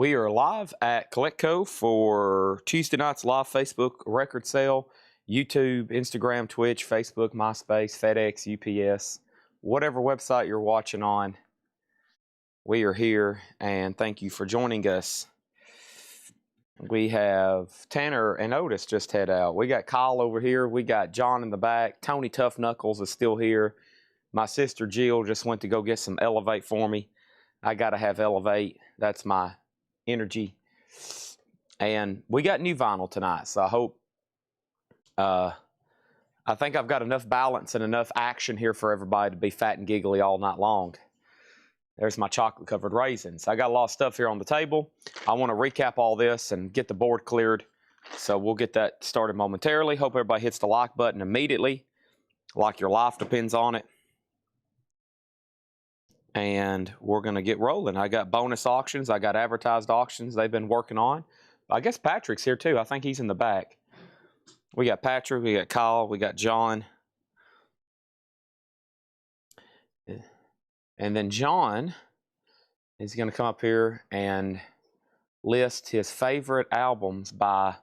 We are live at Collectible for Tuesday night's live Facebook record sale, YouTube, Instagram, Twitch, Facebook, MySpace, FedEx, UPS, whatever website you're watching on. We are here, and thank you for joining us. We have Tanner and Otis just head out. We got Kyle over here. We got John in the back. Tony Tough Knuckles is still here. My sister Jill just went to go get some Elevate for me. I got to have Elevate. That's my energy. And we got new vinyl tonight, so I hope I think I've got enough balance and enough action here for everybody to be fat and giggly all night long. There's my chocolate covered raisins. I got a lot of stuff here on the table. I want to recap all this and get the board cleared, so we'll get that started momentarily. Hope everybody hits the like button immediately, like your life depends on it. And we're going to get rolling. I got bonus auctions. I got advertised auctions they've been working on. I guess Patrick's here too. I think he's in the back. We got Patrick, we got Kyle, we got John. And then John is going to come up here and list his favorite albums by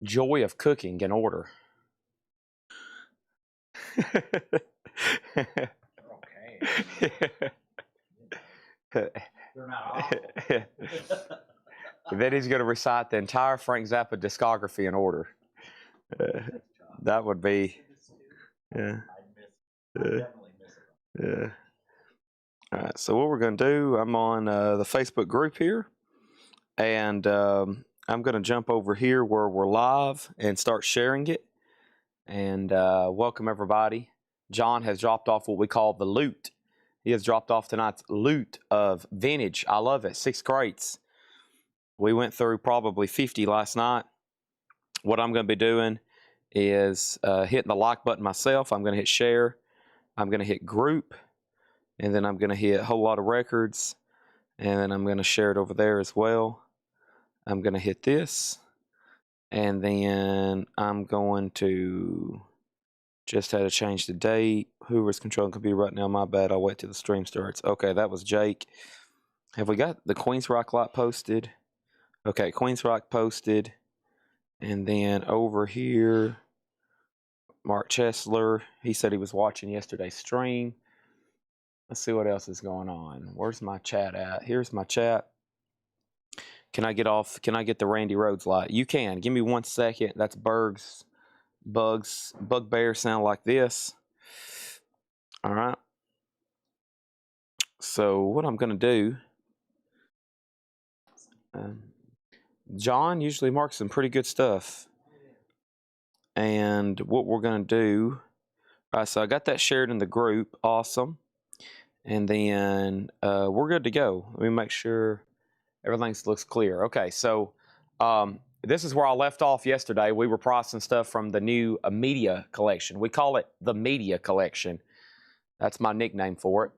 joy of cooking in order. They're not awful. Then he's going to recite the entire Frank Zappa discography in order. That would be, yeah. Yeah. All right, so what we're going to do, I'm on the Facebook group here, and I'm going to jump over here where we're live and start sharing it. And welcome everybody. John has dropped off what we call the loot. He has dropped off tonight's loot of vintage. I love it. 6 crates. We went through probably 50 last night. What I'm going to be doing is hitting the like button myself. I'm going to hit share. I'm going to hit group. And then I'm going to hit a whole lot of records. And then I'm going to share it over there as well. I'm going to hit this. And then I'm going to just had to change the date. Whoever's controlling the computer right now, my bad. I'll wait till the stream starts. Okay, that was Jake. Have we got the Queen's Rock lot posted? Okay, Queen's Rock posted. And then over here, Mark Chesler. He said he was watching yesterday's stream. Let's see what else is going on. Where's my chat at? Here's my chat. Can I get off? Can I get the Randy Rhoads light? You can. Give me 1 second. That's Bugbear sound like this. All right. So what I'm going to do, John usually marks some pretty good stuff. And what we're going to do, all right, so I got that shared in the group. Awesome. And then we're good to go. Let me make sure everything looks clear. Okay, so this is where I left off yesterday. We were processing stuff from the new media collection. We call it the media collection. That's my nickname for it.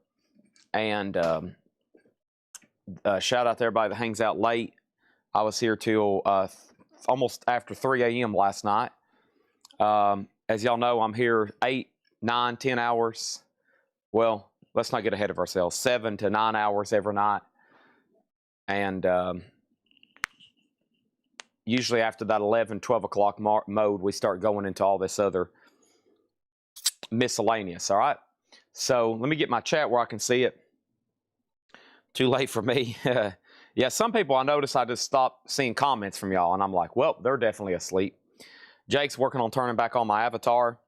And shout out to everybody that hangs out late. I was here till almost after 3 a.m. last night. As y'all know, I'm here 8, 9, 10 hours. Well, let's not get ahead of ourselves. 7 to 9 hours every night. And usually after that 11, 12 o'clock mode, we start going into all this other miscellaneous, all right? So let me get my chat where I can see it. Too late for me. Yeah, some people I notice I just stop seeing comments from y'all, and I'm like, well, they're definitely asleep. Jake's working on turning back on my avatar.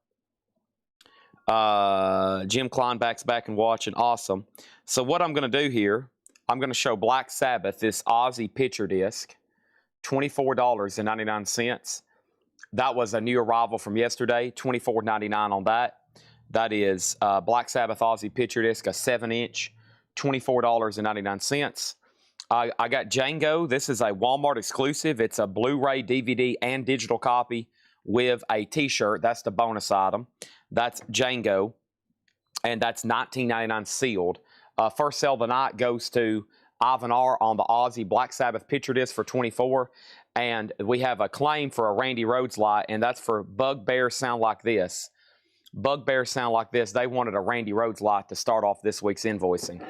Jim Kleinback's back and watching. Awesome. So what I'm going to do here, I'm going to show Black Sabbath, this Ozzy picture disc. $24.99. That was a new arrival from yesterday. $24.99 on that. That is Black Sabbath Ozzy picture disc, a 7-inch, $24.99. I got Django. This is a Walmart exclusive. It's a Blu-ray, DVD, and digital copy with a T-shirt. That's the bonus item. That's Django, and that's $19.99 sealed. First sale of the night goes to Ivan R on the Ozzy Black Sabbath picture disc for $24, and we have a claim for a Randy Rhoads light, and that's for Bugbear Sound Like This. Bugbear Sound Like This. They wanted a Randy Rhoads light to start off this week's invoicing.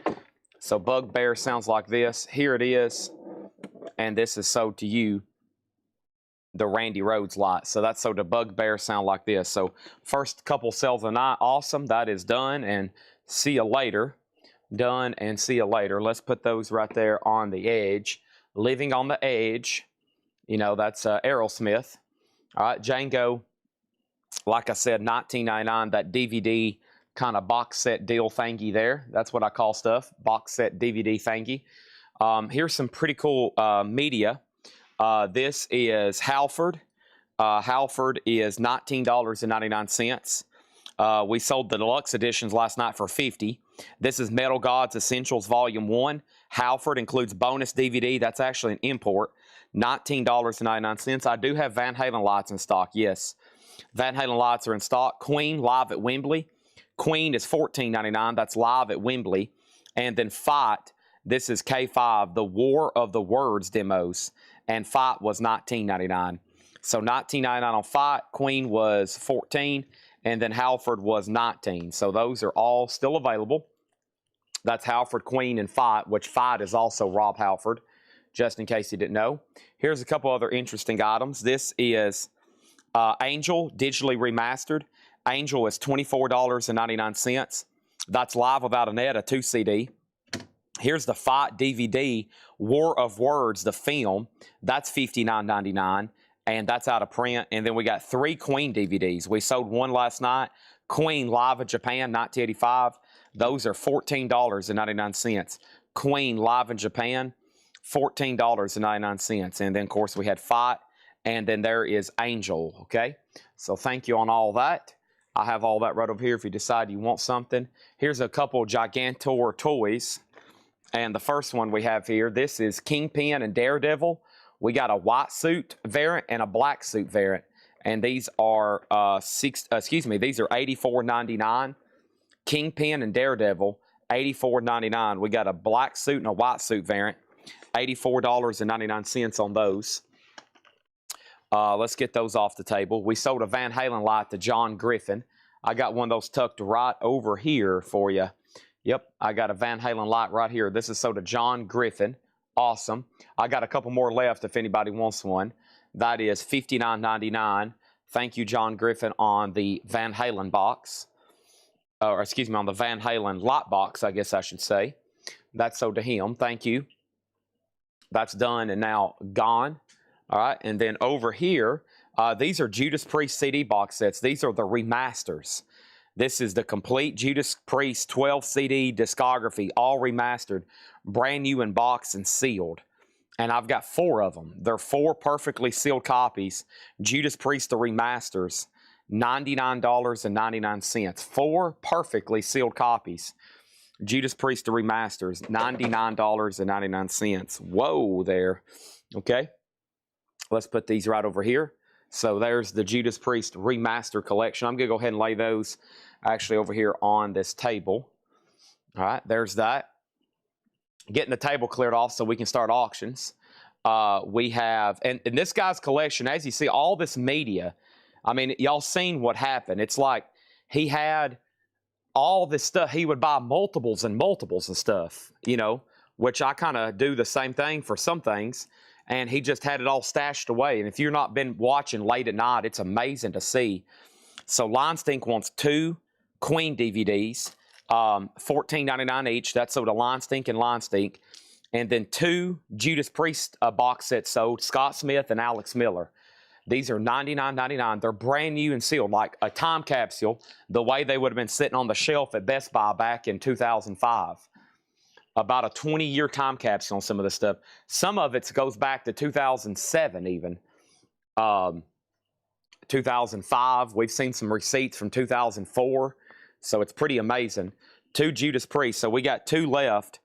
So Bugbear Sounds Like This. Here it is. and this is sold to you, the Randy Rhodes lot. So that's so the bugbear sound like this. So first couple sales of the night, awesome. That is done, and see you later. Done and see you later. Let's put those right there on the edge. Living on the Edge. You know, that's Aerosmith. All right, Django. Like I said, $19.99. That DVD kind of box set deal thingy there. That's what I call stuff. Box set DVD thingy. Here's some pretty cool media. This is Halford. Halford is $19.99. We sold the deluxe editions last night for $50. This is Metal Gods Essentials Volume 1. Halford includes bonus DVD. That's actually an import. $19.99. I do have Van Halen lights in stock, yes. Van Halen lights are in stock. Queen, live at Wembley. Queen is $14.99. That's live at Wembley. And then Fight, this is K5, the War of the Words demos. And Fight was $19.99. So $19.99 on Fight. Queen was $14. And then Halford was $19. So those are all still available. That's Halford, Queen, and Fight, which Fight is also Rob Halford, just in case you didn't know. Here's a couple other interesting items. This is Angel, digitally remastered. Angel is $24.99. That's Live Without a Net, a 2 CD. Here's the Fight DVD, War of Words, the film. That's $59.99, and that's out of print. And then we got 3 Queen DVDs. We sold one last night. Queen Live in Japan, 1985. Those are $14.99. Queen Live in Japan, $14.99. And then, of course, we had Fight, and then there is Angel, okay? So thank you on all that. I have all that right over here if you decide you want something. Here's a couple Gigantor toys. And the first one we have here, this is Kingpin and Daredevil. We got a white suit variant and a black suit variant. And these are these are $84.99. Kingpin and Daredevil, $84.99. We got a black suit and a white suit variant, $84.99 on those. Let's get those off the table. We sold a Van Halen light to John Griffin. I got one of those tucked right over here for you. Yep, I got a Van Halen light right here. This is sold to John Griffin. Awesome. I got a couple more left if anybody wants one. That is $59.99. Thank you, John Griffin, on the Van Halen box. Or excuse me, on the Van Halen lot box, I guess I should say. That's sold to him. Thank you. That's done and now gone. All right, and then over here, these are Judas Priest CD box sets. These are the remasters. This is the complete Judas Priest 12 CD discography, all remastered, brand new in box and sealed. And I've got 4 of them. They're 4 perfectly sealed copies. Judas Priest the remasters, $99.99. 4 perfectly sealed copies. Judas Priest the remasters, $99.99. Whoa there. Okay. Let's put these right over here. So there's the Judas Priest remaster collection. I'm going to go ahead and lay those actually over here on this table. All right, there's that. Getting the table cleared off so we can start auctions. We have, and in this guy's collection, as you see, all this media, I mean, y'all seen what happened. It's like he had all this stuff. He would buy multiples and multiples and stuff, you know, which I kind of do the same thing for some things. And he just had it all stashed away. And if you've not been watching late at night, it's amazing to see. So Line Stink wants 2 Queen DVDs, $14.99 each. That's sold to Line Stink and Line Stink. And then 2 Judas Priest box sets sold, Scott Smith and Alex Miller. These are $99.99. They're brand new and sealed, like a time capsule, the way they would have been sitting on the shelf at Best Buy back in 2005. About a 20-year time capsule on some of this stuff. Some of it goes back to 2007 even. 2005. We've seen some receipts from 2004. So it's pretty amazing. 2 Judas Priest. So we got 2 left.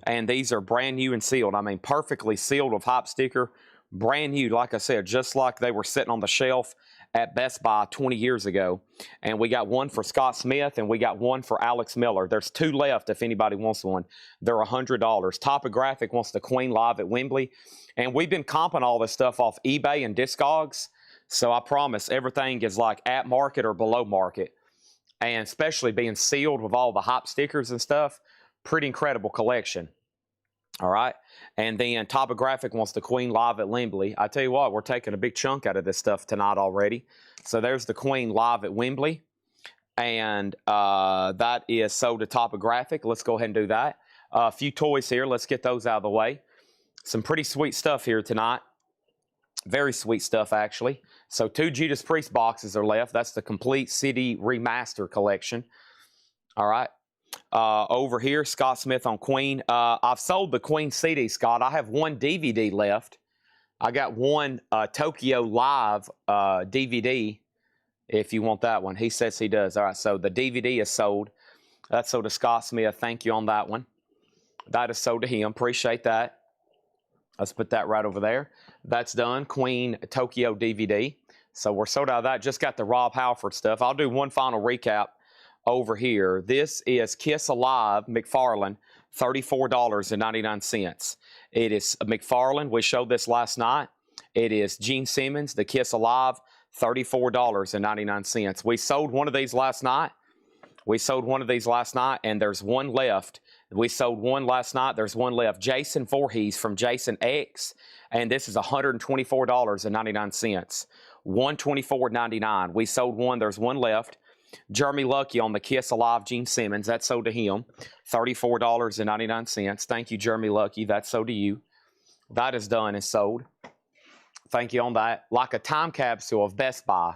And these are brand new and sealed. I mean, perfectly sealed with hop sticker. Brand new, like I said, just like they were sitting on the shelf at Best Buy 20 years ago. And we got one for Scott Smith and we got one for Alex Miller. There's 2 left if anybody wants one. They're $100. Topographic wants the Queen live at Wembley. And we've been comping all this stuff off eBay and Discogs. So I promise everything is like at market or below market. And especially being sealed with all the hop stickers and stuff. Pretty incredible collection. All right. And then Topographic wants the Queen live at Wembley. I tell you what, we're taking a big chunk out of this stuff tonight already. So there's the Queen live at Wembley. And that is sold to Topographic. Let's go ahead and do that. A few toys here. Let's get those out of the way. Some pretty sweet stuff here tonight. Very sweet stuff, actually. So 2 Judas Priest boxes are left. That's the complete CD remaster collection. All right. Over here, Scott Smith on Queen. I've sold the Queen CD, Scott. I have 1 DVD left. I got 1 Tokyo Live DVD, if you want that one. He says he does. All right, so the DVD is sold. That's sold to Scott Smith. Thank you on that one. That is sold to him. Appreciate that. Let's put that right over there. That's done. Queen Tokyo DVD. So we're sold out of that. Just got the Rob Halford stuff. I'll do one final recap over here. This is Kiss Alive McFarlane, $34.99. It is McFarlane. We showed this last night. It is Gene Simmons, the Kiss Alive, $34.99. We sold one of these last night. And there's one left. We sold one last night. There's one left. Jason Voorhees from Jason X, and this is $124.99. $124.99. We sold one. There's one left. Jeremy Lucky on the Kiss Alive Gene Simmons. That's sold to him. $34.99. Thank you, Jeremy Lucky. That's sold to you. That is done and sold. Thank you on that. Like a time capsule of Best Buy.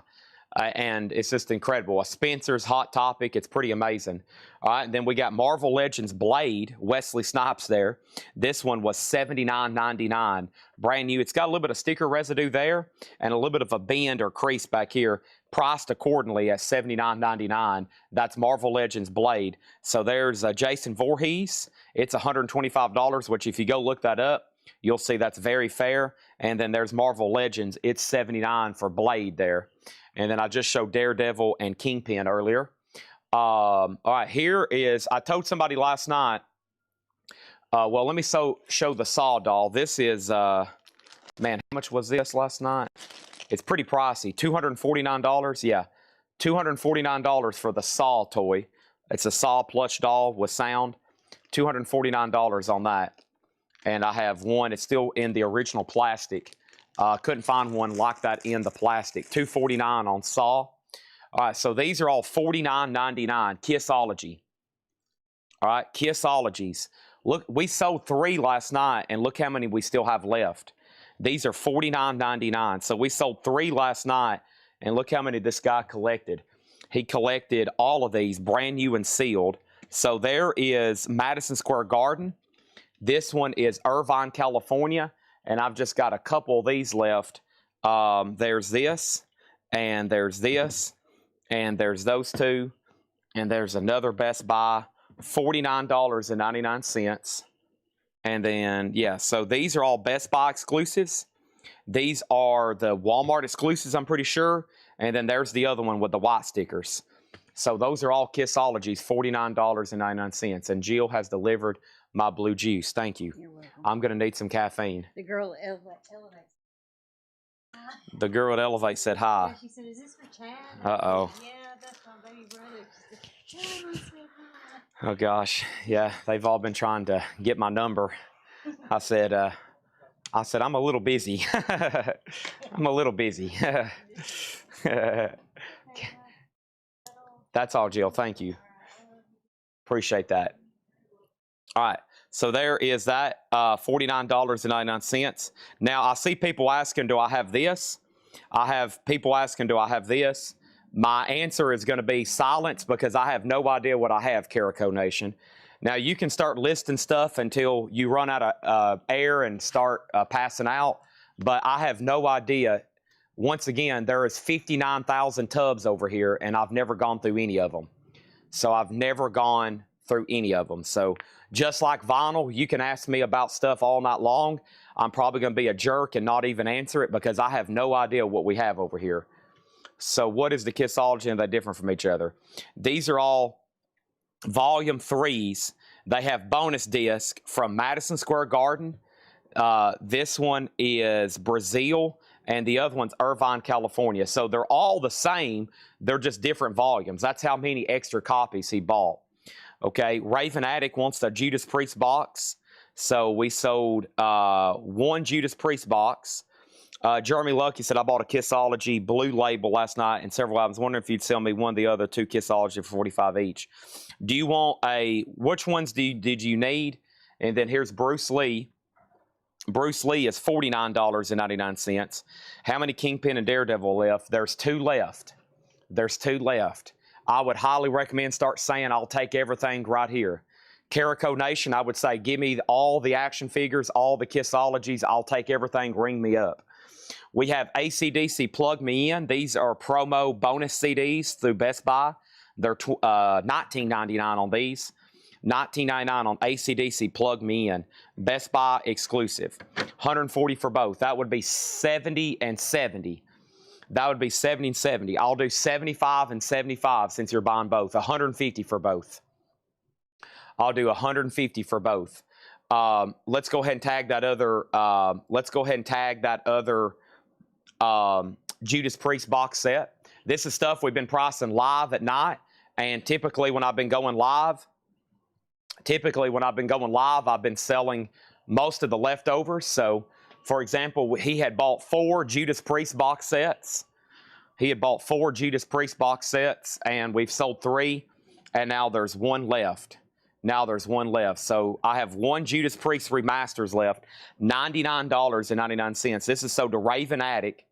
And it's just incredible. A Spencer's Hot Topic. It's pretty amazing. All right, and then we got Marvel Legends Blade, Wesley Snipes there. This one was $79.99. Brand new. It's got a little bit of sticker residue there and a little bit of a bend or crease back here. Priced accordingly at $79.99. That's Marvel Legends Blade. So there's Jason Voorhees. It's $125, which if you go look that up, you'll see that's very fair. And then there's Marvel Legends. It's $79 for Blade there. And then I just showed Daredevil and Kingpin earlier. All right, here is, I told somebody last night, well, let me show the Saw doll. This is, man, how much was this last night? It's pretty pricey, $249, yeah. $249 for the Saw toy. It's a Saw plush doll with sound. $249 on that. And I have one, it's still in the original plastic. Couldn't find one like that in the plastic. $249 on Saw. All right, so these are all $49.99. Kissology. All right, Kissologies. Look, we sold 3 last night, and look how many we still have left. These are $49.99. So we sold 3 last night, and look how many this guy collected. He collected all of these, brand new and sealed. So there is Madison Square Garden. This one is Irvine, California. And I've just got a couple of these left. There's this, and there's this, and there's those two, and there's another Best Buy, $49.99. And then, yeah, so these are all Best Buy exclusives. These are the Walmart exclusives, I'm pretty sure. And then there's the other one with the white stickers. So those are all Kissologies, $49.99. And Jill has delivered my blue juice. Thank you. You're welcome. I'm going to need some caffeine. The girl at Elevate. The girl at Elevate said hi. Yeah, she said, "Is this for Chad?" Uh-oh. Yeah, that's my baby brother. She said, "Chad said hi." Oh, gosh. Yeah, they've all been trying to get my number. I said, I'm a little busy. I'm a little busy. That's all, Jill. Thank you. Appreciate that. All right. So there is that, $49.99. Now, I see people asking, do I have this? I have people asking, do I have this? My answer is going to be silence because I have no idea what I have, Carico Nation. Now, you can start listing stuff until you run out of air and start passing out, but I have no idea. Once again, there is 59,000 tubs over here, and I've never gone through any of them. So I've never gone through any of them. So just like vinyl, you can ask me about stuff all night long. I'm probably going to be a jerk and not even answer it because I have no idea what we have over here. So what is the Kissology and they're different from each other? These are all volume 3s. They have bonus disc from Madison Square Garden. This one is Brazil, and the other one's Irvine, California. So they're all the same. They're just different volumes. That's how many extra copies he bought. Okay, Raven Attic wants the Judas Priest box. So we sold one Judas Priest box. Jeremy Lucky said, I bought a Kissology blue label last night and several. I was wondering if you'd sell me one of the other two Kissology for 45 each. Do you want which ones did you need? And then here's Bruce Lee. Bruce Lee is $49.99. How many Kingpin and Daredevil left? There's 2 left. There's 2 left. I would highly recommend start saying, I'll take everything right here. Carico Nation, I would say, give me all the action figures, all the Kissologies. I'll take everything. Ring me up. We have AC/DC Plug Me In. These are promo bonus CDs through Best Buy. They're $19.99 on these. $19.99 on AC/DC Plug Me In. Best Buy exclusive. $140 for both. That would be $70 and $70. That would be $70 and $70. I'll do $75 and $75 since you're buying both. $150 for both. I'll do $150 for both. Let's go ahead and tag that other. Let's go ahead and tag that other Judas Priest box set. This is stuff we've been pricing live at night, and typically when I've been going live, I've been selling most of the leftovers. So, for example, he had bought 4 Judas Priest box sets. He had bought 4 Judas Priest box sets, and we've sold 3, and now there's 1 left. Now there's 1 left. So I have 1 Judas Priest remasters left. $99.99. This is sold to Raven Attic.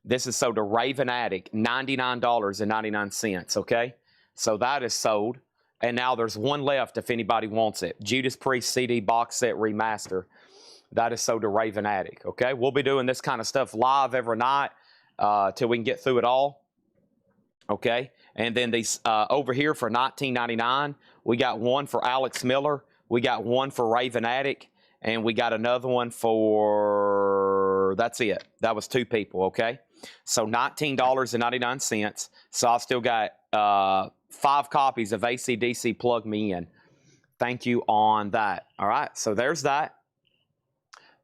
This is sold to Raven Attic. $99.99. Okay? So that is sold. And now there's 1 left if anybody wants it. Judas Priest CD box set remaster. That is sold to Raven Attic. Okay? We'll be doing this kind of stuff live every night till we can get through it all. Okay? And then these over here for $19.99, we got 1 for Alex Miller. We got 1 for Raven Attic. And we got another one for, that's it. That was 2 people, okay? So $19.99. So I still got 5 copies of AC/DC Plug Me In. Thank you on that. All right, so there's that.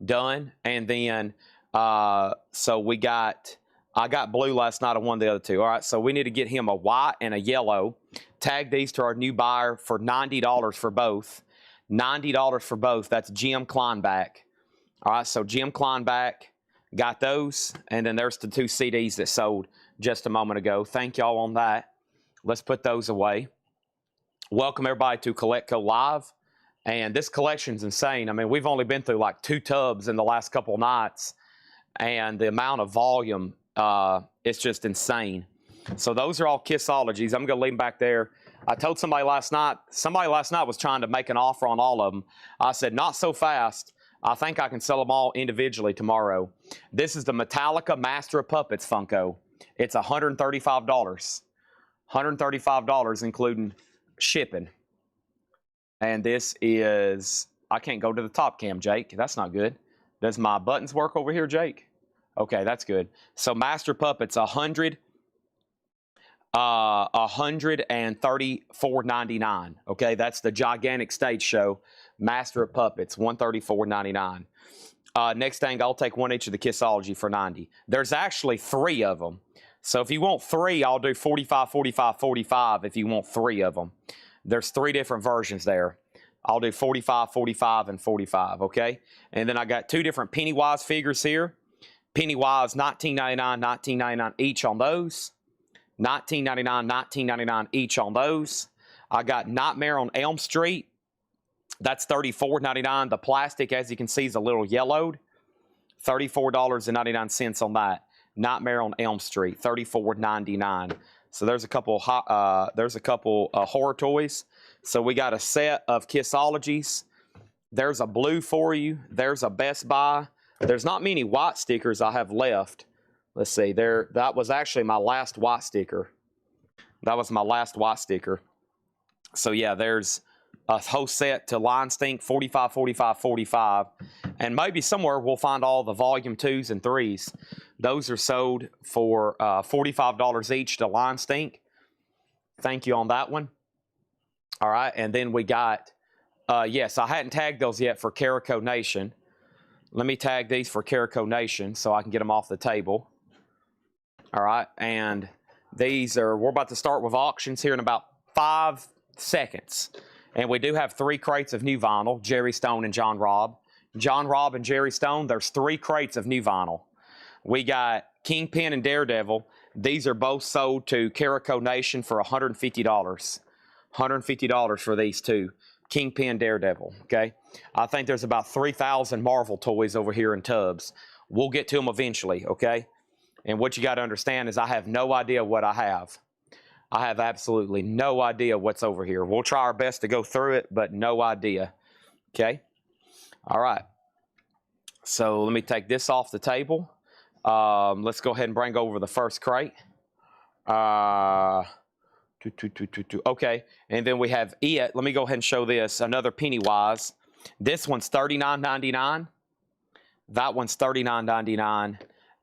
Done. And then, so we got, I got blue last night on one of the other 2. All right, so we need to get him a white and a yellow. Tag these to our new buyer for $90 for both. $90 for both. That's Jim Kleinback. All right, so Jim Kleinback got those. And then there's the 2 CDs that sold just a moment ago. Thank y'all on that. Let's put those away. Welcome everybody to Collectible Live. And this collection's insane. I mean, we've only been through like 2 tubs in the last couple nights. And the amount of volume, it's just insane. So those are all Kissologies. I'm going to leave them back there. I told somebody last night was trying to make an offer on all of them. I said, not so fast. I think I can sell them all individually tomorrow. This is the Metallica Master of Puppets Funko. It's $135. $135 including shipping. And this is, I can't go to the top cam, Jake. That's not good. Does my buttons work over here, Jake? Okay, that's good. So Master Puppets, $134.99. Okay, that's the gigantic stage show. Master of Puppets, $134.99. Next thing, I'll take 1 each of the Kissology for $90. There's actually 3 of them. So if you want 3, I'll do 45, 45, 45 if you want 3 of them. There's 3 different versions there. I'll do 45, 45, and 45, okay? And then I got 2 different Pennywise figures here. Pennywise, $19.99, $19.99 each on those. $19.99, $19.99 each on those. I got Nightmare on Elm Street. That's $34.99. The plastic, as you can see, is a little yellowed. $34.99 on that. Nightmare on Elm Street, $34.99. So there's a couple horror toys. So we got a set of Kissologies. There's a blue for you. There's a Best Buy. There's not many white stickers I have left. Let's see. That was actually my last white sticker. That was my last white sticker. So yeah, there's a whole set to Line Stink, 45, 45, 45. And maybe somewhere we'll find all the volume 2s and 3s. Those are sold for $45 each to Line Stink. Thank you on that one. All right, and then we got, yes, I hadn't tagged those yet for Carico Nation. Let me tag these for Carico Nation so I can get them off the table. All right, and these are, we're about to start with auctions here in about 5 seconds. And we do have 3 crates of new vinyl, Jerry Stone and John Robb. John Robb and Jerry Stone, there's 3 crates of new vinyl. We got Kingpin and Daredevil. These are both sold to Carico Nation for $150. $150 for these 2. Kingpin, Daredevil, okay? I think there's about 3,000 Marvel toys over here in tubs. We'll get to them eventually, okay? And what you got to understand is I have no idea what I have. I have absolutely no idea what's over here. We'll try our best to go through it, but no idea, okay? All right. So let me take this off the table. Let's go ahead and bring over the first crate. Okay, and then we have it. Let me go ahead and show this. Another Pennywise. This one's $39.99. That one's $39.99.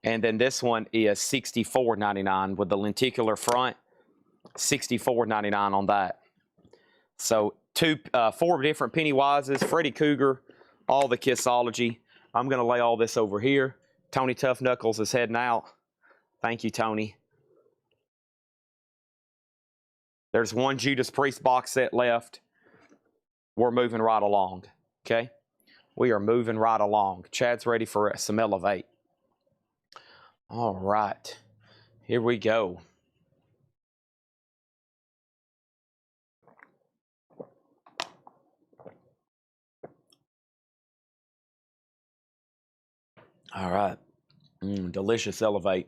And then this one is $64.99 with the lenticular front. $64.99 on that. So 4 different Pennywises, Freddy Cougar, all the Kissology. I'm going to lay all this over here. Tony Tough Knuckles is heading out. Thank you, Tony. There's 1 Judas Priest box set left. We're moving right along, okay? We are moving right along. Chad's ready for some Elevate. All right, here we go. All right, delicious Elevate.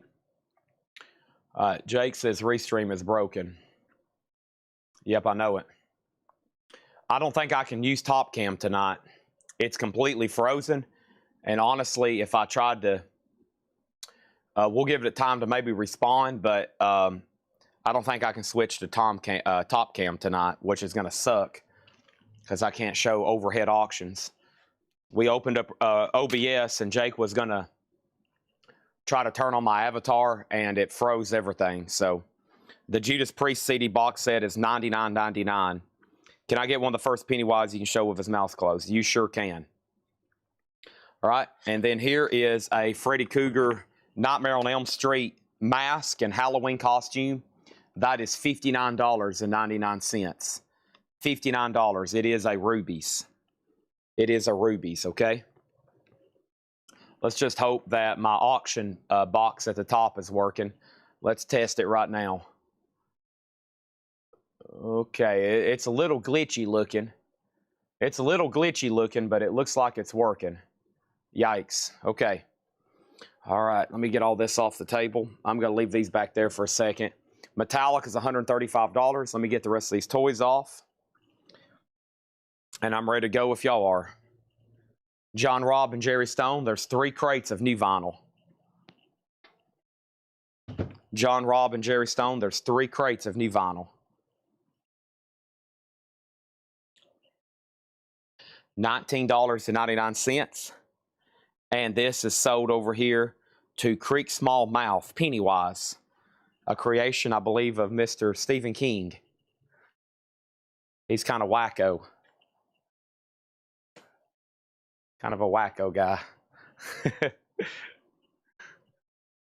All right, Jake says Restream is broken. Yep, I know it. I don't think I can use Top Cam tonight. It's completely frozen. And honestly, if I tried to, we'll give it time to maybe respawn, but I don't think I can switch to Top Cam tonight, which is going to suck because I can't show overhead auctions. We opened up OBS and Jake was going to try to turn on my avatar and it froze everything. So the Judas Priest CD box set is $99.99. Can I get one of the first Pennywise you can show with his mouth closed? You sure can. All right, and then here is a Freddy Cougar Nightmare on Elm Street mask and Halloween costume. That is $59.99. $59. It is a Rubies. It is a Rubies, okay? Let's just hope that my auction box at the top is working. Let's test it right now. Okay, it's a little glitchy looking. It's a little glitchy looking, but it looks like it's working. Yikes. Okay. All right, let me get all this off the table. I'm going to leave these back there for a second. Metallic is $135. Let me get the rest of these toys off. And I'm ready to go if y'all are. John Robb and Jerry Stone, there's 3 crates of new vinyl. John Robb and Jerry Stone, there's 3 crates of new vinyl. $19.99. And this is sold over here to Creek Small Mouth Pennywise, a creation, I believe, of Mr. Stephen King. He's kind of wacko. Kind of a wacko guy.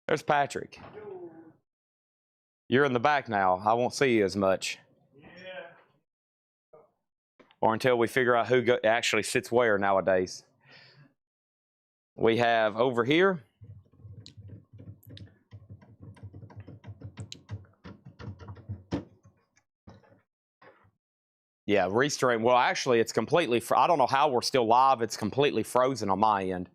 There's Patrick. You're in the back now. I won't see you as much. Or until we figure out who actually sits where nowadays. We have over here. Yeah, Restream. Well, actually, it's completely. I don't know how we're still live. It's completely frozen on my end.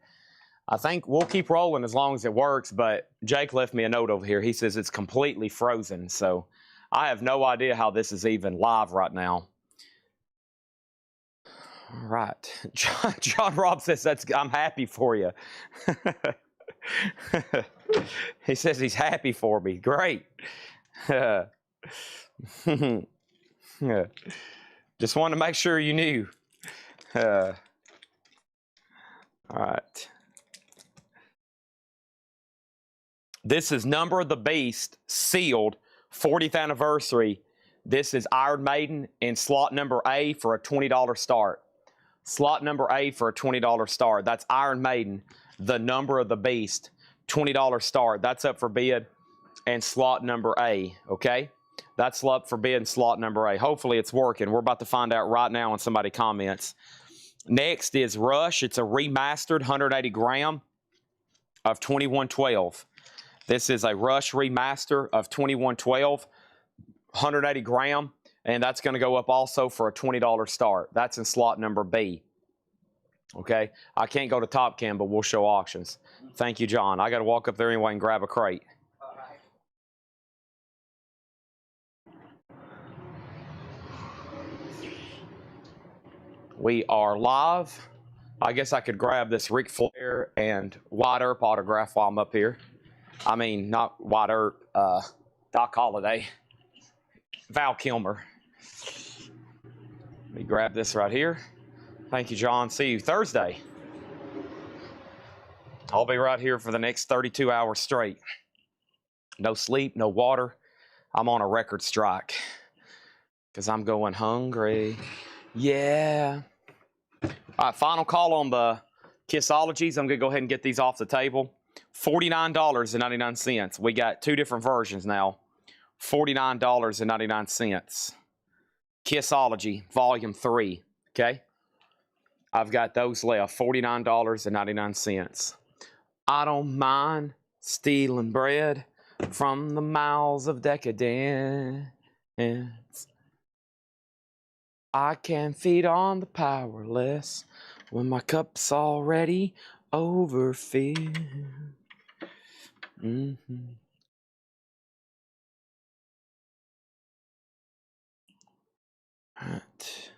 I think we'll keep rolling as long as it works. But Jake left me a note over here. He says it's completely frozen. So I have no idea how this is even live right now. All right. John Robb says, I'm happy for you. He says he's happy for me. Great. Just wanted to make sure you knew. All right. This is Number of the Beast, sealed, 40th anniversary. This is Iron Maiden in slot number A for a $20 start. Slot number A for a $20 start. That's Iron Maiden, the Number of the Beast, $20 start. That's up for bid. And slot number A, okay? That's up for bid in slot number 8. Hopefully it's working. We're about to find out right now when somebody comments. Next is Rush. It's a remastered 180 gram of 2112. This is a Rush remaster of 2112, 180 gram, and that's going to go up also for a $20 start. That's in slot number B. Okay, I can't go to Top Cam, but we'll show auctions. Thank you, John. I got to walk up there anyway and grab a crate. All right. We are live. I guess I could grab this Ric Flair and White Earp autograph while I'm up here. I mean, not White Earp, Doc Holliday, Val Kilmer. Let me grab this right here. Thank you, John. See you Thursday. I'll be right here for the next 32 hours straight. No sleep, no water. I'm on a record strike because I'm going hungry. Yeah. All right, final call on the Kissologies. I'm going to go ahead and get these off the table. $49.99. We got two different versions now. $49.99. Kissology, Volume 3. Okay? I've got those left. $49.99. I don't mind stealing bread from the mouths of decadence. I can feed on the powerless when my cup's already overfilled. Right.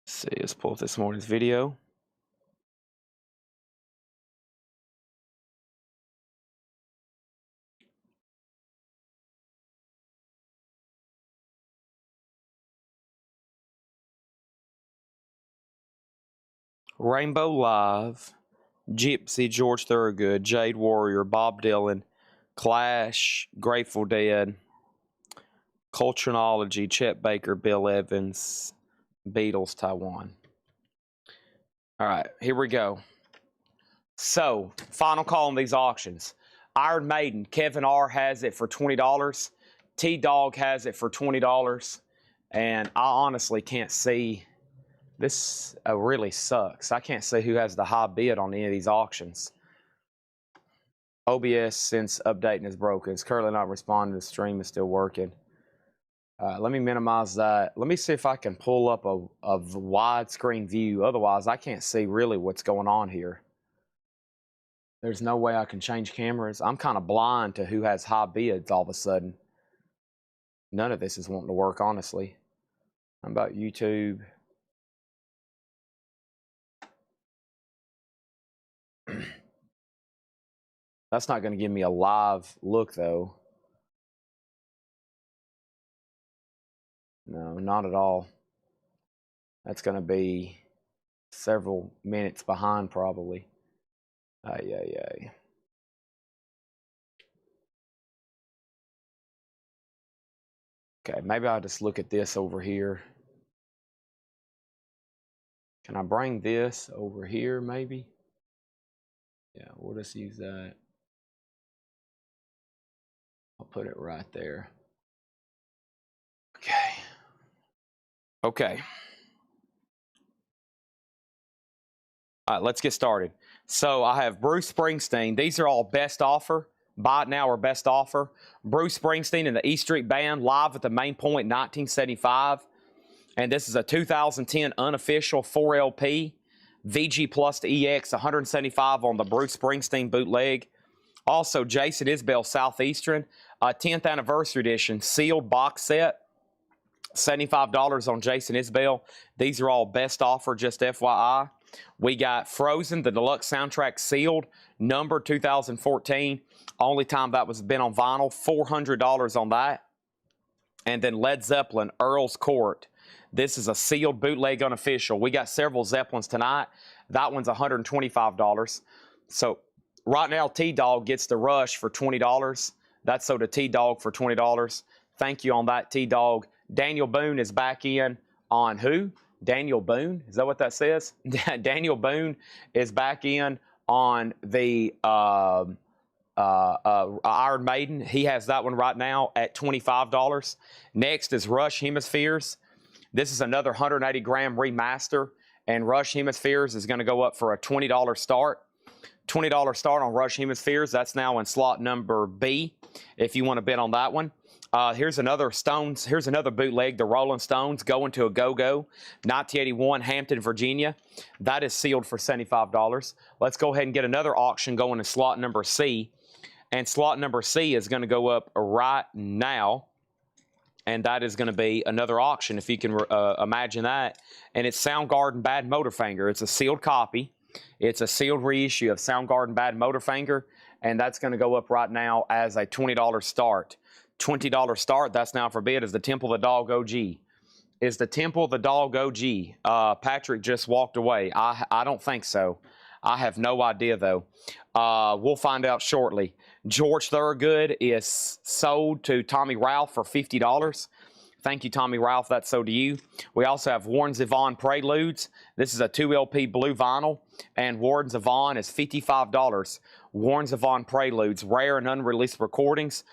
See, let's pull up this morning's video. Rainbow Live, Gypsy, George Thorogood, Jade Warrior, Bob Dylan, Clash, Grateful Dead, Cultureology, Chet Baker, Bill Evans, Beatles, Taiwan. All right, here we go. So, final call on these auctions. Iron Maiden, Kevin R. has it for $20. T-Dog has it for $20. And I honestly can't see. This really sucks. I can't see who has the high bid on any of these auctions. OBS, since updating, is broken. It's currently not responding. The stream is still working. Let me minimize that. Let me see if I can pull up a widescreen view. Otherwise, I can't see really what's going on here. There's no way I can change cameras. I'm kind of blind to who has high bids all of a sudden. None of this is wanting to work, honestly. How about YouTube? That's not going to give me a live look, though. No, not at all. That's going to be several minutes behind, probably. Ay. Okay, maybe I'll just look at this over here. Can I bring this over here, maybe? Yeah, we'll just use that. I'll put it right there. Okay. All right, let's get started. So I have Bruce Springsteen. These are all best offer. Buy it now or best offer. Bruce Springsteen and the E Street Band live at the Main Point 1975. And this is a 2010 unofficial 4LP. VG Plus to EX, 175 on the Bruce Springsteen bootleg. Also, Jason Isbell Southeastern, 10th anniversary edition, sealed box set. $75 on Jason Isbell. These are all best offer, just FYI. We got Frozen, the deluxe soundtrack sealed, number 2014. Only time that was been on vinyl, $400 on that. And then Led Zeppelin, Earl's Court. This is a sealed bootleg unofficial. We got several Zeppelins tonight. That one's $125. So right now, T-Dog gets the Rush for $20. That's so to T-Dog for $20. Thank you on that, T-Dog. Daniel Boone is back in on who? Daniel Boone? Is that what that says? Daniel Boone is back in on the Iron Maiden. He has that one right now at $25. Next is Rush Hemispheres. This is another 180 gram remaster, and Rush Hemispheres is going to go up for a $20 start. $20 start on Rush Hemispheres. That's now in slot number B if you want to bet on that one. Here's another Stones. Here's another bootleg, the Rolling Stones, Going to a Go-Go, 1981, Hampton, Virginia. That is sealed for $75. Let's go ahead and get another auction going in slot number C. And slot number C is going to go up right now. And that is going to be another auction, if you can imagine that. And it's Soundgarden Bad Motorfinger. It's a sealed copy. It's a sealed reissue of Soundgarden Bad Motorfinger. And that's going to go up right now as a $20 start. $20 start, that's now for bid, is the Temple of the Dog OG. Is the Temple of the Dog OG. Patrick just walked away. I don't think so. I have no idea, though. We'll find out shortly. George Thorogood is sold to Tommy Ralph for $50. Thank you, Tommy Ralph. That's sold to you. We also have Warren Zevon Preludes. This is a 2LP blue vinyl, and Warren Zevon is $55. Warren Zevon Preludes, rare and unreleased recordings.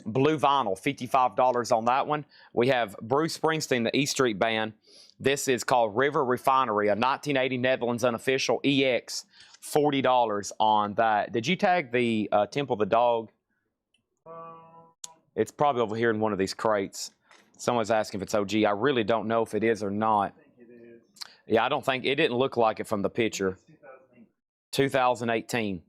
Blue vinyl, $55 on that one. We have Bruce Springsteen, the E Street Band. This is called River Refinery, a 1980 Netherlands unofficial EX, $40 on that. Did you tag the Temple of the Dog? It's probably over here in one of these crates. Someone's asking if it's OG. I really don't know if it is or not. I think it is. Yeah, I don't think, it didn't look like it from the picture. 2018.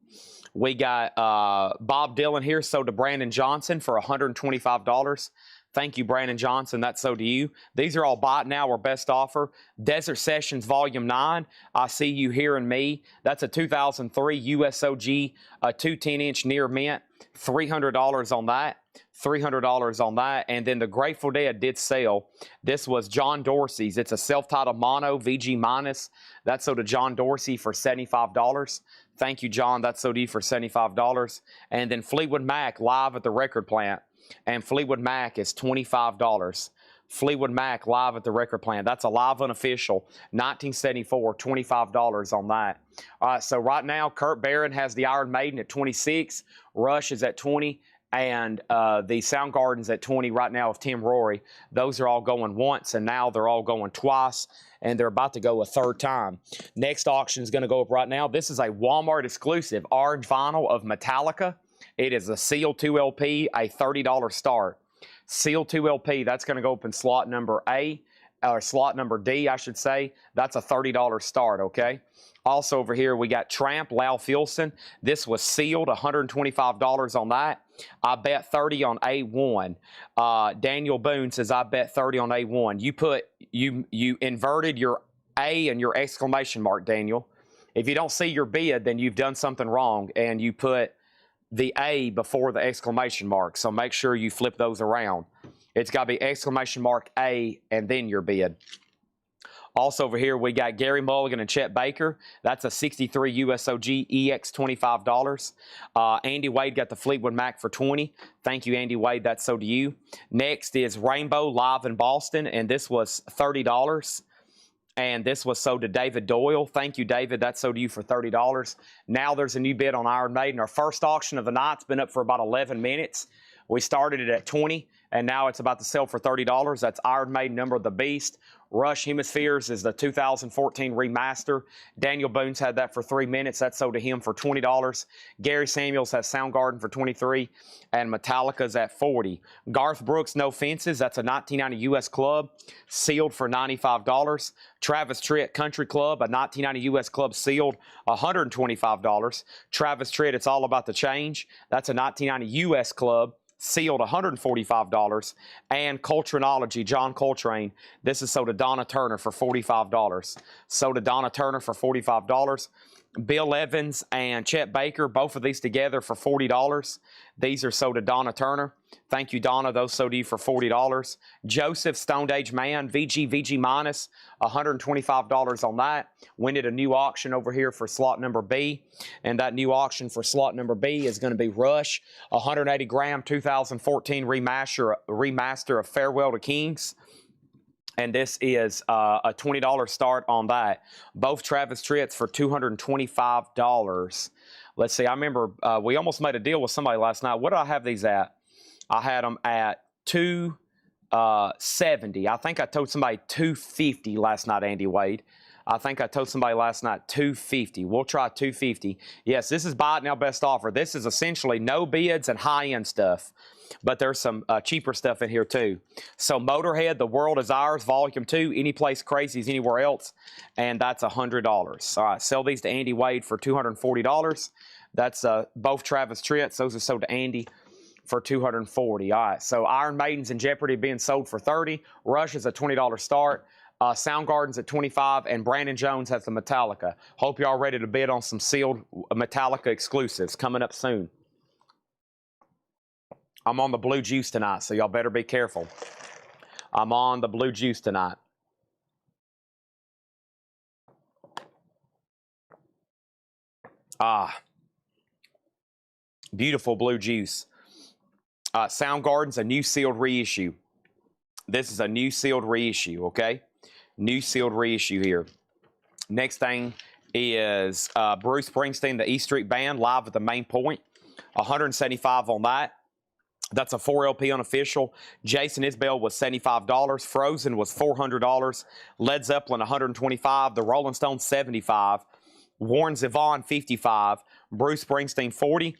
We got Bob Dylan here, sold to Brandon Johnson for $125. Thank you, Brandon Johnson. That's so to you. These are all bought now or best offer. Desert Sessions Volume 9. I See You Hearing Me. That's a 2003 USOG, a 210-inch near mint. $300 on that. $300 on that. And then the Grateful Dead did sell. This was John Dorsey's. It's a self-titled mono VG minus. That's sold to John Dorsey for $75. Thank you, John. That's sold to you for $75. And then Fleetwood Mac live at the record plant. And Fleetwood Mac is $25. Fleetwood Mac live at the record plant. That's a live unofficial. 1974, $25 on that. All right, so right now, Kurt Barron has the Iron Maiden at 26. Rush is at 20. And the Soundgarden's at 20 right now with Tim Rory. Those are all going once, and now they're all going twice, and they're about to go a third time. Next auction is going to go up right now. This is a Walmart exclusive orange vinyl of Metallica. It is a sealed 2LP, a $30 start. Sealed 2LP, that's going to go up in slot number A, or slot number D, I should say. That's a $30 start, okay? Also over here, we got Tramp, Lau Filson. This was sealed, $125 on that. I bet 30 on A1. Daniel Boone says, I bet 30 on A1. You inverted your A and your exclamation mark, Daniel. If you don't see your bid, then you've done something wrong, and you put the A before the exclamation mark. So make sure you flip those around. It's got to be exclamation mark A and then your bid. Also over here, we got Gary Mulligan and Chet Baker. That's a 63 USOG EX, $25. Andy Wade got the Fleetwood Mac for $20. Thank you, Andy Wade. That's so to you. Next is Rainbow live in Boston, and this was $30. And this was sold to David Doyle. Thank you, David. That's sold to you for $30. Now there's a new bid on Iron Maiden. Our first auction of the night's been up for about 11 minutes. We started it at 20, and now it's about to sell for $30. That's Iron Maiden, Number of the Beast. Rush Hemispheres is the 2014 remaster. Daniel Boone's had that for 3 minutes. That's sold to him for $20. Gary Samuels has Soundgarden for $23, and Metallica's at $40. Garth Brooks, No Fences. That's a 1990 U.S. Club, sealed for $95. Travis Tritt, Country Club, a 1990 U.S. Club, sealed, $125. Travis Tritt, It's All About the Change. That's a 1990 U.S. Club, sealed, $145. And Coltranology, John Coltrane. This is sold to Donna Turner for $45. Sold to Donna Turner for $45. Bill Evans and Chet Baker, both of these together for $40. These are sold to Donna Turner. Thank you, Donna. Those sold to you for $40. Joseph, Stoned Age Man, VG minus, $125 on that. We did a new auction over here for slot number B, and that new auction for slot number B is going to be Rush, 180 gram 2014 remaster of Farewell to Kings. And this is a $20 start on that. Both Travis Tritts for $225. Let's see. I remember we almost made a deal with somebody last night. What did I have these at? I had them at $270. I think I told somebody $250 last night, Andy Wade. I think I told somebody last night $250. We'll try $250. Yes, this is buy it now best offer. This is essentially no bids and high-end stuff. But there's some cheaper stuff in here too. So Motorhead, The World Is Ours, Volume 2, Any Place Crazy Is Anywhere Else, and that's $100. All right, sell these to Andy Wade for $240. That's both Travis Tritts. Those are sold to Andy for $240. All right, so Iron Maiden's in jeopardy being sold for $30. Rush is a $20 start. Soundgarden's at $25, and Brandon Jones has the Metallica. Hope y'all ready to bid on some sealed Metallica exclusives coming up soon. I'm on the blue juice tonight, so y'all better be careful. I'm on the blue juice tonight. Beautiful blue juice. Soundgarden's a new sealed reissue. This is a new sealed reissue, okay? New sealed reissue here. Next thing is Bruce Springsteen, the E Street Band, live at the Main Point. $175 on that. That's a 4LP unofficial. Jason Isbell was $75. Frozen was $400. Led Zeppelin $125. The Rolling Stones $75. Warren Zevon $55. Bruce Springsteen $40.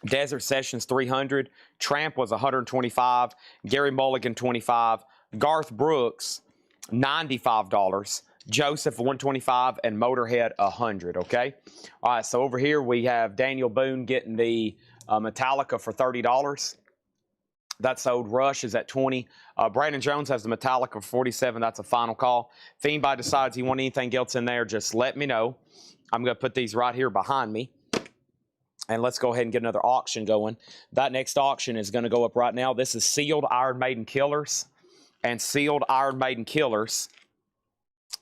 Desert Sessions $300. Tramp was $125. Gary Mulligan $25. Garth Brooks $95. Joseph $125 and Motorhead $100. Okay. All right. So over here we have Daniel Boone getting the Metallica for $30. That's sold. Rush is at $20. Brandon Jones has the Metallica for $47. That's a final call. If anybody decides you want anything else in there, just let me know. I'm going to put these right here behind me. And let's go ahead and get another auction going. That next auction is going to go up right now. This is sealed Iron Maiden Killers. And sealed Iron Maiden Killers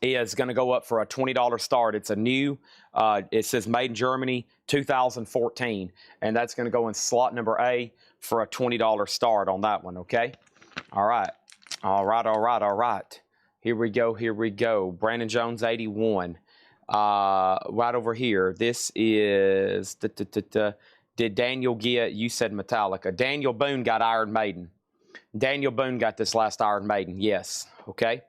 is going to go up for a $20 start. It's a new, it says made in Germany 2014. And that's going to go in slot number A for a $20 start on that one, okay? All right. All right, all right, all right. Here we go, here we go. Brandon Jones, 81. Right over here. This is, did Daniel get, you said Metallica. Daniel Boone got Iron Maiden. Daniel Boone got this last Iron Maiden, yes, okay?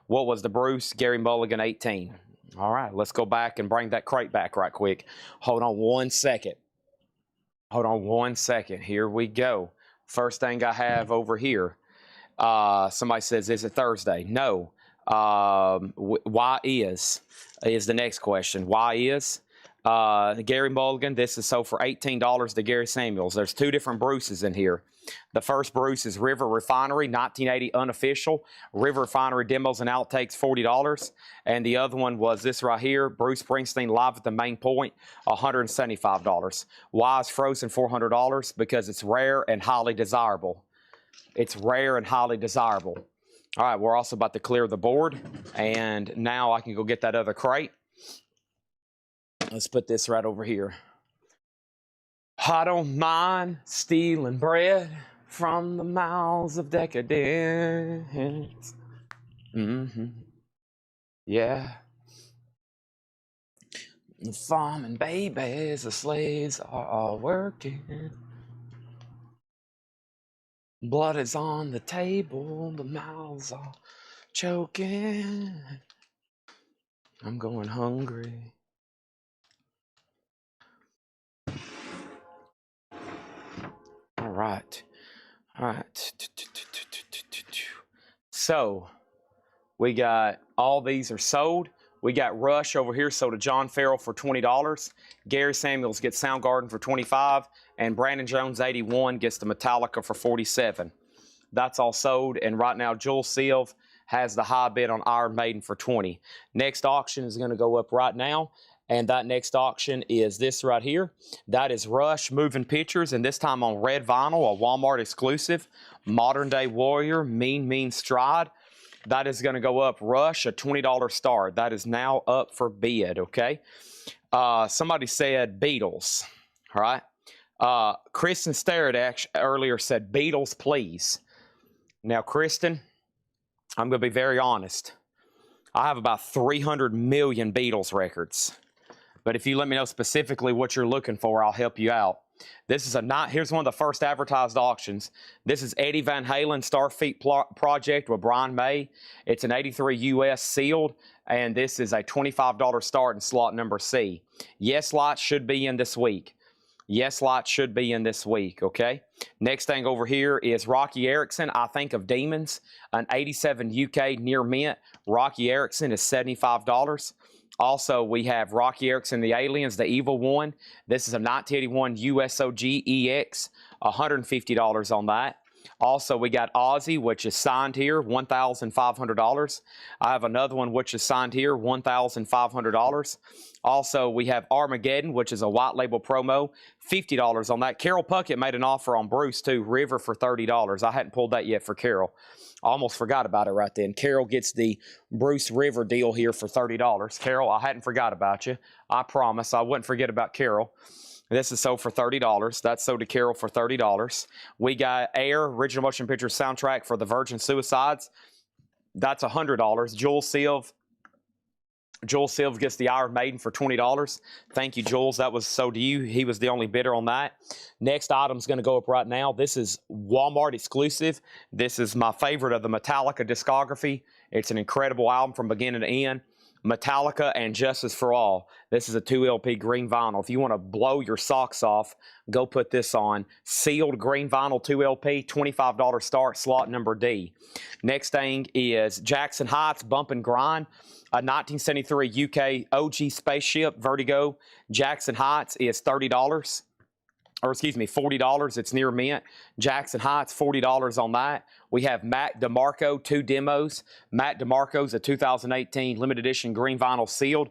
What was the Bruce? Gary Mulligan, 18. All right, let's go back and bring that crate back right quick. Hold on 1 second. Hold on 1 second. Here we go. First thing I have over here. Somebody says, is it Thursday? No. Why is the next question. Why is? Gary Mulligan, this is sold for $18 to Gary Samuels. There's two different Bruces in here. The first Bruce is River Refinery, 1980 unofficial. River Refinery demos and outtakes, $40. And the other one was this right here, Bruce Springsteen live at the Main Point, $175. Why is Frozen $400? Because it's rare and highly desirable. It's rare and highly desirable. All right, we're also about to clear the board. And now I can go get that other crate. Let's put this right over here. I don't mind stealing bread from the mouths of decadence. Yeah. The farming babies, the slaves are all working. Blood is on the table, the mouths are choking. I'm going hungry. All right. All right. So we got all these are sold. We got Rush over here sold to John Farrell for $20. Gary Samuels gets Soundgarden for $25. And Brandon Jones, 81, gets the Metallica for $47. That's all sold. And right now, Joel Silv has the high bid on Iron Maiden for $20. Next auction is going to go up right now. And that next auction is this right here. That is Rush Moving Pictures, and this time on red vinyl, a Walmart exclusive. Modern Day Warrior, Mean Mean Stride. That is going to go up. Rush, a $20 start. That is now up for bid, okay? Somebody said Beatles, all right? Kristen Starrett earlier said Beatles, please. Now, Kristen, I'm going to be very honest. I have about 300 million Beatles records. But if you let me know specifically what you're looking for, I'll help you out. This is here's one of the first advertised auctions. This is Eddie Van Halen Starfleet Project with Brian May. It's an 83 US sealed, and this is a $25 start in slot number C. Yes Lights should be in this week. Yes Lights should be in this week, okay? Next thing over here is Rocky Erickson, I Think of Demons, an 87 UK near mint. Rocky Erickson is $75. Also, we have Rocky Erickson, The Aliens, The Evil One. This is a 1981 USOG EX, $150 on that. Also, we got Ozzy, which is signed here, $1,500. I have another one which is signed here, $1,500. Also, we have Armageddon, which is a white label promo, $50 on that. Carol Puckett made an offer on Bruce, too, River for $30. I hadn't pulled that yet for Carol. I almost forgot about it right then. Carol gets the Bruce River deal here for $30. Carol, I hadn't forgot about you. I promise I wouldn't forget about Carol. This is sold for $30. That's sold to Carol for $30. We got Air, original motion picture soundtrack for the Virgin Suicides. That's $100. Joel Silv gets the Iron Maiden for $20. Thank you, Jules. That was sold to you. He was the only bidder on that. Next item's going to go up right now. This is Walmart exclusive. This is my favorite of the Metallica discography. It's an incredible album from beginning to end. Metallica and Justice for All. This is a 2LP green vinyl. If you want to blow your socks off, go put this on. Sealed green vinyl 2LP, $25 start, slot number D. Next thing is Jackson Heights Bump and Grind, a 1973 UK OG spaceship Vertigo. Jackson Heights is $30. Or excuse me, $40. It's near mint. Jackson Heights, $40 on that. We have Mac DeMarco, 2 demos. Mac DeMarco's a 2018 limited edition green vinyl sealed.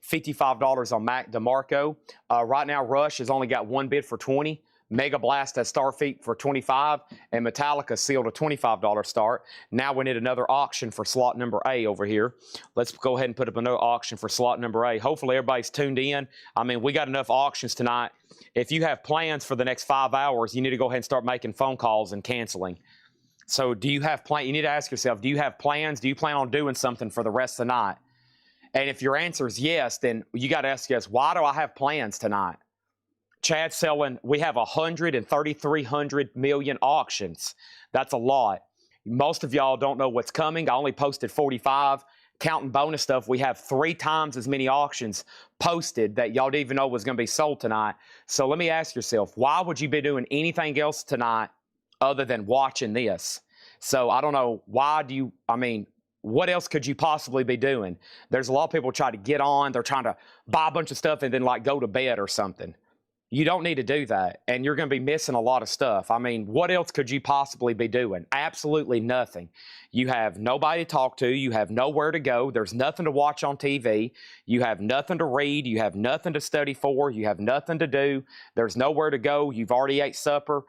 $55 on Mac DeMarco. Right now, Rush has only got one bid for $20. Mega Blast has Starfleet for $25, and Metallica sealed a $25 start. Now we need another auction for slot number A over here. Let's go ahead and put up another auction for slot number A. Hopefully everybody's tuned in. I mean, we got enough auctions tonight. If you have plans for the next 5 hours, you need to go ahead and start making phone calls and canceling. So do you have plans? You need to ask yourself, do you have plans? Do you plan on doing something for the rest of the night? And if your answer is yes, then you got to ask yourself, why do I have plans tonight? Chad's selling, we have 300 million auctions. That's a lot. Most of y'all don't know what's coming. I only posted 45. Counting bonus stuff, we have 3 times as many auctions posted that y'all didn't even know was going to be sold tonight. So let me ask yourself, why would you be doing anything else tonight other than watching this? So I don't know, what else could you possibly be doing? There's a lot of people try to get on, they're trying to buy a bunch of stuff and then like go to bed or something. You don't need to do that, and you're going to be missing a lot of stuff. I mean, what else could you possibly be doing? Absolutely nothing. You have nobody to talk to. You have nowhere to go. There's nothing to watch on TV. You have nothing to read. You have nothing to study for. You have nothing to do. There's nowhere to go. You've already ate supper.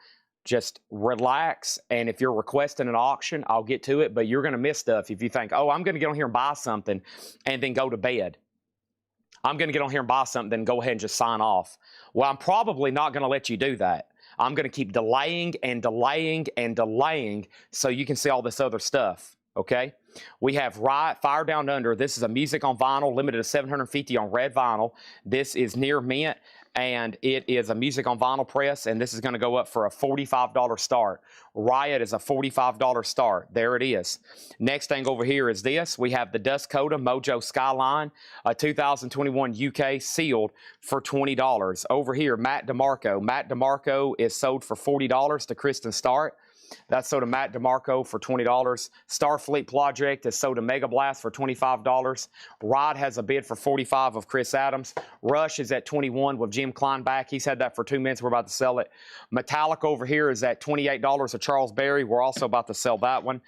Just relax, and if you're requesting an auction, I'll get to it, but you're going to miss stuff if you think, oh, I'm going to get on here and buy something and then go to bed. I'm going to get on here and buy something, then go ahead and just sign off. Well, I'm probably not going to let you do that. I'm going to keep delaying and delaying and delaying so you can see all this other stuff, okay? We have Riot, Fire Down Under. This is a music on vinyl, limited to 750 on red vinyl. This is near mint, and it is a music on vinyl press, and this is going to go up for a $45 start. Riot is a $45 start. There it is. Next thing over here is this. We have the Dust Coda Mojo Skyline, a 2021 UK sealed for $20. Over here, Matt DeMarco. Matt DeMarco is sold for $40 to Kristen Start. That's sold to Matt DeMarco for $20. Starfleet Project is sold to Mega Blast for $25. Rod has a bid for $45 of Chris Adams. Rush is at $21 with Jim Klein back. He's had that for 2 minutes. We're about to sell it. Metallic over here is at $28 of Charles Berry. We're also about to sell that one.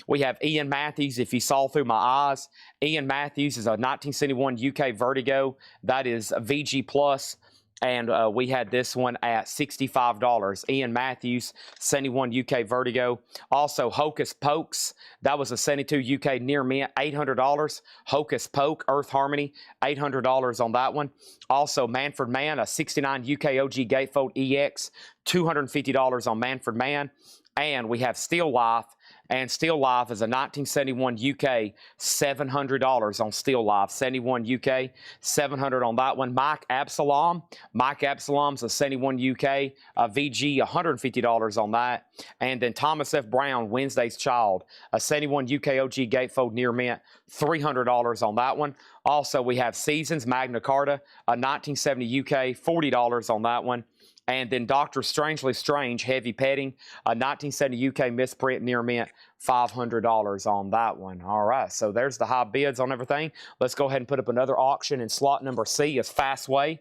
We have Ian Matthews, If You Saw Through My Eyes. Ian Matthews is a 1971 UK Vertigo. That is a VG Plus. And we had this one at $65. Ian Matthews, 71 UK Vertigo. Also, Hocus Pokes. That was a 72 UK near mint, $800. Hocus Poke, Earth Harmony, $800 on that one. Also, Manfred Mann, a 69 UK OG Gatefold EX, $250 on Manfred Mann. And we have Steel Life, And Still Life is a 1971 UK, $700 on Still Life. 71 UK, $700 on that one. Mike Absalom. Mike Absalom's a 71 UK, VG, $150 on that. And then Thomas F. Brown, Wednesday's Child, a 71 UK OG Gatefold Near Mint, $300 on that one. Also, we have Seasons Magna Carta, a 1970 UK, $40 on that one. And then Dr. Strangely Strange, Heavy Petting, a 1970 UK misprint Near Mint, $500 on that one. All right, so there's the high bids on everything. Let's go ahead and put up another auction. In slot number C is Fastway,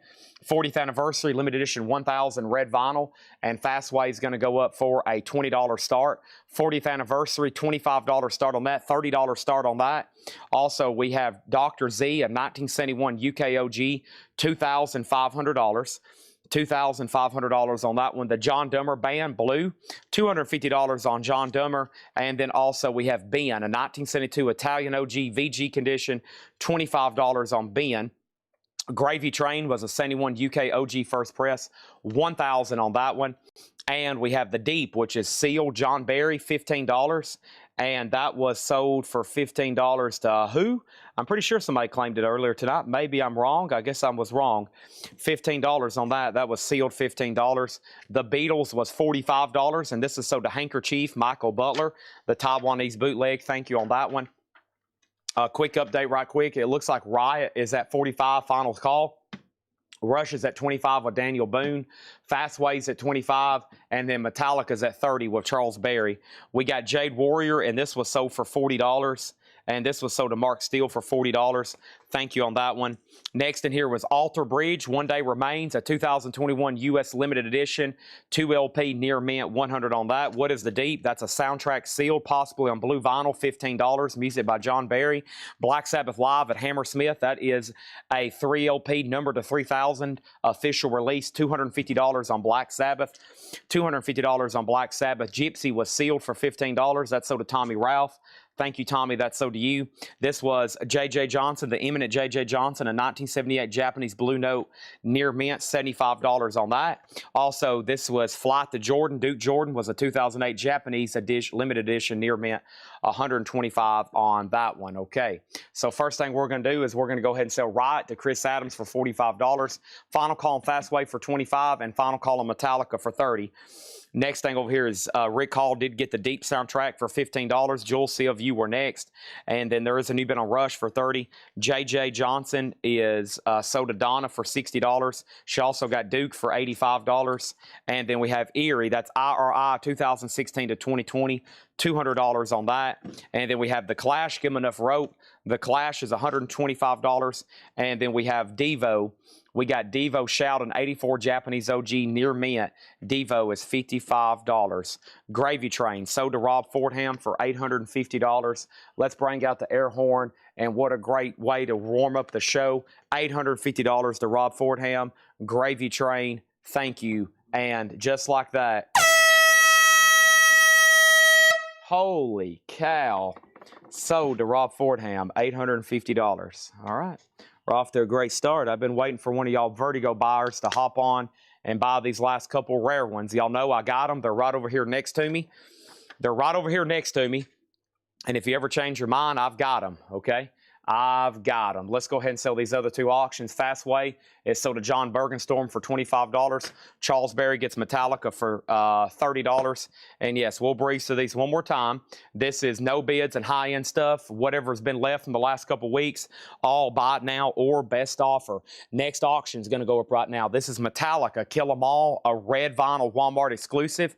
40th anniversary, limited edition 1000 red vinyl. And Fastway is going to go up for a $20 start. 40th anniversary, $25 start on that, $30 start on that. Also, we have Dr. Z, a 1971 UK OG, $2,500. $2,500 on that one. The John Dummer Band Blue, $250 on John Dummer. And then also we have Ben, a 1972 Italian OG VG condition, $25 on Ben. Gravy Train was a 71 UK OG first press, $1,000 on that one. And we have the Deep, which is sealed John Barry, $15. And that was sold for $15 to who? I'm pretty sure somebody claimed it earlier tonight. Maybe I'm wrong. I guess I was wrong. $15 on that. That was sealed $15. The Beatles was $45. And this is sold to Handkerchief, Michael Butler, the Taiwanese bootleg. Thank you on that one. Quick update right quick. It looks like Riot is at 45, final call. Rush is at 25 with Daniel Boone. Fastway's at 25. And then Metallica's at 30 with Charles Berry. We got Jade Warrior, and this was sold for $40. And this was sold to Mark Steele for $40. Thank you on that one. Next in here was Alter Bridge, One Day Remains, a 2021 U.S. limited edition, 2 LP Near Mint, $100 on that. What is the Deep? That's a soundtrack sealed, possibly on blue vinyl, $15. Music by John Barry. Black Sabbath Live at Hammersmith. That is a 3 LP number to 3000 official release, $250 on Black Sabbath. $250 on Black Sabbath. Gypsy was sealed for $15. That's sold to Tommy Ralph. Thank you, Tommy. That's so to you. This was J.J. Johnson, the eminent J.J. Johnson, a 1978 Japanese Blue Note Near Mint, $75 on that. Also, this was Flight to Jordan. Duke Jordan was a 2008 Japanese limited edition Near Mint, $125 on that one. Okay, so first thing we're going to do is we're going to go ahead and sell Riot to Chris Adams for $45. Final call on Fastway for $25, and final call on Metallica for $30. Next thing over here is Rick Hall did get the Deep soundtrack for $15. Jules C of you were next. And then there is a new bid on Rush for $30. JJ Johnson is sold to Donna for $60. She also got Duke for $85. And then we have Erie. That's IRI 2016 to 2020. $200 on that. And then we have The Clash, Give 'Em Enough Rope. The Clash is $125. And then we have Devo. We got Devo Shout, an 84 Japanese OG Near Mint. Devo is $55. Gravy Train, sold to Rob Fordham for $850. Let's bring out the air horn, and what a great way to warm up the show. $850 to Rob Fordham. Gravy Train, thank you. And just like that. Holy cow. Sold to Rob Fordham, $850. All right. We're off to a great start. I've been waiting for one of y'all Vertigo buyers to hop on and buy these last couple rare ones. Y'all know I got them. They're right over here next to me. They're right over here next to me. And if you ever change your mind, I've got them, okay? I've got them. Let's go ahead and sell these other two auctions. Fastway is sold to John Bergenstorm for $25. Charles Berry gets Metallica for $30. And yes, we'll breeze through these one more time. This is no bids and high-end stuff. Whatever's been left from the last couple weeks, all buy it now or best offer. Next auction is going to go up right now. This is Metallica, Kill 'Em All, a red vinyl Walmart exclusive.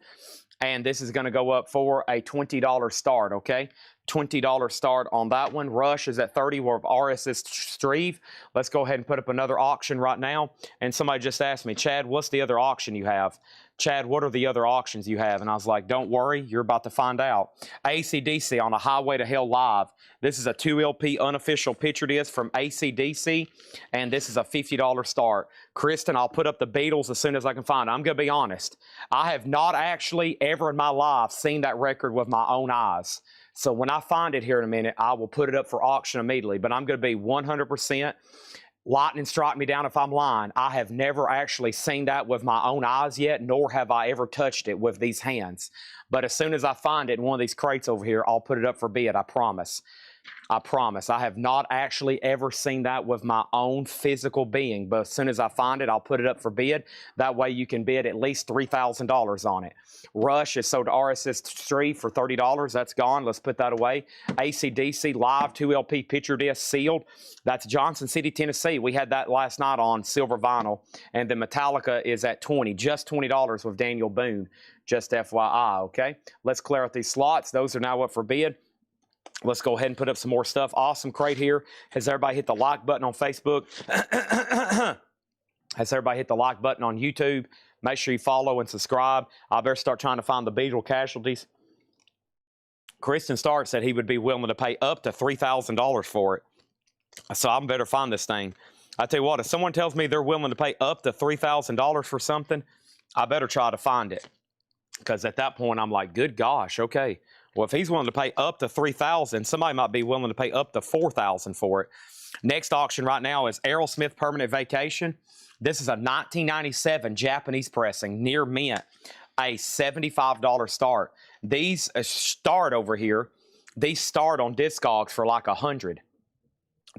And this is going to go up for a $20 start, okay? $20 start on that one. Rush is at 30. We're RSS Streve. Let's go ahead and put up another auction right now. And somebody just asked me, Chad, what's the other auction you have? Chad, what are the other auctions you have? And I was like, don't worry, you're about to find out. AC/DC on a Highway to Hell Live. This is a 2 LP unofficial picture disc from AC/DC, and this is a $50 start. Kristen, I'll put up the Beatles as soon as I can find it. I'm going to be honest. I have not actually ever in my life seen that record with my own eyes. So when I find it here in a minute, I will put it up for auction immediately. But I'm going to be 100% Lightning strike me down if I'm lying. I have never actually seen that with my own eyes yet, nor have I ever touched it with these hands. But as soon as I find it in one of these crates over here, I'll put it up for bid, I promise. I promise. I have not actually ever seen that with my own physical being, but as soon as I find it, I'll put it up for bid. That way you can bid at least $3,000 on it. Rush is sold to RSS3 for $30. That's gone. Let's put that away. AC/DC Live 2LP picture disc sealed. That's Johnson City, Tennessee. We had that last night on silver vinyl. And then Metallica is at $20, just $20 with Daniel Boone. Just FYI, okay? Let's clear out these slots. Those are now up for bid. Let's go ahead and put up some more stuff. Awesome crate here. Has everybody hit the like button on Facebook? Has everybody hit the like button on YouTube? Make sure you follow and subscribe. I better start trying to find the Beetle casualties. Kristen Stark said he would be willing to pay up to $3,000 for it. So I better find this thing. I tell you what, if someone tells me they're willing to pay up to $3,000 for something, I better try to find it. Because at that point, I'm like, good gosh, okay. Well, if he's willing to pay up to $3,000, somebody might be willing to pay up to $4,000 for it. Next auction right now is Aerosmith Permanent Vacation. This is a 1997 Japanese pressing, near mint, a $75 start. These start over here. These start on Discogs for like $100.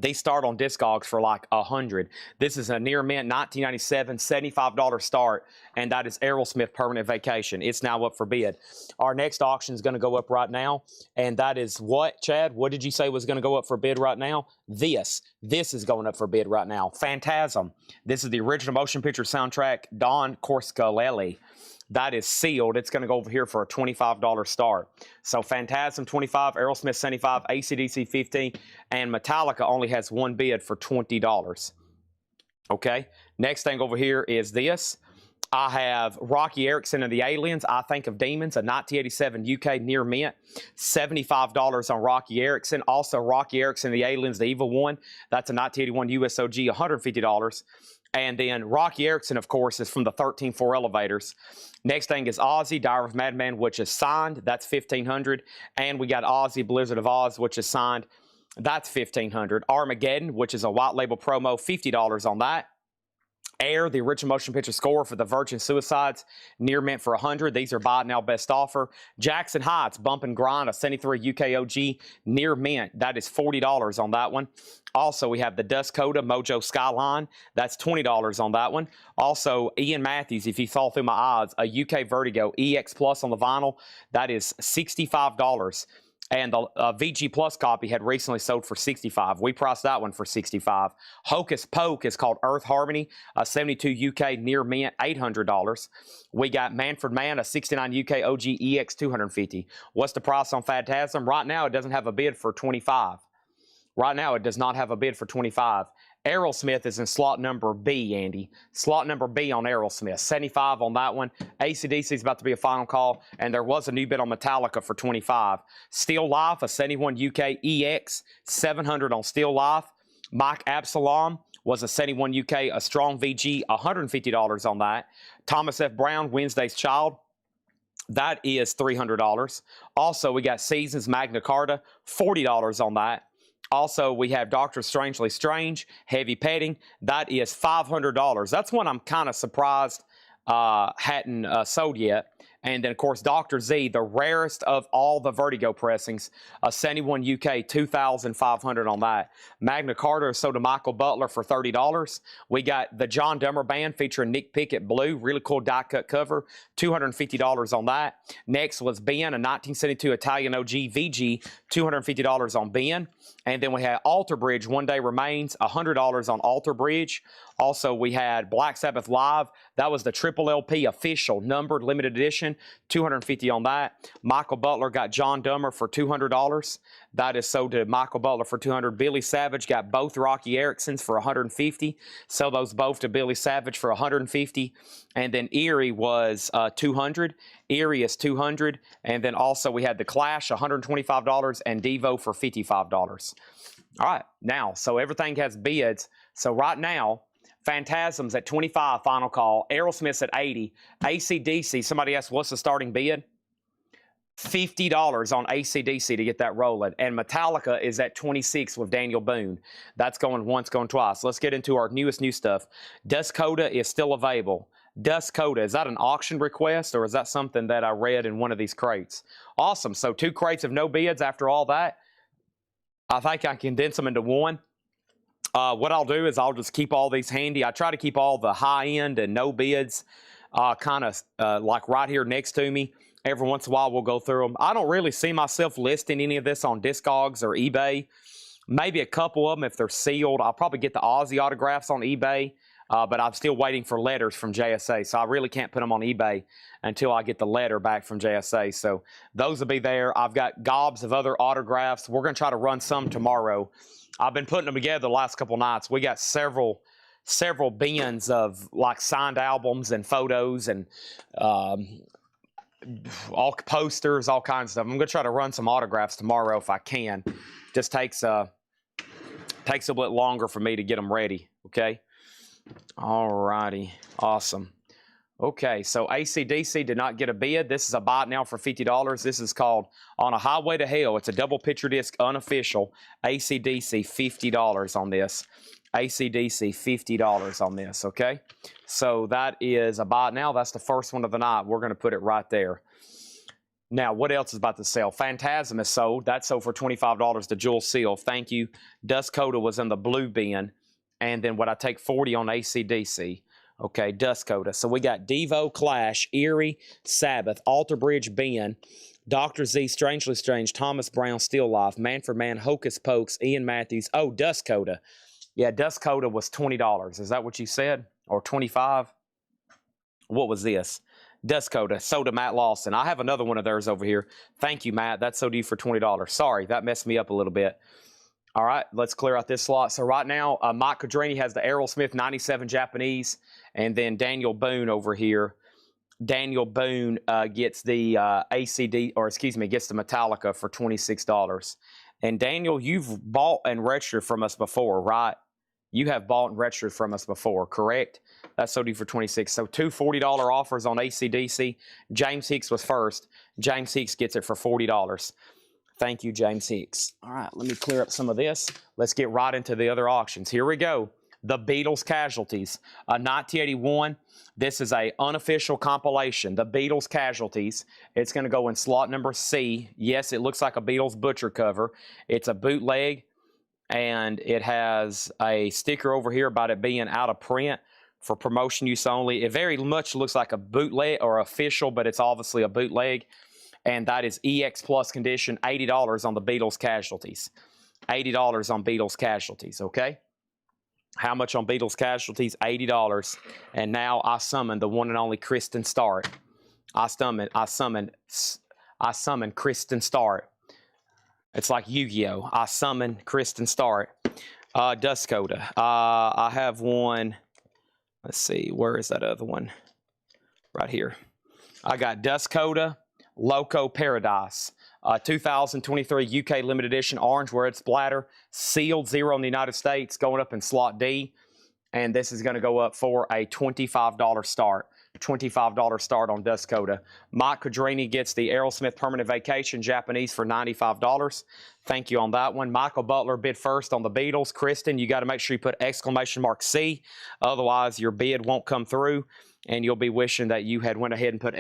They start on Discogs for like $100. This is a near mint 1997 $75 start, and that is Aerosmith Permanent Vacation. It's now up for bid. Our next auction is going to go up right now, and that is what, Chad? What did you say was going to go up for bid right now? This is going up for bid right now. Phantasm. This is the original motion picture soundtrack, Don Corscarelli. That is sealed. It's going to go over here for a $25 start. So Phantasm 25, Aerosmith 75, AC/DC 50, and Metallica only has one bid for $20. Okay. Next thing over here is this. I have Rocky Erickson and the Aliens, I Think of Demons, a 1987 UK near mint, $75 on Rocky Erickson. Also Rocky Erickson and the Aliens, the Evil One, that's a 1981 USOG, $150. And then Rocky Erickson, of course, is from the 13-4 Elevators. Next thing is Ozzy, Diary of Madman, which is signed. That's $1,500. And we got Ozzy, Blizzard of Oz, which is signed. That's $1,500. Armageddon, which is a white label promo, $50 on that. Air, the original motion picture score for the Virgin Suicides, near mint for $100. These are buy now, best offer. Jackson Heights, Bump and Grind, a 73 UK OG, near mint. That is $40 on that one. Also, we have the Dust Coda Mojo Skyline. That's $20 on that one. Also, Ian Matthews, if you saw through my eyes, a UK Vertigo EX Plus on the vinyl. That is $65. And the VG Plus copy had recently sold for $65. We priced that one for $65. Hocus Poke is called Earth Harmony, a 72 UK near mint, $800. We got Manfred Mann, a 69 UK OG EX, $250. What's the price on Phantasm? Right now, it doesn't have a bid for $25. Right now, it does not have a bid for $25. Aerosmith is in slot number B, Andy. Slot number B on Aerosmith. 75 on that one. AC/DC is about to be a final call, and there was a new bid on Metallica for 25. Steel Life, a 71 UK EX, 700 on Steel Life. Mike Absalom was a 71 UK, a strong VG, $150 on that. Thomas F. Brown, Wednesday's Child. That is $300. Also, we got Seasons Magna Carta, $40 on that. Also, we have Dr. Strangely Strange, Heavy Petting. That is $500. That's one I'm kind of surprised hadn't sold yet. And then, of course, Dr. Z, the rarest of all the Vertigo pressings, a 71 UK, $2,500 on that. Magna Carta is sold to Michael Butler for $30. We got the John Dummer Band featuring Nick Pickett Blue, really cool die-cut cover, $250 on that. Next was Ben, a 1972 Italian OG VG, $250 on Ben. And then we had Alter Bridge, One Day Remains, $100 on Alter Bridge. Also, we had Black Sabbath Live. That was the triple LP official numbered limited edition, $250 on that. Michael Butler got John Dummer for $200. That is sold to Michael Butler for $200. Billy Savage got both Rocky Ericksons for $150. Sell those both to Billy Savage for $150. And then Erie was $200. Erie is $200. And then also we had the Clash, $125, and Devo for $55. All right, now, so everything has bids. So right now, Phantasm's at 25, final call. Aerosmith's at 80. AC/DC, somebody asked, what's the starting bid? $50 on AC/DC to get that rolling. And Metallica is at 26 with Daniel Boone. That's going once, going twice. Let's get into our newest new stuff. Dust Coda is still available. Dust Coda, is that an auction request or is that something that I read in one of these crates? Awesome. So 2 crates of no bids after all that. I think I condense them into one. What I'll do is I'll just keep all these handy. I try to keep all the high end and no bids kind of like right here next to me. Every once in a while, we'll go through them. I don't really see myself listing any of this on Discogs or eBay. Maybe a couple of them if they're sealed. I'll probably get the Aussie autographs on eBay, but I'm still waiting for letters from JSA. So I really can't put them on eBay until I get the letter back from JSA. So those will be there. I've got gobs of other autographs. We're going to try to run some tomorrow. I've been putting them together the last couple nights. We got several bins of like signed albums and photos and all posters, all kinds of stuff. I'm going to try to run some autographs tomorrow if I can. Just takes a bit longer for me to get them ready, okay? All righty. Awesome. Okay, so AC/DC did not get a bid. This is a buy it now for $50. This is called On a Highway to Hell. It's a double picture disc, unofficial. AC/DC, $50 on this. AC/DC, $50 on this, okay? So that is a buy it now. That's the first one of the night. We're going to put it right there. Now, what else is about to sell? Phantasm is sold. That sold for $25. The Jewel Seal. Thank you. Dust Coda was in the blue bin. And then what I take 40 on AC/DC. Okay, Dust Coda. So we got Devo, Clash, Eerie, Sabbath, Alter Bridge, Ben, Dr. Z, Strangely Strange, Thomas Brown, Still Life, Man for Man, Hocus Pokes, Ian Matthews. Oh, Dust Coda. Yeah, Dust Coda was $20. Is that what you said? Or $25? What was this? Dust Coda, sold to Matt Lawson. I have another one of theirs over here. Thank you, Matt. That's sold to you for $20. Sorry, that messed me up a little bit. All right, let's clear out this slot. So right now, Mike Codrini has the Aerosmith 97 Japanese, and then Daniel Boone over here. Daniel Boone gets the gets the Metallica for $26. And Daniel, you've bought and registered from us before, right? You have bought and registered from us before, correct? That's sold you for $26. So 2 $40 offers on AC/DC. James Hicks was first. James Hicks gets it for $40. Thank you, James Hicks. All right, let me clear up some of this. Let's get right into the other auctions. Here we go. The Beatles Casualties. 1981. This is a unofficial compilation. The Beatles Casualties. It's going to go in slot number C. Yes, it looks like a Beatles Butcher cover. It's a bootleg, and it has a sticker over here about it being out of print for promotion use only. It very much looks like a bootleg or official, but it's obviously a bootleg. And that is EX Plus condition, $80 on the Beatles Casualties. $80 on Beatles Casualties, okay? How much on Beatles Casualties? $80. And now I summon the one and only Kristen Start. I summon Kristen Start. It's like Yu-Gi-Oh! I summon Kristen Start. Dust Coda. I have one. Let's see. Where is that other one? Right here. I got Dust Coda, Loco Paradise. 2023 UK limited edition orange red splatter, sealed 0 in the United States, going up in slot D. And this is going to go up for a $25 start. $25 start on Dust Coda. Mike Codrini gets the Aerosmith Permanent Vacation Japanese for $95. Thank you on that one. Michael Butler bid first on the Beatles. Kristen, you got to make sure you put !C. Otherwise, your bid won't come through, and you'll be wishing that you had went ahead and put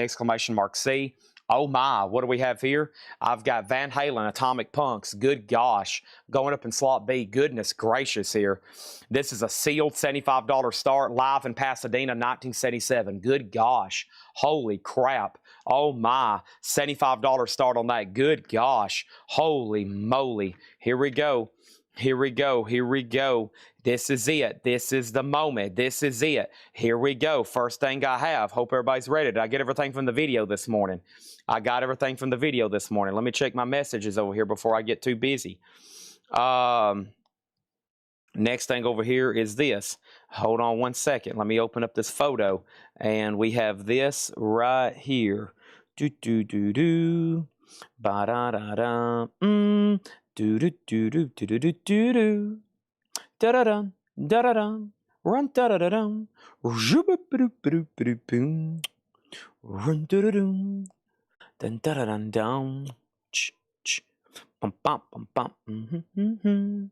!C. Oh my, what do we have here? I've got Van Halen, Atomic Punks. Good gosh. Going up in slot B. Goodness gracious here. This is a sealed $75 start, live in Pasadena, 1977. Good gosh. Holy crap. Oh my. $75 start on that. Good gosh. Holy moly. Here we go. Here we go. Here we go. This is it. This is the moment. This is it. Here we go. First thing I have. Hope everybody's ready. Did I get everything from the video this morning? I got everything from the video this morning. Let me check my messages over here before I get too busy. Next thing over here is this. Hold on one second. Let me open up this photo. And we have this right here. Do-do-do-do. Ba-da-da-da. Do-do-do-do-do-do-do-do. Da-da-dum, da-da-dum, run da-da-da-dum, run da-da-dum, Dun dun dun dun dun. Ch ch. Bum bum bum bum. Mm-hmm.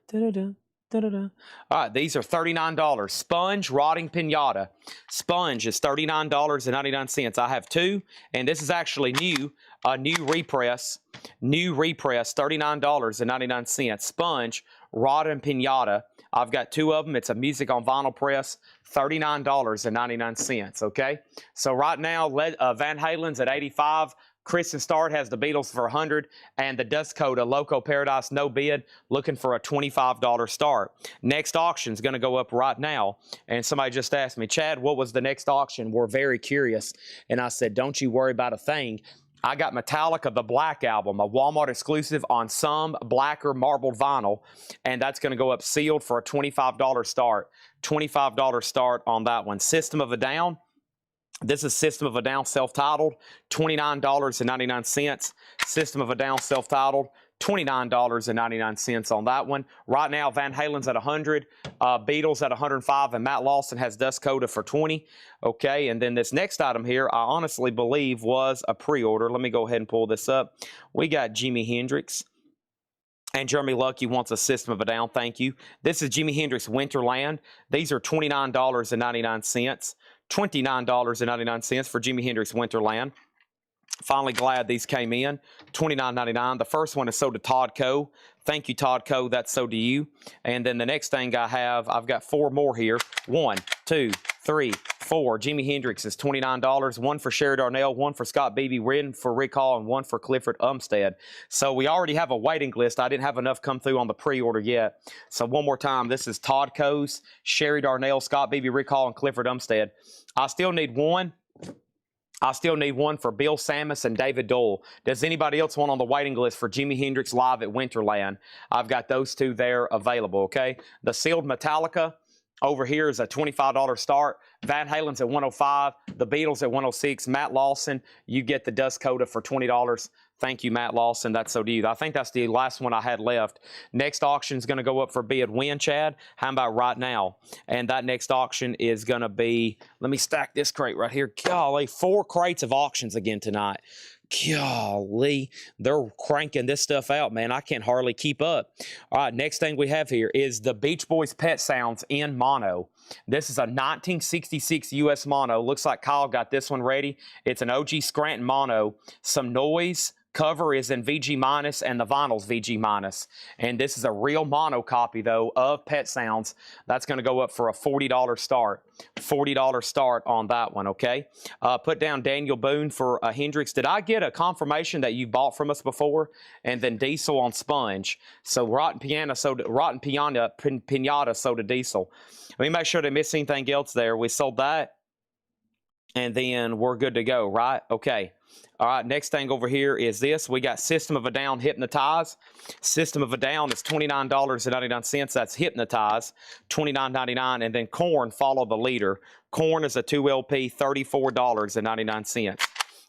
Da-da-da. Da-da-da. All right, these are $39. Sponge rotting pinata. Sponge is $39.99. I have two, and this is actually new, a new repress, $39.99. Sponge rotting pinata. I've got two of them. It's a music on vinyl press, $39.99. Okay, so right now, Van Halen's at 85. Kristen Start has the Beatles for 100, and the Dust Coda Loco Paradise no bid, looking for a $25 start. Next auction is going to go up right now, and somebody just asked me, Chad, what was the next auction? We're very curious, and I said, don't you worry about a thing. I got Metallica, the Black Album, a Walmart exclusive on some blacker marbled vinyl, and that's going to go up sealed for a $25 start. $25 start on that one. System of a Down. This is System of a Down self-titled, $29.99. System of a Down self-titled, $29.99 on that one. Right now, Van Halen's at 100, Beatles at 105, and Matt Lawson has Dust Coda for 20. Okay, and then this next item here, I honestly believe was a pre-order. Let me go ahead and pull this up. We got Jimi Hendrix. And Jeremy Lucky wants a System of a Down. Thank you. This is Jimi Hendrix Winterland. These are $29.99. $29.99 for Jimi Hendrix Winterland. Finally glad these came in. $29.99. The first one is sold to Todd Coe. Thank you, Todd Coe. That's sold to you. And then the next thing I've got four more here. 1, 2, 3, 4. Jimi Hendrix is $29. One for Sherry Darnell, one for Scott Beebe, one for Rick Hall, and one for Clifford Umstead. So we already have a waiting list. I didn't have enough come through on the pre-order yet. So one more time, this is Todd Coe's, Sherry Darnell, Scott Beebe, Rick Hall, and Clifford Umstead. I still need one. I still need one for Bill Samus and David Dole. Does anybody else want on the waiting list for Jimi Hendrix Live at Winterland? I've got those two there available, okay? The sealed Metallica over here is a $25 start. Van Halen's at 105. The Beatles at 106. Matt Lawson, you get the Dust Coda for $20. Thank you, Matt Lawson. That's so to you. I think that's the last one I had left. Next auction is going to go up for bid when, Chad? How about right now? And that next auction is going to be, let me stack this crate right here. Golly, 4 crates of auctions again tonight. Golly, they're cranking this stuff out, man. I can't hardly keep up. All right, next thing we have here is the Beach Boys Pet Sounds in mono. This is a 1966 US mono. Looks like Kyle got this one ready. It's an OG Scranton mono. Some noise. Cover is in VG minus and the vinyl's VG minus. And this is a real mono copy, though, of Pet Sounds. That's going to go up for a $40 start. $40 start on that one, okay? Put down Daniel Boone for a Hendrix. Did I get a confirmation that you bought from us before? And then Diesel on Sponge. So Rotten Pinata soda Diesel. Let me make sure I didn't miss anything else there. We sold that. And then we're good to go, right? Okay. All right, next thing over here is this. We got System of a Down Hypnotize. System of a Down is $29.99. That's Hypnotize, $29.99. And then Korn, Follow the Leader. Korn is a 2LP, $34.99.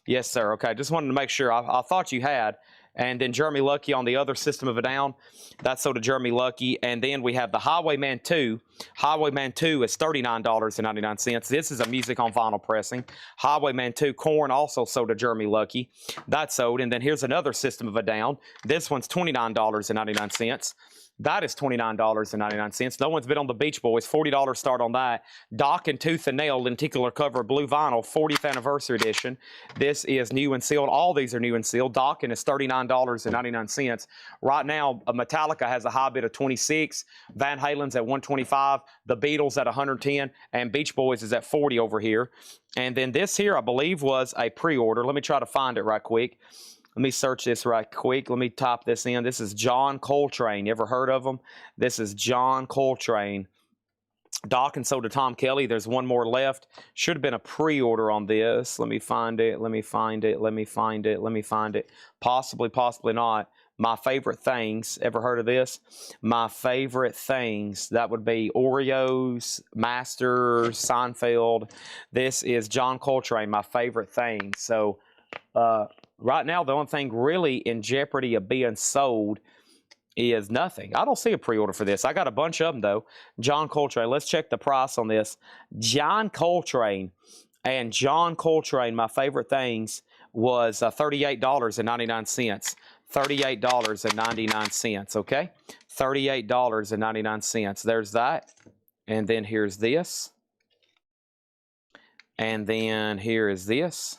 Yes, sir. Okay, just wanted to make sure. I thought you had. And then Jeremy Lucky on the other System of a Down. That's sold to Jeremy Lucky. And then we have the Highwayman 2. Highwayman 2 is $39.99. This is a music on vinyl pressing. Highwayman 2, Korn, also sold to Jeremy Lucky. That's sold. And then here's another System of a Down. This one's $29.99. That is $29.99. No one's been on the Beach Boys. $40 start on that. Doc and Tooth and Nail lenticular cover blue vinyl 40th anniversary edition. This is new and sealed. All these are new and sealed. Doc and is $39.99. Right now, Metallica has a high bid of 26. Van Halen's at 125. The Beatles at 110. And Beach Boys is at 40 over here. And then this here, I believe, was a pre-order. Let me try to find it right quick. Let me search this right quick. Let me type this in. This is John Coltrane. You ever heard of him? This is John Coltrane. Doc and sold to Tom Kelly. There's one more left. Should have been a pre-order on this. Let me find it. Let me find it. Let me find it. Let me find it. Possibly, possibly not. My Favorite Things. Ever heard of this? My Favorite Things. That would be Oreos, Masters, Seinfeld. This is John Coltrane, My Favorite Things. So, right now, the only thing really in jeopardy of being sold is nothing. I don't see a pre-order for this. I got a bunch of them, though. John Coltrane. Let's check the price on this. John Coltrane and John Coltrane, My Favorite Things, was $38.99. $38.99, okay? $38.99. There's that. And then here's this. And then here is this.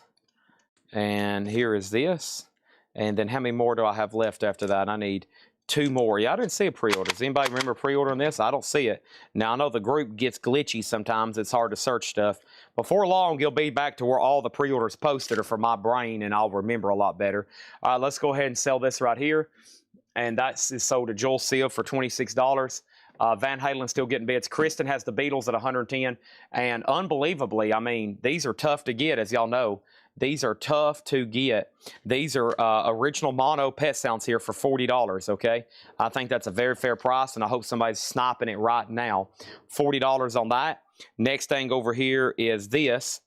And here is this. And then how many more do I have left after that? I need 2 more. Yeah, I didn't see a pre-order. Does anybody remember pre-ordering this? I don't see it. Now, I know the group gets glitchy sometimes. It's hard to search stuff. Before long, you'll be back to where all the pre-orders posted are for my brain, and I'll remember a lot better. All right, let's go ahead and sell this right here. And that is sold to Joel Seal for $26. Van Halen's still getting bids. Kristen has the Beatles at $110. And unbelievably, I mean, these are tough to get, as y'all know. These are tough to get. These are original mono pet sounds here for $40, okay? I think that's a very fair price, and I hope somebody's sniping it right now. $40 on that. Next thing over here is this.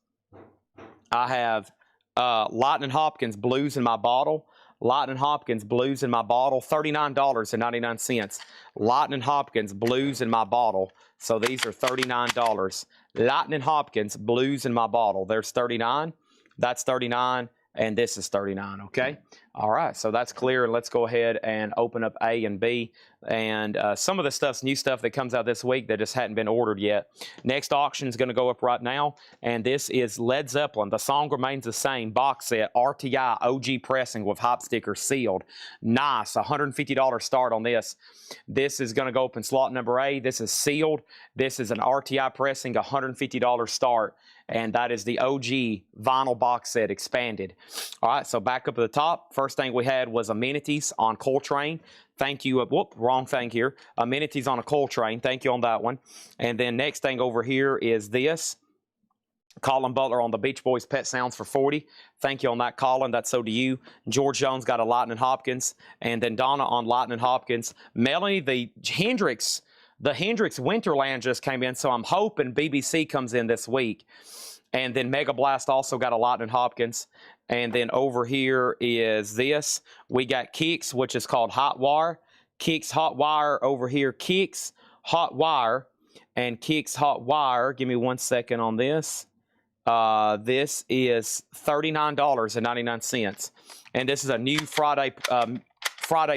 I have Lightning Hopkins Blues in my bottle. Lightning Hopkins Blues in my bottle, $39.99. Lightning Hopkins Blues in my bottle. So these are $39. Lightning Hopkins Blues in my bottle. There's $39. That's $39, and this is $39, okay? All right, so that's clear, and let's go ahead and open up A and B. And some of the stuff's new stuff that comes out this week that just hadn't been ordered yet. Next auction is going to go up right now, and this is Led Zeppelin. The Song Remains the Same box set, RTI OG pressing with hop sticker sealed. Nice, $150 start on this. This is going to go up in slot number A. This is sealed. This is an RTI pressing, $150 start. And that is the OG vinyl box set expanded. All right, so back up at the top. First thing we had was amenities on Coltrane. Thank you. Whoop, wrong thing here. Amenities on a Coltrane. Thank you on that one. And then next thing over here is this. Colin Butler on the Beach Boys Pet Sounds for $40. Thank you on that, Colin. That's so to you. George Jones got a Lightning Hopkins. And then Donna on Lightning Hopkins. Melanie, the Hendrix Winterland just came in, so I'm hoping BBC comes in this week. And then Mega Blast also got a Lightning Hopkins. And then over here is this. We got Kicks, which is called Hot Wire. Kicks Hot Wire over here. Kicks Hot Wire and Kicks Hot Wire. Give me 1 second on this. This is $39.99. And this is a new Friday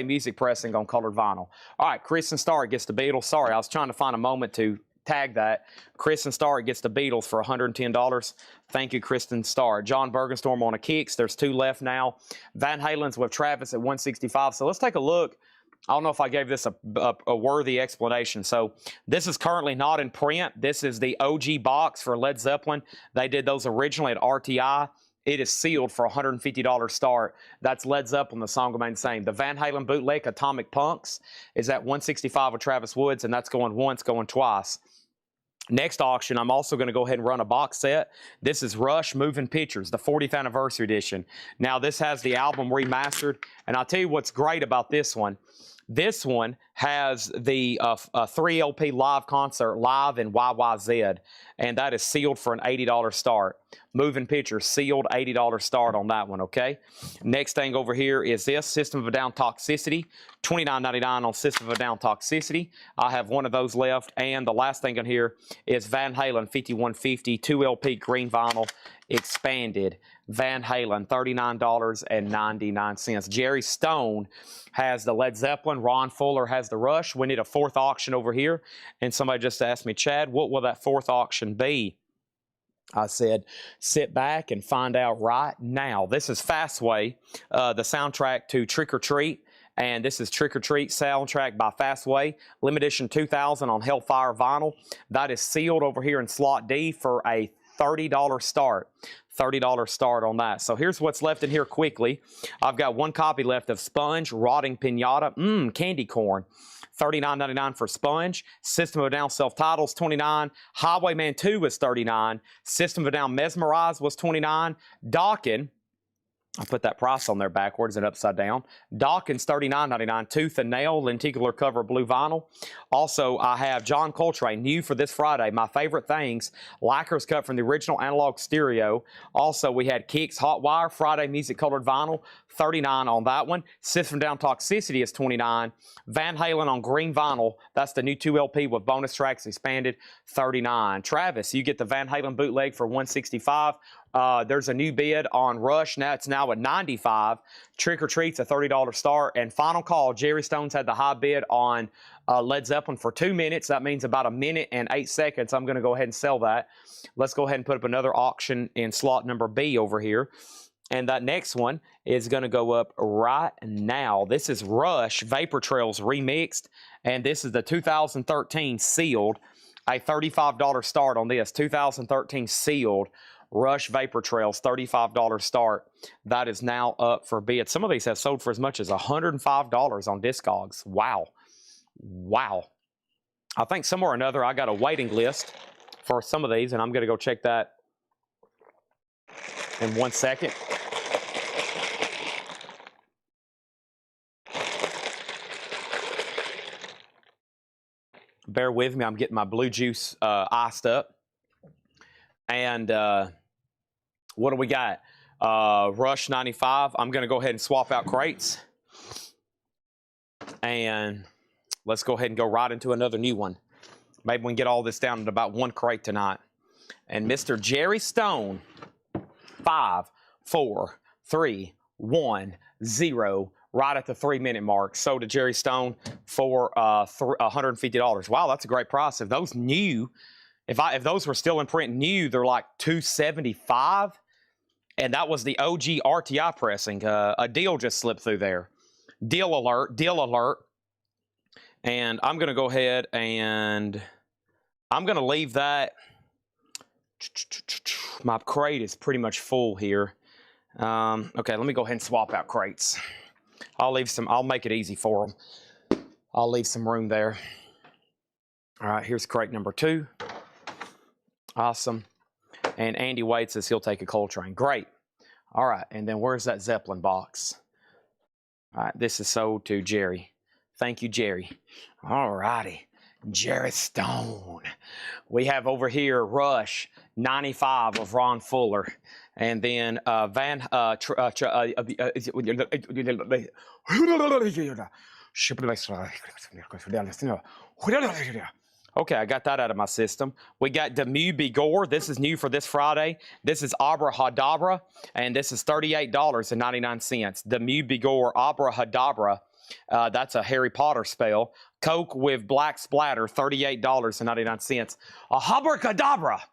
music pressing on colored vinyl. All right, Kristen Starr gets the Beatles. Sorry, I was trying to find a moment to tag that. Kristen Starr gets the Beatles for $110. Thank you, Kristen Starr. John Bergenstorm on a Kicks. There's 2 left now. Van Halen's with Travis at $165. So let's take a look. I don't know if I gave this a worthy explanation. So this is currently not in print. This is the OG box for Led Zeppelin. They did those originally at RTI. It is sealed for $150 start. That's Led Zeppelin, the Song Remains the Same. The Van Halen bootleg Atomic Punks is at $165 with Travis Woods, and that's going once, going twice. Next auction, I'm also going to go ahead and run a box set. This is Rush Moving Pictures, the 40th Anniversary Edition. Now, this has the album remastered, and I'll tell you what's great about this one. This one has the 3 LP live concert live in YYZ, and that is sealed for an $80 start. Moving Pictures, sealed $80 start on that one, okay? Next thing over here is this, System of a Down Toxicity, $29.99 on System of a Down Toxicity. I have one of those left, and the last thing on here is Van Halen 5150, 2 LP green vinyl, expanded. Van Halen, $39.99. Jerry Stone has the Led Zeppelin. Ron Fuller has the Rush. We need a 4th auction over here. And somebody just asked me, Chad, what will that 4th auction be? I said, sit back and find out right now. This is Fastway, the soundtrack to Trick or Treat. And this is Trick or Treat soundtrack by Fastway. Limited edition 2000 on Hellfire vinyl. That is sealed over here in slot D for a $30 start. $30 start on that. So here's what's left in here quickly. I've got 1 copy left of Sponge, Rotting Pinata, Candy Corn. $39.99 for Sponge. System of a Down Self-Titles, $29. Highwayman 2 was $39. System of a Down Mesmerize was $29. Dawkins, I put that price on there backwards and upside down. Dawkins, $39.99. Tooth and Nail, lenticular cover blue vinyl. Also, I have John Coltrane, new for this Friday, My Favorite Things, lacquers cut from the original analog stereo. Also, we had Kicks Hot Wire, Friday music colored vinyl, $39 on that one. System Down Toxicity is $29. Van Halen on green vinyl, that's the new 2 LP with bonus tracks expanded, $39. Travis, you get the Van Halen bootleg for $165. There's a new bid on Rush. Now it's now at $95. Trick or Treat's a $30 start. And final call, Jerry Stone's had the high bid on Led Zeppelin for 2 minutes. That means about 1 minute and 8 seconds. I'm going to go ahead and sell that. Let's go ahead and put up another auction in slot number B over here. And that next one is going to go up right now. This is Rush Vapor Trails Remixed. And this is the 2013 sealed. A $35 start on this. 2013 sealed Rush Vapor Trails, $35 start. That is now up for bid. Some of these have sold for as much as $105 on Discogs. Wow. Wow. I think somewhere or another I got a waiting list for some of these, and I'm going to go check that in 1 second. Bear with me. I'm getting my blue juice iced up. And what do we got? Rush 95. I'm going to go ahead and swap out crates. And let's go ahead and go right into another new one. Maybe we can get all this down to about 1 crate tonight. And Mr. Jerry Stone, 5, 4, 3, 1, 0. Right at the 3-minute mark. Sold to Jerry Stone for $150. Wow, that's a great price. If those new, if those were still in print new, they're like $275. And that was the OG RTI pressing. A deal just slipped through there. Deal alert, deal alert. And I'm going to go ahead and I'm going to leave that. My crate is pretty much full here. Okay, let me go ahead and swap out crates. I'll leave some, I'll make it easy for them. I'll leave some room there. All right, here's crate number 2. Awesome. And Andy Wade says he'll take a Coltrane. Great. All right, and then where's that Zeppelin box? All right, this is sold to Jerry. Thank you, Jerry. All righty. Jerry Stone. We have over here Rush 95 of Ron Fuller. And then Okay, I got that out of my system. We got Demu Bigor. This is new for this Friday. This is Abra Hadabra, and this is $38.99. Demu Bigor Abra Hadabra. That's a Harry Potter spell. Coke with black splatter, $38.99. A Abracadabra.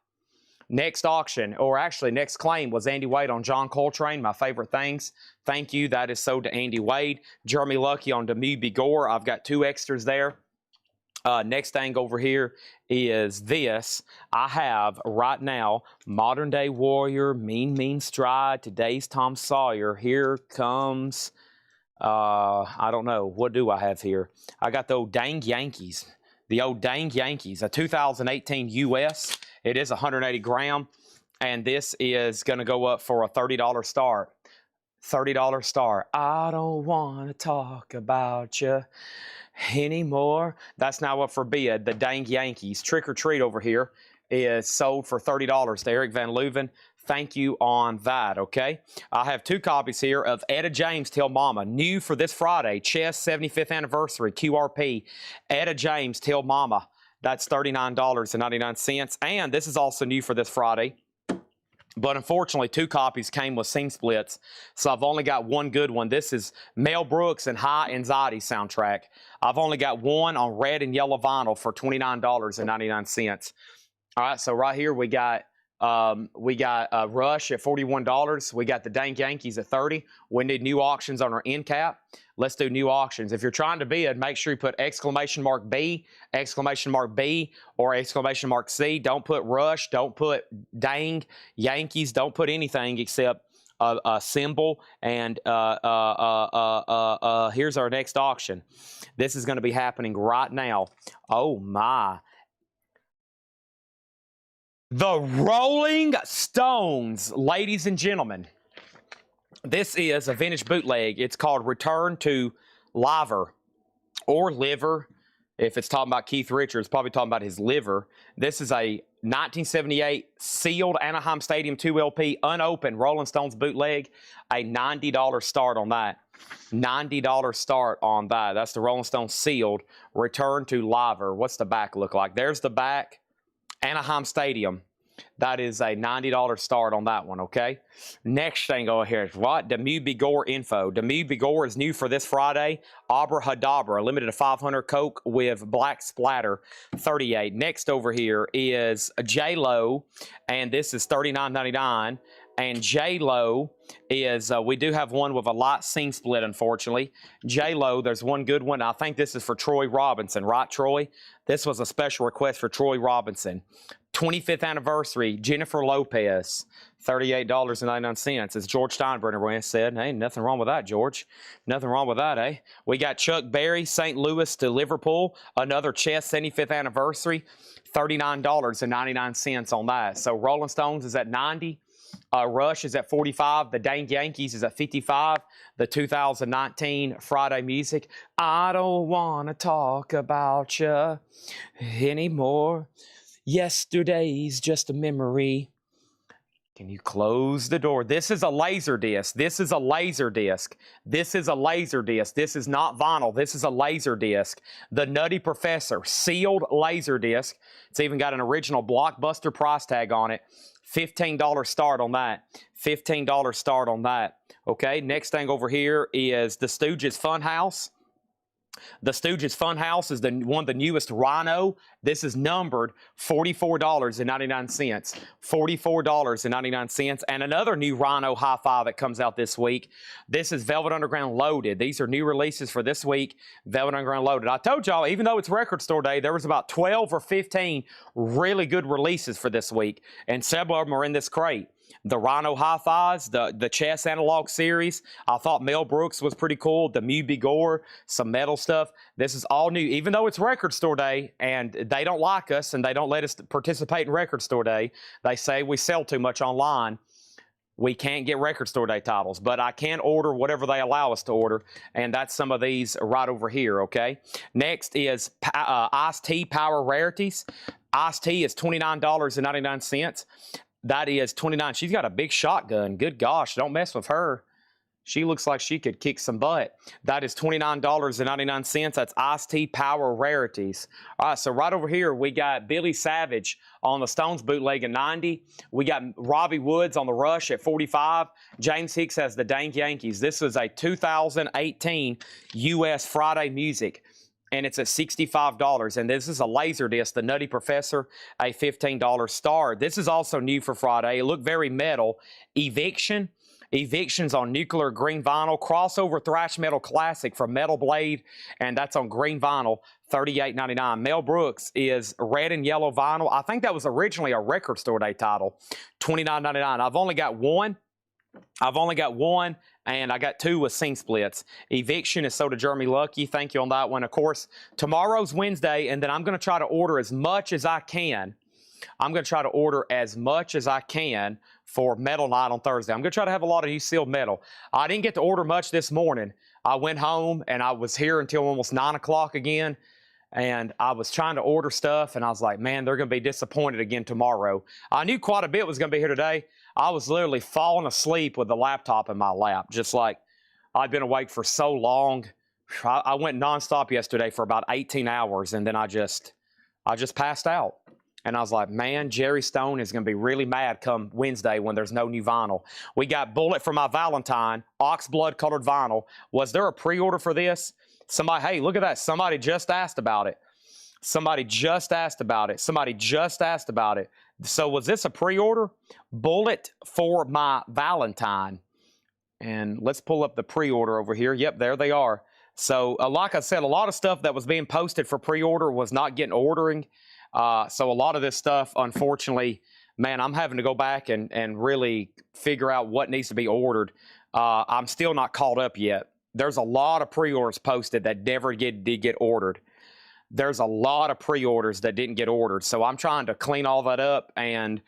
Next auction, or actually next claim, was Andy Wade on John Coltrane, my favorite things. Thank you. That is sold to Andy Wade. Jeremy Lucky on Demu Bigor. I've got 2 extras there. Next thing over here is this. I have right now Modern Day Warrior, Mean Stride, Today's Tom Sawyer. Here comes, I don't know. What do I have here? I got the old dang Yankees. The old dang Yankees, a 2018 US. It is 180 gram, and this is going to go up for a $30 start. $30 start. I don't want to talk about you anymore. That's now up for bid. The dang Yankees. Trick or Treat over here is sold for $30 to Eric Van Leuven. Thank you on that, okay? I have 2 copies here of Etta James, Tell Mama. New for this Friday, Chess 75th Anniversary, QRP. Etta James, Tell Mama. That's $39.99. And this is also new for this Friday. But unfortunately, 2 copies came with scene splits. So I've only got 1 good one. This is Mel Brooks and High Anxiety soundtrack. I've only got 1 on red and yellow vinyl for $29.99. All right, so right here we got Rush at $41. We got the dang Yankees at $30. We need new auctions on our end cap. Let's do new auctions. If you're trying to bid, make sure you put exclamation mark B, exclamation mark B, or exclamation mark C. Don't put Rush. Don't put dang Yankees. Don't put anything except a symbol. And here's our next auction. This is going to be happening right now. Oh my. The Rolling Stones, ladies and gentlemen. This is a vintage bootleg. It's called Return to Liver or Liver. If it's talking about Keith Richards, probably talking about his liver. This is a 1978 sealed Anaheim Stadium 2 LP, unopened Rolling Stones bootleg. A $90 start on that. $90 start on that. That's the Rolling Stones sealed Return to Liver. What's the back look like? There's the back. Anaheim Stadium. That is a $90 start on that one, okay? Next thing over here is what? Demu Bigor info. Demu Bigor is new for this Friday. Abra Hadabra, limited to 500 Coke with black splatter, 38. Next over here is J-Lo, and this is $39.99. And J-Lo is, we do have one with a light scene split, unfortunately. J-Lo, there's one good one. I think this is for Troy Robinson, right, Troy? This was a special request for Troy Robinson. 25th anniversary, Jennifer Lopez, $38.99. As George Steinbrenner said, hey, nothing wrong with that, George. Nothing wrong with that, eh? We got Chuck Berry, St. Louis to Liverpool, another Chess 75th anniversary, $39.99 on that. So Rolling Stones is at 90. Rush is at 45. The Dang Yankees is at 55. The 2019 Friday Music. I don't want to talk about you anymore. Yesterday's just a memory. Can you close the door? This is a laser disc. This is a laser disc. This is a laser disc. This is not vinyl. This is a laser disc. The Nutty Professor, sealed laser disc. It's even got an original Blockbuster price tag on it. $15 start on that. $15 start on that. Okay, next thing over here is the Stooges Funhouse. The Stooges Funhouse is one of the newest Rhino. This is numbered $44.99. $44.99. And another new Rhino hi-fi that comes out this week. This is Velvet Underground Loaded. These are new releases for this week. Velvet Underground Loaded. I told y'all, even though it's Record Store Day, there was about 12 or 15 really good releases for this week. And several of them are in this crate. The Rhino Hi-Fis, the Chess Analog Series. I thought Mel Brooks was pretty cool. The Mew Bigor, some metal stuff. This is all new. Even though it's Record Store Day and they don't like us and they don't let us participate in Record Store Day, they say we sell too much online. We can't get Record Store Day titles, but I can order whatever they allow us to order, and that's some of these right over here, okay? Next is Ice-T Power Rarities. Ice-T is $29.99. That is 29. She's got a big shotgun. Good gosh, don't mess with her. She looks like she could kick some butt. That is $29.99. That's Ice-T Power Rarities. All right, so right over here, we got Billy Savage on the Stones bootleg at 90. We got Robbie Woods on the Rush at 45. James Hicks has the Dang Yankees. This is a 2018 U.S. Friday Music, and it's at $65. And this is a Laserdisc, the Nutty Professor, a $15 star. This is also new for Friday. It looked very metal. Eviction. Eviction's on nuclear green vinyl. Crossover thrash metal classic from Metal Blade, and that's on green vinyl, $38.99. Mel Brooks is red and yellow vinyl. I think that was originally a Record Store Day title, $29.99. I've only got one, and I got two with scene splits. Eviction is so to Jeremy Lucky. Thank you on that one. Of course, tomorrow's Wednesday, and then I'm going to try to order as much as I can. For Metal Night on Thursday. I'm going to try to have a lot of you sealed metal. I didn't get to order much this morning. I went home, and I was here until almost 9 o'clock again, and I was trying to order stuff, and I was like, man, they're going to be disappointed again tomorrow. I knew quite a bit was going to be here today. I was literally falling asleep with the laptop in my lap, just like I'd been awake for so long. I went nonstop yesterday for about 18 hours, and then I just passed out. And I was like, man, Jerry Stone is going to be really mad come Wednesday when there's no new vinyl. We got Bullet for My Valentine, Oxblood colored vinyl. Was there a pre-order for this? Somebody, hey, look at that. Somebody just asked about it. So was this a pre-order? Bullet for My Valentine. And let's pull up the pre-order over here. Yep, there they are. So like I said, a lot of stuff that was being posted for pre-order was not getting ordering. So a lot of this stuff, unfortunately, man, I'm having to go back and really figure out what needs to be ordered. I'm still not caught up yet. There's a lot of pre-orders posted that never did get ordered. There's a lot of pre-orders that didn't get ordered. So I'm trying to clean all that up. And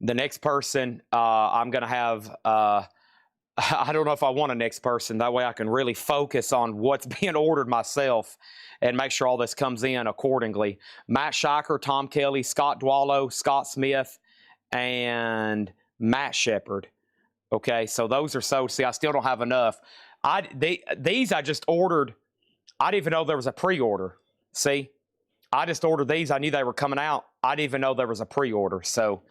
the next person, I'm going to have, I don't know if I want a next person. That way I can really focus on what's being ordered myself and make sure all this comes in accordingly. Matt Shiker, Tom Kelly, Scott Dwallow, Scott Smith, and Matt Shepard. Okay, so those are so, see, I still don't have enough. These I just ordered. I didn't even know there was a pre-order. See, I just ordered these. I knew they were coming out, I didn't even know there was a pre-order, so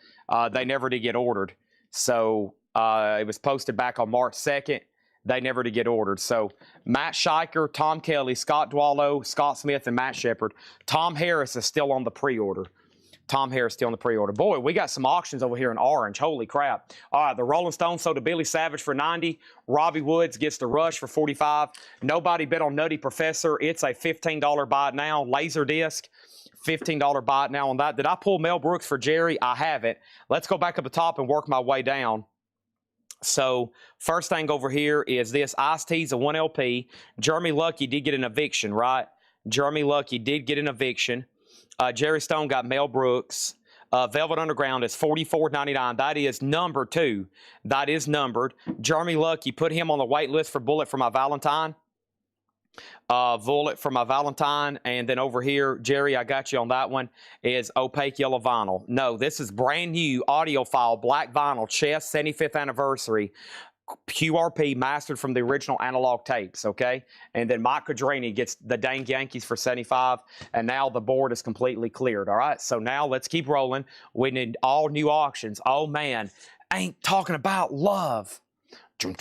they never did get ordered. So it was posted back on March 2nd. They never did get ordered. So Matt Scheiker, Tom Kelly, Scott Dwallow, Scott Smith, and Matt Shepard. Tom Harris is still on the pre-order. Tom Harris still on the pre-order. Boy, we got some auctions over here in orange. Holy crap. All right, the Rolling Stones sold to Billy Savage for 90. Robbie Woods gets the Rush for 45. Nobody bet on Nutty Professor. It's a $15 buy it now. Laserdisc, $15 buy it now on that. Did I pull Mel Brooks for Jerry? I haven't. Let's go back up the top and work my way down. So first thing over here is this Ice-T's a 1 LP. Jeremy Lucky did get an eviction, right? Jeremy Lucky did get an eviction. Jerry Stone got Mel Brooks. Velvet Underground is $44.99. That is number 2. That is numbered. Jeremy Lucky, put him on the wait list for Bullet for My Valentine. Bullet for My Valentine. And then over here, Jerry, I got you on that one, is Opaque Yellow Vinyl. No, this is brand new audiophile black vinyl, Chess 75th anniversary. QRP mastered from the original analog tapes, okay? And then Mike Quadrini gets the dang Yankees for 75, and now the board is completely cleared, all right? So now let's keep rolling. We need all new auctions. Oh, man, ain't talking about love. Van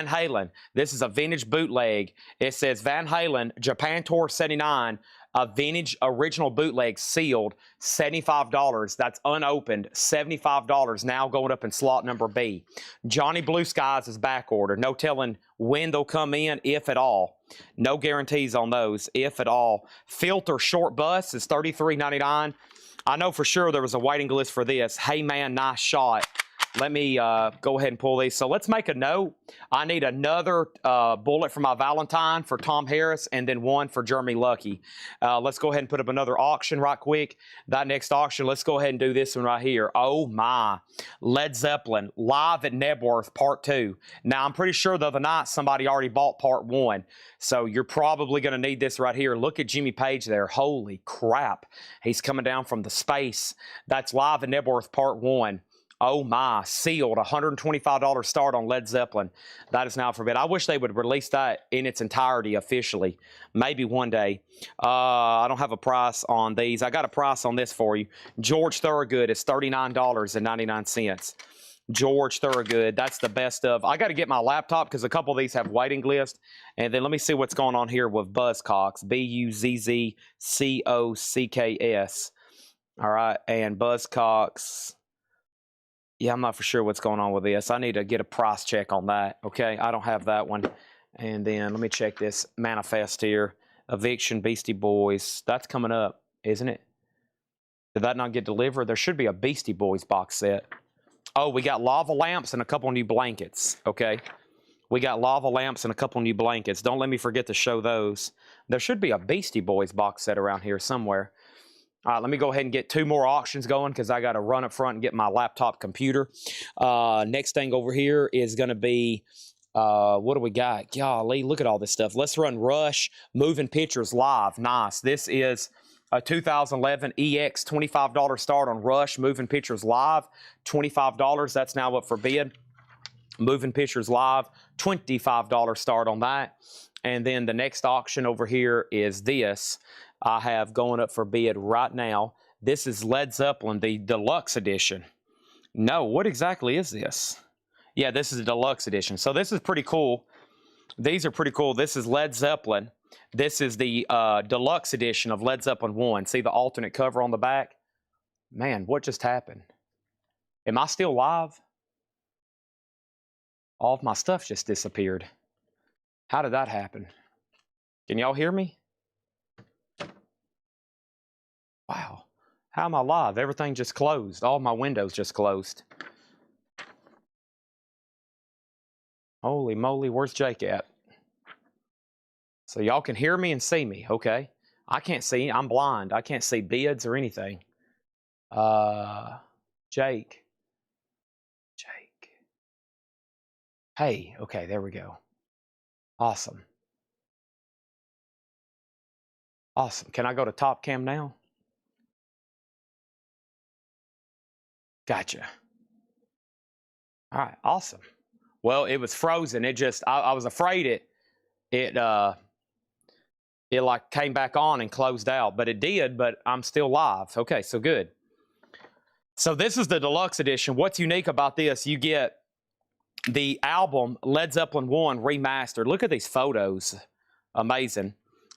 Halen. This is a vintage bootleg. It says Van Halen, Japan Tour 79, a vintage original bootleg sealed, $75. That's unopened, $75 now going up in slot number B. Johnny Blue Skies is back order. No telling when they'll come in, if at all. No guarantees on those, if at all. Filter Short Bus is $33.99. I know for sure there was a waiting list for this. Hey, man, nice shot. Let me go ahead and pull these. So let's make a note. I need another Bullet for My Valentine for Tom Harris and then one for Jeremy Lucky. Let's go ahead and put up another auction right quick. That next auction, let's go ahead and do this one right here. Oh, my. Led Zeppelin, live at Nebworth, Part 2. Now, I'm pretty sure the other night somebody already bought Part 1. So you're probably going to need this right here. Look at Jimmy Page there. Holy crap. He's coming down from the space. That's live at Nebworth, Part 1. Oh my, sealed, $125 start on Led Zeppelin. That is now forbid. I wish they would release that in its entirety officially. Maybe one day. I don't have a price on these. I got a price on this for you. George Thorogood is $39.99. George Thorogood, that's the best of. I got to get my laptop because a couple of these have waiting list. And then let me see what's going on here with Buzzcocks. Buzzcocks. All right, and Buzzcocks. Yeah, I'm not for sure what's going on with this. I need to get a price check on that, okay? I don't have that one. And then let me check this manifest here. Eviction, Beastie Boys. That's coming up, isn't it? Did that not get delivered? There should be a Beastie Boys box set. Oh, we got lava lamps and a couple new blankets, okay? We got lava lamps and a couple new blankets. Don't let me forget to show those. There should be a Beastie Boys box set around here somewhere. All right, let me go ahead and get 2 more auctions going because I got to run up front and get my laptop computer. Next thing over here is going to be, what do we got? Golly, look at all this stuff. Let's run Rush Moving Pictures Live. Nice. This is a 2011 EX $25 start on Rush Moving Pictures Live. $25. That's now up for bid. Moving Pictures Live, $25 start on that. And then the next auction over here is this. I have going up for bid right now. This is Led Zeppelin, the deluxe edition. No, what exactly is this? Yeah, this is a deluxe edition. So this is pretty cool. These are pretty cool. This is Led Zeppelin. This is the deluxe edition of Led Zeppelin 1. See the alternate cover on the back? Man, what just happened? Am I still live? All of my stuff just disappeared. How did that happen? Can y'all hear me? Wow. How am I live? Everything just closed. All my windows just closed. Holy moly, where's Jake at? So y'all can hear me and see me, okay? I can't see. I'm blind. I can't see bids or anything. Jake. Hey, okay, there we go. Awesome. Awesome. Can I go to top cam now? Gotcha. All right, awesome. Well, it was frozen. It just, I was afraid it it like came back on and closed out, but it did, but I'm still live. Okay, so good. So this is the deluxe edition. What's unique about this, you get the album Led Zeppelin 1 remastered. Look at these photos. Amazing.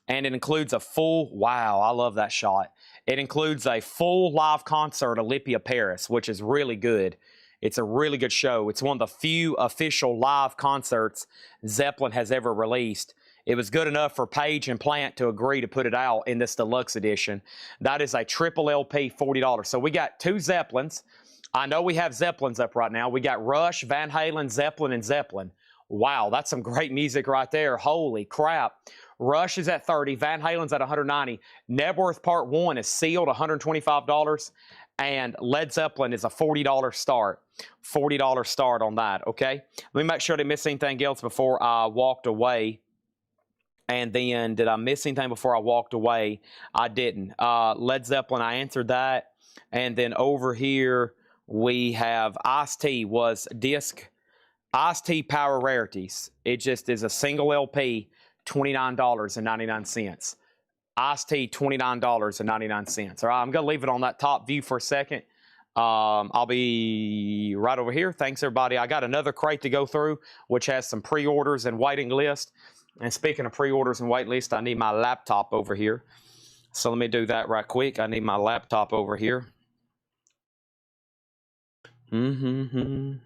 And it includes a full, wow, I love that shot. It includes a full live concert at Olympia, Paris, which is really good. It's a really good show. It's one of the few official live concerts Zeppelin has ever released. It was good enough for Page and Plant to agree to put it out in this deluxe edition. That is a triple LP, $40. So we got 2 Zeppelins. I know we have Zeppelins up right now. We got Rush, Van Halen, Zeppelin, and Zeppelin. Wow, that's some great music right there. Holy crap. Rush is at $30, Van Halen's at $190. Nebworth Part 1 is sealed, $125. And Led Zeppelin is a $40 start. $40 start on that, okay? Let me make sure I didn't miss anything else before I walked away. And then, did I miss anything before I walked away? I didn't. Led Zeppelin, I answered that. And then over here, we have Ice-T was disc. Ice-T Power Rarities. It just is a single LP, $29.99. Ice-T, $29.99. All right, I'm going to leave it on that top view for a second. I'll be right over here. Thanks, everybody. I got another crate to go through, which has some pre-orders and waiting list. And speaking of pre-orders and wait list, I need my laptop over here. So let me do that right quick. I need my laptop over here. Dun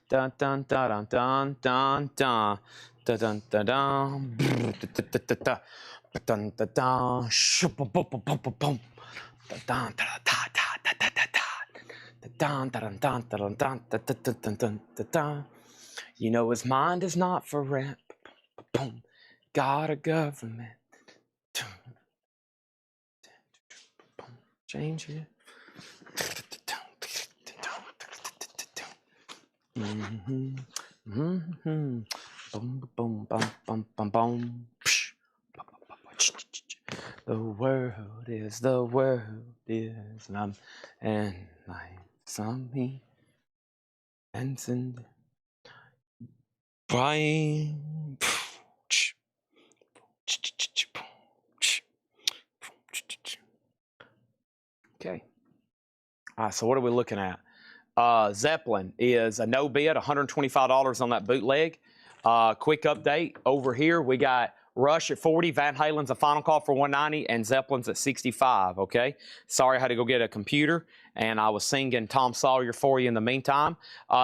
dun dun dun dun dun dun dun dun dun dun dun dun dun shoop boom boom boom boom boom dun dun dun dun dun dun dun dun dun dun. You know his mind is not for rent. Got a government. Change it. Boom, boom, boom, boom, boom, boom. The world is, and life's on me. And Brian. Okay. All right, so what are we looking at? Zeppelin is a no bid, $125 on that bootleg. Quick update over here. We got Rush at 40, Van Halen's a final call for 190, and Zeppelin's at 65. Okay. Sorry, I had to go get a computer, and I was singing Tom Sawyer for you in the meantime.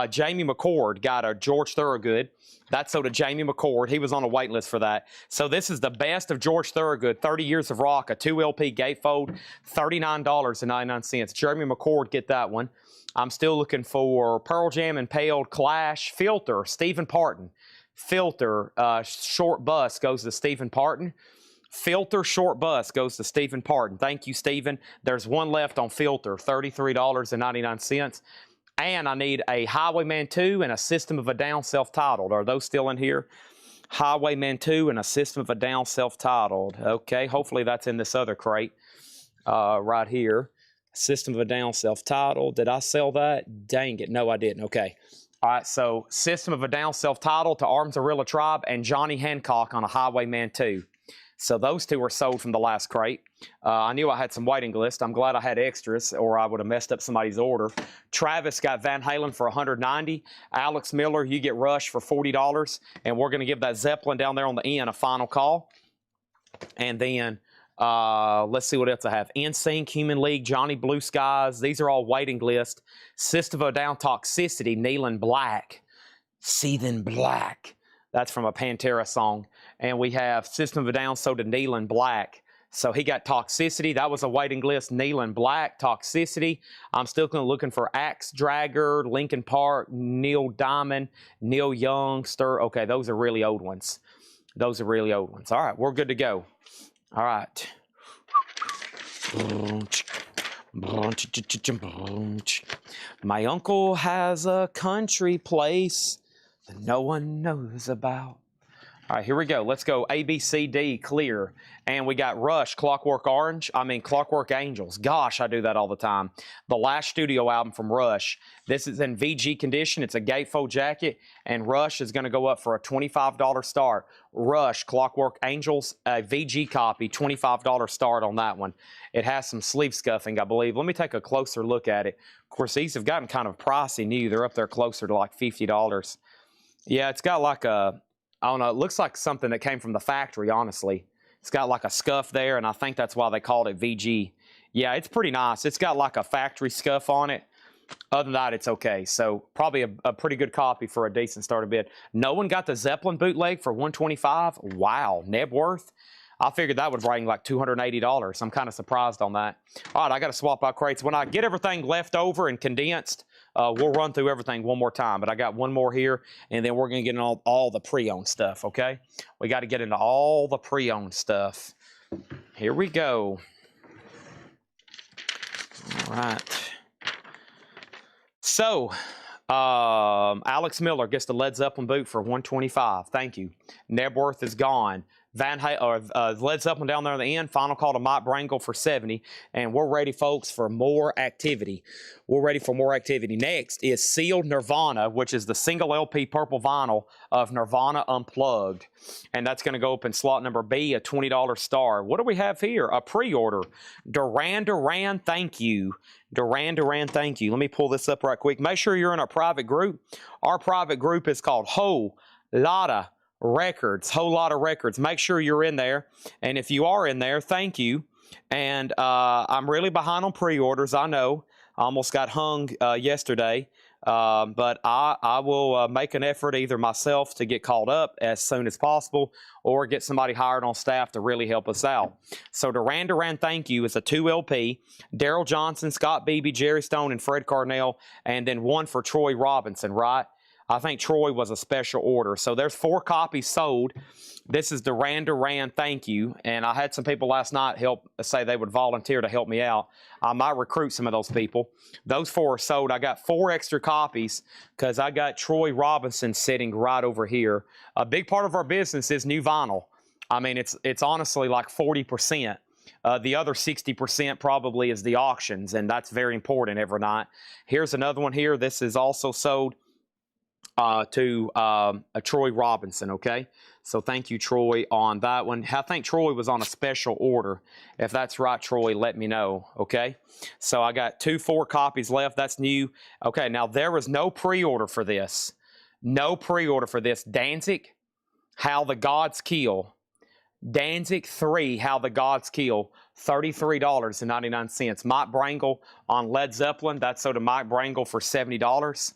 Jamie McCord got a George Thorogood. That's so to Jamie McCord. He was on a wait list for that. So this is the best of George Thorogood, 30 Years of Rock, a 2 LP gatefold, $39.99. Jeremy McCord, get that one. I'm still looking for Pearl Jam Impaled Clash Filter, Stephen Parton. Filter, short bus goes to Stephen Parton. Filter, short bus goes to Stephen Parton. Thank you, Stephen. There's one left on Filter, $33.99. And I need a Highwayman 2 and a System of a Down self-titled. Are those still in here? Highwayman 2 and a System of a Down self-titled. Okay, hopefully that's in this other crate right here. System of a Down self-titled. Did I sell that? Dang it. No, I didn't. Okay. All right, so System of a Down self-titled to Arms Arilla Tribe and Johnny Hancock on a Highwayman 2. So those 2 were sold from the last crate. I knew I had some waiting list. I'm glad I had extras, or I would have messed up somebody's order. Travis got Van Halen for $190. Alex Miller, you get Rush for $40. And we're going to give that Zeppelin down there on the end a final call. And then let's see what else I have. NSYNC, Human League, Johnny Blue Skies. These are all waiting list. System of a Down Toxicity, Neilin Black. Seething Black. That's from a Pantera song. And we have System of a Down, so to Neilin Black. So he got Toxicity. That was a waiting list. Neilin Black, Toxicity. I'm still looking for Axe Dragger, Linkin Park, Neil Diamond, Neil Young, Stir. Okay, those are really old ones. Those are really old ones. All right, we're good to go. All right. My uncle has a country place that no one knows about. All right, here we go. Let's go A, B, C, D, clear. And we got Rush, Clockwork Angels. Gosh, I do that all the time. The last studio album from Rush. This is in VG condition. It's a gatefold jacket. And Rush is going to go up for a $25 start. Rush, Clockwork Angels, a VG copy, $25 start on that one. It has some sleeve scuffing, I believe. Let me take a closer look at it. Of course, these have gotten kind of pricey new. They're up there closer to like $50. Yeah, it's got like a... I don't know, it looks like something that came from the factory, honestly. It's got like a scuff there, and I think that's why they called it VG. Yeah, it's pretty nice. It's got like a factory scuff on it. Other than that, it's okay. So probably a pretty good copy for a decent starter bid. No one got the Zeppelin bootleg for $125. Wow, Nebworth. I figured that would bring like $280. I'm kind of surprised on that. All right, I got to swap out crates. When I get everything left over and condensed, we'll run through everything one more time. But I got one more here, and then we're going to get into all the pre-owned stuff, okay? We got to get into all the pre-owned stuff. Here we go. All right. So, Alex Miller gets the Led Zeppelin boot for $125. Thank you. Nebworth is gone. Led Zeppelin down there on the end. Final call to Mike Brangle for $70. And we're ready, folks, for more activity. We're ready for more activity. Next is Sealed Nirvana, which is the single LP purple vinyl of Nirvana Unplugged. And that's going to go up in slot number B, a $20 star. What do we have here? A pre-order. Duran Duran, thank you. Duran Duran, thank you. Let me pull this up right quick. Make sure you're in our private group. Our private group is called Whole Lotta Records. Whole Lotta Records. Make sure you're in there. And if you are in there, thank you. And I'm really behind on pre-orders. I know. I almost got hung yesterday. But I will make an effort either myself to get called up as soon as possible or get somebody hired on staff to really help us out. So Duran Duran, thank you, is a 2 LP. Daryl Johnson, Scott Beebe, Jerry Stone, and Fred Carnell. And then one for Troy Robinson, right? I think Troy was a special order. So there's 4 copies sold. This is Duran Duran, thank you. And I had some people last night say they would volunteer to help me out. I might recruit some of those people. Those 4 are sold. I got 4 extra copies because I got Troy Robinson sitting right over here. A big part of our business is new vinyl. I mean, it's honestly like 40%. The other 60% probably is the auctions, and that's very important every night. Here's another one here. This is also sold to a Troy Robinson, okay? So thank you, Troy, on that one. I think Troy was on a special order. If that's right, Troy, let me know, okay? So I got 4 copies left. That's new. Okay, now there was no pre-order for this. No pre-order for this. Danzig, How the Gods Kill. Danzig 3, How the Gods Kill, $33.99. Mike Brangle on Led Zeppelin. That's sold to Mike Brangle for $70.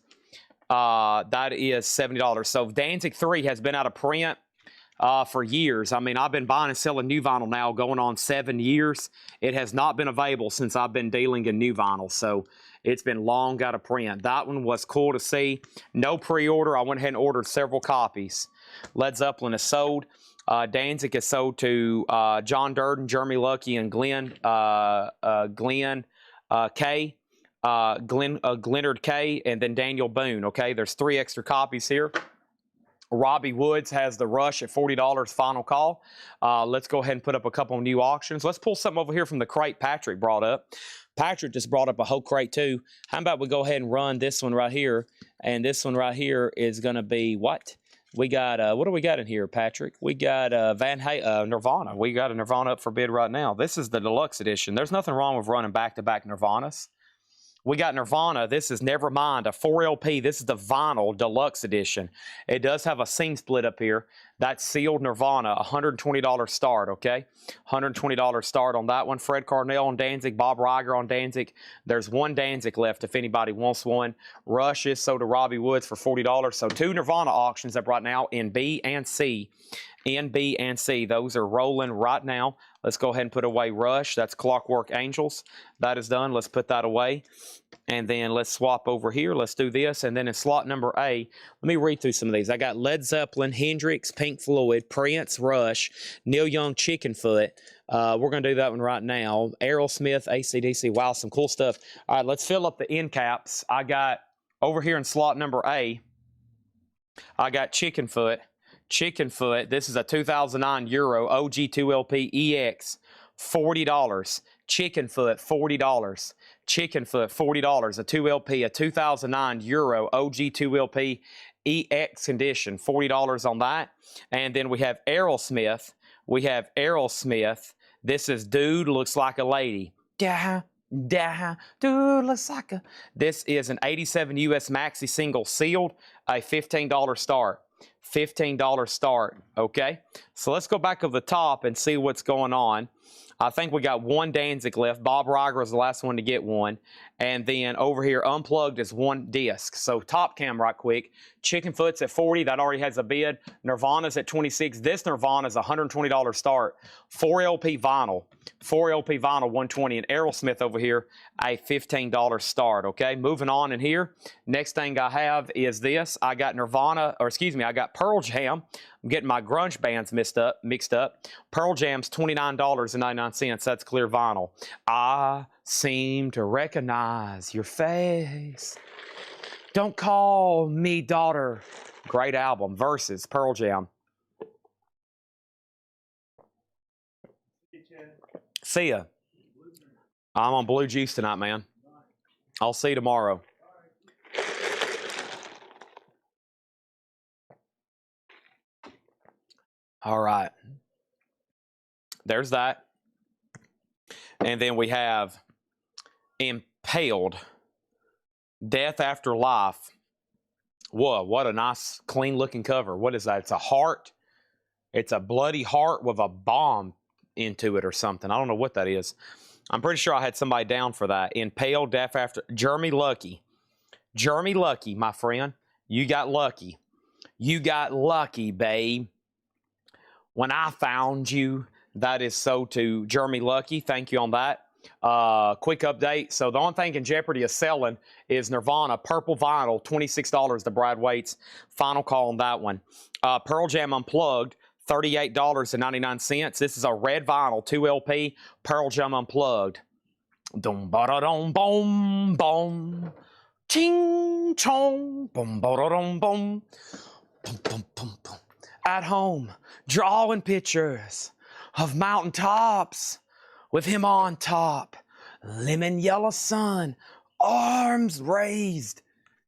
That is $70. So Danzig 3 has been out of print for years. I mean, I've been buying and selling new vinyl now going on 7 years. It has not been available since I've been dealing in new vinyl. So it's been long out of print. That one was cool to see. No pre-order. I went ahead and ordered several copies. Led Zeppelin is sold. Danzig is sold to John Durden, Jeremy Lucky, and Glenn K. Glennard K, and then Daniel Boone, okay? There's 3 extra copies here. Robbie Woods has the Rush at $40 final call. Let's go ahead and put up a couple of new auctions. Let's pull something over here from the crate Patrick brought up. Patrick just brought up a whole crate too. How about we go ahead and run this one right here, and this one right here is going to be what? We got, what do we got in here, Patrick? We got Nirvana. We got a Nirvana up for bid right now. This is the deluxe edition. There's nothing wrong with running back-to-back Nirvanas. We got Nirvana. This is Nevermind, a 4 LP. This is the vinyl deluxe edition. It does have a scene split up here. That's Sealed Nirvana, $120 start, okay? $120 start on that one. Fred Carnell on Danzig, Bob Riger on Danzig. There's 1 Danzig left if anybody wants one. Rush is sold to Robbie Woods for $40. So 2 Nirvana auctions up right now in B and C. In B and C. Those are rolling right now. Let's go ahead and put away Rush. That's Clockwork Angels. That is done. Let's put that away. And then let's swap over here. Let's do this. And then in slot number A, let me read through some of these. I got Led Zeppelin, Hendrix, Pink Floyd, Prince, Rush, Neil Young, Chickenfoot. We're going to do that one right now. Aerosmith, AC/DC. Wow, some cool stuff. All right, let's fill up the end caps. I got over here in slot number A, I got Chickenfoot. Chicken foot. This is a 2009 Euro OG2LP EX. $40. Chicken foot, $40. Chicken foot, $40. A 2LP, a 2009 Euro OG2LP EX condition, $40 on that. And then we have Aerosmith. We have Aerosmith. This is Dude Looks Like a Lady. Dude looks like a... This is an 87 US Maxi single sealed, a $15 start. $15 start, okay? So let's go back over the top and see what's going on. I think we got one Danzig left. Bob Riger was the last one to get one. And then over here, Unplugged is one disc. So top cam right quick. Chicken Foot's at 40. That already has a bid. Nirvana's at 26. This Nirvana is a $120 start. 4LP vinyl. 4LP vinyl, 120. And Aerosmith over here, a $15 start, okay? Moving on in here. Next thing I have is this. I got Nirvana, or excuse me, I got Pearl Jam. I'm getting my grunge bands mixed up. Pearl Jam's $29.99. That's clear vinyl. I seem to recognize your face. Don't call me daughter. Great album. Versus Pearl Jam. See ya. I'm on Blue Juice tonight, man. I'll see you tomorrow. All right. There's that. And then we have Impaled. Death After Life. Whoa, what a nice, clean-looking cover. What is that? It's a heart. It's a bloody heart with a bomb into it or something. I don't know what that is. I'm pretty sure I had somebody down for that. Impaled, Death After... Jeremy Lucky. Jeremy Lucky, my friend. You got lucky. You got lucky, babe. When I found you, that is so to Jeremy Lucky. Thank you on that. Quick update. So the only thing in jeopardy of selling is Nirvana purple vinyl, $26 to Brad Waits. Final call on that one. Pearl Jam Unplugged, $38.99. This is a red vinyl 2LP Pearl Jam Unplugged. Dum ba da dum boom boom, ching chong, boom ba da dum boom, boom boom boom boom. At home, drawing pictures of mountaintops with him on top. Lemon yellow sun, arms raised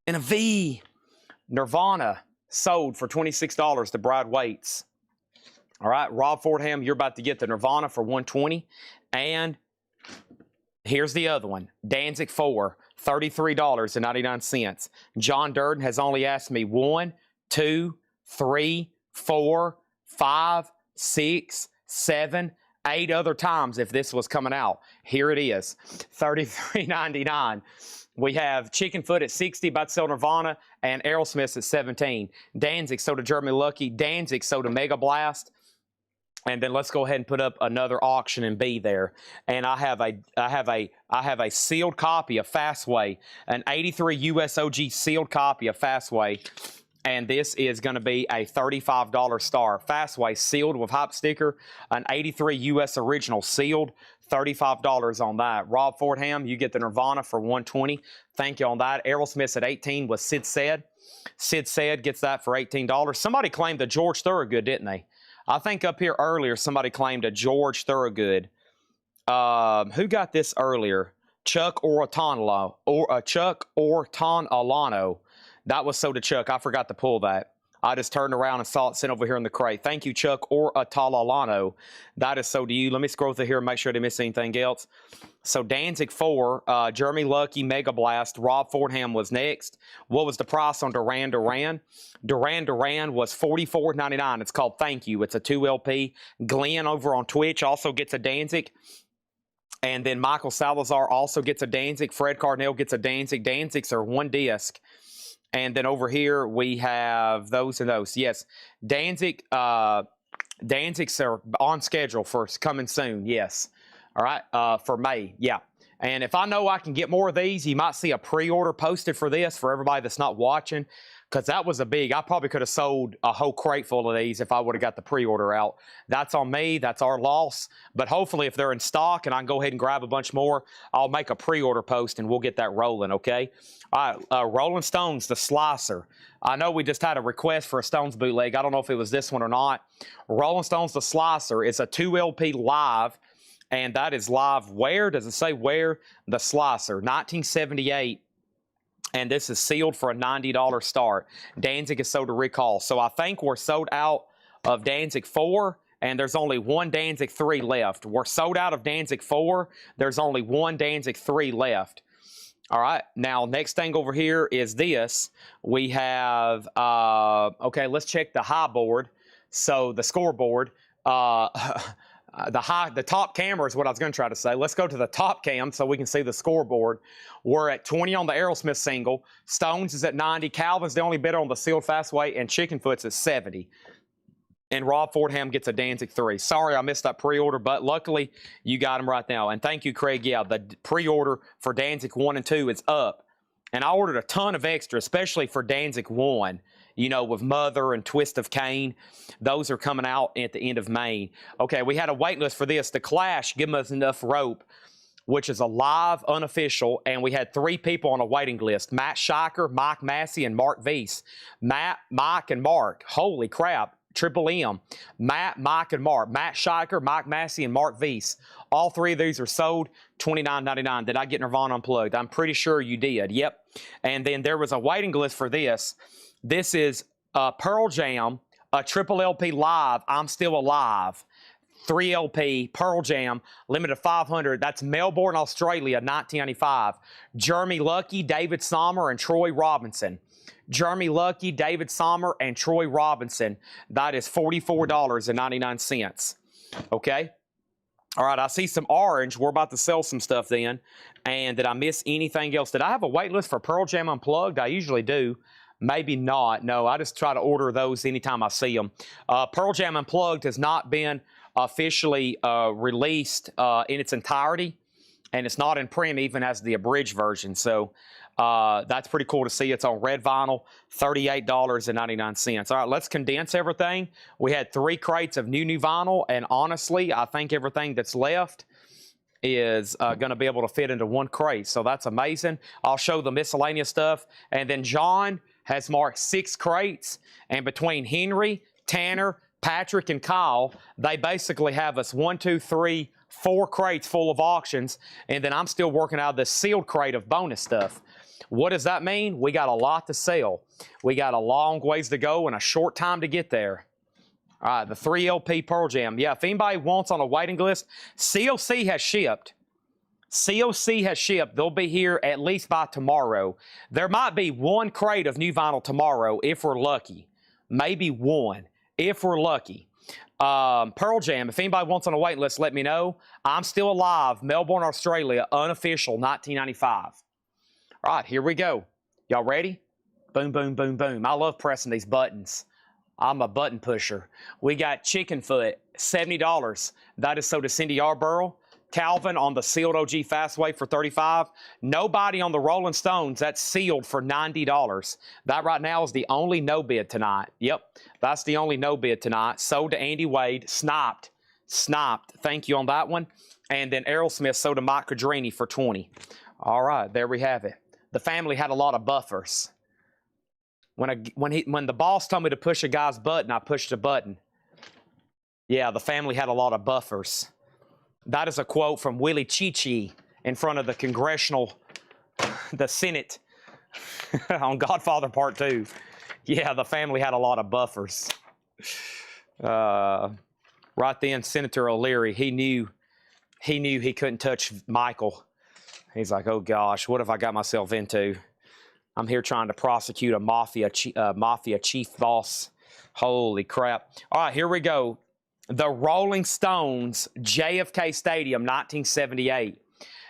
in a V. Nirvana sold for $26 to Brad Waits. All right, Rob Fordham, you're about to get the Nirvana for $120. And here's the other one. Danzig 4, $33.99. John Durden has only asked me 1, 2, 3, 4, 5, 6, 7, 8 other times if this was coming out. Here it is, $33.99. We have Chicken Foot at 60, about to sell Nirvana, and Aerosmith's at 17. Danzig sold to Jeremy Lucky. Danzig sold to Mega Blast. And then let's go ahead and put up another auction in B there. And I have a sealed copy of Fastway, an 83 US OG sealed copy of Fastway. And this is going to be a $35 star. Fastway sealed with hype sticker, an 83 US original sealed, $35 on that. Rob Fordham, you get the Nirvana for $120. Thank you on that. Aerosmith's at 18 with Sid Said. Sid Said gets that for $18. Somebody claimed a George Thorogood, didn't they? I think up here earlier somebody claimed a George Thorogood. Who got this earlier? Chuck Ortonalano. Chuck Ortonalano. That was so to Chuck. I forgot to pull that. I just turned around and saw it sitting over here in the crate. Thank you, Chuck Ortonalano. That is so to you. Let me scroll through here and make sure I didn't miss anything else. So Danzig 4, Jeremy Lucky, Mega Blast, Rob Fordham was next. What was the price on Duran Duran? Duran Duran was $44.99. It's called Thank You. It's a 2LP. Glenn over on Twitch also gets a Danzig. And then Michael Salazar also gets a Danzig. Fred Cardinal gets a Danzig. Danzigs are one disc. And then over here we have those and those. Yes, Danzigs are on schedule for coming soon. Yes, all right, for May. Yeah, and if I know I can get more of these, you might see a pre-order posted for this for everybody that's not watching. because that was a big, I probably could have sold a whole crate full of these if I would have got the pre-order out. That's on me. That's our loss. But hopefully if they're in stock and I can go ahead and grab a bunch more, I'll make a pre-order post and we'll get that rolling, okay? All right, Rolling Stones, the Slicer. I know we just had a request for a Stones bootleg. I don't know if it was this one or not. Rolling Stones, the Slicer is a 2 LP live, and that is live where? Does it say where? The Slicer, 1978. And this is sealed for a $90 start. Danzig is sold to recall. So I think we're sold out of Danzig 4, and there's only one Danzig 3 left. We're sold out of Danzig 4. There's only one Danzig 3 left. All right. Now, next thing over here is this. We have, okay, let's check the high board. So the scoreboard. The top camera is what I was going to try to say. Let's go to the top cam so we can see the scoreboard. We're at 20 on the Aerosmith single. Stones is at 90. Calvin's the only bidder on the sealed fastweight, and Chickenfoot's at 70. And Rob Fordham gets a Danzig 3. Sorry I missed that pre-order, but luckily you got them right now. And thank you, Craig. Yeah, the pre-order for Danzig 1 and 2 is up. And I ordered a ton of extra, especially for Danzig 1. You know, with Mother and Twist of Cain. Those are coming out at the end of May. Okay, we had a wait list for this. The Clash, Give Us Enough Rope, which is a live, unofficial, and we had 3 people on a waiting list. Matt Scheiker, Mike Massey, and Mark Weiss. Matt, Mike, and Mark. Holy crap. Triple M. Matt, Mike, and Mark. Matt Scheiker, Mike Massey, and Mark Weiss. All 3 of these are sold $29.99. Did I get Nirvana Unplugged? I'm pretty sure you did. Yep. And then there was a waiting list for this. This is Pearl Jam, a triple LP live, I'm Still Alive, 3 LP, Pearl Jam, limited 500. That's Melbourne, Australia, 1995. Jeremy Lucky, David Sommer, and Troy Robinson. Jeremy Lucky, David Sommer, and Troy Robinson. That is $44.99. Okay? All right, I see some orange. We're about to sell some stuff then. And did I miss anything else? Did I have a wait list for Pearl Jam Unplugged? I usually do. Maybe not. No, I just try to order those anytime I see them. Pearl Jam Unplugged has not been officially released in its entirety, and it's not in print even as the abridged version. So that's pretty cool to see. It's on red vinyl, $38.99. All right, let's condense everything. We had 3 crates of new vinyl, and honestly, I think everything that's left is going to be able to fit into 1 crate. So that's amazing. I'll show the miscellaneous stuff. And then John has marked 6 crates, and between Henry, Tanner, Patrick, and Kyle, they basically have us 1, 2, 3, 4 crates full of auctions, and then I'm still working out the sealed crate of bonus stuff. What does that mean? We got a lot to sell. We got a long ways to go and a short time to get there. All right, the 3 LP Pearl Jam. Yeah, if anybody wants on a waiting list, COC has shipped. COC has shipped. They'll be here at least by tomorrow. There might be 1 crate of new vinyl tomorrow if we're lucky. Maybe 1 if we're lucky. Pearl Jam, if anybody wants on a wait list, let me know. I'm Still Alive, Melbourne, Australia, unofficial, 1995. All right, here we go. Y'all ready? Boom, boom, boom, boom. I love pressing these buttons. I'm a button pusher. We got Chickenfoot, $70. That is sold to Cindy Yarborough. Calvin on the sealed OG Fastway for $35. Nobody on the Rolling Stones. That's sealed for $90. That right now is the only no bid tonight. Yep, that's the only no bid tonight. Sold to Andy Wade. Sniped. Thank you on that one. And then Aerosmith sold to Mike Cadrini for $20. All right, there we have it. The family had a lot of buffers. When the boss told me to push a guy's button, I pushed a button. Yeah, the family had a lot of buffers. That is a quote from Willie Chi-Chi in front of the Senate on Godfather Part 2. Yeah, the family had a lot of buffers. Right then, Senator O'Leary, he knew he couldn't touch Michael. He's like, oh gosh, what have I got myself into? I'm here trying to prosecute a mafia chief boss. Holy crap. All right, here we go. The Rolling Stones, JFK Stadium, 1978.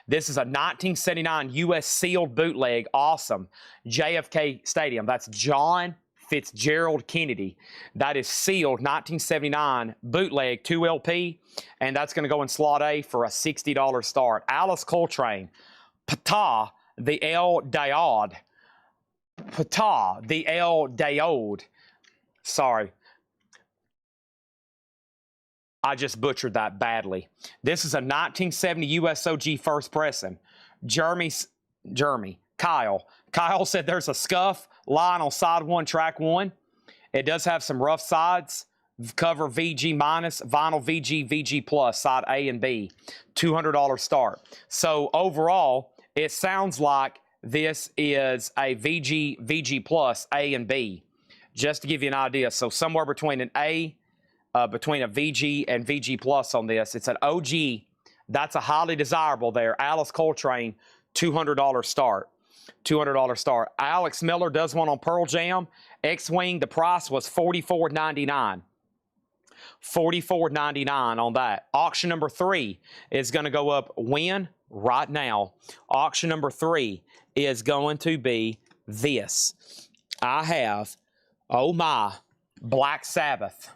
This is a 1979 U.S. sealed bootleg. Awesome. JFK Stadium. That's John Fitzgerald Kennedy. That is sealed 1979 bootleg 2 LP, and that's going to go in slot A for a $60 start. Alice Coltrane, Ptah, the El Dayad. Pata, the El Daoud. Sorry. I just butchered that badly. This is a 1970 USOG first pressing. Kyle. Kyle said there's a scuff line on side 1, track 1. It does have some rough sides. Cover VG minus, vinyl VG, VG plus, side A and B. $200 start. So overall, it sounds like this is a VG plus, A and B. Just to give you an idea. So somewhere between an A, between a VG and VG plus on this. It's an OG. That's a highly desirable there. Alice Coltrane, $200 start. $200 start. Alex Miller does one on Pearl Jam. X-Wing, the price was $44.99. $44.99 on that. Auction number 3 is going to go up when? Right now. Auction number 3 is going to be this. I have, oh my, Black Sabbath.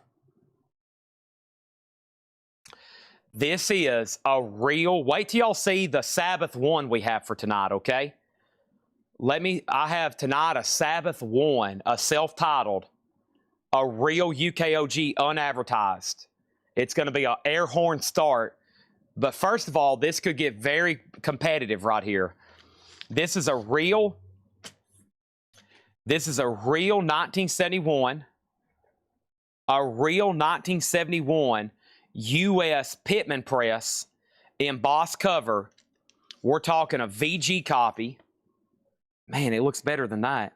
This is a real, wait till y'all see the Sabbath 1 we have for tonight, okay? I have tonight a Sabbath 1, a self-titled, a real UKOG unadvertised. It's going to be an air horn start. But first of all, this could get very competitive right here. This is a real 1971, a real 1971 U.S. Pittman press embossed cover. We're talking a VG copy. Man, it looks better than that.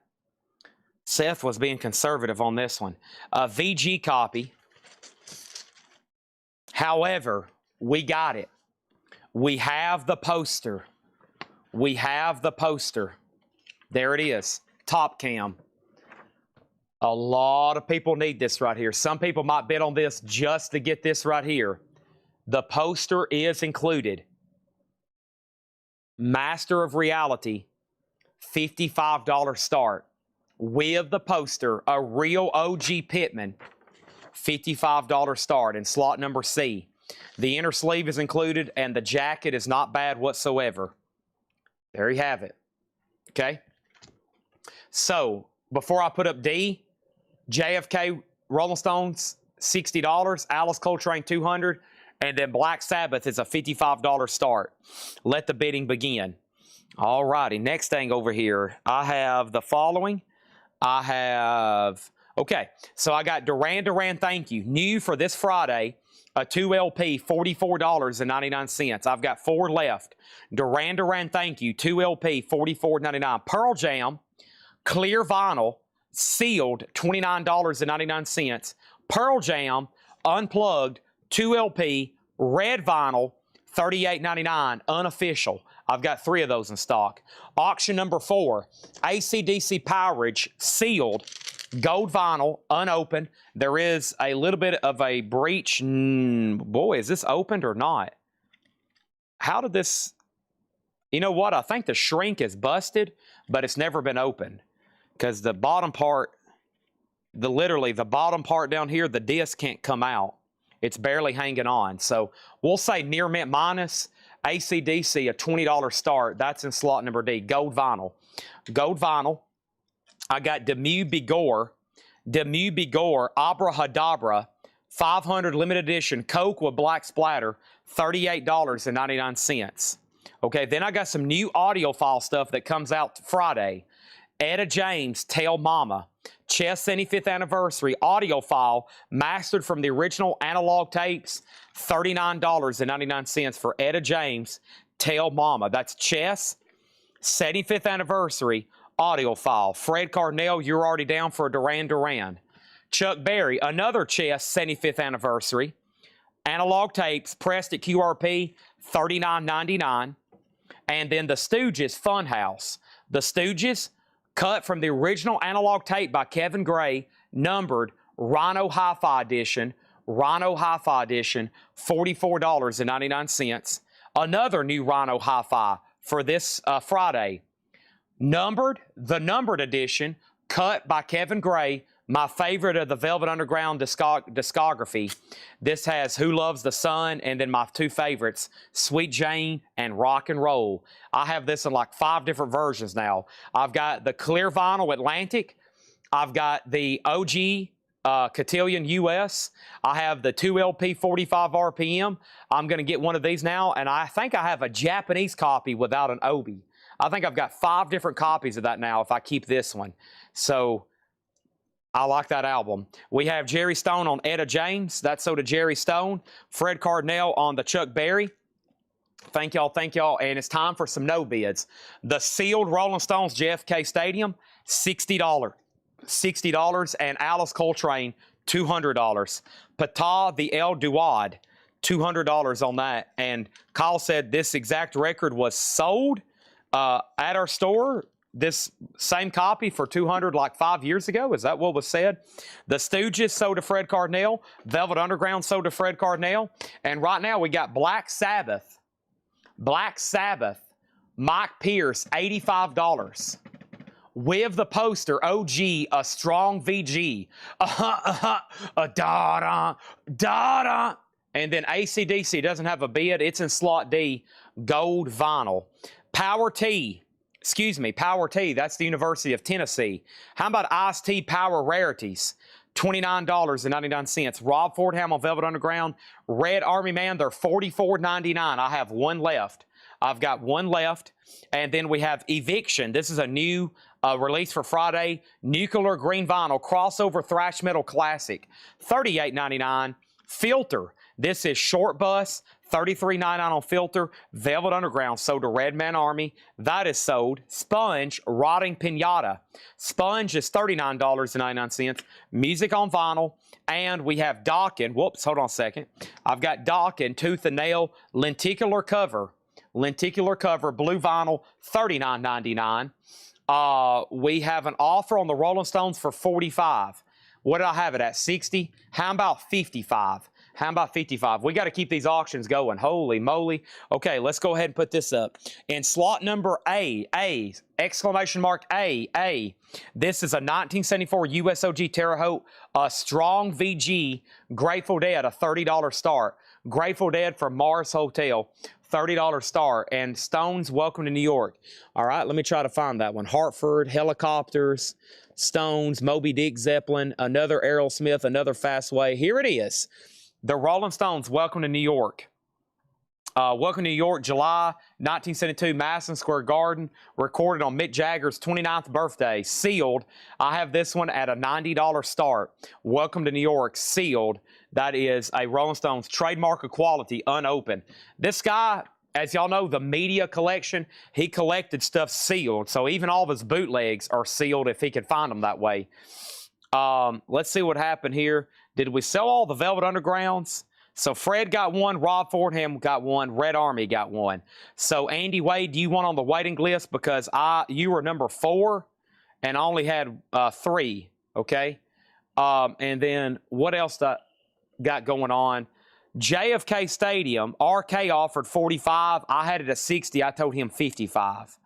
Seth was being conservative on this one. A VG copy. However, we got it. We have the poster. We have the poster. There it is. Top cam. A lot of people need this right here. Some people might bid on this just to get this right here. The poster is included. Master of Reality, $55 start. With the poster, a real OG Pittman, $55 start in slot number C. The inner sleeve is included, and the jacket is not bad whatsoever. There you have it. Okay? So, before I put up D, JFK Rolling Stones, $60, Alice Coltrane, $200, and then Black Sabbath is a $55 start. Let the bidding begin. All righty, next thing over here, I have the following. Okay, so I got Duran Duran Thank You, new for this Friday, a 2 LP, $44.99. I've got 4 left. Duran Duran Thank You, 2 LP, $44.99. Pearl Jam, clear vinyl, sealed, $29.99. Pearl Jam, unplugged, 2 LP, red vinyl, $38.99, unofficial. I've got 3 of those in stock. Auction number 4, AC/DC Powerage, sealed, gold vinyl, unopened. There is a little bit of a breach. Boy, is this opened or not? How did this... You know what? I think the shrink is busted, but it's never been opened. Because the bottom part, literally the bottom part down here, the disc can't come out. It's barely hanging on. So we'll say near mint minus. AC/DC, a $20 start. That's in slot number D. Gold vinyl. Gold vinyl. I got Demu Bigor. Abrahadabra. 500 limited edition. Coke with black splatter. $38.99. Okay, then I got some new audiophile stuff that comes out Friday. Etta James, Tell Mama. Chess 75th Anniversary audiophile, mastered from the original analog tapes, $39.99 for Etta James, Tell Mama. That's Chess 75th Anniversary audiophile. Fred Carnell, you're already down for a Duran Duran. Chuck Berry, another Chess 75th Anniversary. Analog tapes, pressed at QRP, $39.99. And then the Stooges Funhouse. The Stooges, cut from the original analog tape by Kevin Gray, numbered Rhino Hi-Fi Edition, $44.99. Another new Rhino Hi-Fi for this Friday. Numbered, the numbered edition, cut by Kevin Gray, My favorite of the Velvet Underground discography. This has Who Loves the Sun, and then my two favorites, Sweet Jane and Rock and Roll. I have this in like 5 different versions now. I've got the clear vinyl Atlantic. I've got the OG Cotillion US. I have the 2LP 45 RPM. I'm going to get one of these now, and I think I have a Japanese copy without an obi. I think I've got 5 different copies of that now if I keep this one. So I like that album. We have Jerry Stone on Etta James. That's so to Jerry Stone. Fred Cardinale on the Chuck Berry. Thank y'all, thank y'all. And it's time for some no bids. The sealed Rolling Stones JFK Stadium, $60. $60. And Alice Coltrane, $200. Pata the El Duad, $200 on that. And Kyle said this exact record was sold at our store. This same copy for $200 like 5 years ago. Is that what was said? The Stooges sold to Fred Cardinale. Velvet Underground sold to Fred Cardinale. And right now we got Black Sabbath. Black Sabbath. Mike Pierce, $85. With the poster, OG, a strong VG. A da-da, da-da. And then AC/DC doesn't have a bid. It's in slot D, gold vinyl. Power T. Power T, that's the University of Tennessee. How about Ice-T Power Rarities? $29.99. Rob Fordham on Velvet Underground. Red Army Man, they're $44.99. I have one left. I've got one left. And then we have Eviction. This is a new release for Friday. Nuclear Green Vinyl Crossover Thrash Metal Classic. $38.99. Filter. This is Short Bus. $33.99 on Filter. Velvet Underground sold to Red Man Army. That is sold. Sponge, Rotting Pinata. Sponge is $39.99. Music on Vinyl. And we have Dawkin. Whoops, hold on a second. I've got Dawkin, Tooth and Nail, Lenticular Cover. Lenticular Cover, Blue Vinyl, $39.99. We have an offer on the Rolling Stones for $45. What did I have it at? 60? How about 55? How about 55? We got to keep these auctions going. Holy moly. Okay, let's go ahead and put this up. In slot number A, exclamation mark A. This is a 1974 USOG Terre Haute, a strong VG, Grateful Dead, a $30 start. Grateful Dead from Mars Hotel, $30 start. And Stones, Welcome to New York. All right, let me try to find that one. Hartford, Helicopters, Stones, Moby Dick, Zeppelin, another Aerosmith, another Fastway. Here it is. The Rolling Stones, Welcome to New York. Welcome to New York, July 1972, Madison Square Garden, recorded on Mick Jagger's 29th birthday, sealed. I have this one at a $90 start. Welcome to New York, sealed. That is a Rolling Stones trademark of quality, unopened. This guy, as y'all know, the media collection, he collected stuff sealed. So even all of his bootlegs are sealed if he could find them that way. Let's see what happened here. Did we sell all the Velvet Undergrounds? So Fred got one, Rob Fordham got one, Red Army got one. So Andy Wade, you won on the waiting list because you were number 4 and I only had 3, okay? And then what else got going on? JFK Stadium, RK offered 45. I had it at 60. I told him 55.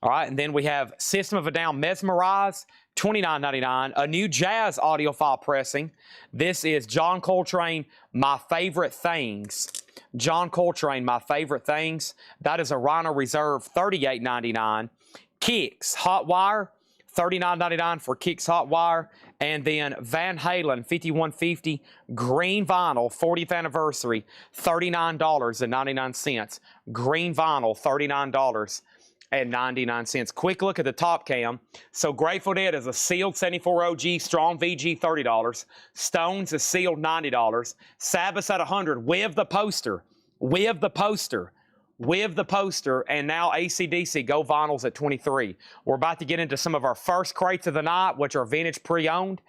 All right, and then we have System of a Down Mesmerize, $29.99. A new jazz audiophile pressing. This is John Coltrane, My Favorite Things. John Coltrane, My Favorite Things. That is a Rhino Reserve, $38.99. Kicks, Hot Wire, $39.99 for Kicks Hot Wire. And then Van Halen, 5150, green vinyl, 40th anniversary, $39.99. Green vinyl, $39.99. Quick look at the top cam. So Grateful Dead is a sealed 74 OG, strong VG, $30. Stones is sealed, $90. Sabbath at 100 with the poster. With the poster. With the poster. And now AC/DC Go Vinyls at 23. We're about to get into some of our first crates of the night, which are vintage pre-owned.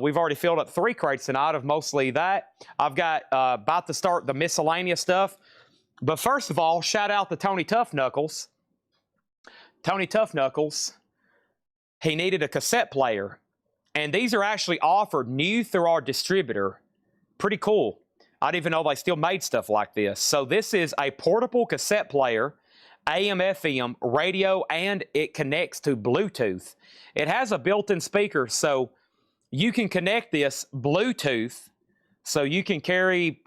We've already filled up 3 crates tonight of mostly that. I've got about to start the miscellaneous stuff. But first of all, shout out to Tony Tough Knuckles. Tony Tough Knuckles, he needed a cassette player. And these are actually offered new through our distributor. Pretty cool. I didn't even know they still made stuff like this. So this is a portable cassette player, AM, FM, radio, and it connects to Bluetooth. It has a built-in speaker, so you can connect this Bluetooth, so you can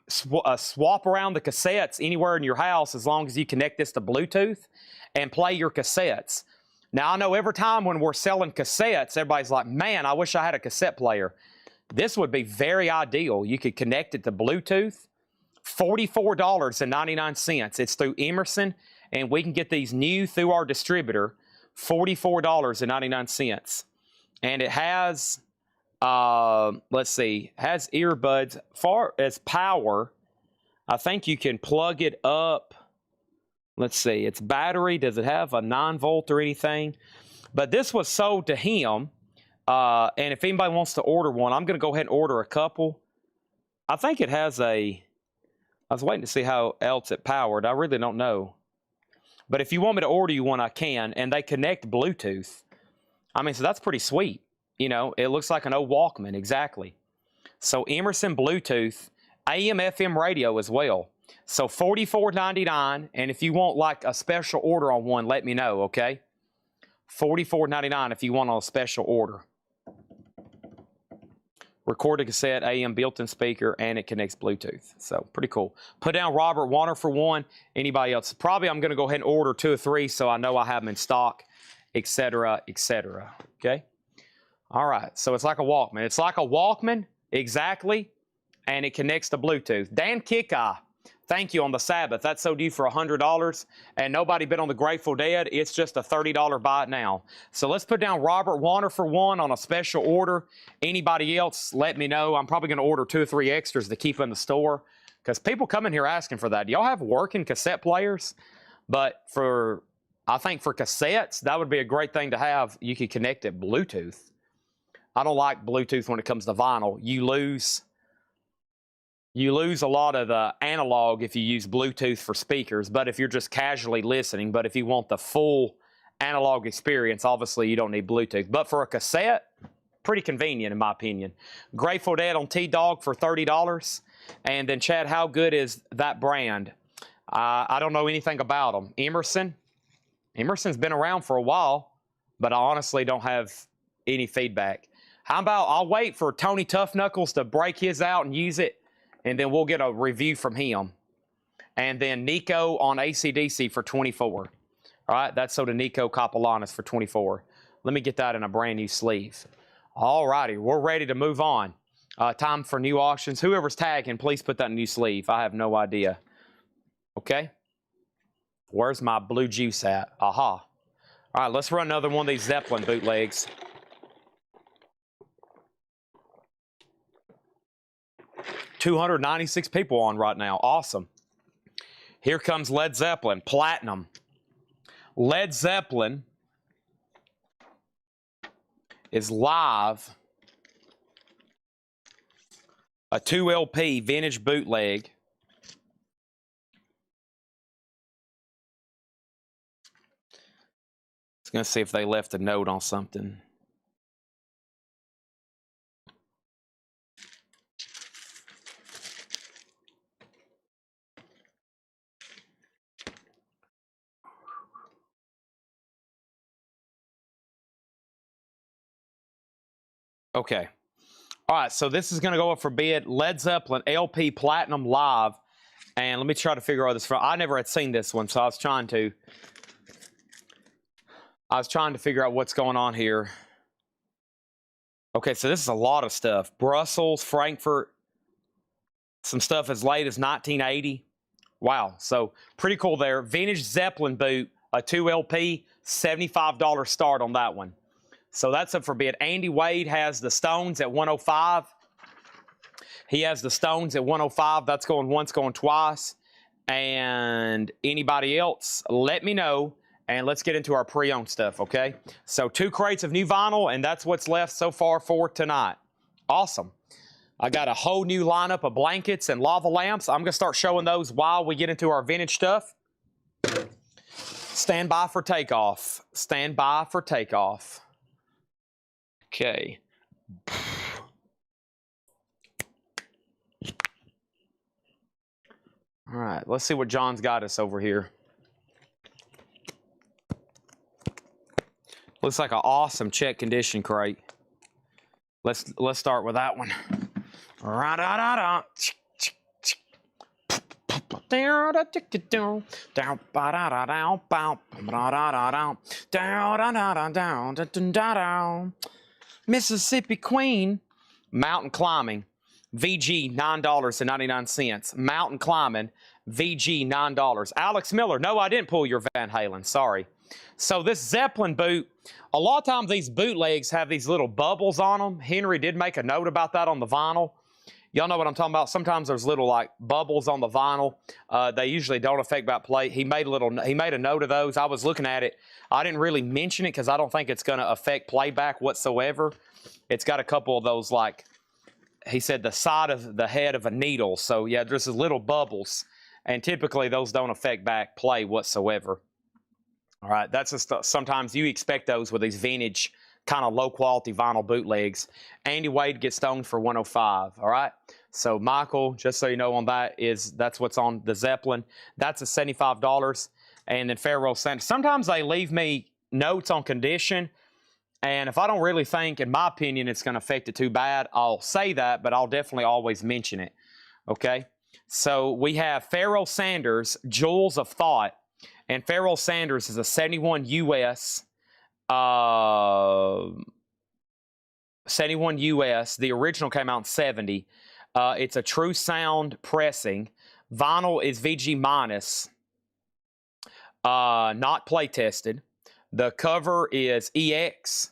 swap around the cassettes anywhere in your house as long as you connect this to Bluetooth and play your cassettes. Now, I know every time when we're selling cassettes, everybody's like, man, I wish I had a cassette player. This would be very ideal. You could connect it to Bluetooth. $44.99. It's through Emerson, and we can get these new through our distributor, $44.99. And it has, let's see, has earbuds. Far as power, I think you can plug it up. Let's see, it's battery. Does it have a 9-volt or anything? But this was sold to him. And if anybody wants to order one, I'm going to go ahead and order a couple. I think it has I was waiting to see how else it powered. I really don't know. But if you want me to order you one, I can. And they connect Bluetooth. I mean, so that's pretty sweet. You know, it looks like an old Walkman, exactly. So Emerson Bluetooth, AM, FM radio as well. So $44.99, and if you want like a special order on one, let me know, okay? $44.99 if you want on a special order. Recorded cassette, AM built-in speaker, and it connects Bluetooth. So pretty cool. Put down Robert Warner for one. Anybody else? Probably I'm going to go ahead and order 2 or 3 so I know I have them in stock, etc., etc. Okay? All right. So it's like a Walkman. It's like a Walkman, exactly, and it connects to Bluetooth. Dan Kicka, thank you on the Sabbath. That's so due for $100, and nobody bid on the Grateful Dead. It's just a $30 buy it now. So let's put down Robert Warner for one on a special order. Anybody else, let me know. I'm probably going to order 2 or 3 extras to keep in the store because people come in here asking for that. Do y'all have working cassette players? But I think for cassettes, that would be a great thing to have. You could connect it Bluetooth. I don't like Bluetooth when it comes to vinyl. You lose a lot of the analog if you use Bluetooth for speakers, but if you're just casually listening, but if you want the full analog experience, obviously you don't need Bluetooth. But for a cassette, pretty convenient in my opinion. Grateful Dead on T-Dog for $30. And then Chad, how good is that brand? I don't know anything about them. Emerson? Emerson's been around for a while, but I honestly don't have any feedback. How about I'll wait for Tony Tough Knuckles to break his out and use it, and then we'll get a review from him. And then Nico on AC/DC for $24. All right, that's sold to Nico Kapalanis for $24. Let me get that in a brand new sleeve. All righty, we're ready to move on. Time for new auctions. Whoever's tagging, please put that in a new sleeve. I have no idea. Okay. Where's my blue juice at? Aha. All right, let's run another one of these Zeppelin bootlegs. $296 people on right now. Awesome. Here comes Led Zeppelin, Platinum. Led Zeppelin is live. A 2 LP vintage bootleg. It's going to see if they left a note on something. Okay. All right, so this is going to go up for bid. Led Zeppelin LP Platinum Live. And let me try to figure out this from. I never had seen this one, so I was trying to figure out what's going on here. Okay, so this is a lot of stuff. Brussels, Frankfurt, some stuff as late as 1980. Wow, so pretty cool there. Vintage Zeppelin boot, a 2 LP, $75 start on that one. So that's up for bid. Andy Wade has the Stones at 105. He has the Stones at 105. That's going once, going twice. And anybody else, let me know. And let's get into our pre-owned stuff, okay? So 2 crates of new vinyl, and that's what's left so far for tonight. Awesome. I got a whole new lineup of blankets and lava lamps. I'm going to start showing those while we get into our vintage stuff. Stand by for takeoff. Stand by for takeoff. Okay. All right, let's see what John's got us over here. Looks like an awesome check condition crate. Let's start with that one. Ra-da-da-da. Mississippi Queen, mountain climbing, VG $9.99. Mountain climbing, VG $9. Alex Miller, no, I didn't pull your Van Halen. Sorry. So this Zeppelin boot, a lot of times these bootlegs have these little bubbles on them. Henry did make a note about that on the vinyl. Y'all know what I'm talking about. Sometimes there's little like bubbles on the vinyl. They usually don't affect back plate. He made a note of those. I was looking at it. I didn't really mention it because I don't think it's going to affect playback whatsoever. It's got a couple of those, like he said, the side of the head of a needle. So yeah, there's little bubbles, and typically those don't affect back play whatsoever. All right, that's just sometimes you expect those with these vintage kind of low quality vinyl bootlegs. Andy Wade gets stoned for 105. All right. So Michael, just so you know on that, that's what's on the Zeppelin. That's a $75. And then Pharaoh Sanders. Sometimes they leave me notes on condition. And if I don't really think, in my opinion, it's going to affect it too bad, I'll say that, but I'll definitely always mention it. Okay. So we have Pharaoh Sanders, Jewels of Thought. And Pharaoh Sanders is a 71 US. 71 US. The original came out in 70. It's a true sound pressing. Vinyl is VG minus. Not play tested. The cover is EX.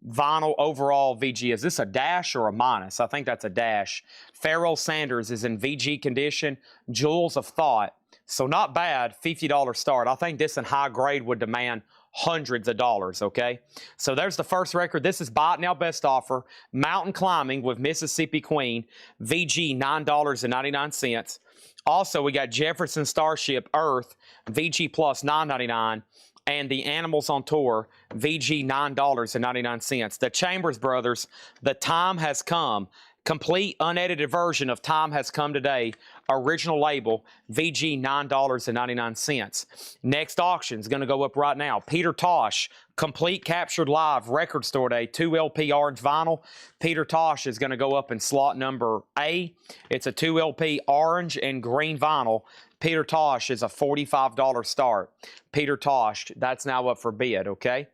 Vinyl overall VG. Is this a dash or a minus? I think that's a dash. Pharaoh Sanders is in VG condition. Jewels of Thought. So not bad. $50 start. I think this in high grade would demand hundreds of dollars, okay? So there's the first record. This is Buy It Now Best Offer. Mountain Climbing with Mississippi Queen. VG $9.99. Also, we got Jefferson Starship Earth. VG plus $9.99. And the Animals on Tour. VG $9.99. The Chambers Brothers. The Time Has Come. Complete unedited version of Time Has Come Today. Original label, VG $9.99. Next auction is going to go up right now. Peter Tosh, complete captured live record store day, 2 LP orange vinyl. Peter Tosh is going to go up in slot number A. It's a 2 LP orange and green vinyl. Peter Tosh is a $45 start. Peter Tosh, that's now up for bid, okay?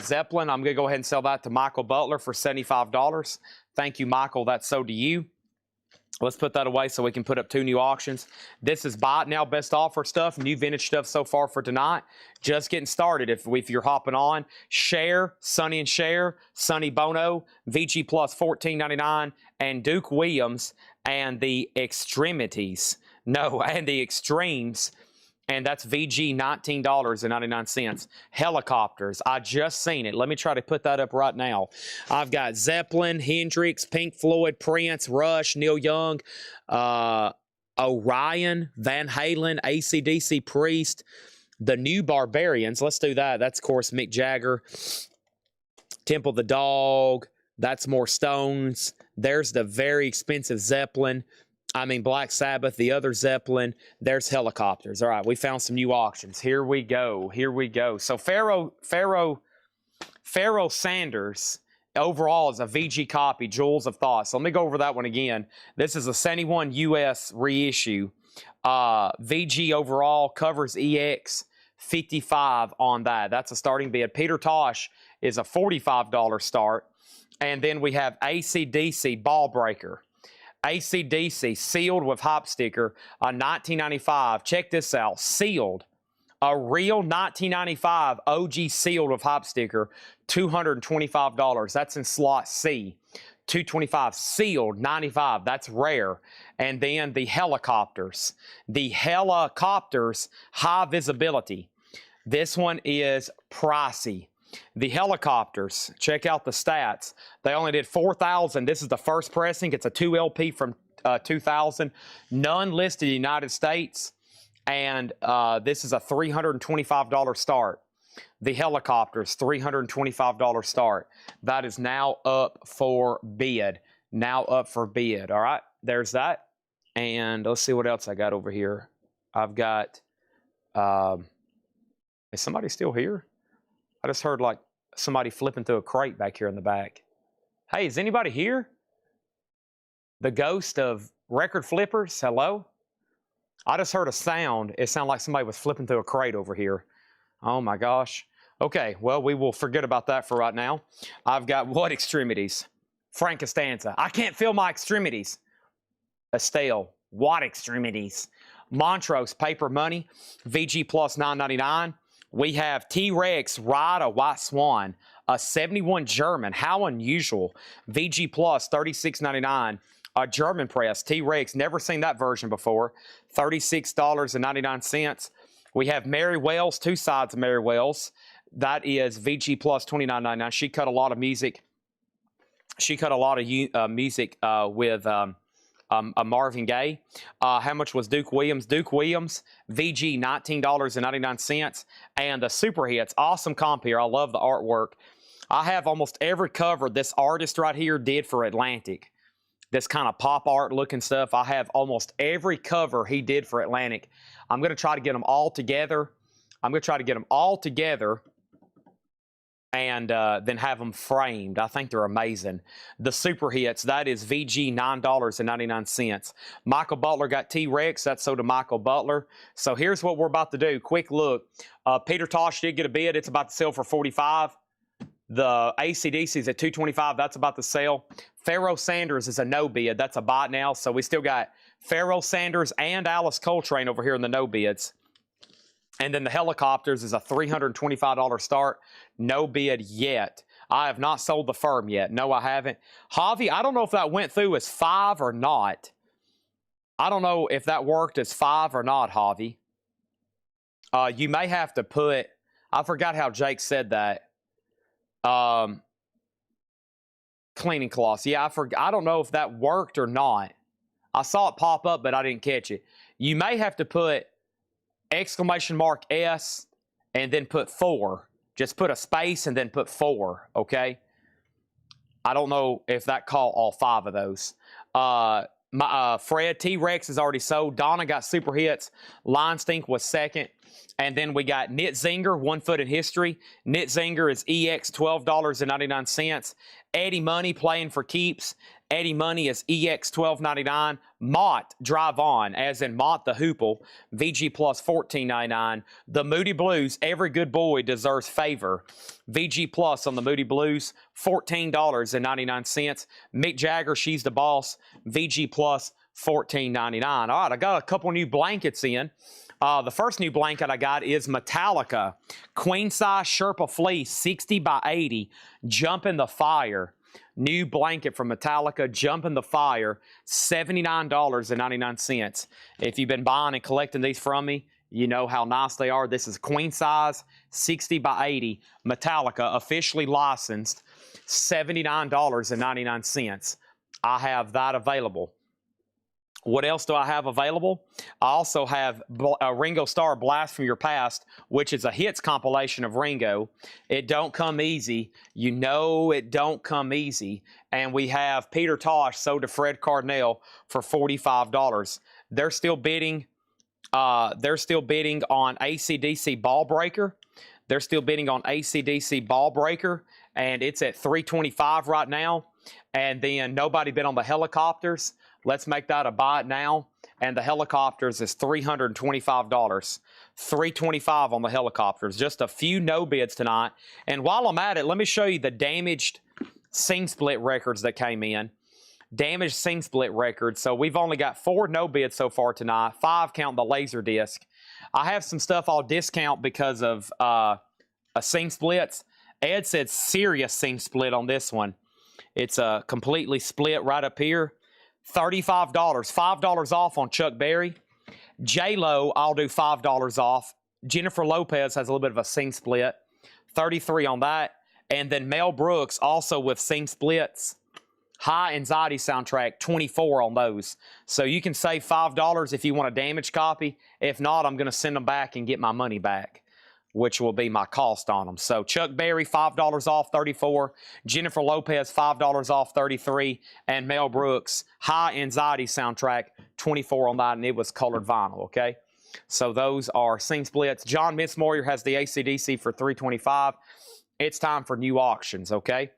Zeppelin, I'm going to go ahead and sell that to Michael Butler for $75. Thank you, Michael. That's so to you. Let's put that away so we can put up 2 new auctions. This is Buy It Now Best Offer stuff, new vintage stuff so far for tonight. Just getting started. If you're hopping on, Cher, Sonny and Cher, Sonny Bono, VG Plus $14.99, and Duke Williams and the Extremities. No, and the Extremes. And that's VG $19.99. Helicopters. I just seen it. Let me try to put that up right now. I've got Zeppelin, Hendrix, Pink Floyd, Prince, Rush, Neil Young, Orion, Van Halen, AC/DC, Priest, the New Barbarians. Let's do that. That's, of course, Mick Jagger. Temple the Dog. That's more Stones. There's the very expensive Zeppelin. Black Sabbath, the other Zeppelin. There's Helicopters. All right, we found some new auctions. Here we go. Here we go. So Pharaoh Sanders overall is a VG copy, Jewels of Thought. So let me go over that one again. This is a 71 US reissue. VG overall covers EX 55 on that. That's a starting bid. Peter Tosh is a $45 start. And then we have AC/DC Ball Breaker. AC/DC sealed with hop sticker, a $19.95. Check this out, sealed. A real $19.95 OG sealed with hop sticker, $225. That's in slot C. $225 sealed, $95. That's rare. And then the Helicopters. The Helicopters high visibility. This one is pricey. The Helicopters, check out the stats. They only did 4,000. This is the first pressing. It's a 2 LP from 2000. None listed in the United States. And this is a $325 start. The Helicopters, $325 start. That is now up for bid. Now up for bid. All right, there's that. And let's see what else I got over here. I've got, is somebody still here? I just heard like somebody flipping through a crate back here in the back. Hey, is anybody here? The ghost of record flippers? Hello? I just heard a sound. It sounded like somebody was flipping through a crate over here. Oh my gosh. Okay, well, we will forget about that for right now. I've got what extremities? Frank Costanza. I can't feel my extremities. Estelle. What extremities? Montrose Paper Money. VG Plus $9.99. We have T-Rex Ride a White Swan. A 71 German. How unusual. VG Plus $36.99. A German press. T-Rex. Never seen that version before. $36.99. We have Mary Wells. Two sides of Mary Wells. That is VG Plus $29.99. She cut a lot of music. She cut a lot of music with Marvin Gaye. How much was Duke Williams? Duke Williams, VG $19.99. And the Super Hits. Awesome comp here. I love the artwork. I have almost every cover this artist right here did for Atlantic. This kind of pop art looking stuff. I have almost every cover he did for Atlantic. I'm going to try to get them all together. And then have them framed. I think they're amazing. The Super Hits, that is VG $9.99. Michael Butler got T-Rex. That's so to Michael Butler. So here's what we're about to do. Quick look. Peter Tosh did get a bid. It's about to sell for $45. The AC/DC is at $225. That's about to sell. Pharaoh Sanders is a no bid. That's a buy now. So we still got Pharaoh Sanders and Alice Coltrane over here in the no bids. And then the Helicopters is a $325 start. No bid yet. I have not sold the firm yet. No, I haven't. Javi, I don't know if that went through as 5 or not. I don't know if that worked as 5 or not, Javi. You may have to put, I forgot how Jake said that. Cleaning cloths. Yeah, I don't know if that worked or not. I saw it pop up, but I didn't catch it. You may have to put exclamation mark S and then put 4. Just put a space and then put 4, okay? I don't know if that caught all 5 of those. Fred, T-Rex is already sold. Donna got Super Hits. Line Stink was second. And then we got Knit Zinger, 1 foot in history. Knit Zinger is EX $12.99. Eddie Money playing for keeps. Eddie Money is EX $12.99. Mott Drive On, as in Mott the Hoople, VG Plus $14.99. The Moody Blues, every good boy deserves favor. VG Plus on the Moody Blues, $14.99. Mick Jagger, She's the Boss, VG Plus $14.99. All right, I got a couple new blankets in. The first new blanket I got is Metallica. Queen size Sherpa fleece, 60 by 80. Jump in the Fire. New blanket from Metallica, Jump in the Fire, $79.99. If you've been buying and collecting these from me, you know how nice they are. This is queen size, 60 by 80. Metallica, officially licensed, $79.99. I have that available. What else do I have available? I also have Ringo Starr Blast from Your Past, which is a hits compilation of Ringo. It don't come easy. You know it don't come easy. And we have Peter Tosh sold to Fred Cardinal for $45. They're still bidding on AC/DC Ball Breaker. They're still bidding on AC/DC Ball Breaker, and it's at $325 right now. And then nobody bid on the Helicopters. Let's make that a buy now. And the Helicopters is $325. $325 on the Helicopters. Just a few no bids tonight. And while I'm at it, let me show you the damaged Sing Split records that came in. Damaged Sing Split records. So we've only got 4 no bids so far tonight. 5 counting the laser disc. I have some stuff I'll discount because of a Sing Splits. Ed said serious Sing Split on this one. It's a completely split right up here. $35, $5 off on Chuck Berry. J-Lo, I'll do $5 off. Jennifer Lopez has a little bit of a Sing Split. $33 on that. And then Mel Brooks also with Sing Splits. High Anxiety soundtrack, $24 on those. So you can save $5 if you want a damaged copy. If not, I'm going to send them back and get my money back, which will be my cost on them. So Chuck Berry, $5 off, $34. Jennifer Lopez, $5 off, $33. And Mel Brooks, High Anxiety soundtrack, $24 on that, and it was colored vinyl, okay? So those are Sing Splits. John Missmoyer has the AC/DC for $325. It's time for new auctions, okay?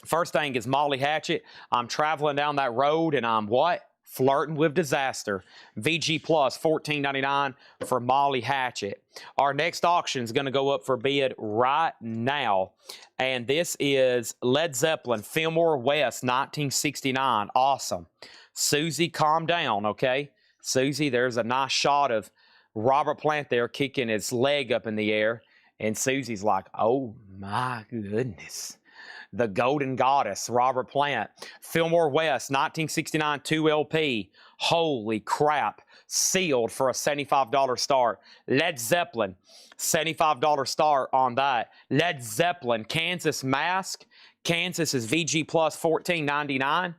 First thing is Molly Hatchet. I'm traveling down that road and I'm what? Flirting with disaster. VG Plus, $14.99 for Molly Hatchet. Our next auction is going to go up for bid right now. And this is Led Zeppelin, Fillmore West, 1969. Awesome. Susie, calm down, okay? Susie, there's a nice shot of Robert Plant there kicking his leg up in the air. And Susie's like, oh my goodness. The Golden Goddess, Robert Plant. Fillmore West, 1969, 2LP. Holy crap. Sealed for a $75 start. Led Zeppelin, $75 start on that. Led Zeppelin, Kansas Mask. Kansas is VG Plus, $14.99.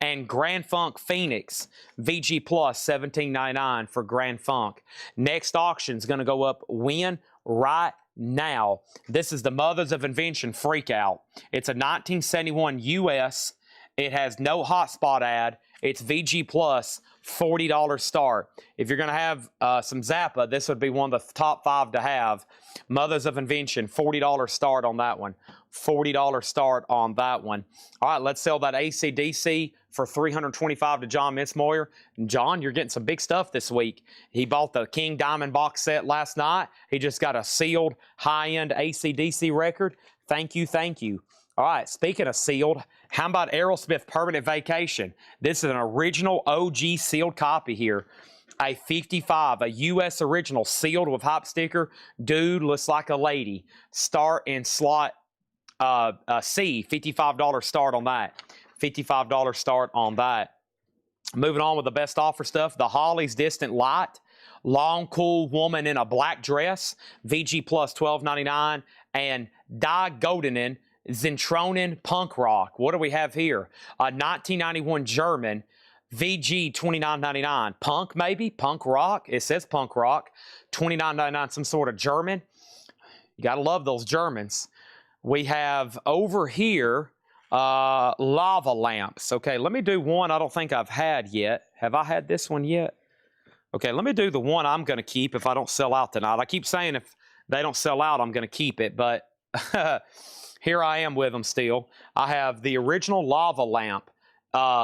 And Grand Funk Phoenix, VG Plus, $17.99 for Grand Funk. Next auction is going to go up when? Right now. This is the Mothers of Invention Freakout. It's a 1971 US. It has no hotspot ad. It's VG Plus, $40 start. If you're going to have some Zappa, this would be one of the top 5 to have. Mothers of Invention, $40 start on that one. $40 start on that one. All right, let's sell that AC/DC for $325 to John Mitzmoyer. John, you're getting some big stuff this week. He bought the King Diamond box set last night. He just got a sealed high-end AC/DC record. Thank you, thank you. All right, speaking of sealed, how about Aerosmith Permanent Vacation? This is an original OG sealed copy here. A 55, a U.S. original, sealed with hop sticker. Dude looks like a lady. Start in slot C, $55 start on that. $55 start on that. Moving on with the best offer stuff. The Hollies Distant Light. Long Cool Woman in a Black Dress. VG Plus, $12.99. And Die Goldenen Zentronen Punk Rock. What do we have here? A 1991 German. VG, $29.99. Punk, maybe? Punk rock? It says punk rock. $29.99, some sort of German. You got to love those Germans. We have over here lava lamps. Okay, let me do one I don't think I've had yet. Have I had this one yet? Okay, let me do the one I'm going to keep if I don't sell out tonight. I keep saying if they don't sell out, I'm going to keep it, but here I am with them still. I have the original lava lamp.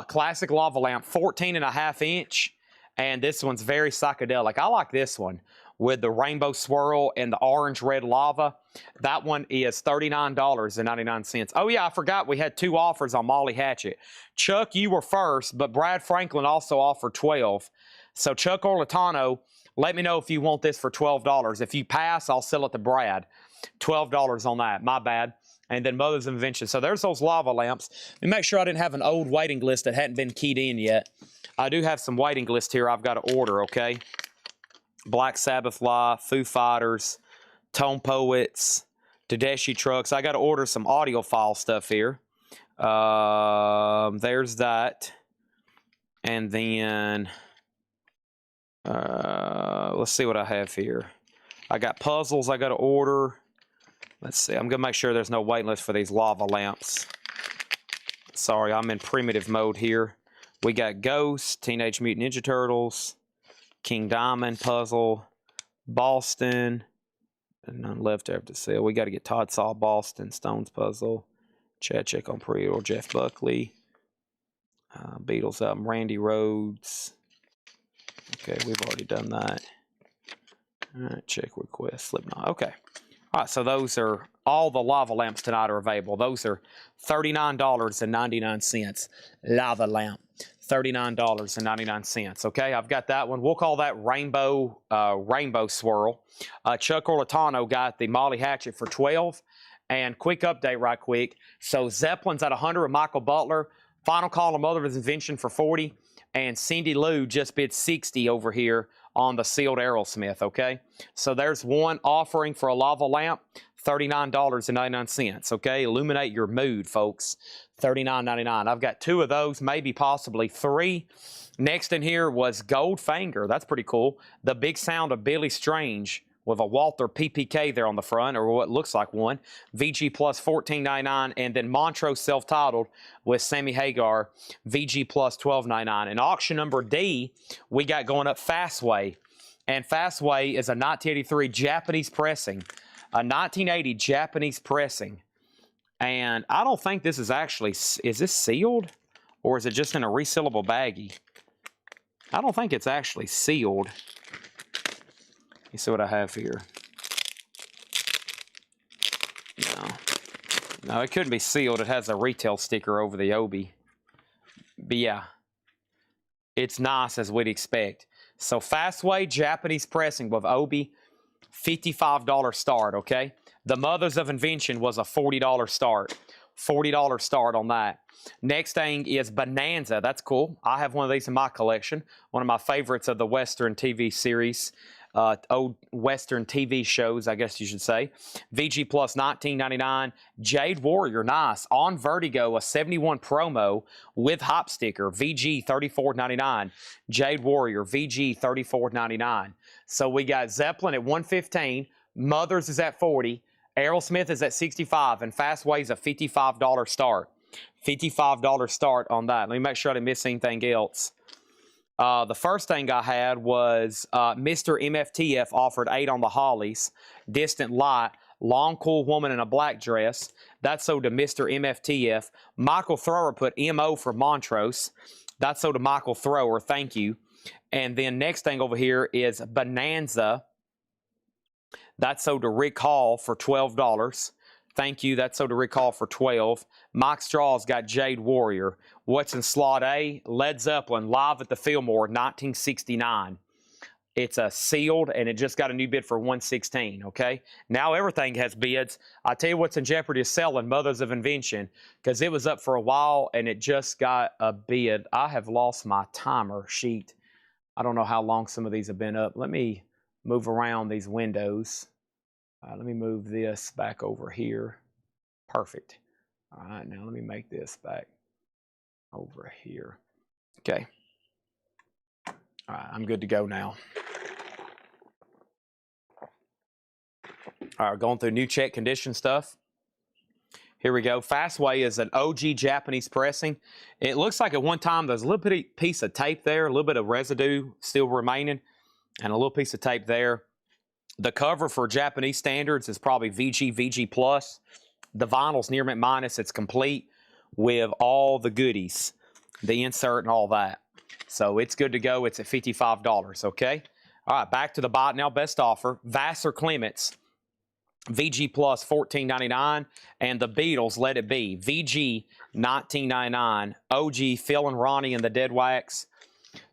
Classic lava lamp, 14.5 inch, and this one's very psychedelic. I like this one with the rainbow swirl and the orange red lava. That one is $39.99. Oh yeah, I forgot we had 2 offers on Molly Hatchet. Chuck, you were first, but Brad Franklin also offered 12. So Chuck Orlatano, let me know if you want this for $12. If you pass, I'll sell it to Brad. $12 on that, my bad. And then Mothers of Invention. So there's those lava lamps. Let me make sure I didn't have an old waiting list that hadn't been keyed in yet. I do have some waiting list here I've got to order, okay? Black Sabbath Live, Foo Fighters, Tone Poets, Tedeschi Trucks. I got to order some audiophile stuff here. There's that. And then, let's see what I have here. I got puzzles I got to order. Let's see. I'm going to make sure there's no waiting list for these lava lamps. Sorry, I'm in primitive mode here. We got Ghost, Teenage Mutant Ninja Turtles, King Diamond puzzle, Boston, and none left after sale. We got to get Todd Saw Boston, Stones puzzle, Chad Check on pre-order, Jeff Buckley, Beatles album, Randy Rhoads. Okay, we've already done that. All right, check request, Slipknot. Okay. All right, so those are all the lava lamps tonight are available. Those are $39.99. Lava lamp, $39.99. Okay, I've got that one. We'll call that rainbow swirl. Chuck Orlatano got the Molly Hatchet for $12. And quick update, right quick. So Zeppelin's at $100 with Michael Butler. Final call on Mother's Invention for $40. And Cindy Lou just bid $60 over here on the sealed Aerosmith, okay? So there's one offering for a lava lamp, $39.99, okay? Illuminate your mood, folks. $39.99. I've got 2 of those, maybe possibly 3. Next in here was Goldfinger. That's pretty cool. The Big Sound of Billy Strange with a Walther PPK there on the front, or what looks like one. VG Plus $14.99, and then Montrose self-titled with Sammy Hagar, VG Plus $12.99. And auction number D, we got going up Fastway. And Fastway is a 1983 Japanese pressing, a 1980 Japanese pressing. And I don't think this is actually, is this sealed? Or is it just in a resealable baggie? I don't think it's actually sealed. You see what I have here? No. No, it couldn't be sealed. It has a retail sticker over the Obi. But yeah, it's nice as we'd expect. So Fastway Japanese pressing with Obi, $55 start, okay? The Mothers of Invention was a $40 start. $40 start on that. Next thing is Bonanza. That's cool. I have one of these in my collection. One of my favorites of the Western TV series. Old Western TV shows, I guess you should say. VG Plus $19.99. Jade Warrior, nice. On Vertigo, a 71 promo with hop sticker. VG $34.99. Jade Warrior, VG $34.99. So we got Zeppelin at $115. Mothers is at $40. Aerosmith is at $65. And Fastway's a $55 start. $55 start on that. Let me make sure I didn't miss anything else. The first thing I had was Mr. MFTF offered 8 on the Hollies. Distant Light, Long Cool Woman in a Black Dress. That's sold to Mr. MFTF. Michael Thrower put MO for Montrose. That's sold to Michael Thrower. Thank you. And then next thing over here is Bonanza. That's sold to Rick Hall for $12. Thank you. That's sold to Rick Hall for $12. Mike Straw's got Jade Warrior. What's in slot A? Led Zeppelin, live at the Fillmore, 1969. It's a sealed, and it just got a new bid for $116, okay? Now everything has bids. I tell you what's in jeopardy of selling, Mothers of Invention, because it was up for a while, and it just got a bid. I have lost my timer sheet. I don't know how long some of these have been up. Let me move around these windows. Let me move this back over here. Perfect. All right, now let me make this back over here. Okay. All right, I'm good to go now. All right, going through new check condition stuff. Here we go. Fastway is an OG Japanese pressing. It looks like at one time there's a little bitty piece of tape there, a little bit of residue still remaining, and a little piece of tape there. The cover for Japanese standards is probably VG Plus. The vinyl's near mint minus. It's complete with all the goodies, the insert and all that. So it's good to go. It's at $55, okay? All right, back to the bot now. Best offer. Vassar Clements, VG Plus $14.99. And the Beatles, Let It Be, VG $19.99. OG Phil and Ronnie and the Dead Wax.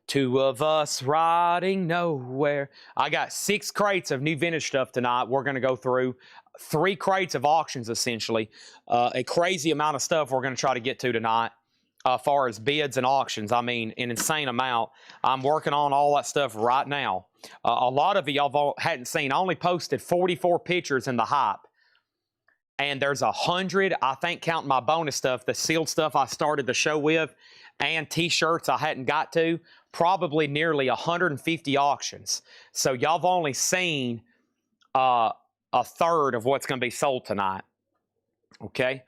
Two of us riding nowhere. I got 6 crates of new vintage stuff tonight. We're going to go through 3 crates of auctions, essentially. A crazy amount of stuff we're going to try to get to tonight. As far as bids and auctions, I mean, an insane amount. I'm working on all that stuff right now. A lot of y'all hadn't seen. I only posted 44 pictures in the hype. And there's 100, I think, counting my bonus stuff, the sealed stuff I started the show with, and T-shirts I hadn't got to. Probably nearly 150 auctions. So y'all have only seen a third of what's going to be sold tonight. Okay.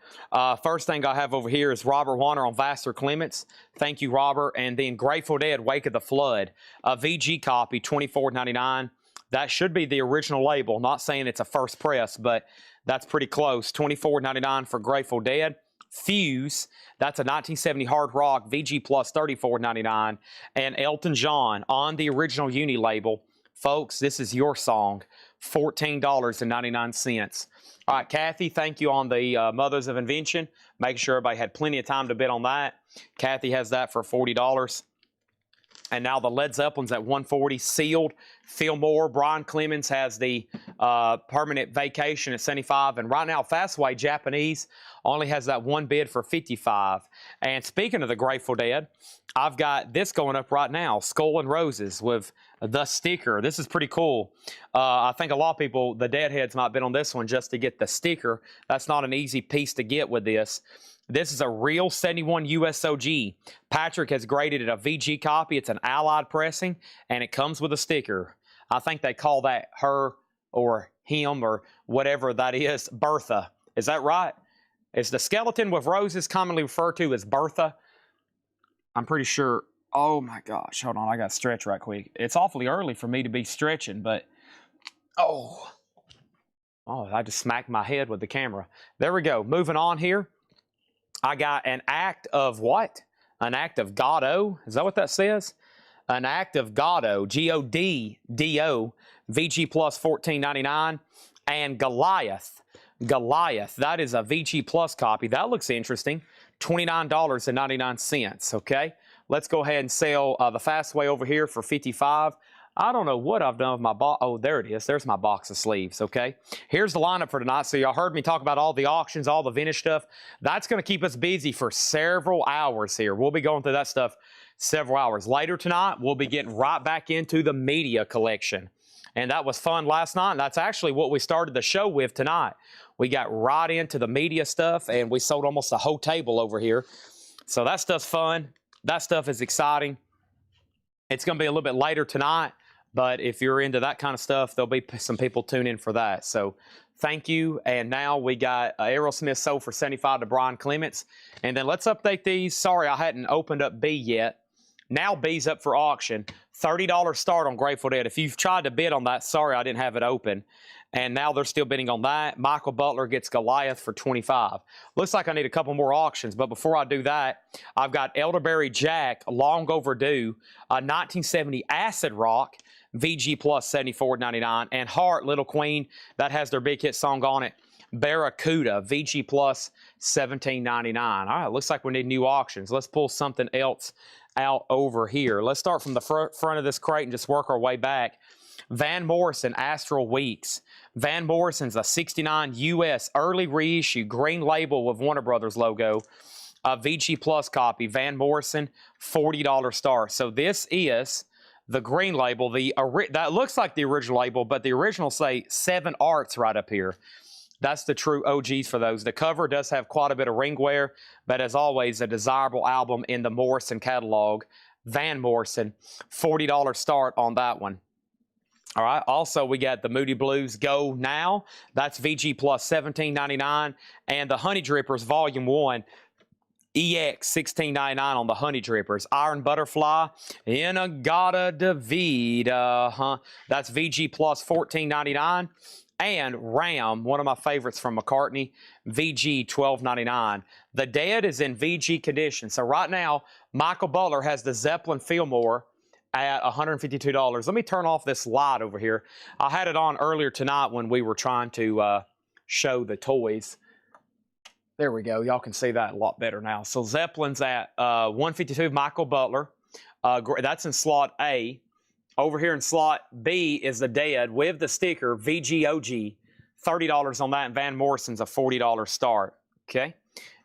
First thing I have over here is Robert Warner on Vassar Clements. Thank you, Robert. And then Grateful Dead, Wake of the Flood. A VG copy, $24.99. That should be the original label. Not saying it's a first press, but that's pretty close. $24.99 for Grateful Dead. Fuse, that's a 1970 hard rock, VG Plus $34.99. And Elton John on the original Uni label. Folks, this is your song, $14.99. All right, Kathy, thank you on the Mothers of Invention. Making sure everybody had plenty of time to bid on that. Kathy has that for $40. And now the Led Zeppelin's at $140, sealed. Fillmore, Brian Clemens has the permanent vacation at $75. And right now, Fastway Japanese only has that one bid for $55. And speaking of the Grateful Dead, I've got this going up right now, Skull and Roses with the sticker. This is pretty cool. I think a lot of people, the Deadheads, might bid on this one just to get the sticker. That's not an easy piece to get with this. This is a real 71 USOG. Patrick has graded it a VG copy. It's an Allied pressing, and it comes with a sticker. I think they call that her or him or whatever that is, Bertha. Is that right? Is the skeleton with roses commonly referred to as Bertha? I'm pretty sure. Oh, my gosh. Hold on. I got to stretch right quick. It's awfully early for me to be stretching, but... Oh. Oh, I just smacked my head with the camera. There we go. Moving on here. I got an act of what? An act of Goddo. Is that what that says? An act of Goddo, Goddo, VG plus $14.99, and Goliath. Goliath, that is a VG plus copy. That looks interesting. $29.99. Okay, let's go ahead and sell the fast way over here for $55. I don't know what I've done with my box. Oh, there it is. There's my box of sleeves, okay? Here's the lineup for tonight. So y'all heard me talk about all the auctions, all the vintage stuff. That's going to keep us busy for several hours here. We'll be going through that stuff several hours. Later tonight, we'll be getting right back into the media collection. And that was fun last night. And that's actually what we started the show with tonight. We got right into the media stuff, and we sold almost a whole table over here. So that stuff's fun. That stuff is exciting. It's going to be a little bit later tonight. But if you're into that kind of stuff, there'll be some people tune in for that. So thank you. And now we got Aerosmith sold for $75 to Brian Clements. And then let's update these. Sorry, I hadn't opened up B yet. Now B's up for auction. $30 start on Grateful Dead. If you've tried to bid on that, sorry, I didn't have it open. And now they're still bidding on that. Michael Butler gets Goliath for $25. Looks like I need a couple more auctions. But before I do that, I've got Elderberry Jack, long overdue, a 1970 Acid Rock, VG plus $74.99, and Heart, Little Queen, that has their big hit song on it, Barracuda, VG plus $17.99. All right, looks like we need new auctions. Let's pull something else out over here. Let's start from the front of this crate and just work our way back. Van Morrison, Astral Weeks. Van Morrison's a 69 US early reissue, green label with Warner Brothers logo. A VG plus copy, Van Morrison, $40 start. So this is the green label, that looks like the original label, but the original say 7 Arts right up here. That's the true OGs for those. The cover does have quite a bit of ring wear, but as always, a desirable album in the Morrison catalog. Van Morrison, $40 start on that one. All right, also we got the Moody Blues Go Now. That's VG plus $17.99. And the Honey Drippers Volume 1, EX $16.99 on the Honey Drippers. Iron Butterfly, Inagata David, that's VG plus $14.99. And Ram, one of my favorites from McCartney, VG $12.99. The Dead is in VG condition. So right now, Michael Butler has the Zeppelin Fillmore at $152. Let me turn off this light over here. I had it on earlier tonight when we were trying to show the toys. There we go. Y'all can see that a lot better now. So Zeppelin's at 152, Michael Butler. That's in slot A. Over here in slot B is the Dead with the sticker, VGOG. $30 on that, and Van Morrison's a $40 start. Okay?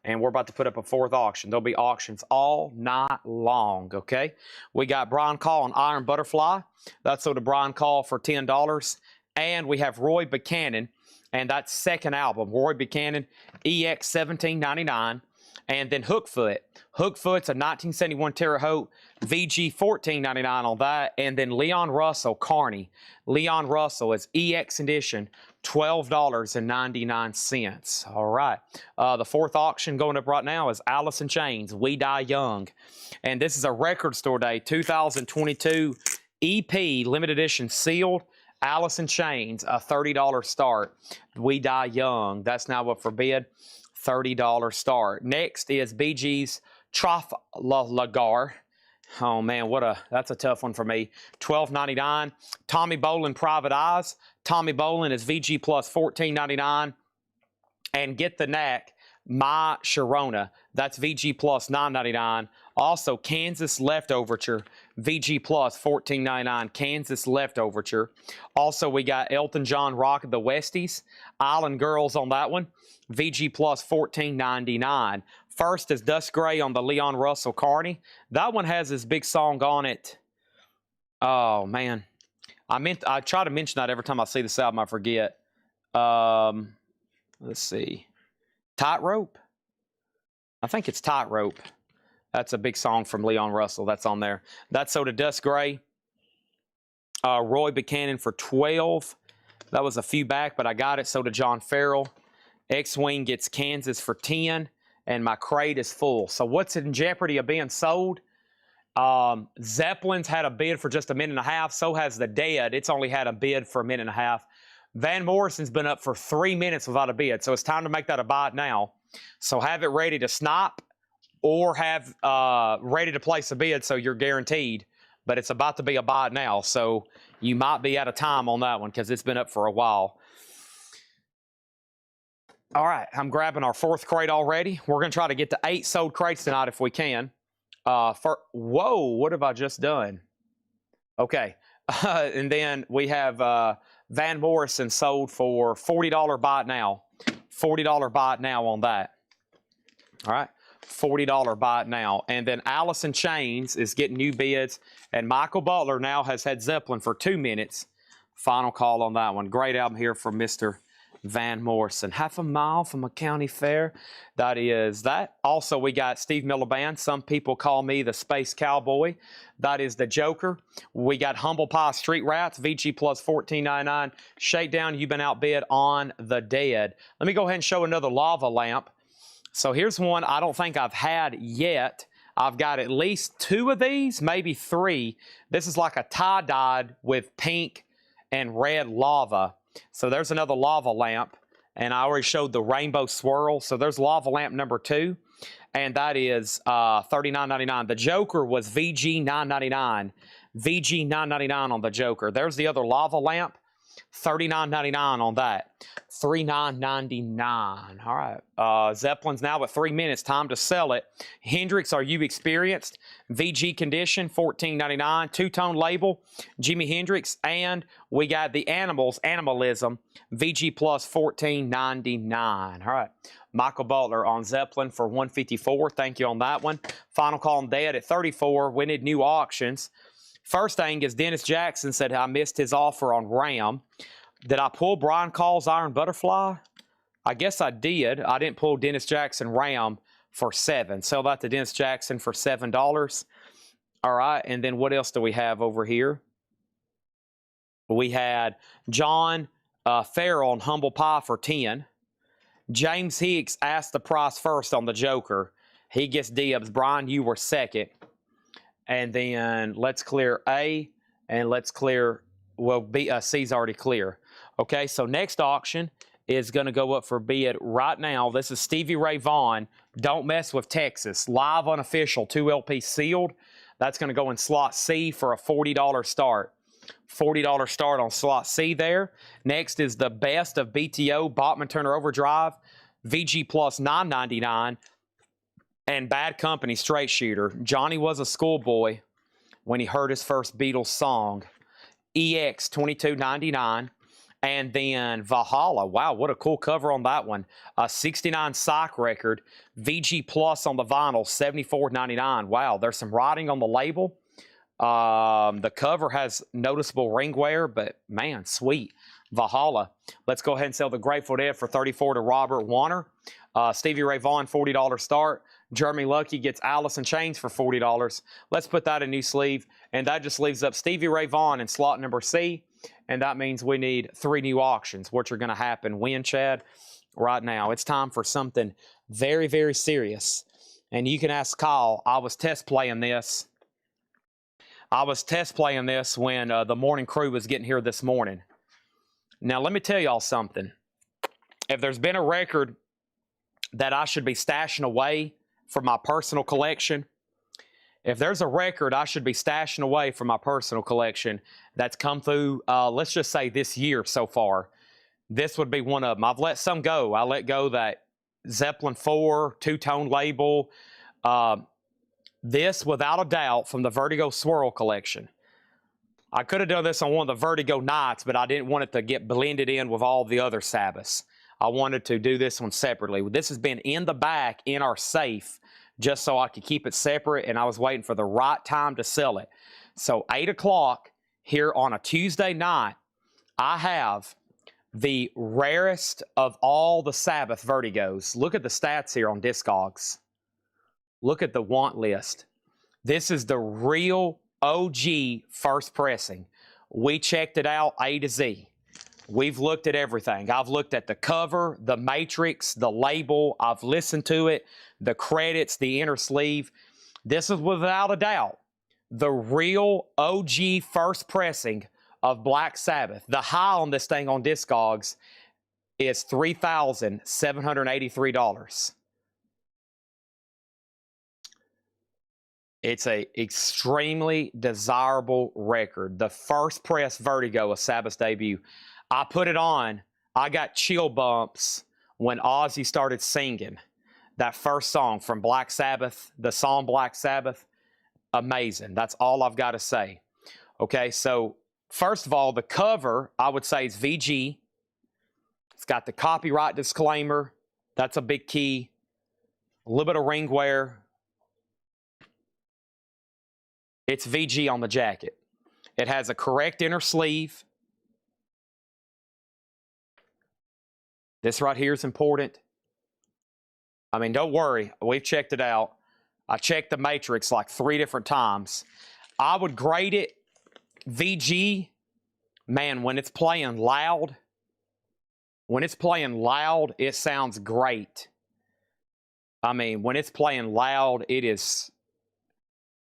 And we're about to put up a fourth auction. There'll be auctions all night long, okay? We got Brian Call on Iron Butterfly. That's sold to Brian Call for $10. And we have Roy Buchanan, and that's second album, Roy Buchanan, EX $17.99. And then Hookfoot. Hookfoot's a 1971 Terre Haute, VG $14.99 on that. And then Leon Russell, Carney. Leon Russell is EX edition, $12.99. All right. The fourth auction going up right now is Alice in Chains, We Die Young. And this is a Record Store Day 2022 EP limited edition sealed. Alice in Chains, a $30 start. We Die Young. That's now up for bid. $30 start. Next is BG's Trafalgar. Oh man, that's a tough one for me. $12.99. Tommy Bolin Private Eyes. Tommy Bolin is VG plus $14.99. And Get the Knack, My Sharona. That's VG plus $9.99. Also, Kansas Leftoverture, VG plus $14.99. Kansas Leftoverture. Also, we got Elton John Rock of the Westies. Island Girls on that one. VG plus $14.99. First is Dust Gray on the Leon Russell Carney. That one has this big song on it. Oh, man. I try to mention that every time I see this album, I forget. Let's see. Tightrope? I think it's Tightrope. That's a big song from Leon Russell. That's on there. That's sold to Dust Gray. Roy Buchanan for $12. That was a few back, but I got it. Sold to John Farrell. X-Wing gets Kansas for $10. And my crate is full. So what's in jeopardy of being sold? Zeppelin's had a bid for just a minute and a half. So has the Dead. It's only had a bid for a minute and a half. Van Morrison's been up for 3 minutes without a bid, so it's time to make that a buy now. So have it ready to snap or have ready to place a bid so you're guaranteed. But it's about to be a buy now, so you might be out of time on that one because it's been up for a while. All right, I'm grabbing our 4th crate already. We're going to try to get to 8 sold crates tonight if we can. Whoa, what have I just done? Okay, and then we have Van Morrison sold for $40 buy it now. $40 buy it now on that. All right, $40 buy it now. And then Allison Chains is getting new bids. And Michael Butler now has had Zeppelin for 2 minutes. Final call on that one. Great album here from Mr. Van Morrison. Half a mile from a county fair. That is that. Also, we got Steve Miller Band. Some people call me the Space Cowboy. That is the Joker. We got Humble Pie Street Rats. VG plus $14.99. Shakedown, you've been outbid on the Dead. Let me go ahead and show another lava lamp. So here's one I don't think I've had yet. I've got at least 2 of these, maybe 3. This is like a tie-dyed with pink and red lava. So there's another lava lamp, and I already showed the rainbow swirl. So there's lava lamp number 2, and that is $39.99. The Joker was VG $9.99. VG $9.99 on the Joker. There's the other lava lamp, $39.99 on that. $39.99. All right. Zeppelin's now at 3 minutes. Time to sell it. Hendrix, are you experienced? VG condition, $14.99. Two-tone label, Jimi Hendrix. And we got the Animals, Animalism, VG plus $14.99. All right. Michael Butler on Zeppelin for $154. Thank you on that one. Final call on Dead at $34. We need new auctions. First thing is Dennis Jackson said I missed his offer on Ram. Did I pull Brian Call's Iron Butterfly? I guess I did. I didn't pull Dennis Jackson Ram for $7. Sell that to Dennis Jackson for $7. All right, and then what else do we have over here? We had John Farrell on Humble Pie for $10. James Hicks asked the price first on the Joker. He gets dibs. Brian, you were second. And then let's clear A, and let's clear, well, B, C's already clear. Okay, so next auction is going to go up for bid right now. This is Stevie Ray Vaughan, Don't Mess with Texas, live unofficial, 2 LP sealed. That's going to go in slot C for a $40 start. $40 start on slot C there. Next is the Best of BTO, Bachman Turner Overdrive, VG plus $9.99. And Bad Company Straight Shooter. Johnny was a schoolboy when he heard his first Beatles song. EX $22.99. And then Valhalla. Wow, what a cool cover on that one. A 69 Psych record. VG Plus on the vinyl, $74.99. Wow, there's some writing on the label. The cover has noticeable ring wear, but man, sweet. Valhalla. Let's go ahead and sell the Grateful Dead for $34 to Robert Warner. Stevie Ray Vaughan, $40 start. Jeremy Lucky gets Alice in Chains for $40. Let's put that in new sleeve. And that just leaves up Stevie Ray Vaughan in slot number C. And that means we need 3 new auctions, which are going to happen when, Chad? Right now. It's time for something very, very serious. And you can ask Kyle. I was test playing this. When the morning crew was getting here this morning. Now, let me tell y'all something. If there's been a record that I should be stashing away for my personal collection, if there's a record I should be stashing away from my personal collection that's come through, let's just say this year so far, this would be one of them. I've let some go. I let go that Zeppelin 4, two-tone label. This, without a doubt, from the Vertigo Swirl collection. I could have done this on one of the Vertigo nights, but I didn't want it to get blended in with all the other Sabbaths. I wanted to do this one separately. This has been in the back in our safe just so I could keep it separate, and I was waiting for the right time to sell it. So 8 o'clock here on a Tuesday night, I have the rarest of all the Sabbath Vertigos. Look at the stats here on Discogs. Look at the want list. This is the real OG first pressing. We checked it out A to Z. We've looked at everything. I've looked at the cover, the matrix, the label. I've listened to it, the credits, the inner sleeve. This is without a doubt the real OG first pressing of Black Sabbath. The high on this thing on Discogs is $3,783. It's a extremely desirable record. The first press Vertigo of Sabbath's debut. I put it on. I got chill bumps when Ozzy started singing that first song from Black Sabbath, the song Black Sabbath. Amazing. That's all I've got to say. Okay, so first of all, the cover, I would say, is VG. It's got the copyright disclaimer. That's a big key. A little bit of ring wear. It's VG on the jacket. It has a correct inner sleeve. This right here is important. I mean, don't worry. We've checked it out. I checked the matrix like 3 different times. I would grade it VG. Man, when it's playing loud, it sounds great. I mean, when it's playing loud, it is,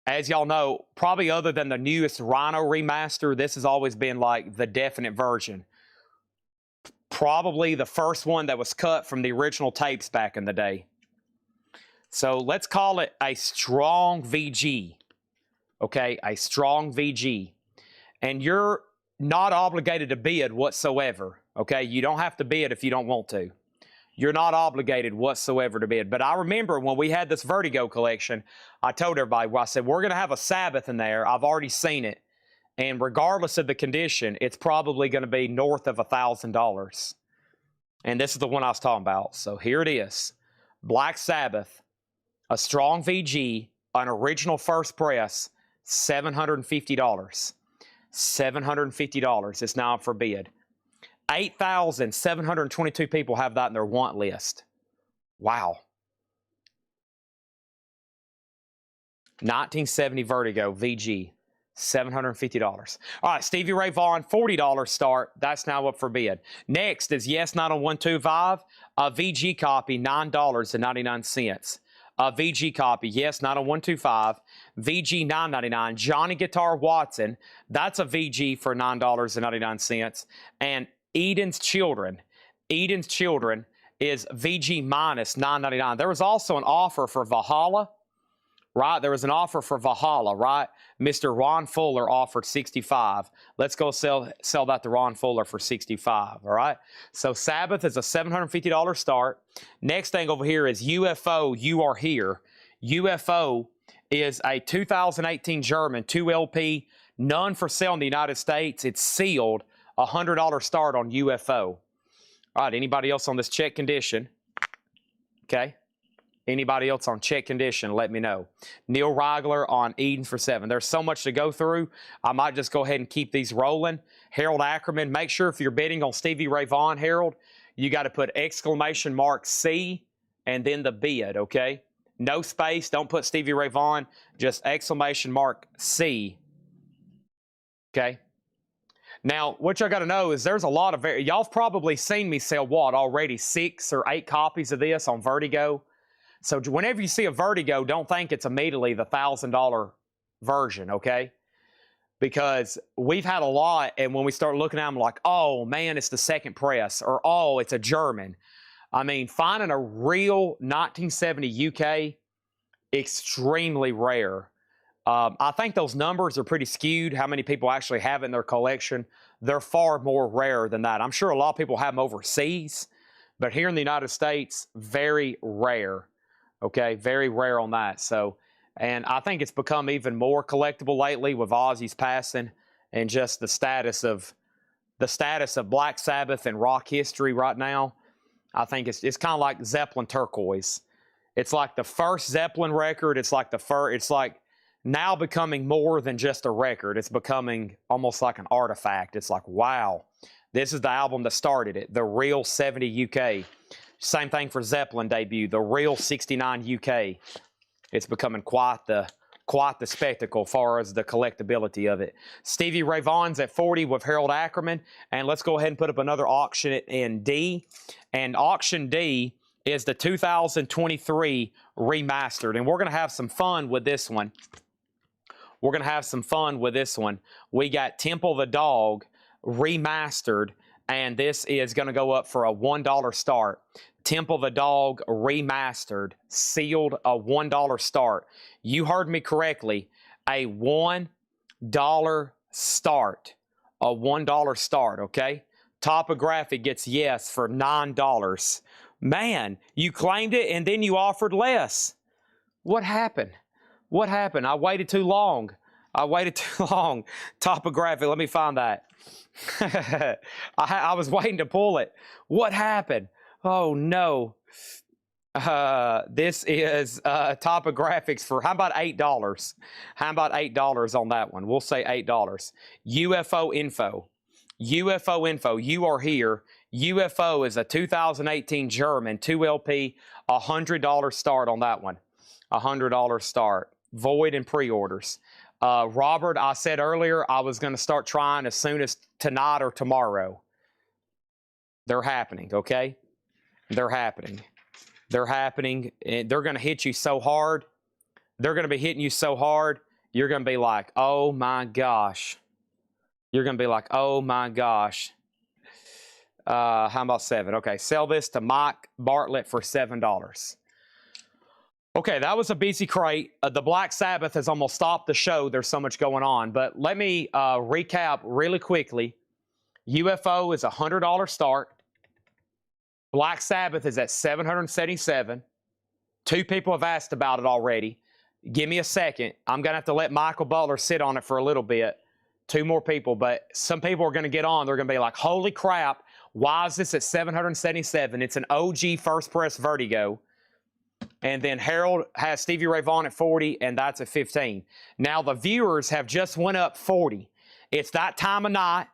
as y'all know, probably other than the newest Rhino remaster, this has always been like the definite version. Probably the first one that was cut from the original tapes back in the day. So let's call it a strong VG. Okay, a strong VG. And you're not obligated to bid whatsoever. Okay, you don't have to bid if you don't want to. You're not obligated whatsoever to bid. But I remember when we had this Vertigo collection, I told everybody, well, I said, we're going to have a Sabbath in there. I've already seen it. And regardless of the condition, it's probably going to be north of $1,000. And this is the one I was talking about. So here it is. Black Sabbath, a strong VG, an original first press, $750. $750. It's now up for bid. 8,722 people have that in their want list. Wow. 1970 Vertigo VG, $750. All right, Stevie Ray Vaughan, $40 start. That's now up for bid. Next is Yes Not on 125, a VG copy, $9.99. A VG copy, Yes Not on 125, VG $9.99. Johnny Guitar Watson, that's a VG for $9.99. And Eden's Children is VG minus $9.99. There was also an offer for Valhalla, right? There was an offer for Valhalla, right? Mr. Ron Fuller offered $65. Let's go sell that to Ron Fuller for $65, all right? So Sabbath is a $750 start. Next thing over here is UFO, You Are Here. UFO is a 2018 German 2LP, none for sale in the United States. It's sealed, $100 start on UFO. All right, anybody else on this check condition? Okay. Anybody else on check condition, let me know. Neil Reigler on Eden for $7. There's so much to go through. I might just go ahead and keep these rolling. Harold Ackerman, make sure if you're bidding on Stevie Ray Vaughan, Harold, you got to put exclamation mark C and then the bid, okay? No space. Don't put Stevie Ray Vaughan. Just exclamation mark C, okay? Now, what y'all got to know is there's a lot of, y'all have probably seen me sell what already, 6 or 8 copies of this on Vertigo. So whenever you see a Vertigo, don't think it's immediately the $1,000 version, okay? Because we've had a lot, and when we start looking at them, like, oh, man, it's the second press, or oh, it's a German. I mean, finding a real 1970 UK, extremely rare. I think those numbers are pretty skewed, how many people actually have it in their collection. They're far more rare than that. I'm sure a lot of people have them overseas, but here in the United States, very rare. Okay, very rare on that. So, and I think it's become even more collectible lately with Ozzy's passing and just the status of Black Sabbath and rock history right now. I think it's kind of like Zeppelin Turquoise. It's like the first Zeppelin record. It's like now becoming more than just a record. It's becoming almost like an artifact. It's like, wow, this is the album that started it. The real 70 UK. Same thing for Zeppelin debut, the real 69 UK. It's becoming quite the spectacle as far as the collectability of it. Stevie Ray Vaughan's at 40 with Harold Ackerman. And let's go ahead and put up another auction in D. And auction D is the 2023 remastered. And we're going to have some fun with this one. We're going to have some fun with this one. We got Temple the Dog remastered, and this is going to go up for a $1 start. Temple the Dog remastered, sealed, a $1 start. You heard me correctly, a $1 start. A $1 start, okay? Topographic gets yes for $9. Man, you claimed it and then you offered less. What happened? What happened? I waited too long. I waited too long. Topographic, let me find that. I was waiting to pull it. What happened? Oh, no. This is topographics for, how about $8? How about $8 on that one? We'll say $8. UFO info. UFO info. You are here. UFO is a 2018 German 2LP, $100 start on that one. $100 start. Void and pre-orders. Robert, I said earlier I was going to start trying as soon as tonight or tomorrow. They're happening, okay? They're happening. They're happening, and they're going to hit you so hard. They're going to be hitting you so hard, you're going to be like, oh my gosh. You're going to be like, oh my gosh. How about 7? Okay, sell this to Mike Bartlett for $7. Okay, that was a busy crate. The Black Sabbath has almost stopped the show. There's so much going on. But let me recap really quickly. UFO is a $100 start. Black Sabbath is at $777. 2 people have asked about it already. Give me a second. I'm going to have to let Michael Butler sit on it for a little bit. 2 more people, but some people are going to get on. They're going to be like, holy crap, why is this at $777? It's an OG first press Vertigo. And then Harold has Stevie Ray Vaughan at 40, and that's at 15. Now the viewers have just went up 40. It's that time of night.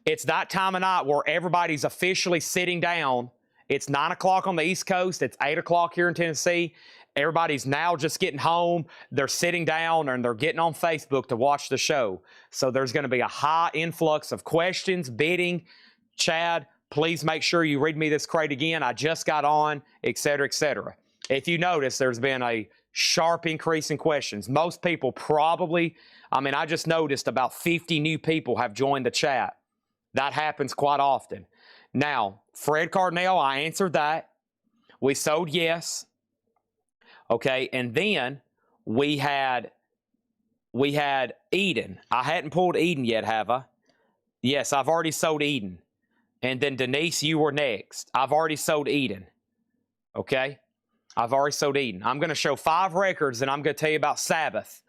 It's that time of night where everybody's officially sitting down. It's 9 o'clock on the East Coast. It's 8 o'clock here in Tennessee. Everybody's now just getting home. They're sitting down and they're getting on Facebook to watch the show. So there's going to be a high influx of questions, bidding. Chad, please make sure you read me this crate again. I just got on, etc., etc. If you notice, there's been a sharp increase in questions. Most people probably, I just noticed about 50 new people have joined the chat. That happens quite often. Now, Fred Cardinale, I answered that. We sold yes. Okay, and then we had Eden. I hadn't pulled Eden yet, have I? Yes, I've already sold Eden. And then Denise, you were next. I've already sold Eden. Okay? I've already sold Eden. I'm going to show 5 records, and I'm going to tell you about Sabbath.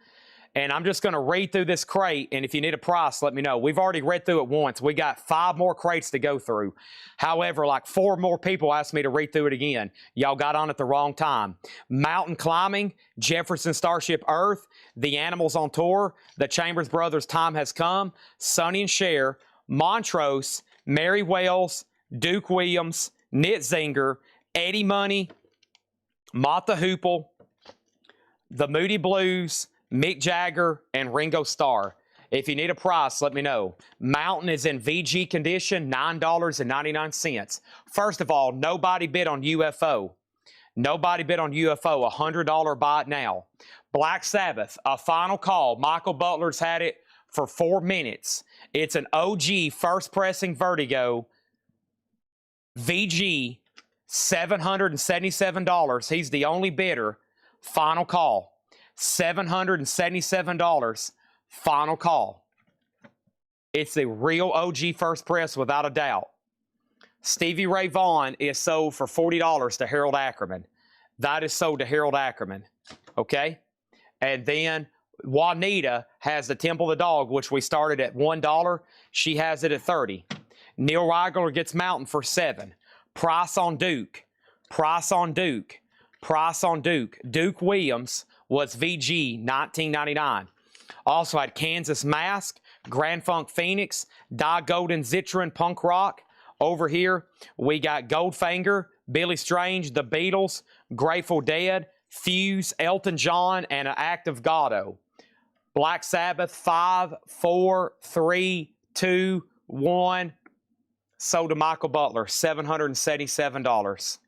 And I'm just going to read through this crate, and if you need a price, let me know. We've already read through it once. We got 5 more crates to go through. However, like 4 more people asked me to read through it again. Y'all got on at the wrong time. Mountain Climbing, Jefferson Starship Earth, The Animals on Tour, The Chambers Brothers' Time Has Come, Sonny and Cher, Montrose, Mary Wells, Duke Williams, Nitzinger, Eddie Money, Mata Hoople, The Moody Blues, Mick Jagger, and Ringo Starr. If you need a price, let me know. Mountain is in VG condition, $9.99. First of all, nobody bid on UFO. Nobody bid on UFO, $100 buy it now. Black Sabbath, a final call. Michael Butler's had it for 4 minutes. It's an OG first pressing Vertigo. VG, $777. He's the only bidder. Final call. $777, final call. It's the real OG first press without a doubt. Stevie Ray Vaughan is sold for $40 to Harold Ackerman. That is sold to Harold Ackerman. Okay? And then Juanita has the Temple of the Dog, which we started at $1. She has it at $30. Neil Reigler gets Mountain for $7. Price on Duke. Price on Duke. Price on Duke. Duke Williams was VG, $19.99. Also had Kansas Mask, Grand Funk Phoenix, Die Golden Zitron Punk Rock. Over here, we got Goldfinger, Billy Strange, The Beatles, Grateful Dead, Fuse, Elton John, and an Act of Goddo. Black Sabbath, 5, 4, 3, 2, 1. Sold to Michael Butler, $777.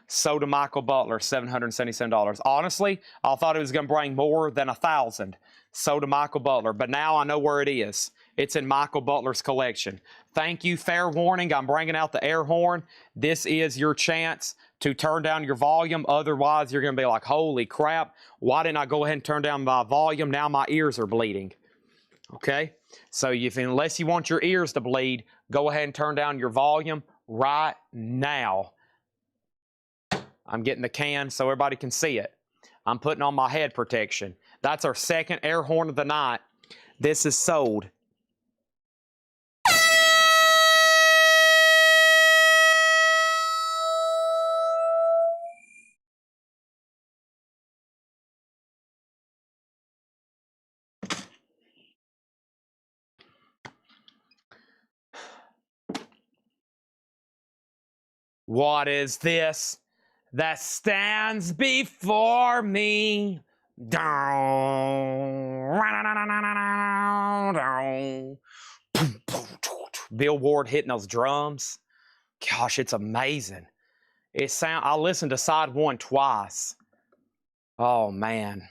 Sold to Michael Butler, $777. Honestly, I thought it was going to bring more than 1,000. sold to Michael Butler, but now I know where it is. It's in Michael Butler's collection. Thank you. Fair warning, I'm bringing out the air horn. This is your chance to turn down your volume. Otherwise, you're going to be like, holy crap, why didn't I go ahead and turn down my volume? Now my ears are bleeding. Okay? So unless you want your ears to bleed, go ahead and turn down your volume right now. I'm getting the can so everybody can see it. I'm putting on my head protection. That's our second air horn of the night. This is sold. What is this that stands before me? Bill Ward hitting those drums. Gosh, it's amazing. I listened to side one twice. Oh man.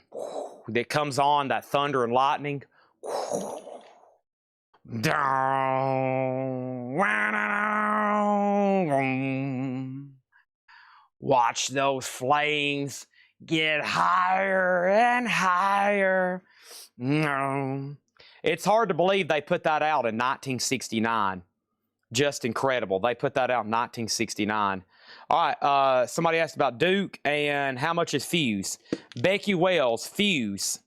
It comes on, that thunder and lightning. Watch those flames get higher and higher. It's hard to believe they put that out in 1969. Just incredible. They put that out in 1969. All right, somebody asked about Duke and how much is Fuse. Becky Wells, Fuse.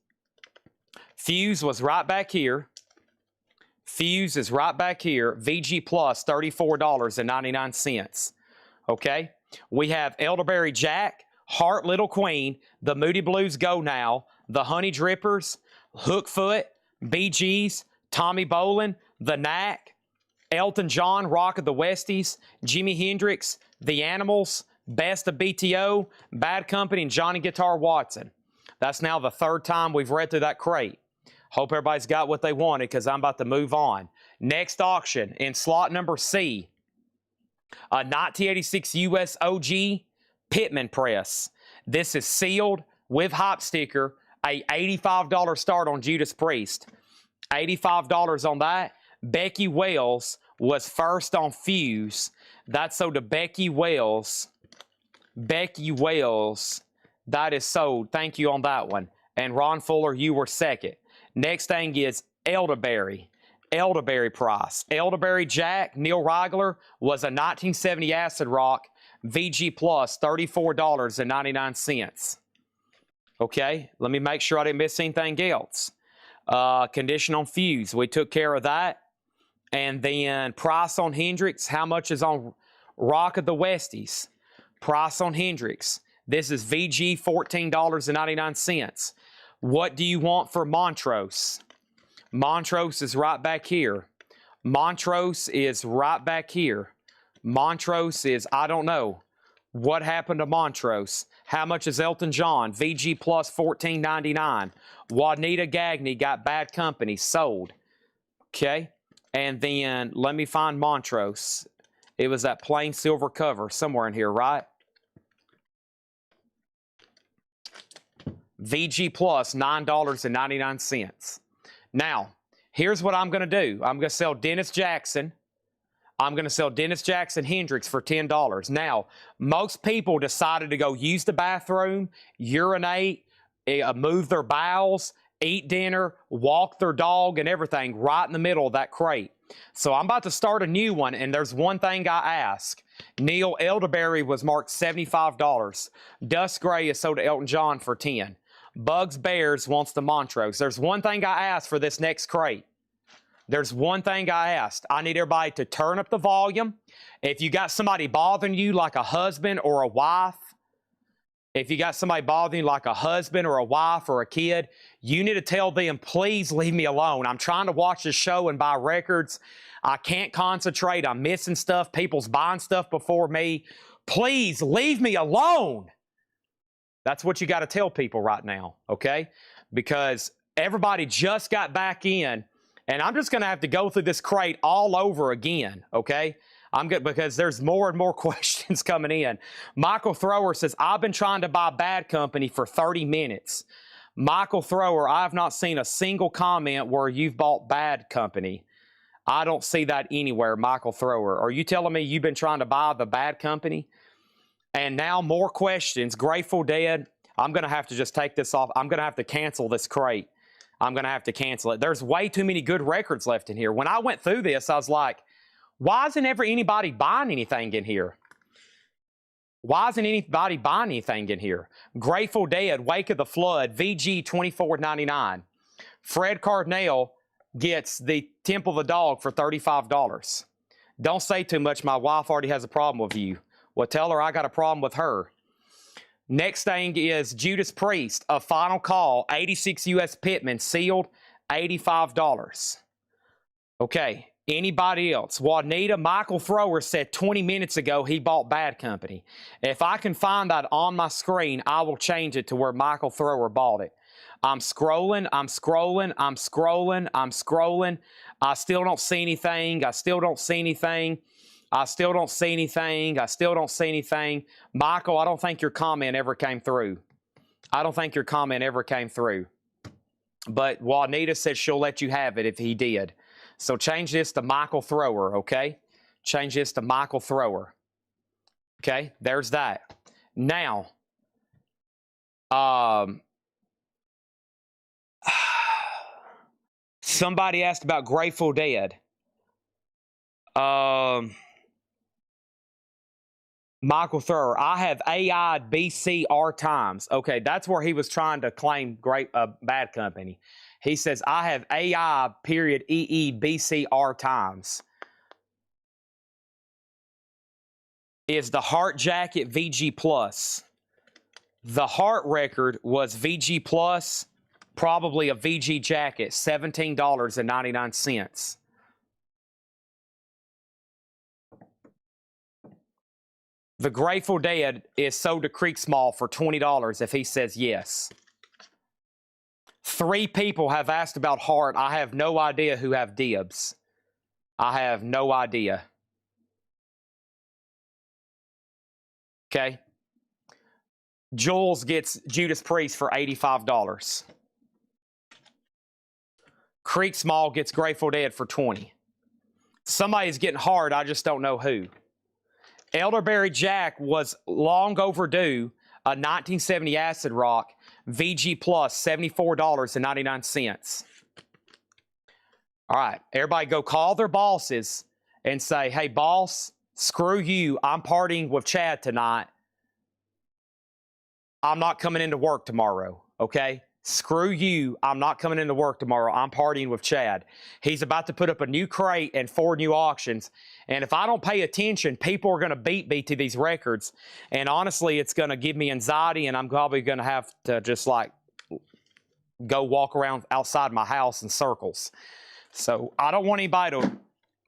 Fuse was right back here. Fuse is right back here. VG Plus, $34.99. Okay? We have Elderberry Jack, Heart Little Queen, the Moody Blues Go Now, the Honey Drippers, Hookfoot, BGs, Tommy Bolin, The Knack, Elton John, Rock of the Westies, Jimi Hendrix, The Animals, Best of BTO, Bad Company, and Johnny Guitar Watson. That's now the third time we've read through that crate. Hope everybody's got what they wanted because I'm about to move on. Next auction in slot number C. A 1986 US OG Pittman press. This is sealed with hop sticker. A $85 start on Judas Priest. $85 on that. Becky Wells was first on Fuse. That's sold to Becky Wells. Becky Wells. That is sold. Thank you on that one. And Ron Fuller, you were second. Next thing is Elderberry. Elderberry price. Elderberry Jack, Neil Reigler, was a 1970 acid rock, VG Plus, $34.99. Okay, let me make sure I didn't miss anything else. Condition on Fuse, we took care of that. And then price on Hendrix, how much is on Rock of the Westies? Price on Hendrix. This is VG, $14.99. What do you want for Montrose? Montrose is right back here. Montrose is right back here. Montrose is, I don't know. What happened to Montrose? How much is Elton John? VG Plus $14.99. Juanita Gagney got Bad Company, sold. Okay. And then let me find Montrose. It was that plain silver cover somewhere in here, right? VG Plus, $9.99. Now, here's what I'm going to do. I'm going to sell Dennis Jackson. I'm going to sell Dennis Jackson Hendrix for $10. Now, most people decided to go use the bathroom, urinate, move their bowels, eat dinner, walk their dog, and everything right in the middle of that crate. So I'm about to start a new one, and there's one thing I ask. Neil Elderberry was marked $75. Dust Gray is sold to Elton John for $10. Bugs Bears wants the Montrose. There's one thing I asked for this next crate. There's one thing I asked. I need everybody to turn up the volume. If you got somebody bothering you like a husband or a wife, if you got somebody bothering you like a husband or a wife or a kid, you need to tell them, please leave me alone. I'm trying to watch the show and buy records. I can't concentrate. I'm missing stuff. People's buying stuff before me. Please leave me alone. That's what you got to tell people right now, okay? Because everybody just got back in, and I'm just going to have to go through this crate all over again, okay? I'm good because there's more and more questions coming in. Michael Thrower says, I've been trying to buy Bad Company for 30 minutes. Michael Thrower, I have not seen a single comment where you've bought bad company. I don't see that anywhere, Michael Thrower. Are you telling me you've been trying to buy the bad company? And now more questions. Grateful Dead, I'm going to have to just take this off. I'm going to have to cancel this crate. I'm going to have to cancel it. There's way too many good records left in here. When I went through this, I was like, why isn't ever anybody buying anything in here? Why isn't anybody buying anything in here? Grateful Dead, Wake of the Flood, VG $24.99. Fred Cardinale gets the Temple of the Dog for $35. Don't say too much. My wife already has a problem with you. Well, tell her I got a problem with her. Next thing is Judas Priest, A Final Call, 86 U.S. Pittman, sealed, $85. Okay. Anybody else? Juanita, Michael Thrower said 20 minutes ago he bought Bad Company. If I can find that on my screen, I will change it to where Michael Thrower bought it. I'm scrolling. I still don't see anything. Michael, I don't think your comment ever came through. But Juanita said she'll let you have it if he did. So change this to Michael Thrower, okay? Change this to Michael Thrower. Okay, there's that. Now, somebody asked about Grateful Dead. Michael Thrower, I have AI BCR times. Okay, that's where he was trying to claim Bad Company. He says, I have AI period EE BCR times. Is the Heart Jacket VG Plus? The Heart record was VG Plus, probably a VG Jacket, $17.99. The Grateful Dead is sold to Creek Small for $20 if he says yes. 3 people have asked about Heart. I have no idea who have dibs. I have no idea. Okay. Jules gets Judas Priest for $85. Creek Small gets Grateful Dead for $20. Somebody's getting Heart. I just don't know who. Elderberry Jack was long overdue. A 1970 Acid Rock VG Plus, $74.99. All right, everybody go call their bosses and say, hey, boss, screw you. I'm partying with Chad tonight. I'm not coming into work tomorrow, okay? Screw you. I'm not coming into work tomorrow. I'm partying with Chad. He's about to put up a new crate and 4 new auctions. And if I don't pay attention, people are going to beat me to these records. And honestly, it's going to give me anxiety, and I'm probably going to have to just like go walk around outside my house in circles. So I don't want anybody to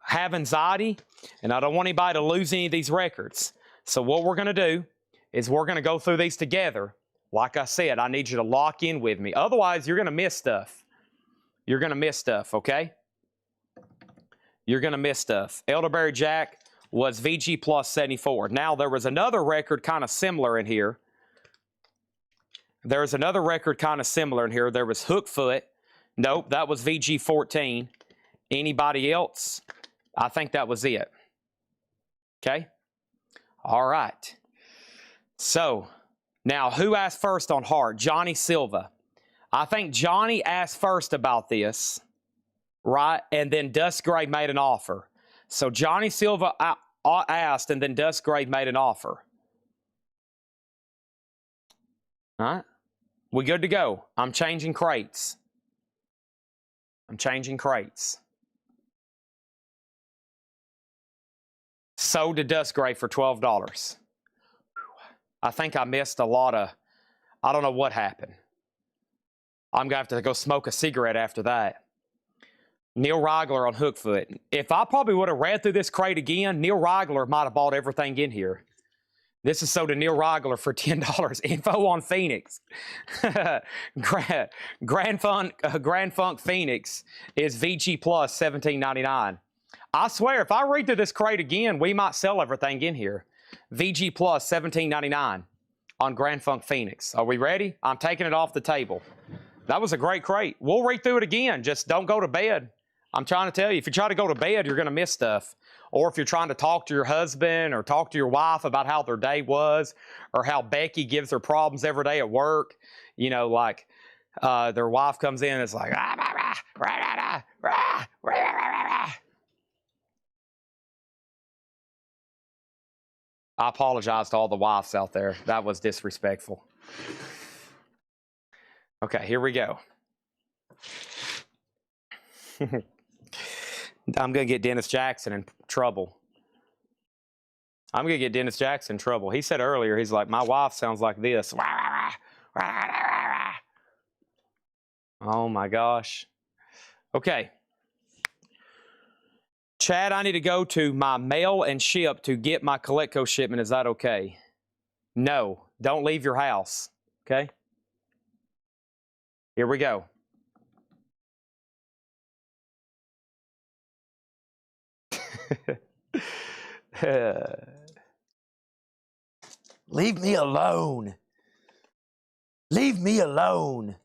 have anxiety, and I don't want anybody to lose any of these records. So what we're going to do is we're going to go through these together. Like I said, I need you to lock in with me. Otherwise, you're going to miss stuff. You're going to miss stuff, okay? You're going to miss stuff. Elderberry Jack was VG Plus 74. Now, there was another record kind of similar in here. There was another record kind of similar in here. There was Hookfoot. Nope, that was VG 14. Anybody else? I think that was it. Okay? All right. So, now, who asked first on Heart? Johnny Silva. I think Johnny asked first about this, right? And then Dust Gray made an offer. So Johnny Silva asked, and then Dust Gray made an offer. All right? We good to go. I'm changing crates. Sold to Dust Gray for $12. I think I missed a lot of, I don't know what happened. I'm going to have to go smoke a cigarette after that. Neil Reigler on Hookfoot. If I probably would have read through this crate again, Neil Reigler might have bought everything in here. This is sold to Neil Reigler for $10. Info on Phoenix. Grand Funk Phoenix is VG Plus $17.99. I swear, if I read through this crate again, we might sell everything in here. VG Plus $17.99. on Grand Funk Phoenix. Are we ready? I'm taking it off the table. That was a great crate. We'll read through it again. Just don't go to bed. I'm trying to tell you, if you try to go to bed, you're going to miss stuff. Or if you're trying to talk to your husband or talk to your wife about how their day was, or how Becky gives her problems every day at work, you know, like their wife comes in and it's like, I apologize to all the wives out there. That was disrespectful. Okay, here we go. I'm going to get Dennis Jackson in trouble. I'm going to get Dennis Jackson in trouble. He said earlier, he's like, my wife sounds like this. Oh my gosh. Okay. Chad, I need to go to my mail and ship to get my Collectible shipment. Is that okay? No, don't leave your house. Okay? Here we go. Leave me alone. Leave me alone.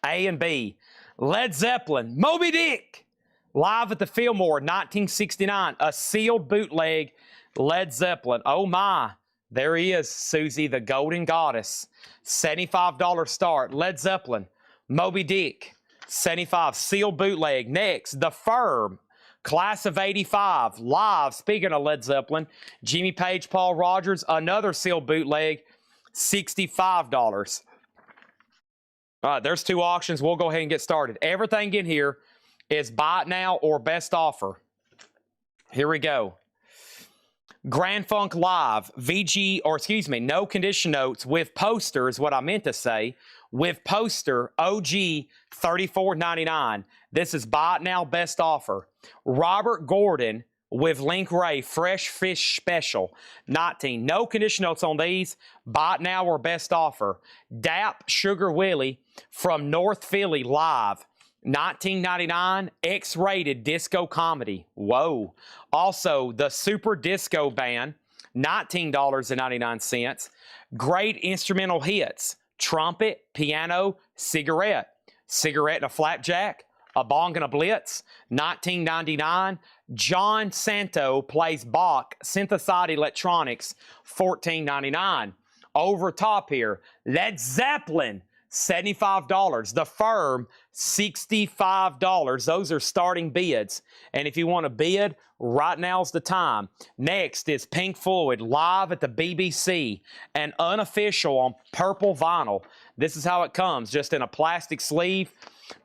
A and B. Led Zeppelin, Moby Dick, live at the Fillmore, 1969. A sealed bootleg Led Zeppelin. Oh my, there he is, Susie, the Golden Goddess. $75 start. Led Zeppelin, Moby Dick, 75, sealed bootleg. Next, The Firm, class of 85, live. Speaking of Led Zeppelin, Jimmy Page, Paul Rogers, another sealed bootleg, $65. All right, there's 2 auctions. We'll go ahead and get started. Everything in here is buy it now or best offer. Here we go. Grand Funk Live, VG, or excuse me, no condition notes with poster is what I meant to say. With poster, OG, $34.99. This is buy it now, best offer. Robert Gordon with Link Ray, Fresh Fish Special, 19. No condition notes on these. Buy it now or best offer. Dap Sugar Willie from North Philly, live, $19.99. X-rated disco comedy. Whoa. Also, the Super Disco Band, $19.99. Great instrumental hits. Trumpet, piano, cigarette. Cigarette and a flapjack. A bong and a blitz, $19.99. John Santo plays Bach, synthesized electronics, $14.99. Over top here, Led Zeppelin, $75. The Firm, $65. Those are starting bids. And if you want to bid, right now's the time. Next is Pink Floyd, live at the BBC, and unofficial on purple vinyl. This is how it comes, just in a plastic sleeve.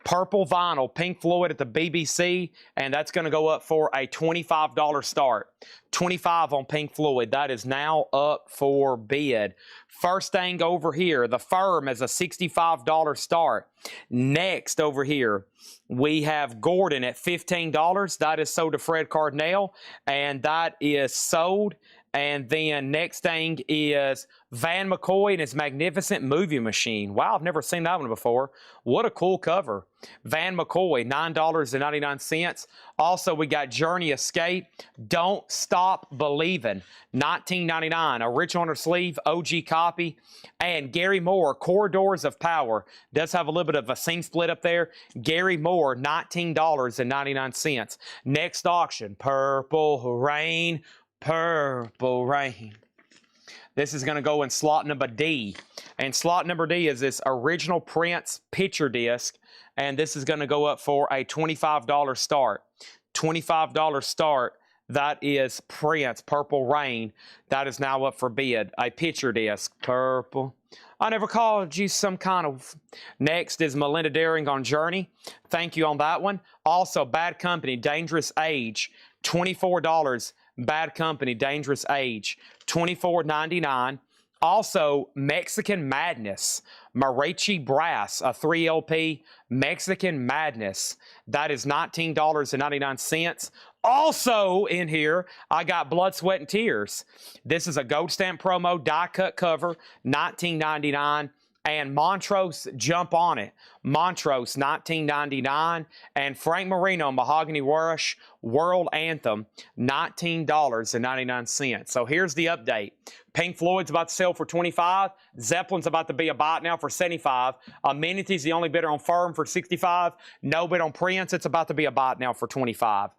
Purple vinyl, Pink Floyd at the BBC, and that's going to go up for a $25 start. $25 on Pink Floyd. That is now up for bid. First thing over here, The Firm is a $65 start. Next over here, we have Gordon at $15. That is sold to Fred Cardinal, and that is sold. And then next thing is Van McCoy and his Magnificent Movie Machine. Wow, I've never seen that one before. What a cool cover. Van McCoy, $9.99. Also, we got Journey Escape, Don't Stop Believing, $19.99. Original on her sleeve, OG copy. And Gary Moore, Corridors of Power. Does have a little bit of a scene split up there. Gary Moore, $19.99. Next auction, Purple Rain. Purple Rain. This is going to go in slot number D. And slot number D is this original Prince picture disc. And this is going to go up for a $25 start. $25 start. That is Prince, Purple Rain. That is now up for bid. A picture disc. Purple. I never called you some kind of... Next is Melinda Daring on Journey. Thank you on that one. Also, Bad Company, Dangerous Age. $24. Bad Company, Dangerous Age, $24.99. Also, Mexican Madness, Mariachi Brass, a 3LP, Mexican Madness. That is $19.99. Also in here, I got Blood, Sweat, and Tears. This is a gold stamp promo, die cut cover, $19.99. and Montrose, jump on it. Montrose, $19.99, and Frank Marino, Mahogany Rush, World Anthem, $19.99. So here's the update. Pink Floyd's about to sell for $25. Zeppelin's about to be a bot now for $75. Amenity's the only bidder on Firm for $65. No bid on Prince. It's about to be a bot now for $25.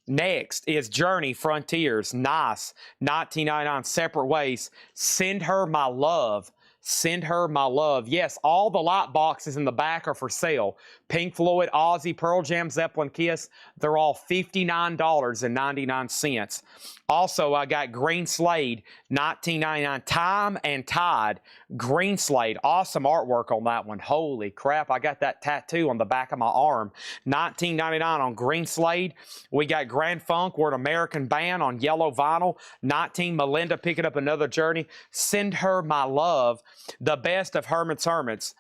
Next is Journey Frontiers. Nice. $19.99. Separate ways. Send Her My Love. Send Her My Love. Yes, all the light boxes in the back are for sale. Pink Floyd, Ozzy, Pearl Jam, Zeppelin, Kiss. They're all $59.99. Also, I got Green Slade, $19.99. Time and Tide, Green Slade. Awesome artwork on that one. Holy crap, I got that tattoo on the back of my arm. $19.99 on Green Slade. We got Grand Funk, We're an American Band on yellow vinyl. Melinda picking up another Journey. Send Her My Love, the best of Herman's Hermits.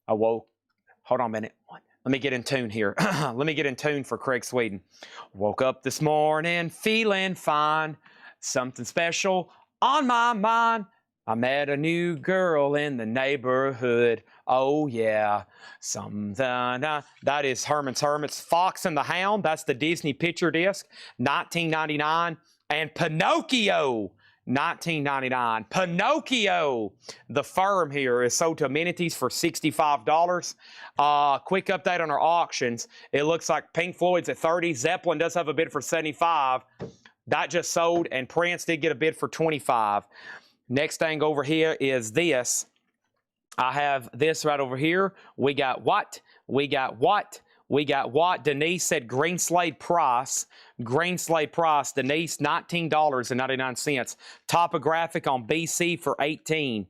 Hold on a minute. Let me get in tune here. Let me get in tune for Craig Sweden. Woke up this morning feeling fine. Something special on my mind. I met a new girl in the neighborhood. Oh, yeah. Something. That is Herman's Hermits. Fox and the Hound. That's the Disney picture disc. $19.99. And Pinocchio. $19.99. Pinocchio. The Firm here is sold to Amenities for $65. Quick update on our auctions. It looks like Pink Floyd's at $30. Zeppelin does have a bid for $75. That just sold, and Prince did get a bid for $25. Next thing over here is this. I have this right over here. We got what? We got what? We got what? Denise said Green Slade price. Green Slade price. Denise, $19.99. Topographic on BC for $18.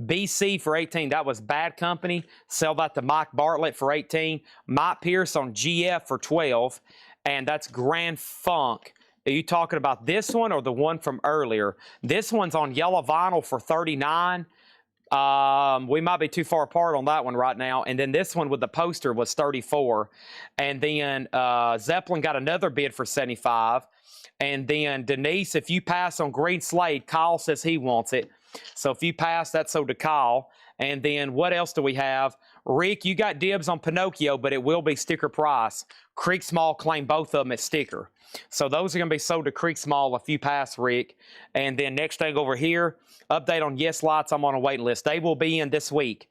BC for $18. That was Bad Company. Sell that to Mike Bartlett for $18. Mike Pierce on GF for $12. And that's Grand Funk. Are you talking about this one or the one from earlier? This one's on yellow vinyl for $39. We might be too far apart on that one right now. And then this one with the poster was $34. And then Zeppelin got another bid for $75. And then Denise, if you pass on Green Slade, Kyle says he wants it. So if you pass, that's sold to Kyle. And then what else do we have? Rick, you got dibs on Pinocchio, but it will be sticker price. Creek Small claim both of them as sticker. So those are going to be sold to Creek Small if you pass, Rick. And then next thing over here, update on Yes Lights. I'm on a waiting list. They will be in this week.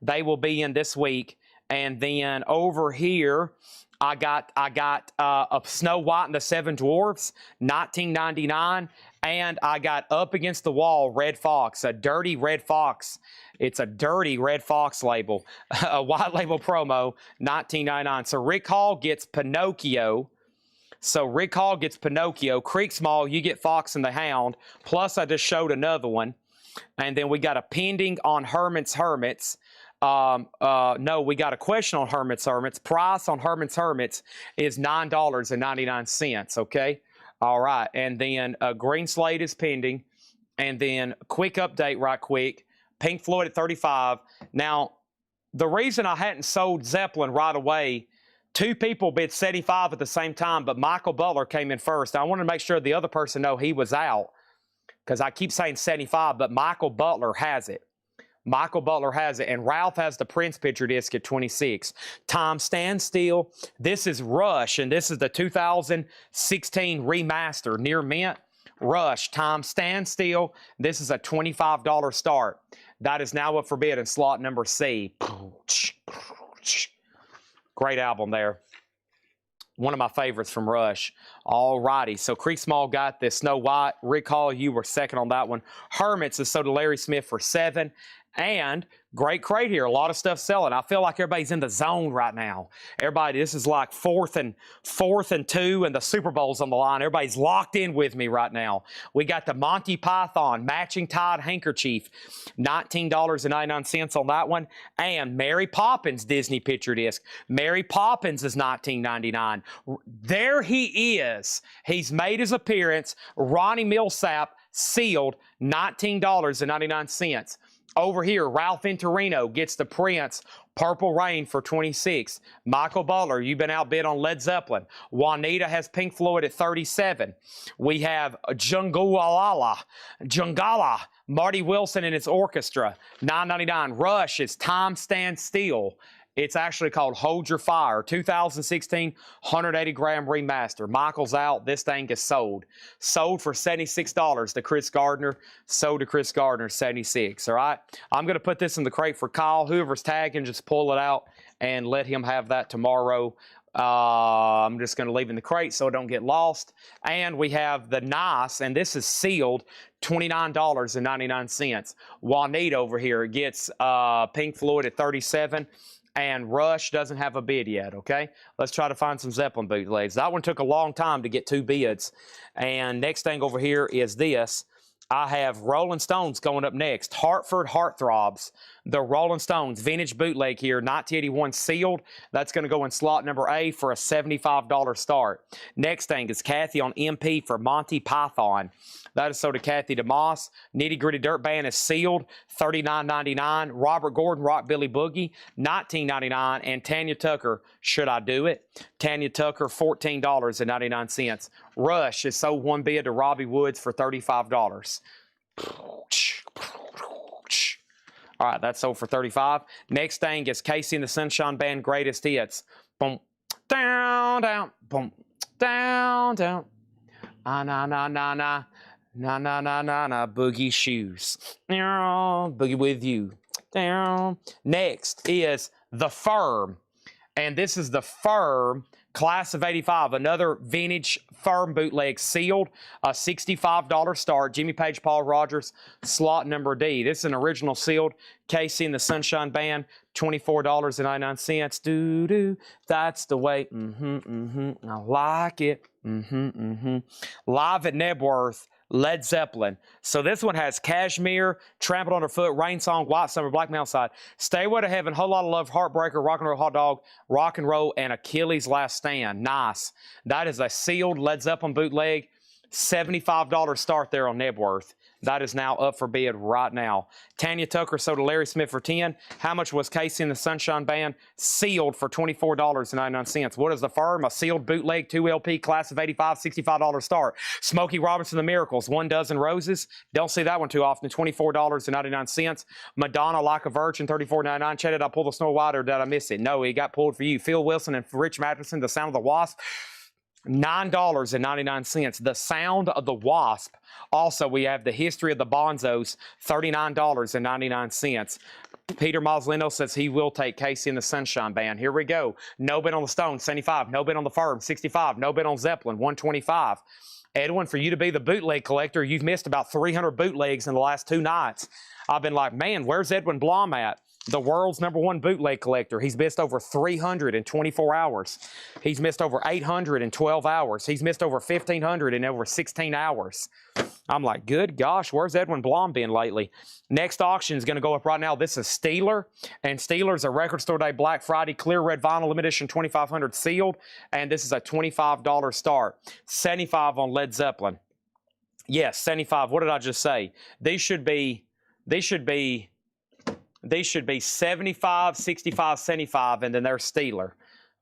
They will be in this week. And then over here, I got a Snow White and the Seven Dwarfs, $19.99. And I got Up Against the Wall, Red Fox, a dirty Red Fox. It's a dirty Red Fox label, a white label promo, $19.99. So Rick Hall gets Pinocchio. Creek Small, you get Fox and the Hound. Plus, I just showed another one. And then we got a pending on Herman's Hermits. No, we got a question on Herman's Hermits. Price on Herman's Hermits is $9.99, okay? All right, and then Green Slade is pending. And then quick update right quick. Pink Floyd at $35. Now, the reason I hadn't sold Zeppelin right away, two people bid $75 at the same time, but Michael Butler came in first. I wanted to make sure the other person know he was out because I keep saying $75, but Michael Butler has it. Michael Butler has it, and Ralph has the Prince picture disc at $26. Time Stand Still. This is Rush, and this is the 2016 remaster, near mint. Rush, Time Stand Still. This is a $25 start. That is now up for bid in slot number C. Great album there. One of my favorites from Rush. All righty. So Creek Small got this Snow White. Rick Hall, you were second on that one. Hermits is sold to Larry Smith for $7. And great crate here. A lot of stuff selling. I feel like everybody's in the zone right now. Everybody, this is like fourth and 2, and the Super Bowl's on the line. Everybody's locked in with me right now. We got the Monty Python matching Tide handkerchief, $19.99 on that one. And Mary Poppins Disney picture disc. Mary Poppins is $19.99. There he is. He's made his appearance. Ronnie Millsap sealed, $19.99. Over here, Ralph Intorino gets the Prince Purple Rain for 26. Michael Butler, you've been outbid on Led Zeppelin. Juanita has Pink Floyd at 37. We have Jungala, Marty Wilson and his orchestra, $9.99. Rush is Time Stands Still. It's actually called Hold Your Fire, 2016 180-gram remaster. Michael's out. This thing is sold. Sold for $76 to Chris Gardner. Sold to Chris Gardner, $76. All right? I'm going to put this in the crate for Kyle. Whoever's tagging, just pull it out and let him have that tomorrow. I'm just going to leave in the crate so it don't get lost. And we have the nice, and this is sealed, $29.99. Juanita over here gets Pink Floyd at 37. And Rush doesn't have a bid yet, okay? Let's try to find some Zeppelin bootlegs. That one took a long time to get 2 bids. And next thing over here is this. I have Rolling Stones going up next. Hartford Heartthrobs. The Rolling Stones vintage bootleg here, 1981 sealed. That's going to go in slot number A for a $75 start. Next thing is Kathy on MP for Monty Python. That is sold to Kathy DeMoss. Nitty Gritty Dirt Band is sealed, $39.99. Robert Gordon, Rock Billy Boogie, $19.99. And Tanya Tucker, Should I Do It? Tanya Tucker, $14.99. Rush is sold 1 bid to Robbie Woods for $35. All right, that's sold for $35. Next thing is Casey and the Sunshine Band Greatest Hits. Boom, down, down, boom, down, down. Ah, na, na, na, na. Na, na, na, na, na, boogie shoes. Boogie with you. Next is The Firm. And this is The Firm Class of 85, another vintage Firm bootleg sealed, a $65 start. Jimmy Page, Paul Rogers, slot number D. This is an original sealed. Casey and the Sunshine Band, $24.99. Doo-doo, that's the way. I like it. Live at Nebworth, Led Zeppelin. So this one has Cashmere, Trampled Underfoot, Rain Song, White Summer, Black Mountainside, Stairway to Heaven, Whole Lot of Love, Heartbreaker, Rock and Roll Hot Dog, Rock and Roll, and Achilles' Last Stand. Nice. That is a sealed Led Zeppelin bootleg. $75 start there on Nebworth. That is now up for bid right now. Tanya Tucker sold to Larry Smith for $10. How much was Casey and the Sunshine Band? Sealed for $24.99. What is The Firm? A sealed bootleg 2LP class of 85, $65 start. Smokey Robinson The Miracles, 1 Dozen Roses. Don't see that one too often. $24.99. Madonna Like a Virgin, $34.99. Chad, did I pull the snow wide or did I miss it? No, it got pulled for you. Phil Wilson and Rich Matheson, The Sound of the Wasp. $9.99. The Sound of the Wasp. Also, we have The History of the Bonzos, $39.99. Peter Maslino says he will take Casey and the Sunshine Band. Here we go. No bid on the Stones, $75. No bid on the Firm, $65. No bid on Zeppelin, $125. Edwin, for you to be the bootleg collector, you've missed about 300 bootlegs in the last 2 nights. I've been like, man, where's Edwin Blom at? The world's #1 bootleg collector. He's missed over 324 hours. He's missed over 812 hours. He's missed over 1,500 in over 16 hours. I'm like, good gosh, where's Edwin Blom been lately? Next auction is going to go up right now. This is Steeler, and Steeler's a Record Store Day Black Friday Clear Red Vinyl Limited Edition 2500 sealed, and this is a $25 start. 75 on Led Zeppelin. Yes, 75. What did I just say? These should be 75, 65, 75, and then there's Steeler.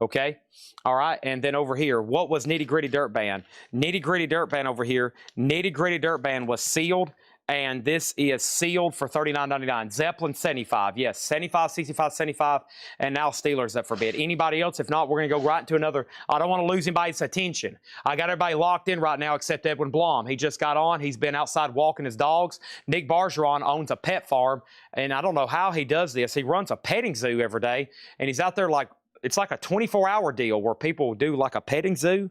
Okay? All right, and then over here, what was Nitty Gritty Dirt Band? Nitty Gritty Dirt Band over here. Nitty Gritty Dirt Band was sealed, and this is sealed for $39.99. Zeppelin, 75. Yes, 75, 65, 75, and now Steelers up for bid. Anybody else? If not, we're going to go right into another. I don't want to lose anybody's attention. I got everybody locked in right now except Edwin Blom. He just got on. He's been outside walking his dogs. Nick Bargeron owns a pet farm, and I don't know how he does this. He runs a petting zoo every day, and he's out there like, it's like a 24-hour deal where people do like a petting zoo.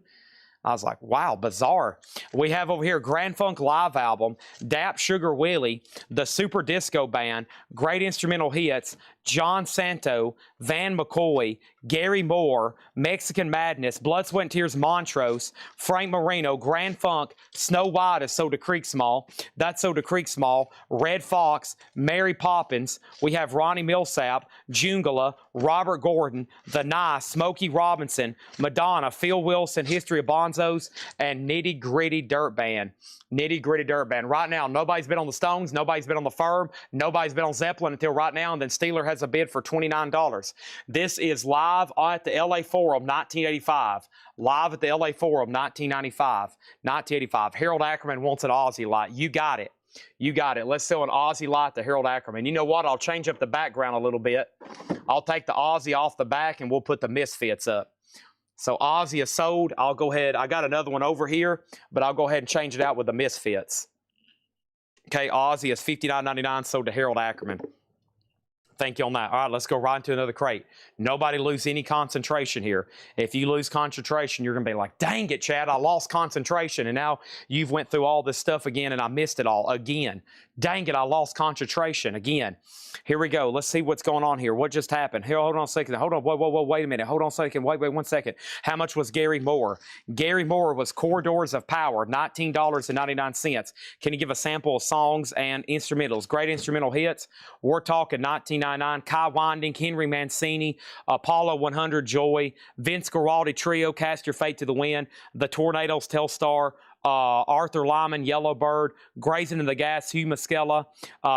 I was like, wow, bizarre. We have over here Grand Funk Live Album, Dap Sugar Willie, the Super Disco Band, Great Instrumental Hits, John Santo, Van McCoy, Gary Moore, Mexican Madness, Blood, Sweat and Tears, Montrose, Frank Marino, Grand Funk, Snow White is Soda Creek Small. That's Soda Creek Small. Red Fox, Mary Poppins. We have Ronnie Millsap, Jungala, Robert Gordon, The Nice, Smokey Robinson, Madonna, Phil Wilson, History of Bonzos, and Nitty Gritty Dirt Band. Nitty Gritty Dirt Band. Right now, nobody's been on the Stones. Nobody's been on the Firm. Nobody's been on Zeppelin until right now. And then Steeler has has a bid for $29. This is live at the LA Forum, 1985. Live at the LA Forum, 1995. 1985. Harold Ackerman wants an Aussie light. You got it. You got it. Let's sell an Aussie light to Harold Ackerman. You know what? I'll change up the background a little bit. I'll take the Aussie off the back and we'll put the Misfits up. So Aussie is sold. I'll go ahead. I got another one over here, but I'll go ahead and change it out with the Misfits. Okay, Aussie is $59.99, sold to Harold Ackerman. Thank you on that. All right, let's go right into another crate. Nobody lose any concentration here. If you lose concentration, you're going to be like, dang it, Chad, I lost concentration, and now you've went through all this stuff again, and I missed it all again. Dang it, I lost concentration again. Here we go. Let's see what's going on here. What just happened? Here, hold on a second. Hold on. Whoa, wait a minute. Hold on a second. Wait 1 second. How much was Gary Moore? Gary Moore was Corridors of Power, $19.99. Can you give a sample of songs and instrumentals? Great instrumental hits. We're talking $19.99. Kai Winding, Henry Mancini, Apollo 100, Joy, Vince Guaraldi Trio, Cast Your Fate to the Wind, The Tornadoes, Telstar, Arthur Lyman, Yellowbird, Grazing in the Gas, Hugh Muscella,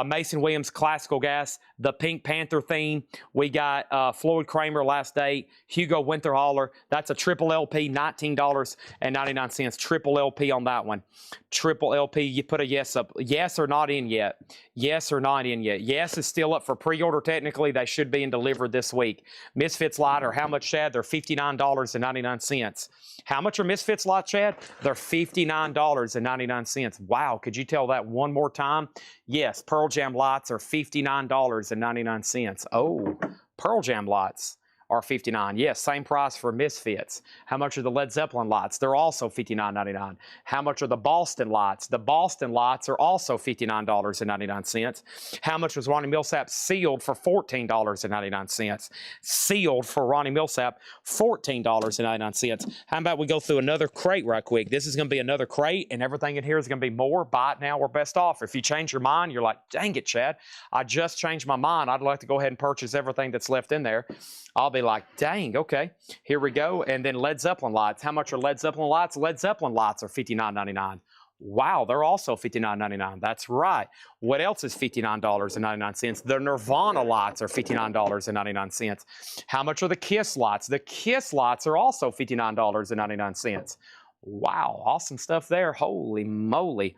Mason Williams, Classical Gas, the Pink Panther theme. We got Floyd Kramer, Last Date, Hugo Winterhaller. That's a triple LP, $19.99. Triple LP on that one. Triple LP, you put a yes up. Yes or not in yet? Yes or not in yet? Yes is still up for pre-order technically. They should be in delivered this week. Misfits Lighter, how much, Chad? They're $59.99. How much are Misfits Light, Chad? They're $59.99. Wow, could you tell that one more time? Yes, Pearl Jam lights are $59.99. Oh, Pearl Jam lights are $59. Yes, same price for Misfits. How much are the Led Zeppelin lights? They're also $59.99. How much are the Boston lights? The Boston lights are also $59.99. How much was Ronnie Millsap sealed for $14.99? Sealed for Ronnie Millsap, $14.99. How about we go through another crate right quick? This is going to be another crate, and everything in here is going to be more. Buy it now or best off. If you change your mind, you're like, dang it, Chad, I just changed my mind. I'd like to go ahead and purchase everything that's left in there. I'll be like, dang, okay, here we go. And then Led Zeppelin lights. How much are Led Zeppelin lights? Led Zeppelin lights are $59.99. Wow, they're also $59.99. That's right. What else is $59.99? The Nirvana lights are $59.99. How much are the Kiss lights? The Kiss lights are also $59.99. Wow, awesome stuff there. Holy moly.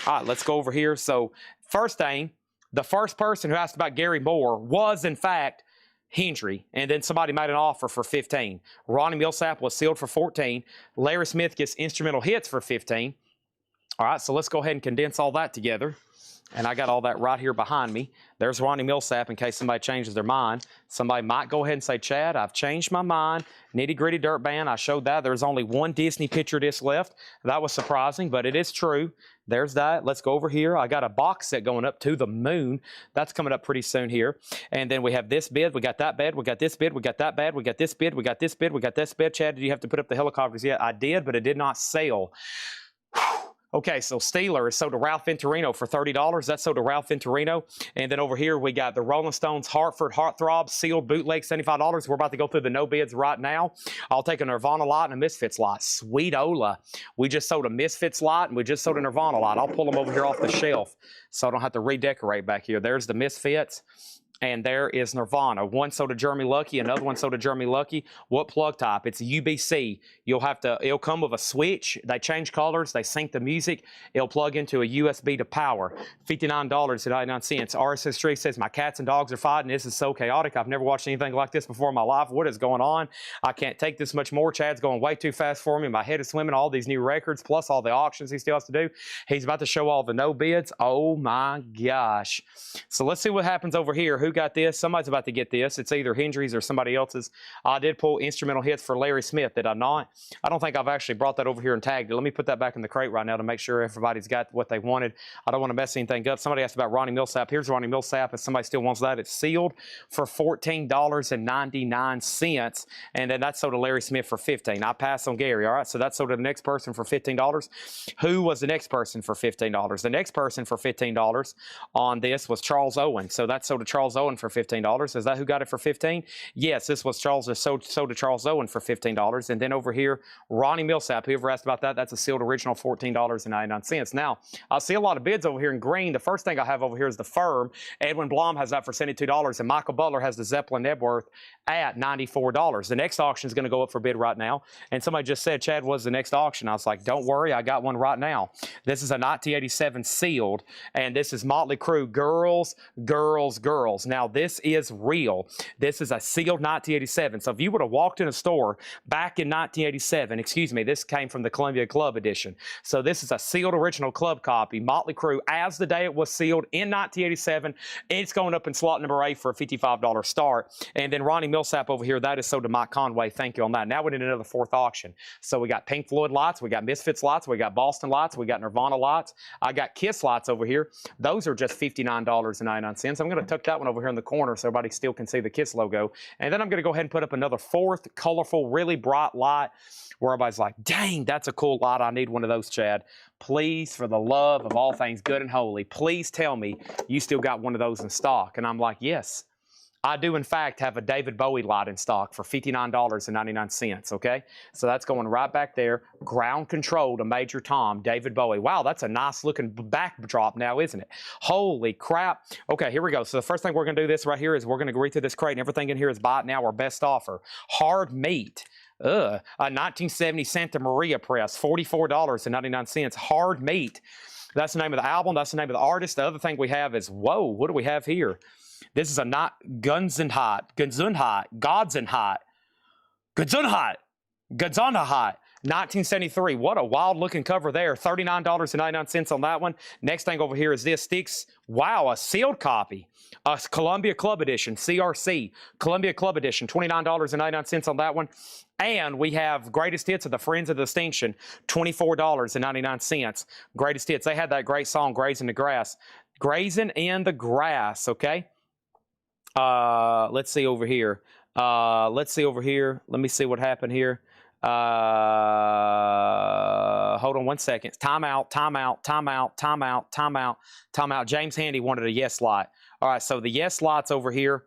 All right, let's go over here. So first thing, the first person who asked about Gary Moore was, in fact, Hendry, and then somebody made an offer for $15. Ronnie Millsap was sealed for $14. Larry Smith gets instrumental hits for $15. All right, so let's go ahead and condense all that together. And I got all that right here behind me. There's Ronnie Millsap in case somebody changes their mind. Somebody might go ahead and say, Chad, I've changed my mind. Nitty Gritty Dirt Band, I showed that. There's only one Disney picture disc left. That was surprising, but it is true. There's that. Let's go over here. I got a box set going up to the moon. That's coming up pretty soon here. And then we have this bid. We got that bid. We got this bid. We got that bid. We got this bid. We got this bid. We got this bid. Chad, did you have to put up the helicopters yet? I did, but it did not sell. Okay, so Steeler is sold to Ralph Venturino for $30. That's sold to Ralph Venturino. And then over here, we got the Rolling Stones Hartford Heartthrob sealed bootleg, $75. We're about to go through the no bids right now. I'll take a Nirvana lot and a Misfits lot. Sweet Ola. We just sold a Misfits lot and we just sold a Nirvana lot. I'll pull them over here off the shelf so I don't have to redecorate back here. There's the Misfits. And there is Nirvana. One sold to Jeremy Lucky, another one sold to Jeremy Lucky. What plug type? It's a UBC. It'll come with a switch. They change colors. They sync the music. It'll plug into a USB to power. $59.99. RSS3 says, my cats and dogs are fighting. This is so chaotic. I've never watched anything like this before in my life. What is going on? I can't take this much more. Chad's going way too fast for me. My head is swimming. All these new records, plus all the auctions he still has to do. He's about to show all the no bids. Oh my gosh. So let's see what happens over here. Who got this? Somebody's about to get this. It's either Hendry's or somebody else's. I did pull instrumental hits for Larry Smith, did I not? I don't think I've actually brought that over here and tagged it. Let me put that back in the crate right now to make sure everybody's got what they wanted. I don't want to mess anything up. Somebody asked about Ronnie Millsap. Here's Ronnie Millsap. If somebody still wants that, it's sealed for $14.99. And then that's sold to Larry Smith for $15. I pass on Gary. All right, so that's sold to the next person for $15. Who was the next person for $15? The next person for $15 on this was Charles Owen. So that's sold to Charles Charles Owen for $15. Is that who got it for 15? Yes, this was Charles, sold to Charles Owen for $15. And then over here, Ronnie Millsap, whoever asked about that, that's a sealed original, $14.99. Now, I see a lot of bids over here in green. The first thing I have over here is the Firm. Edwin Blom has that for $72, and Michael Butler has the Zeppelin Nebworth at $94. The next auction is going to go up for bid right now. And somebody just said, Chad, was the next auction? I was like, don't worry, I got one right now. This is a 1987 sealed, and this is Motley Crue, Girls, Girls, Girls. Now, this is real. This is a sealed 1987. So if you would have walked in a store back in 1987, excuse me, this came from the Columbia Club edition. So this is a sealed original club copy, Motley Crue, as the day it was sealed in 1987. It's going up in slot number 8 for a $55 start. And then Ronnie Millsap over here, that is sold to Mike Conway. Thank you on that. Now we need another fourth auction. So we got Pink Floyd lights, we got Misfits lights, we got Boston lights, we got Nirvana lights. I got Kiss lights over here. Those are just $59.99. I'm going to tuck that one over here in the corner so everybody still can see the Kiss logo. And then I'm going to go ahead and put up another fourth colorful, really bright light where everybody's like, dang, that's a cool light. I need one of those, Chad. Please, for the love of all things good and holy, please tell me you still got one of those in stock. And I'm like, yes. I do, in fact, have a David Bowie light in stock for $59.99, okay? So that's going right back there. Ground Control to Major Tom, David Bowie. Wow, that's a nice-looking backdrop now, isn't it? Holy crap. Okay, here we go. So the first thing we're going to do this right here is we're going to read through this crate, and everything in here is buy it now or best offer. Hard Meat. A 1970 Santa Maria press, $44.99. Hard Meat. That's the name of the album. That's the name of the artist. The other thing we have is, whoa, what do we have here? This is a not Gesundheit, 1973. What a wild looking cover there. $39.99 on that one. Next thing over here is this Sticks. Wow, a sealed copy. A Columbia Club Edition, CRC. Columbia Club Edition, $29.99 on that one. And we have Greatest Hits of the Friends of Distinction, $24.99. Greatest Hits. They had that great song, Grazing the Grass. Grazing in the Grass, okay? Let's see over here. Let me see what happened here. Hold on one second. Timeout. James Handy wanted a yes light. All right, so the yes light's over here.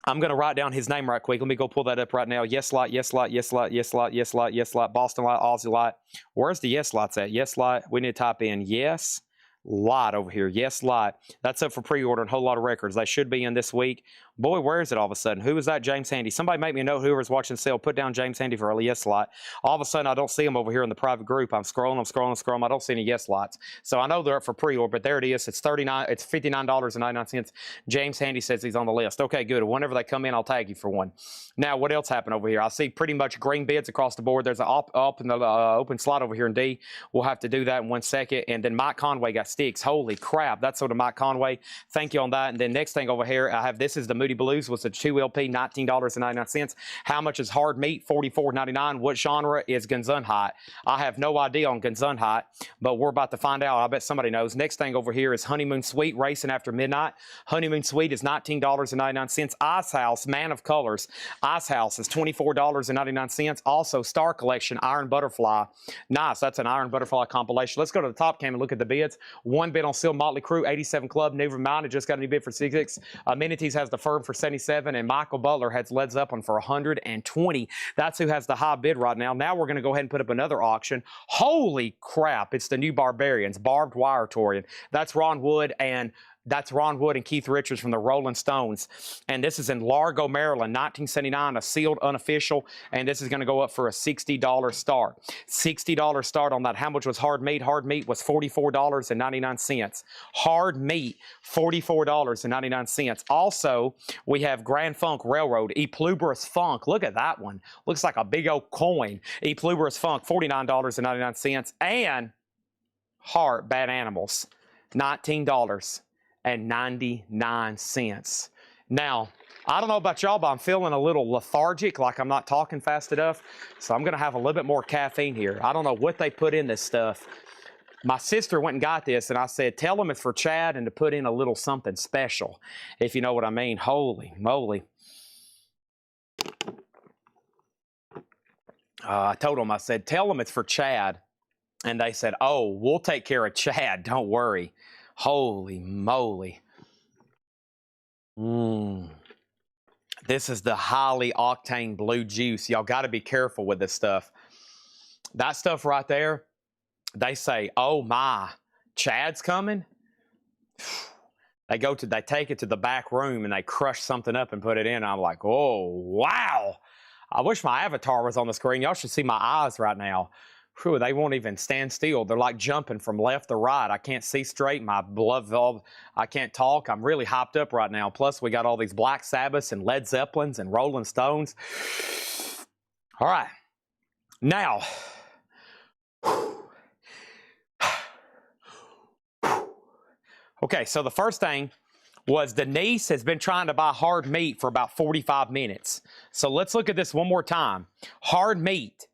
I'm going to write down his name right quick. Let me go pull that up right now. Yes light, yes light, yes light, yes light, yes light, yes light, Boston light, Aussie light. Where's the yes lights at? Yes light. We need to type in yes light over here. Yes light. That's up for pre-order and a whole lot of records. They should be in this week. Boy, where is it all of a sudden? Who is that? James Handy. Somebody make me know whoever's watching the sale. Put down James Handy for a yes light. All of a sudden, I don't see them over here in the private group. I'm scrolling. I don't see any yes lights. So I know they're up for pre-order, but there it is. It's $59.99. James Handy says he's on the list. Okay, good. Whenever they come in, I'll tag you for one. Now, what else happened over here? I see pretty much green bids across the board. There's an open slot over here in D. We'll have to do that in 1 second. And then Mike Conway got Sticks. Holy crap. That's sort of Mike Conway. Thank you on that. And then next thing over here, I have this is the Moody Blues was a 2 LP, $19.99. How much is Hard Meat? $44.99. What genre is Gesundheit? I have no idea on Gesundheit, but we're about to find out. I bet somebody knows. Next thing over here is Honeymoon Suite, Racing After Midnight. Honeymoon Suite is $19.99. Ice House, Man of Colors. Ice House is $24.99. Also, Star Collection, Iron Butterfly. Nice. That's an Iron Butterfly compilation. Let's go to the top cam and look at the bids. One bid on Seal Motley Crue, 87 Club. Never mind. It just got a new bid for 66. Amenities has the Firm for 77, and Michael Butler has Led Zeppelin for 120. That's who has the high bid right now. Now we're going to go ahead and put up another auction. Holy crap. It's the new Barbarians, Barbed Wire Torian. That's Ron Wood and Keith Richards from the Rolling Stones. And this is in Largo, Maryland, 1979, a sealed unofficial. And this is going to go up for a $60 start. $60 start on that. How much was Hard Meat? Hard Meat was $44.99. Hard Meat, $44.99. Also, we have Grand Funk Railroad, E Pluberous Funk. Look at that one. Looks like a big old coin. E Pluberous Funk, $49.99. And Heart Bad Animals, $19.99. Now, I don't know about y'all, but I'm feeling a little lethargic, like I'm not talking fast enough. So I'm going to have a little bit more caffeine here. I don't know what they put in this stuff. My sister went and got this, and I said, tell them it's for Chad and to put in a little something special, if you know what I mean. Holy moly. I told them, I said, tell them it's for Chad. And they said, oh, we'll take care of Chad. Don't worry. Holy moly. This is the highly octane blue juice. Y'all got to be careful with this stuff. That stuff right there, they say, oh my, Chad's coming. They take it to the back room and they crush something up and put it in. I'm like, oh, wow. I wish my avatar was on the screen. Y'all should see my eyes right now. Whew, they won't even stand still. They're like jumping from left to right. I can't see straight. My blood valve, I can't talk. I'm really hyped up right now. Plus, we got all these Black Sabbaths and Led Zeppelins and Rolling Stones. All right. Now, okay, so the first thing was Denise has been trying to buy hard meat for about 45 minutes. So let's look at this one more time. Hard meat,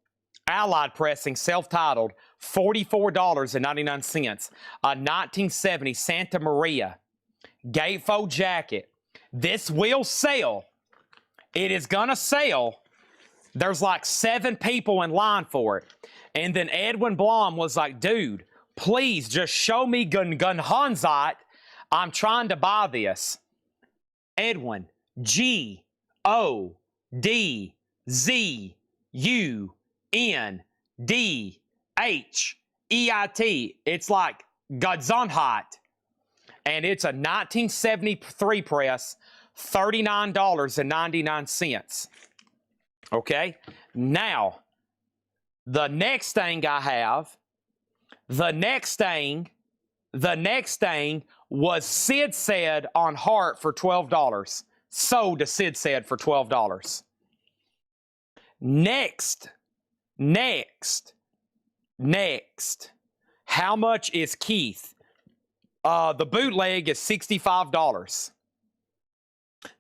Allied Pressing, self-titled, $44.99. A 1970 Santa Maria gatefold jacket. This will sell. It is going to sell. There's like 7 people in line for it. And then Edwin Blom was like, dude, please just show me Gunhanzat. I'm trying to buy this. Edwin, Godzunheit. It's like Godzunheit. And it's a 1973 press, $39.99. Okay? Now, the next thing I have, the next thing was Sid Said on Heart for $12. Sold to Sid Said for $12. Next. How much is Keith? The bootleg is $65.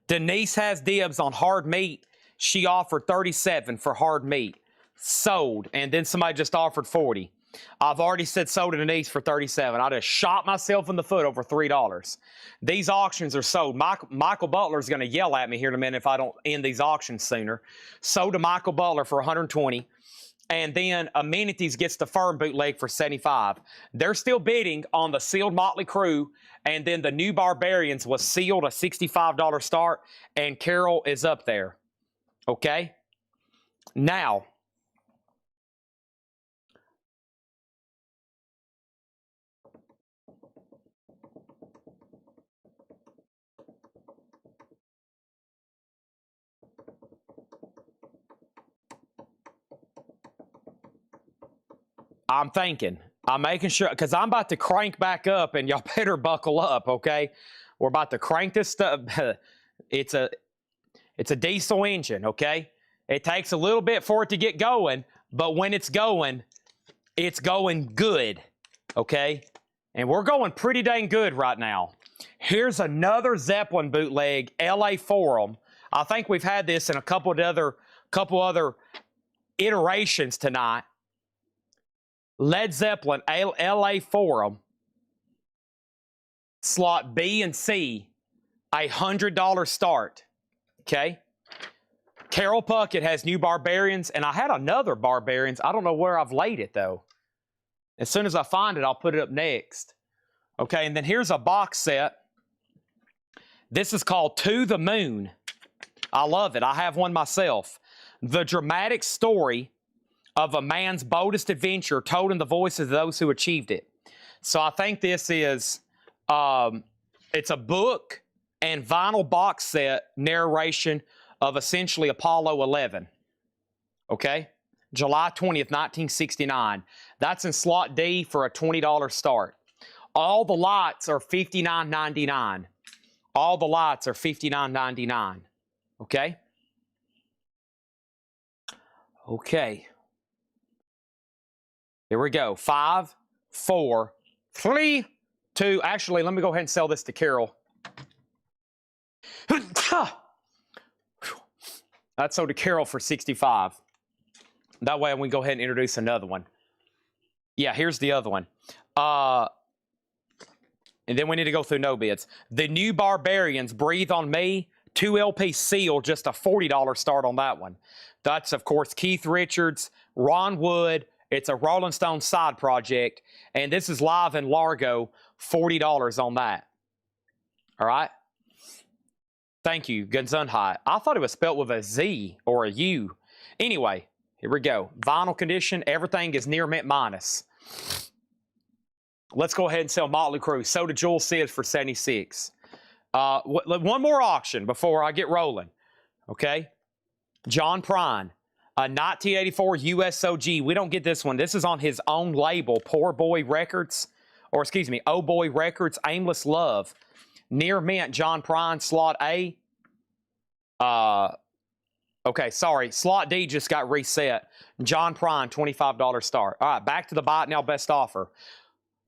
Denise has dibs on hard meat. She offered $37 for hard meat. Sold. And then somebody just offered $40. I've already said sold to Denise for $37. I just shot myself in the foot over $3. These auctions are sold. Michael Butler is going to yell at me here in a minute if I don't end these auctions sooner. Sold to Michael Butler for $120. And then Amenities gets the firm bootleg for $75. They're still bidding on the sealed Motley Crue. And then the New Barbarians was sealed a $65 start. And Carol is up there. Okay? Now, I'm making sure, because I'm about to crank back up, and y'all better buckle up, okay? We're about to crank this stuff. It's a diesel engine, okay? It takes a little bit for it to get going, but when it's going good, okay? And we're going pretty dang good right now. Here's another Zeppelin bootleg, LA Forum. I think we've had this in a couple other iterations tonight. Led Zeppelin, LA Forum, slot B and C, $100 start, okay? Carol Puckett has New Barbarians, and I had another Barbarians. I don't know where I've laid it, though. As soon as I find it, I'll put it up next. Okay, and then here's a box set. This is called To the Moon. I love it. I have one myself. The dramatic story of a man's boldest adventure told in the voices of those who achieved it. So I think this is, it's a book and vinyl box set narration of essentially Apollo 11. Okay? July 20th, 1969. That's in slot D for a $20 start. All the lots are $59.99. All the lots are $59.99. Okay? Okay. Here we go. 5, 4, 3, 2. Actually, let me go ahead and sell this to Carol. That's sold to Carol for $65. That way we can go ahead and introduce another one. Yeah, here's the other one. And then we need to go through no bids. The New Barbarians, Breathe on Me, 2 LP seal, just a $40 start on that one. That's, of course, Keith Richards, Ron Wood. It's a Rolling Stone side project. And this is live in Largo, $40 on that. All right? Thank you, Gesundheit. I thought it was spelled with a Z or a U. Anyway, here we go. Vinyl condition, everything is near mint minus. Let's go ahead and sell Motley Crue. So did Jules Sid for 76. One more auction before I get rolling. Okay? John Prine, a 1984 USOG. We don't get this one. This is on his own label, Poor Boy Records. Or excuse me, Oh Boy Records, Aimless Love. Near mint, John Prine, slot A. Okay, sorry. Slot D just got reset. John Prine, $25 start. All right, back to the buy it now best offer.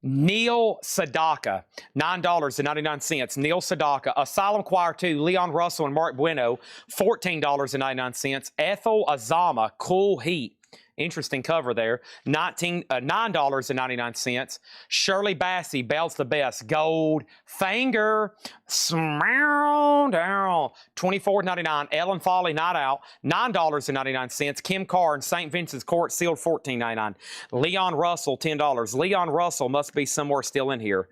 Neil Sedaka, $9.99. Neil Sedaka. Asylum Choir 2, Leon Russell and Mark Bueno, $14.99. Ethel Azama, Cool Heat. Interesting cover there. $9.99. Shirley Bassey, Bells the Best. Gold Finger. Smack down. $24.99. Ellen Foley, Night Out. $9.99. Kim Carr and St. Vincent's Court, sealed $14.99. Leon Russell, $10. Leon Russell must be somewhere still in here.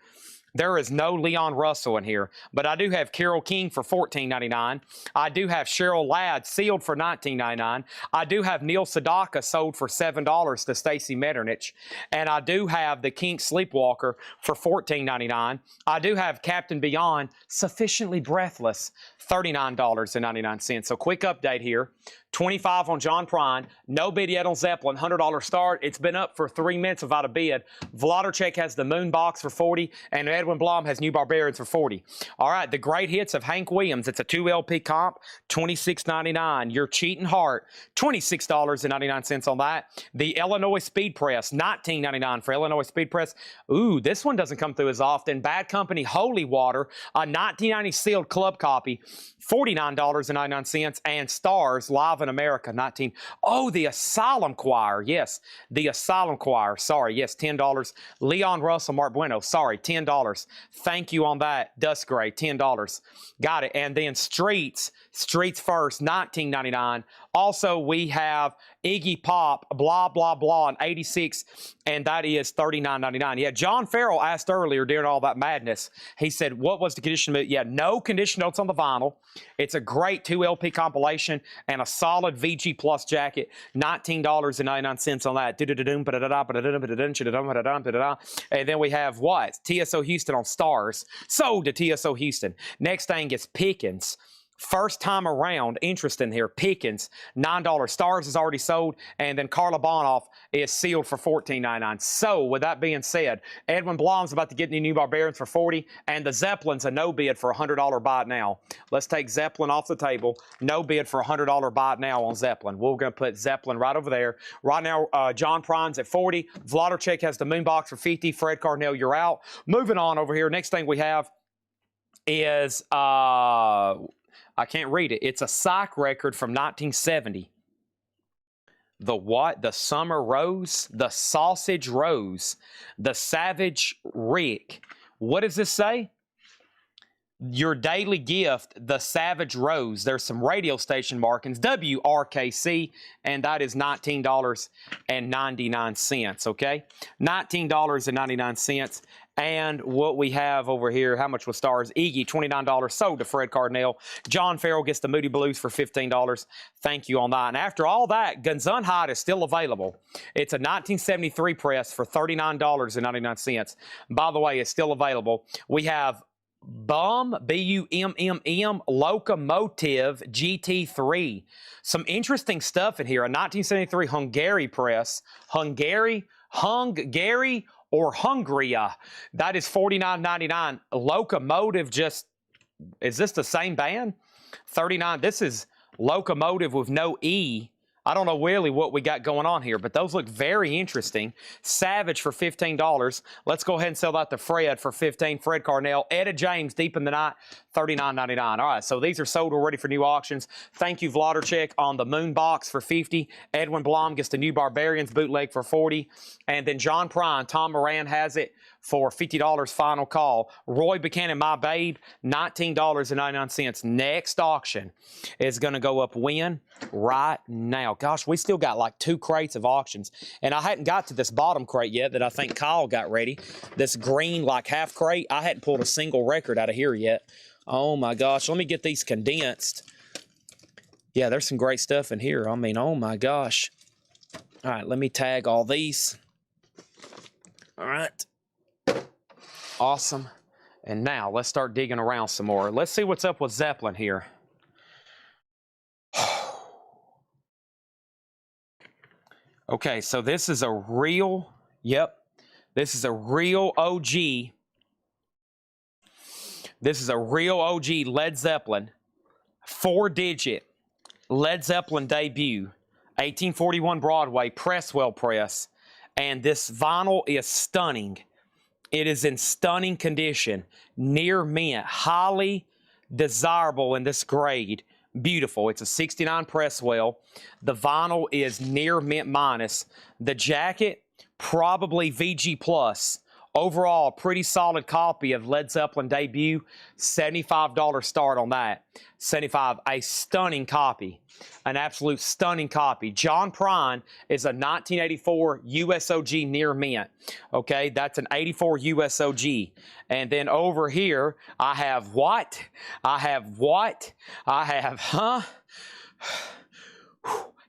There is no Leon Russell in here, but I do have Carole King for $14.99. I do have Cheryl Ladd sealed for $19.99. I do have Neil Sedaka sold for $7 to Stacy Metternich, and I do have the Kink Sleepwalker for $14.99. I do have Captain Beyond, Sufficiently Breathless, $39.99. So quick update here. 25 on John Prine. No bid yet on Zeppelin. $100 start. It's been up for 3 minutes without a bid. Vladarchek has the Moon Box for $40, and Edwin Blom has New Barbarians for $40. All right, the great hits of Hank Williams. It's a 2 LP comp, $26.99. Your Cheating Heart, $26.99 on that. The Illinois Speed Press, $19.99 for Illinois Speed Press. Ooh, this one doesn't come through as often. Bad Company Holy Water, a 1990 sealed club copy, $49.99. And Stars Live in America, 19. Oh, the Asylum Choir. Yes, the Asylum Choir. Sorry, yes, $10. Leon Russell, Mark Bueno. Sorry, $10. Thank you on that. Dust Gray, $10. Got it. And then Streets First, $19.99. Also, we have Iggy Pop, blah, blah, blah, in 86, and that is $39.99. Yeah, John Farrell asked earlier during all that madness, he said, what was the condition? Yeah, no condition notes on the vinyl. It's a great 2 LP compilation and a solid VG Plus jacket, $19.99 on that. And then we have what? TSO Houston on Stars. Sold to TSO Houston. Next thing is Pickens. First time around, interesting here, Pickens, $9. Stars is already sold, and then Carla Bonoff is sealed for $14.99. So, with that being said, Edwin Blom's about to get the New Barbarians for $40, and the Zeppelin's a no bid for $100 buy it now. Let's take Zeppelin off the table. No bid for $100 buy it now on Zeppelin. We're going to put Zeppelin right over there. Right now, John Prine's at $40. Vladarchek has the Moonbox for $50. Fred Carnell, you're out. Moving on over here, next thing we have is... I can't read it. It's a psych record from 1970. The what? The Summer Rose? The Sausage Rose? The Savage Rick? What does this say? Your daily gift, the Savage Rose. There's some radio station markings, WRKC, and that is $19.99, okay? $19.99. And what we have over here, how much was Stars? Iggy, $29, sold to Fred Cardinale. John Farrell gets the Moody Blues for $15. Thank you on that. And after all that, Gesundheit is still available. It's a 1973 press for $39.99. By the way, it's still available. We have Bumm, B-U-M-M-M, Locomotive GT3. Some interesting stuff in here. A 1973 Hungary press. Hungary, or Hungria. That is $49.99. Locomotive just, is this the same band? $39. This is Locomotive with no E. I don't know really what we got going on here, but those look very interesting. Savage for $15. Let's go ahead and sell that to Fred for $15. Fred Carnell. Etta James, Deep in the Night, $39.99. All right, so these are sold. We're ready for new auctions. Thank you, Vladarchek, on the Moon Box for $50. Edwin Blom gets the New Barbarians bootleg for $40. And then John Prine, Tom Moran has it for $50 final call. Roy Buchanan, My Babe, $19.99. Next auction is going to go up when? Right now. Gosh, we still got like 2 crates of auctions. And I hadn't got to this bottom crate yet that I think Kyle got ready. This green like half crate. I hadn't pulled a single record out of here yet. Oh my gosh, let me get these condensed. Yeah, there's some great stuff in here. I mean, oh my gosh. All right, let me tag all these. All right. Awesome. And now let's start digging around some more. Let's see what's up with Zeppelin here. Okay, so this is a real, yep, this is a real OG. This is a real OG Led Zeppelin, 4-digit Led Zeppelin debut, 1841 Broadway, Presswell press. And this vinyl is stunning. It is in stunning condition, near mint, highly desirable in this grade. Beautiful. It's a 69 Presswell. The vinyl is near mint minus. The jacket, probably VG plus. Overall, pretty solid copy of Led Zeppelin debut. $75 start on that. 75, a stunning copy. An absolute stunning copy. John Prine is a 1984 USOG near mint. Okay, that's an 84 USOG. And then over here, I have what? I have what? I have, huh?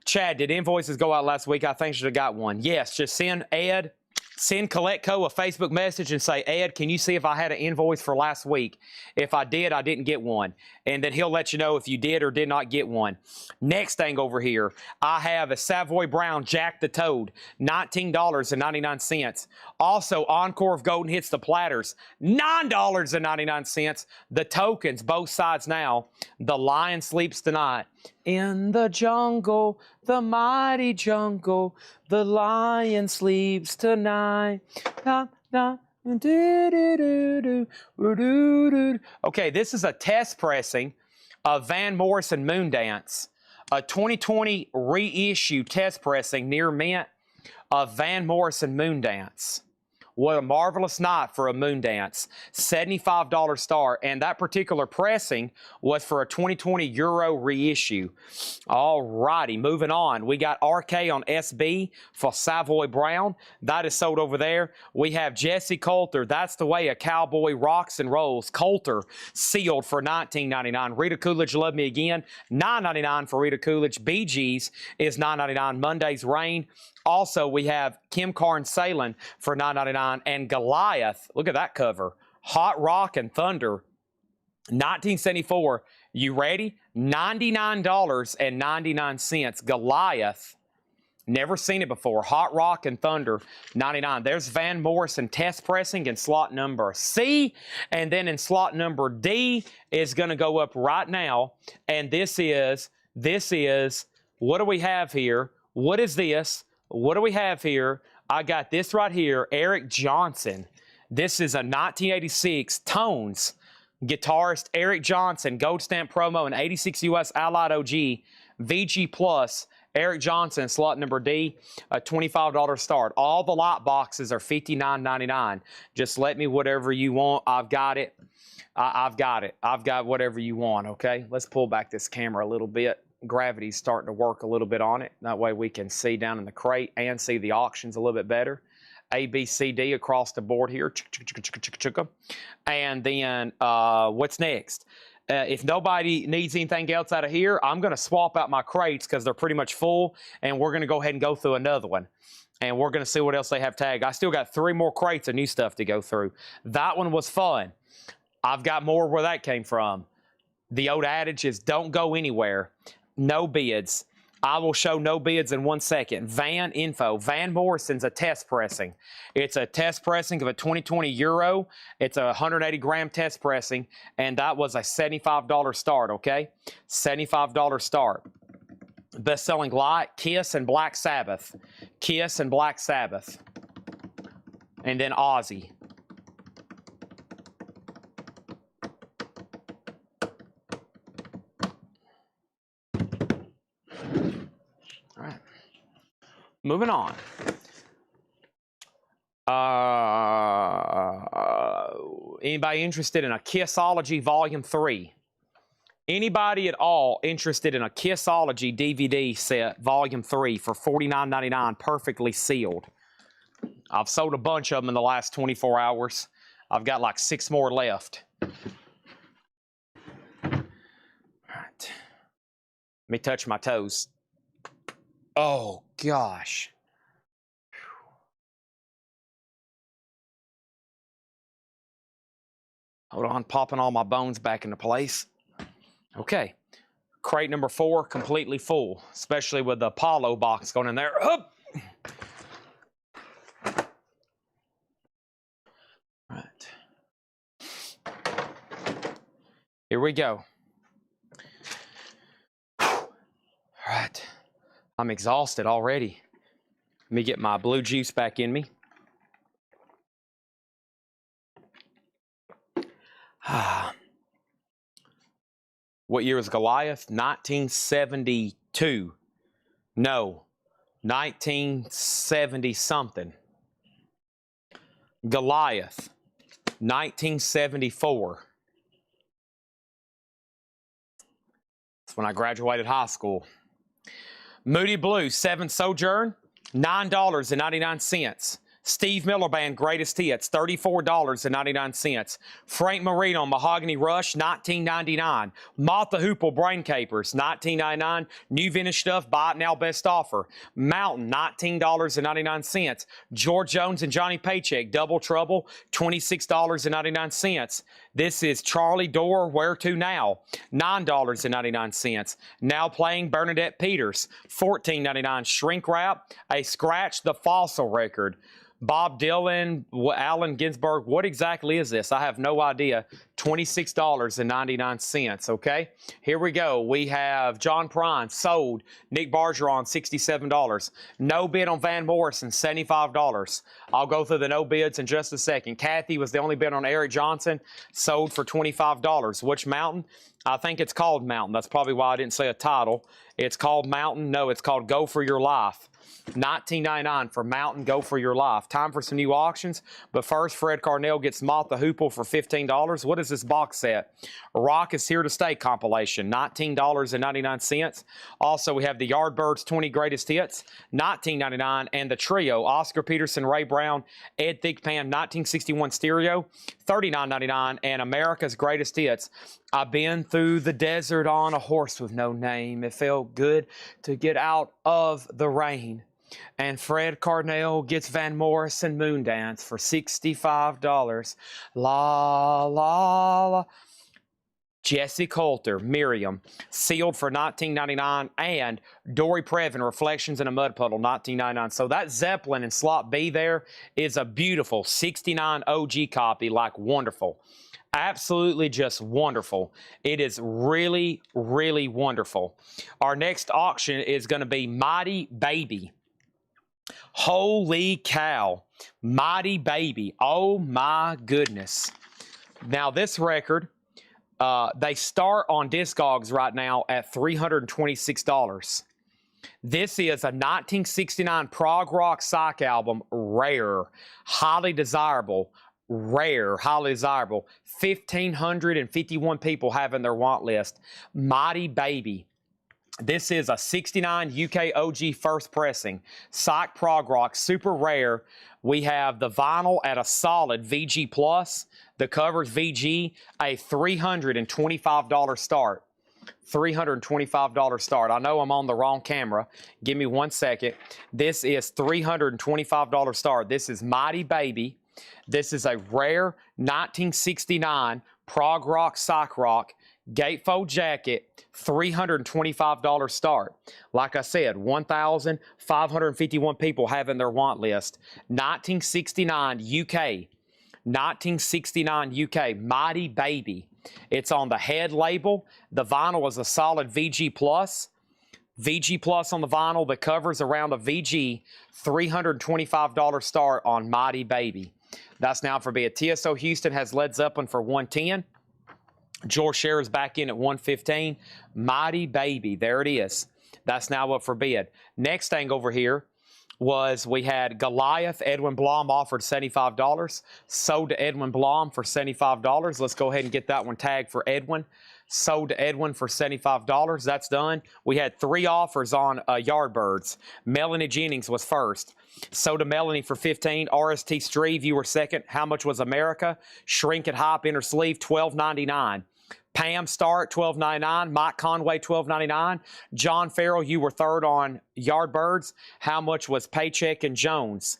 Chad, did invoices go out last week? I think you should have got one. Yes, just send Ed. Send Collectible a Facebook message and say, Ed, can you see if I had an invoice for last week? If I did, I didn't get one. And then he'll let you know if you did or did not get one. Next thing over here, I have a Savoy Brown Jack the Toad, $19.99. Also, Encore of Golden Hits the Platters, $9.99. The tokens, both sides now. The Lion Sleeps Tonight. In the jungle, the mighty jungle, the lion sleeps tonight. Na, na, do, do, do, do, do, do. Okay, this is a test pressing of Van Morrison Moondance, a 2020 reissue test pressing near mint of Van Morrison Moondance. What a marvelous night for a Moondance. $75 start, and that particular pressing was for a 2020 Euro reissue. All righty, moving on. We got RK on SB for Savoy Brown. That is sold over there. We have Jesse Coulter. That's the way a cowboy rocks and rolls. Coulter, sealed for $19.99. Rita Coolidge, Love Me Again, $9.99 for Rita Coolidge. BG's is $9.99. Monday's Rain. Also, we have Kim Carnes Sailing for $9.99 and Goliath. Look at that cover. Hot Rock and Thunder, 1974. You ready? $99.99. Goliath. Never seen it before. Hot Rock and Thunder, $99. There's Van Morrison test pressing in slot number C. And then in slot number D is going to go up right now. And this is, what do we have here? What is this? What do we have here? I got this right here, Eric Johnson. This is a 1986 Tones guitarist, Eric Johnson, gold stamp promo, and 86 US Allied OG, VG Plus, Eric Johnson, slot number D, a $25 start. All the lot boxes are $59.99. Just let me whatever you want. I've got it. I've got it. I've got whatever you want, okay? Let's pull back this camera a little bit. Gravity's starting to work a little bit on it. That way we can see down in the crate and see the auctions a little bit better. A, B, C, D across the board here. And then what's next? If nobody needs anything else out of here, I'm going to swap out my crates because they're pretty much full, and we're going to go ahead and go through another one. And we're going to see what else they have tagged. I still got 3 more crates of new stuff to go through. That one was fun. I've got more where that came from. The old adage is don't go anywhere. No bids. I will show no bids in 1 second. Van info. Van Morrison's a test pressing. It's a test pressing of a 2020 Euro. It's a 180-gram test pressing, and that was a $75 start, okay? $75 start. Best-selling light, Kiss and Black Sabbath. Kiss and Black Sabbath. And then Ozzy. Moving on. Anybody interested in a Kissology Volume 3? Anybody at all interested in a Kissology DVD set Volume 3 for $49.99, perfectly sealed? I've sold a bunch of them in the last 24 hours. I've got like 6 more left. Let me touch my toes. Oh, gosh. Hold on, popping all my bones back into place. Okay. Crate number 4, completely full, especially with the Apollo box going in there. Hup! Right. Here we go. All right. I'm exhausted already. Let me get my blue juice back in me. What year was Goliath? 1972. No, 1970 something. Goliath, 1974. That's when I graduated high school. Moody Blue, 7 Sojourn, $9.99. Steve Miller Band Greatest Hits, $34.99. Frank Marino Mahogany Rush, $19.99. Martha Hoople Brain Capers, $19.99. New vintage stuff, buy it now, best offer. Mountain, $19.99. George Jones and Johnny Paycheck, Double Trouble, $26.99. This is Charlie Dorr, Where To Now, $9.99. Now playing Bernadette Peters, $14.99. Shrink Wrap, a Scratch the Fossil record. Bob Dylan, Allen Ginsberg, what exactly is this? I have no idea. $26.99, okay? Here we go. We have John Prine, sold. Nick Bargeron, $67. No bid on Van Morrison, $75. I'll go through the no bids in just a second. Kathy was the only bid on Eric Johnson, sold for $25. Which mountain? I think it's called Mountain. That's probably why I didn't say a title. It's called Mountain. No, it's called Go For Your Life. $19.99 for Mountain, Go For Your Life. Time for some new auctions, but first, Fred Carnell gets Moth the Hoople for $15. What is this box set? Rock Is Here to Stay compilation, $19.99. Also, we have the Yardbirds 20 Greatest Hits, $19.99, and the Trio, Oscar Peterson, Ray Brown, Ed Thigpen, 1961 Stereo, $39.99, and America's Greatest Hits. I've been through the desert on a horse with no name. It felt good to get out of the rain. And Fred Carnell gets Van Morrison Moondance for $65. La, la, la. Jesse Coulter, Miriam, sealed for $19.99, and Dory Previn, Reflections in a Mud Puddle, $19.99. So that Zeppelin in slot B there is a beautiful 69 OG copy, like wonderful. Absolutely just wonderful. It is really, really wonderful. Our next auction is going to be Mighty Baby. Holy cow. Mighty Baby. Oh my goodness. Now this record, they start on Discogs right now at $326. This is a 1969 prog rock psych album, rare, highly desirable, rare, highly desirable. 1,551 people have in their want list. Mighty Baby. This is a 69 UK OG first pressing. Psych prog rock, super rare. We have the vinyl at a solid VG+. The cover's VG, a $325 start. $325 start. I know I'm on the wrong camera. Give me 1 second. This is $325 start. This is Mighty Baby. This is a rare 1969 prog rock, psych rock, gatefold jacket, $325 start. Like I said, 1,551 people have in their want list. 1969 UK. 1969 UK, Mighty Baby. It's on the head label. The vinyl is a solid VG+. VG+ on the vinyl. The cover's around a VG. $325 start on Mighty Baby. That's now for bid. TSO Houston has Led Zeppelin for $110. George Scherer's back in at $115. Mighty Baby, there it is. That's now up for bid. Next thing over here was we had Goliath. Edwin Blom offered $75. Sold to Edwin Blom for $75. Let's go ahead and get that one tagged for Edwin. Sold to Edwin for $75. That's done. We had 3 offers on Yardbirds. Melanie Jennings was first. Sold to Melanie for $15. RST Streve, you were second. How much was America? Shrink It Hop Inner Sleeve, $12.99. Pam Starr at $12.99. Mike Conway, $12.99. John Farrell, you were third on Yardbirds. How much was Paycheck and Jones?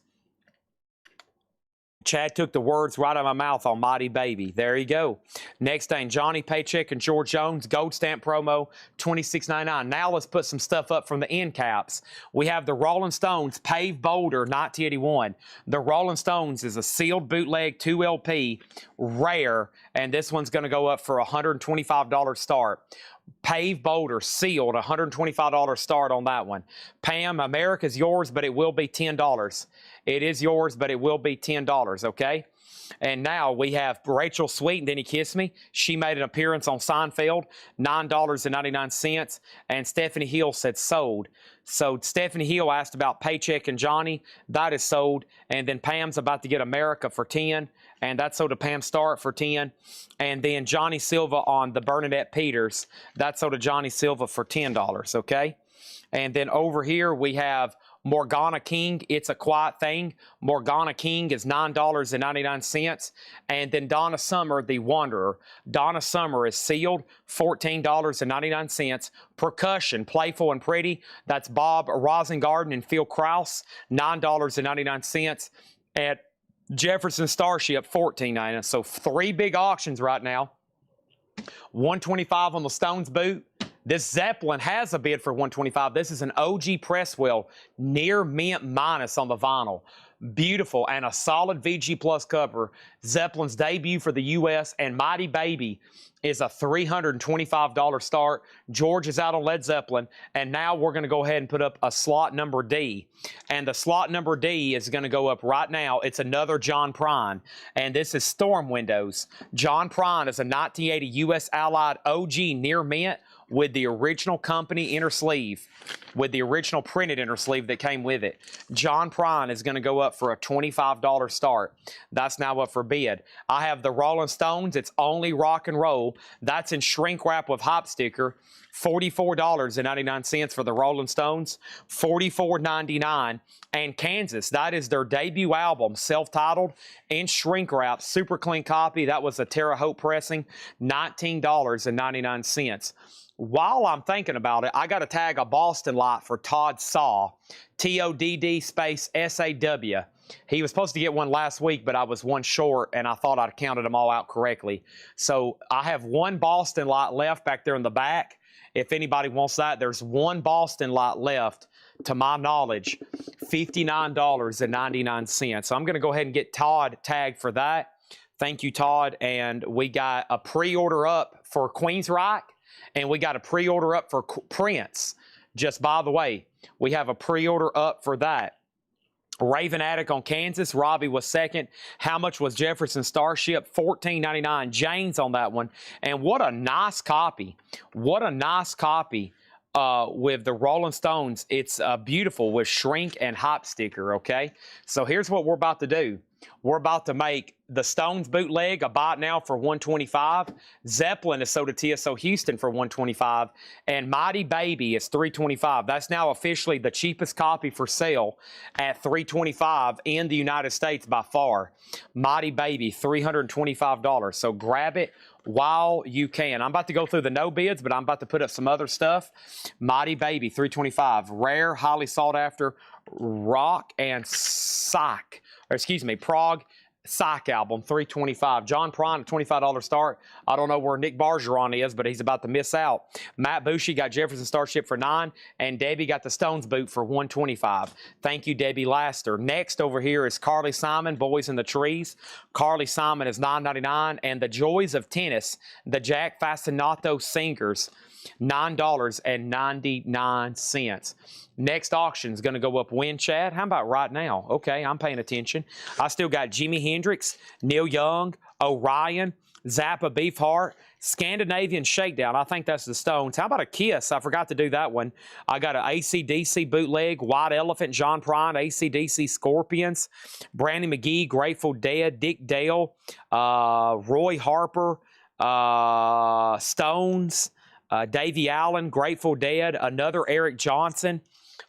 Chad took the words right out of my mouth on Mighty Baby. There you go. Next thing, Johnny Paycheck and George Jones, gold stamp promo, $26.99. Now let's put some stuff up from the end caps. We have the Rolling Stones Pave Boulder 1981. The Rolling Stones is a sealed bootleg 2LP, rare, and this one's going to go up for $125 start. Pave Boulder, sealed, $125 start on that one. Pam, America's yours, but it will be $10. It is yours, but it will be $10, okay? And now we have Rachel Sweet and Then He Kissed Me. She made an appearance on Seinfeld, $9.99. And Stephanie Hill said sold. So Stephanie Hill asked about Paycheck and Johnny. That is sold. And then Pam's about to get America for $10. And that's sold to Pam Starr for $10. And then Johnny Silva on the Bernadette Peters. That's sold to Johnny Silva for $10, okay? And then over here we have Morgana King, It's a Quiet Thing. Morgana King is $9.99. And then Donna Summer, The Wanderer. Donna Summer is sealed, $14.99. Percussion, Playful and Pretty. That's Bob Rosengarten and Phil Krause, $9.99. At Jefferson Starship, $14.99. So 3 big auctions right now. $125 on the Stones boot. This Zeppelin has a bid for $125. This is an OG press wheel, near mint minus on the vinyl. Beautiful and a solid VG Plus cover. Zeppelin's debut for the U.S. and Mighty Baby is a $325 start. George is out on Led Zeppelin, and now we're going to go ahead and put up a slot number D. And the slot number D is going to go up right now. It's another John Prine, and this is Storm Windows. John Prine is a 1980 U.S. Allied OG near mint with the original company inner sleeve, with the original printed inner sleeve that came with it. John Prine is going to go up for a $25 start. That's now up for bid. I have the Rolling Stones. It's only rock and roll. That's in shrink wrap with hop sticker. $44.99 for the Rolling Stones. $44.99. And Kansas, that is their debut album, self-titled, in shrink wrap, super clean copy. That was a Terre Haute pressing, $19.99. While I'm thinking about it, I got to tag a Boston lot for Todd Saw, TODD space SAW. He was supposed to get one last week, but I was one short, and I thought I'd counted them all out correctly. So I have one Boston lot left back there in the back. If anybody wants that, there's one Boston lot left, to my knowledge, $59.99. So I'm going to go ahead and get Todd tagged for that. Thank you, Todd. And we got a pre-order up for Queensryche. And we got a pre-order up for Prince. Just by the way, we have a pre-order up for that. Raven Attic on Kansas. Robbie was second. How much was Jefferson Starship? $14.99. Jane's on that one. And what a nice copy. What a nice copy with the Rolling Stones. It's beautiful with shrink and hop sticker, okay? So here's what we're about to do. We're about to make the Stones bootleg a buy it now for $125. Zeppelin is sold to TSO Houston for $125. And Mighty Baby is $325. That's now officially the cheapest copy for sale at $325 in the United States by far. Mighty Baby, $325. So grab it while you can. I'm about to go through the no bids, but I'm about to put up some other stuff. Mighty Baby, $325. Rare, highly sought after rock and psych. Or excuse me, prog psych album, $325. John Prine, a $25 start. I don't know where Nick Bargeron is, but he's about to miss out. Matt Bushy got Jefferson Starship for $9, and Debbie got the Stones boot for $125. Thank you, Debbie Laster. Next over here is Carly Simon, Boys in the Trees. Carly Simon is $9.99, and The Joys of Tennis, the Jack Fascinato Singers, $9.99. Next auction is going to go up when, Chad? How about right now? Okay, I'm paying attention. I still got Jimi Hendrix, Neil Young, Orion, Zappa Beefheart, Scandinavian Shakedown. I think that's the Stones. How about a Kiss? I forgot to do that one. I got an AC/DC bootleg, White Elephant, John Prine, AC/DC Scorpions, Brandy McGee, Grateful Dead, Dick Dale, Roy Harper, Stones, Davey Allen, Grateful Dead, another Eric Johnson.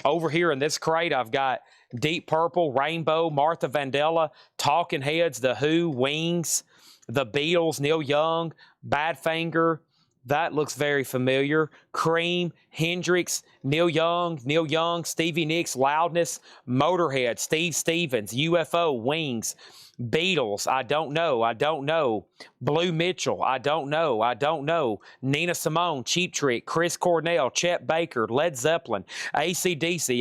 Over here in this crate, I've got Deep Purple, Rainbow, Martha Vandella, Talking Heads, The Who, Wings, The Beatles, Neil Young, Badfinger. That looks very familiar. Cream, Hendrix, Neil Young, Stevie Nicks, Loudness, Motorhead, Steve Stevens, UFO, Wings, Beatles, I don't know. Blue Mitchell, I don't know. Nina Simone, Cheap Trick, Chris Cornell, Chet Baker, Led Zeppelin, AC/DC,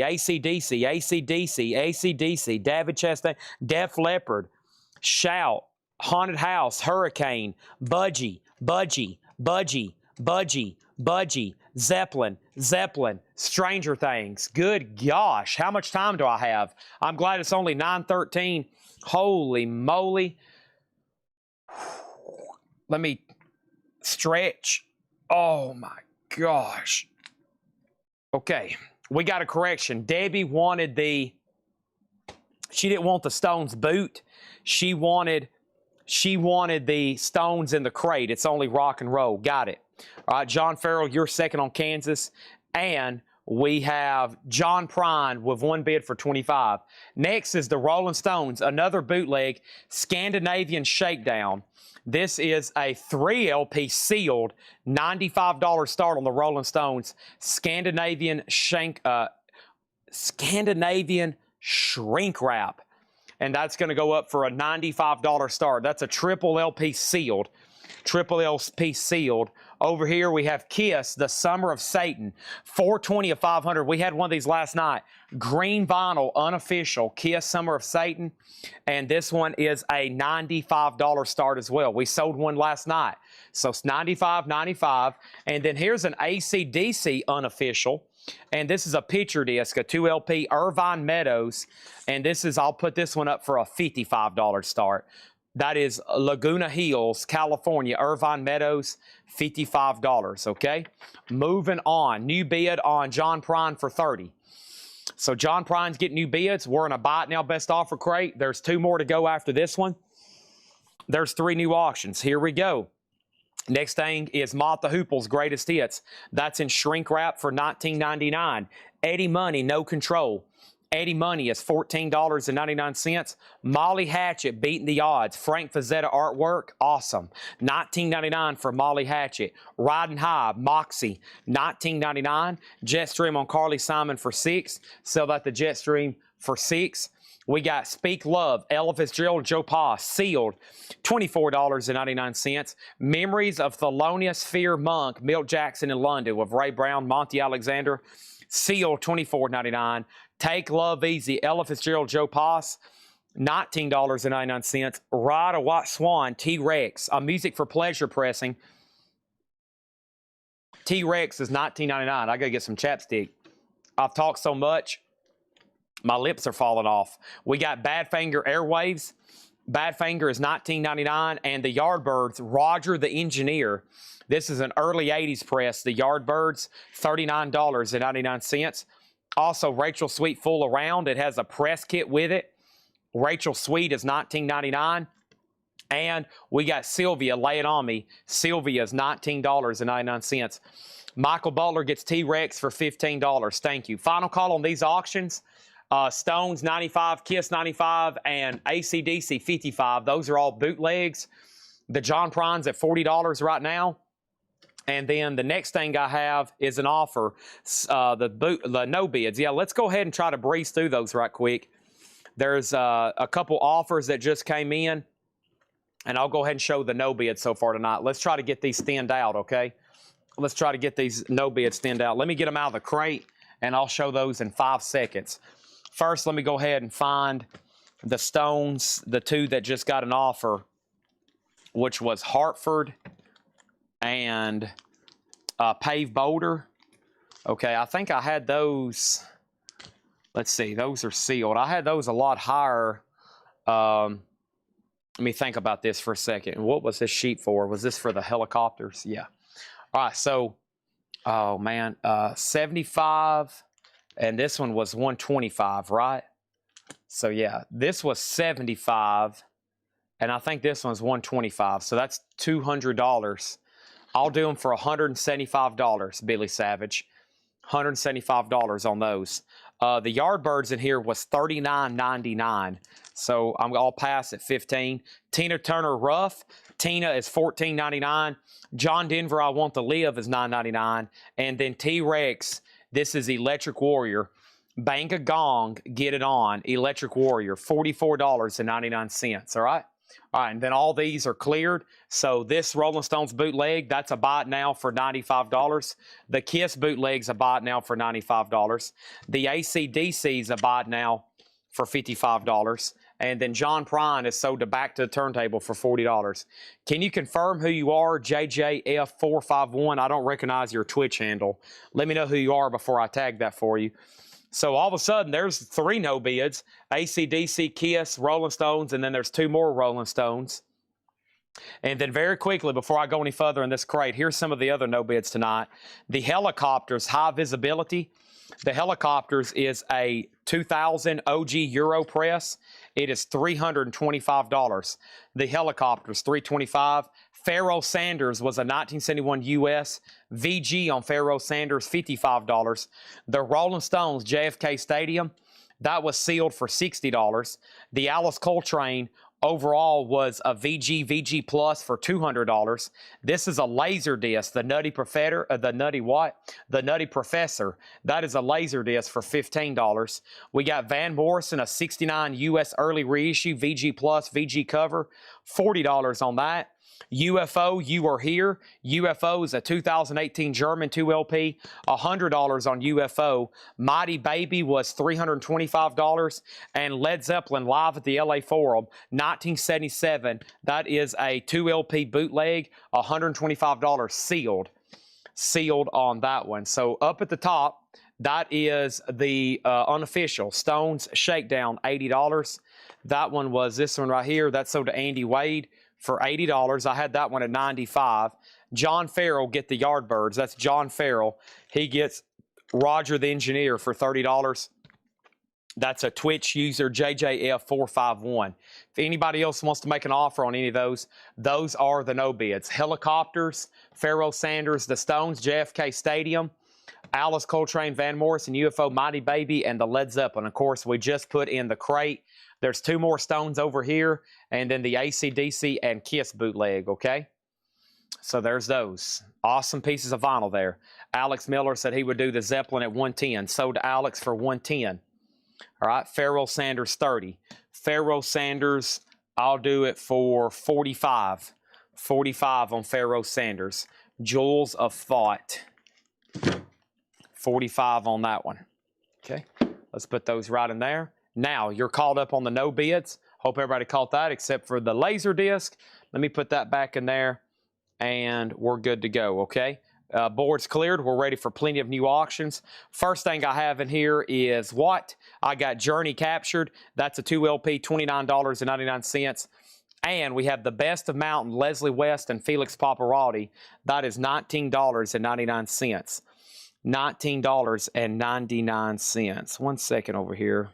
David Chastain, Def Leppard, Shout, Haunted House, Hurricane, Budgie, Zeppelin, Stranger Things. Good gosh, how much time do I have? I'm glad it's only 9:13. Holy moly. Let me stretch. Oh my gosh. Okay, we got a correction. Debbie wanted she didn't want the Stones boot. She wanted the Stones in the crate. It's only rock and roll. Got it. All right, John Farrell, you're second on Kansas. And we have John Prine with one bid for 25. Next is the Rolling Stones, another bootleg, Scandinavian Shakedown. This is a 3 LP sealed, $95 start on the Rolling Stones, Scandinavian shrink wrap. And that's going to go up for a $95 start. That's a triple LP sealed. Over here we have Kiss, The Summer of Satan, 420 of 500. We had one of these last night. Green vinyl, unofficial, Kiss, Summer of Satan. And this one is a $95 start as well. We sold one last night. So it's $95. And then here's an AC/DC unofficial. And this is a picture disc, a 2 LP Irvine Meadows. And this is, I'll put this one up for a $55 start. That is Laguna Hills, California, Irvine Meadows, $55, okay? Moving on, new bid on John Prine for 30. So John Prine's getting new bids. We're in a buy it now best offer crate. There's 2 more to go after this one. There's 3 new auctions. Here we go. Next thing is Mott the Hoople's Greatest Hits. That's in shrink wrap for $19.99. Eddie Money, No Control. Eddie Money is $14.99. Molly Hatchet, Beating the Odds. Frank Fazetta artwork, awesome. $19.99 for Molly Hatchet. Riding High, Moxie, $19.99. Jetstream on Carly Simon for $6. Sell that to Jetstream for $6. We got Speak Love, Ella Fitzgerald, Joe Pa, sealed, $24.99. Memories of Thelonious Fear Monk, Milt Jackson in London with Ray Brown, Monty Alexander, sealed, $24.99. Take Love Easy, Ella Fitzgerald, Joe Pass, $19.99. Ride a White Swan, T-Rex, a Music for Pleasure pressing. T-Rex is $19.99. I gotta get some chapstick. I've talked so much, my lips are falling off. We got Badfinger Airwaves. Badfinger is $19.99. And the Yardbirds, Roger the Engineer. This is an early 80s press. The Yardbirds, $39.99. Also, Rachel Sweet Fool Around. It has a press kit with it. Rachel Sweet is $19.99. And we got Sylvia, Lay It On Me. Sylvia is $19.99. Michael Butler gets T-Rex for $15. Thank you. Final call on these auctions. Stones 95, Kiss 95, and AC/DC 55. Those are all bootlegs. The John Prine's at $40 right now. And then the next thing I have is an offer, the no bids. Yeah, let's go ahead and try to breeze through those right quick. There's a couple offers that just came in, and I'll go ahead and show the no bids so far tonight. Let's try to get these thinned out, okay? Let's try to get these no bids thinned out. Let me get them out of the crate, and I'll show those in 5 seconds. First, let me go ahead and find the Stones, the 2 that just got an offer, which was Hartford and Pave Boulder. Okay, I think I had those. Let's see, those are sealed. I had those a lot higher. Let me think about this for a second. What was this sheet for? Was this for the helicopters? Yeah. All right, so, oh man, 75, and this one was 125, right? So yeah, this was 75, and I think this one's 125. So that's $200. I'll do them for $175, Billy Savage. $175 on those. The Yardbirds in here was $39.99. So I'll pass at 15. Tina Turner Ruff. Tina is $14.99. John Denver, I Want to Live is $9.99. And then T-Rex, this is Electric Warrior. Bang a Gong, Get It On, Electric Warrior, $44.99. All right? All right, and then all these are cleared. So this Rolling Stones bootleg, that's a buy it now for $95. The Kiss bootleg's a buy it now for $95. The AC/DC's a buy it now for $55. And then John Prine is sold to Back to the Turntable for $40. Can you confirm who you are, JJF451? I don't recognize your Twitch handle. Let me know who you are before I tag that for you. So all of a sudden, there's 3 no bids: AC/DC, Kiss, Rolling Stones, and then there's 2 more Rolling Stones. And then very quickly, before I go any further in this crate, here's some of the other no bids tonight. The Helicopters High Visibility. The Helicopters is a 2000 OG Euro press. It is $325. The Helicopters, $325. Pharoah Sanders was a 1971 US VG on Pharoah Sanders, $55. The Rolling Stones JFK Stadium, that was sealed for $60. The Alice Coltrane overall was a VG Plus for $200. This is a laser disc, the Nutty Professor, The Nutty Professor. That is a laser disc for $15. We got Van Morrison, a 69 US early reissue VG Plus VG cover, $40 on that. UFO, You Are Here. UFO is a 2018 German 2LP, $100 on UFO. Mighty Baby was $325. And Led Zeppelin Live at the LA Forum, 1977. That is a 2LP bootleg, $125 sealed. Sealed on that one. So up at the top, that is the unofficial Stones Shakedown, $80. That one was this one right here. That's sold to Andy Wade for $80. I had that one at $95. John Farrell, Get the Yardbirds. That's John Farrell. He gets Roger the Engineer for $30. That's a Twitch user, JJF451. If anybody else wants to make an offer on any of those are the no bids. Helicopters, Pharoah Sanders, the Stones, JFK Stadium, Alice Coltrane, Van Morrison, UFO, Mighty Baby, and the Led Zeppelin. Of course, we just put in the crate. There's 2 more Stones over here, and then the AC/DC and Kiss bootleg, okay? So there's those. Awesome pieces of vinyl there. Alex Miller said he would do the Zeppelin at $110. Sold to Alex for $110. All right, Pharoah Sanders, $30. Pharoah Sanders, I'll do it for $45. $45 on Pharoah Sanders. Jewels of Thought, $45 on that one. Okay, let's put those right in there. Now, you're caught up on the no bids. Hope everybody caught that except for the laser disc. Let me put that back in there, and we're good to go, okay? Board's cleared. We're ready for plenty of new auctions. First thing I have in here is what? I got Journey Captured. That's a 2LP, $29.99. And we have The Best of Mountain, Leslie West and Felix Paparotti. That is $19.99. $19.99. 1 second over here.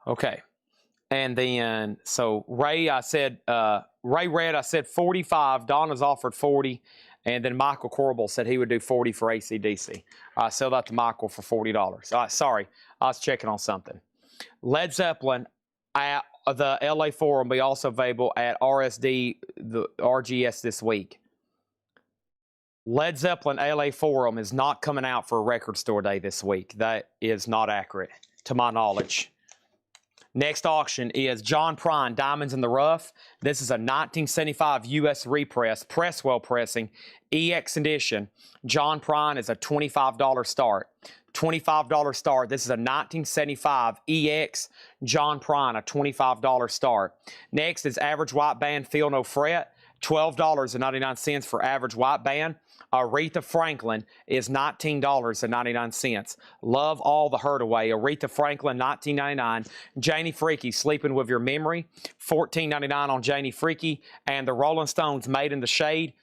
Okay. And then, so Ray, I said, Ray Red, I said 45. Donna's offered 40. And then Michael Corbel said he would do 40 for AC/DC. I sell that to Michael for $40. All right, sorry, I was checking on something. Led Zeppelin at the LA Forum will be also available at RSD, the RGS this week. Led Zeppelin LA Forum is not coming out for a record store day this week. That is not accurate, to my knowledge. Next auction is John Prine, Diamonds in the Rough. This is a 1975 US repress, Presswell pressing, EX edition. John Prine is a $25 start. $25 start. This is a 1975 EX John Prine, a $25 start. Next is Average White Band, Feel No Fret. $12.99 for average white band. Aretha Franklin is $19.99. Love all the hurt away. Aretha Franklin, $19.99. Janie Freaky, Sleeping with Your Memory, $14.99 on Janie Freaky. And the Rolling Stones, Made in the Shade.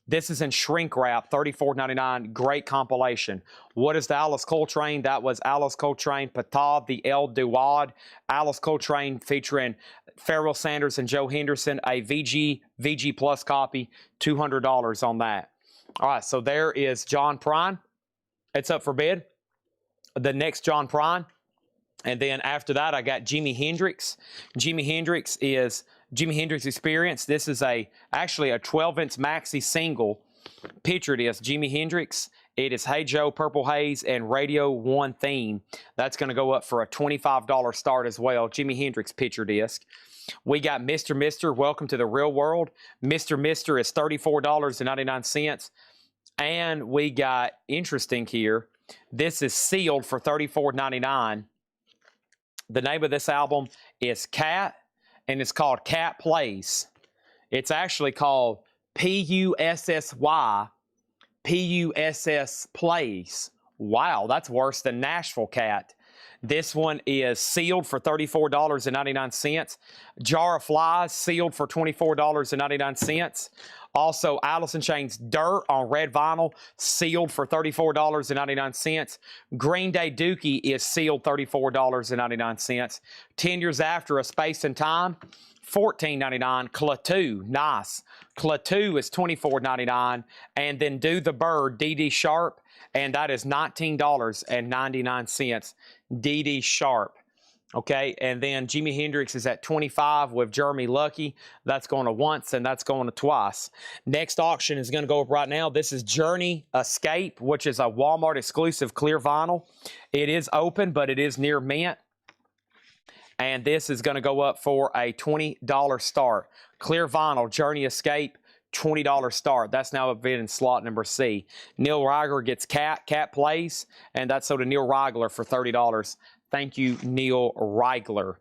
This is in shrink wrap, $34.99. Great compilation. What is the Alice Coltrane? That was Alice Coltrane, Patah, the El Duwad. Alice Coltrane featuring Pharoah Sanders and Joe Henderson, a VG Plus copy, $200 on that. All right, so there is John Prine. It's up for bid. The next John Prine. And then after that, I got Jimi Hendrix. Jimi Hendrix is Jimi Hendrix Experience. This is actually a 12-inch maxi single. Picture this, Jimi Hendrix. It is Hey Joe, Purple Haze, and Radio 1 theme. That's going to go up for a $25 start as well. Jimi Hendrix picture disc. We got Mr. Mister, Welcome to the Real World. Mr. Mister is $34.99. And we got, interesting here, this is sealed for $34.99. The name of this album is Cat, and it's called Cat Plays. It's actually called Pussy, Puss Plays. Wow, that's worse than Nashville Cat. This one is sealed for $34.99. Jar of Flies, sealed for $24.99. Also, Alice in Chains Dirt on red vinyl, sealed for $34.99. Green Day Dookie is sealed $34.99. 10 Years After, A Space and Time, $14.99. Klaatu, nice. Klaatu is $24.99. And then Do the Bird, D.D. Sharp, and that is $19.99. D.D. Sharp. Okay, and then Jimi Hendrix is at $25 with Jeremy Lucky. That's going to once and that's going to twice. Next auction is going to go up right now. This is Journey Escape, which is a Walmart exclusive clear vinyl. It is open, but it is near mint. And this is going to go up for a $20 start. Clear vinyl, Journey Escape, $20 start. That's now a bid in slot number C. Neil Rigler gets Cat Plays, and that's sold to Neil Rigler for $30. Thank you, Neil Rigler.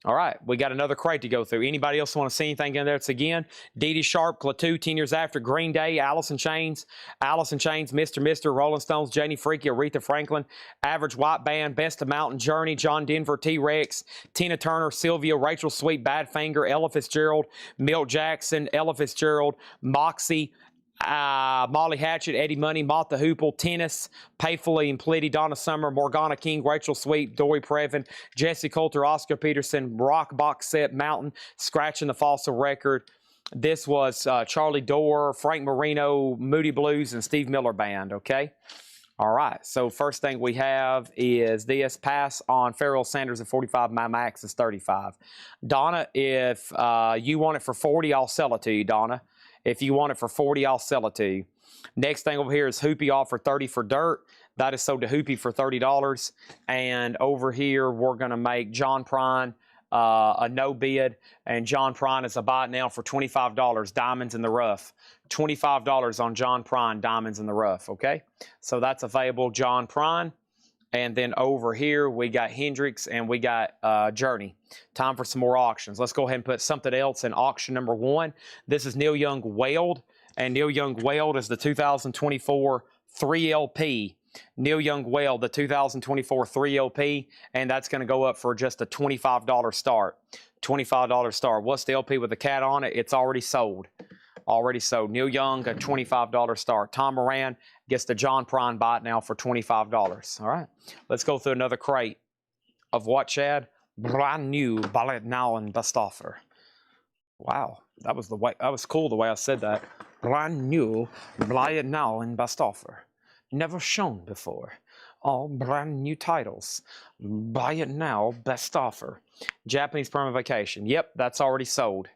All right, we got another crate to go through. Anybody else want to see anything in there? It's again, D.D. Sharp, Klaatu, 10 Years After, Green Day, Alice in Chains, Mr. Mister, Rolling Stones, Janie Freaky, Aretha Franklin, Average White Band, Best of Mountain, Journey, John Denver, T-Rex, Tina Turner, Sylvia, Rachel Sweet, Badfinger, Ella Fitzgerald, Milt Jackson, Ella Fitzgerald, Moxie, Molly Hatchet, Eddie Money, Mott the Hoople, Tennis, Payfully and Plitty, Donna Summer, Morgana King, Rachel Sweet, Dory Previn, Jesse Coulter, Oscar Peterson, Rock Box Set, Mountain, Scratching the Fossil Record. This was Charlie Dorr, Frank Marino, Moody Blues, and Steve Miller Band, okay? All right, so first thing we have is this pass on Pharoah Sanders at 45, my max is 35. Donna, if you want it for 40, I'll sell it to you, Donna. If you want it for 40, I'll sell it to you. Next thing over here is Hoopy offer 30 for Dirt. That is sold to Hoopy for $30. And over here, we're going to make John Prine a no bid. And John Prine is a buy it now for $25. Diamonds in the Rough. $25 on John Prine, Diamonds in the Rough. Okay? So that's available, John Prine. And then over here, we got Hendrix and we got Journey. Time for some more auctions. Let's go ahead and put something else in auction number 1. This is Neil Young Wailed. And Neil Young Wailed is the 2024 3LP. Neil Young Wailed, the 2024 3LP. And that's going to go up for just a $25 start. $25 start. What's the LP with the cat on it? It's already sold. Already sold. Neil Young, a $25 start. Tom Moran gets the John Prine bot now for $25. All right. Let's go through another crate of what, Chad? Brand new Buy It Now and Best Offer. Wow. That was cool the way I said that. Brand new Buy It Now and Best Offer. Never shown before. All brand new titles. Buy it now, best offer. Japanese Permanent Vacation. Yep, that's already sold.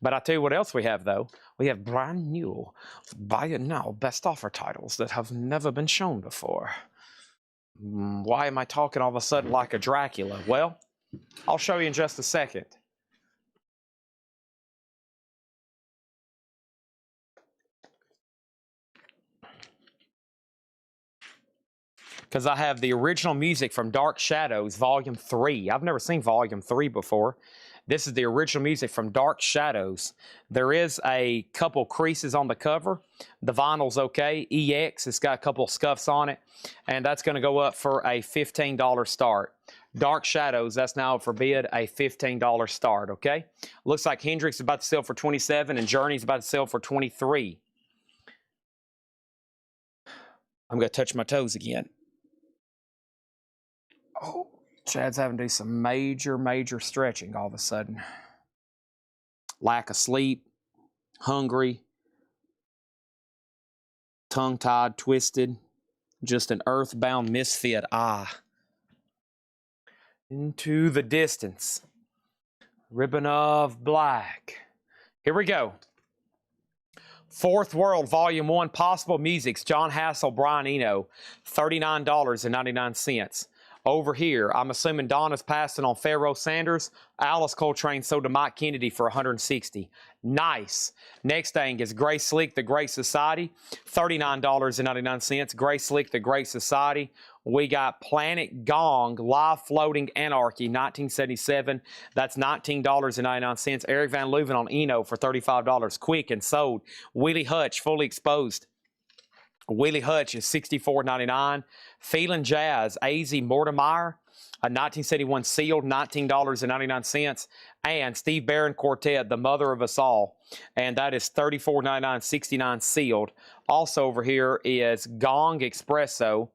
But I tell you what else we have, though. We have brand new, buy it now, best offer titles that have never been shown before. Why am I talking all of a sudden like a Dracula? Well, I'll show you in just a second. because I have the original music from Dark Shadows, Volume 3. I've never seen Volume 3 before. This is the original music from Dark Shadows. There is a couple creases on the cover. The vinyl's okay. EX, it's got a couple scuffs on it. And that's going to go up for a $15 start. Dark Shadows, that's now for bid, a $15 start, okay? Looks like Hendrix is about to sell for $27 and Journey's about to sell for $23. I'm going to touch my toes again. Oh, Chad's having to do some major stretching all of a sudden. Lack of sleep, hungry, tongue-tied, twisted, just an earthbound misfit. Into the distance. Ribbon of black. Here we go. Fourth World, Volume 1, Possible Musics, John Hassel, Brian Eno, $39.99. Over here, I'm assuming Donna's passing on Pharaoh Sanders. Alice Coltrane sold to Mike Kennedy for $160. Nice. Next thing is Grace Slick, The Great Society, $39.99. Grace Slick, The Great Society. We got Planet Gong, Live Floating Anarchy, 1977. That's $19.99. Eric Van Leuven on Eno for $35. Quick and sold. Willie Hutch, Fully Exposed. Willie Hutch is $64.99. Feelin' Jazz, AZ Mortimer, a 1971 sealed, $19.99. And Steve Barron Quartet, The Mother of Us All, and that is $34.99, $69 sealed. Also over here is Gong Espresso.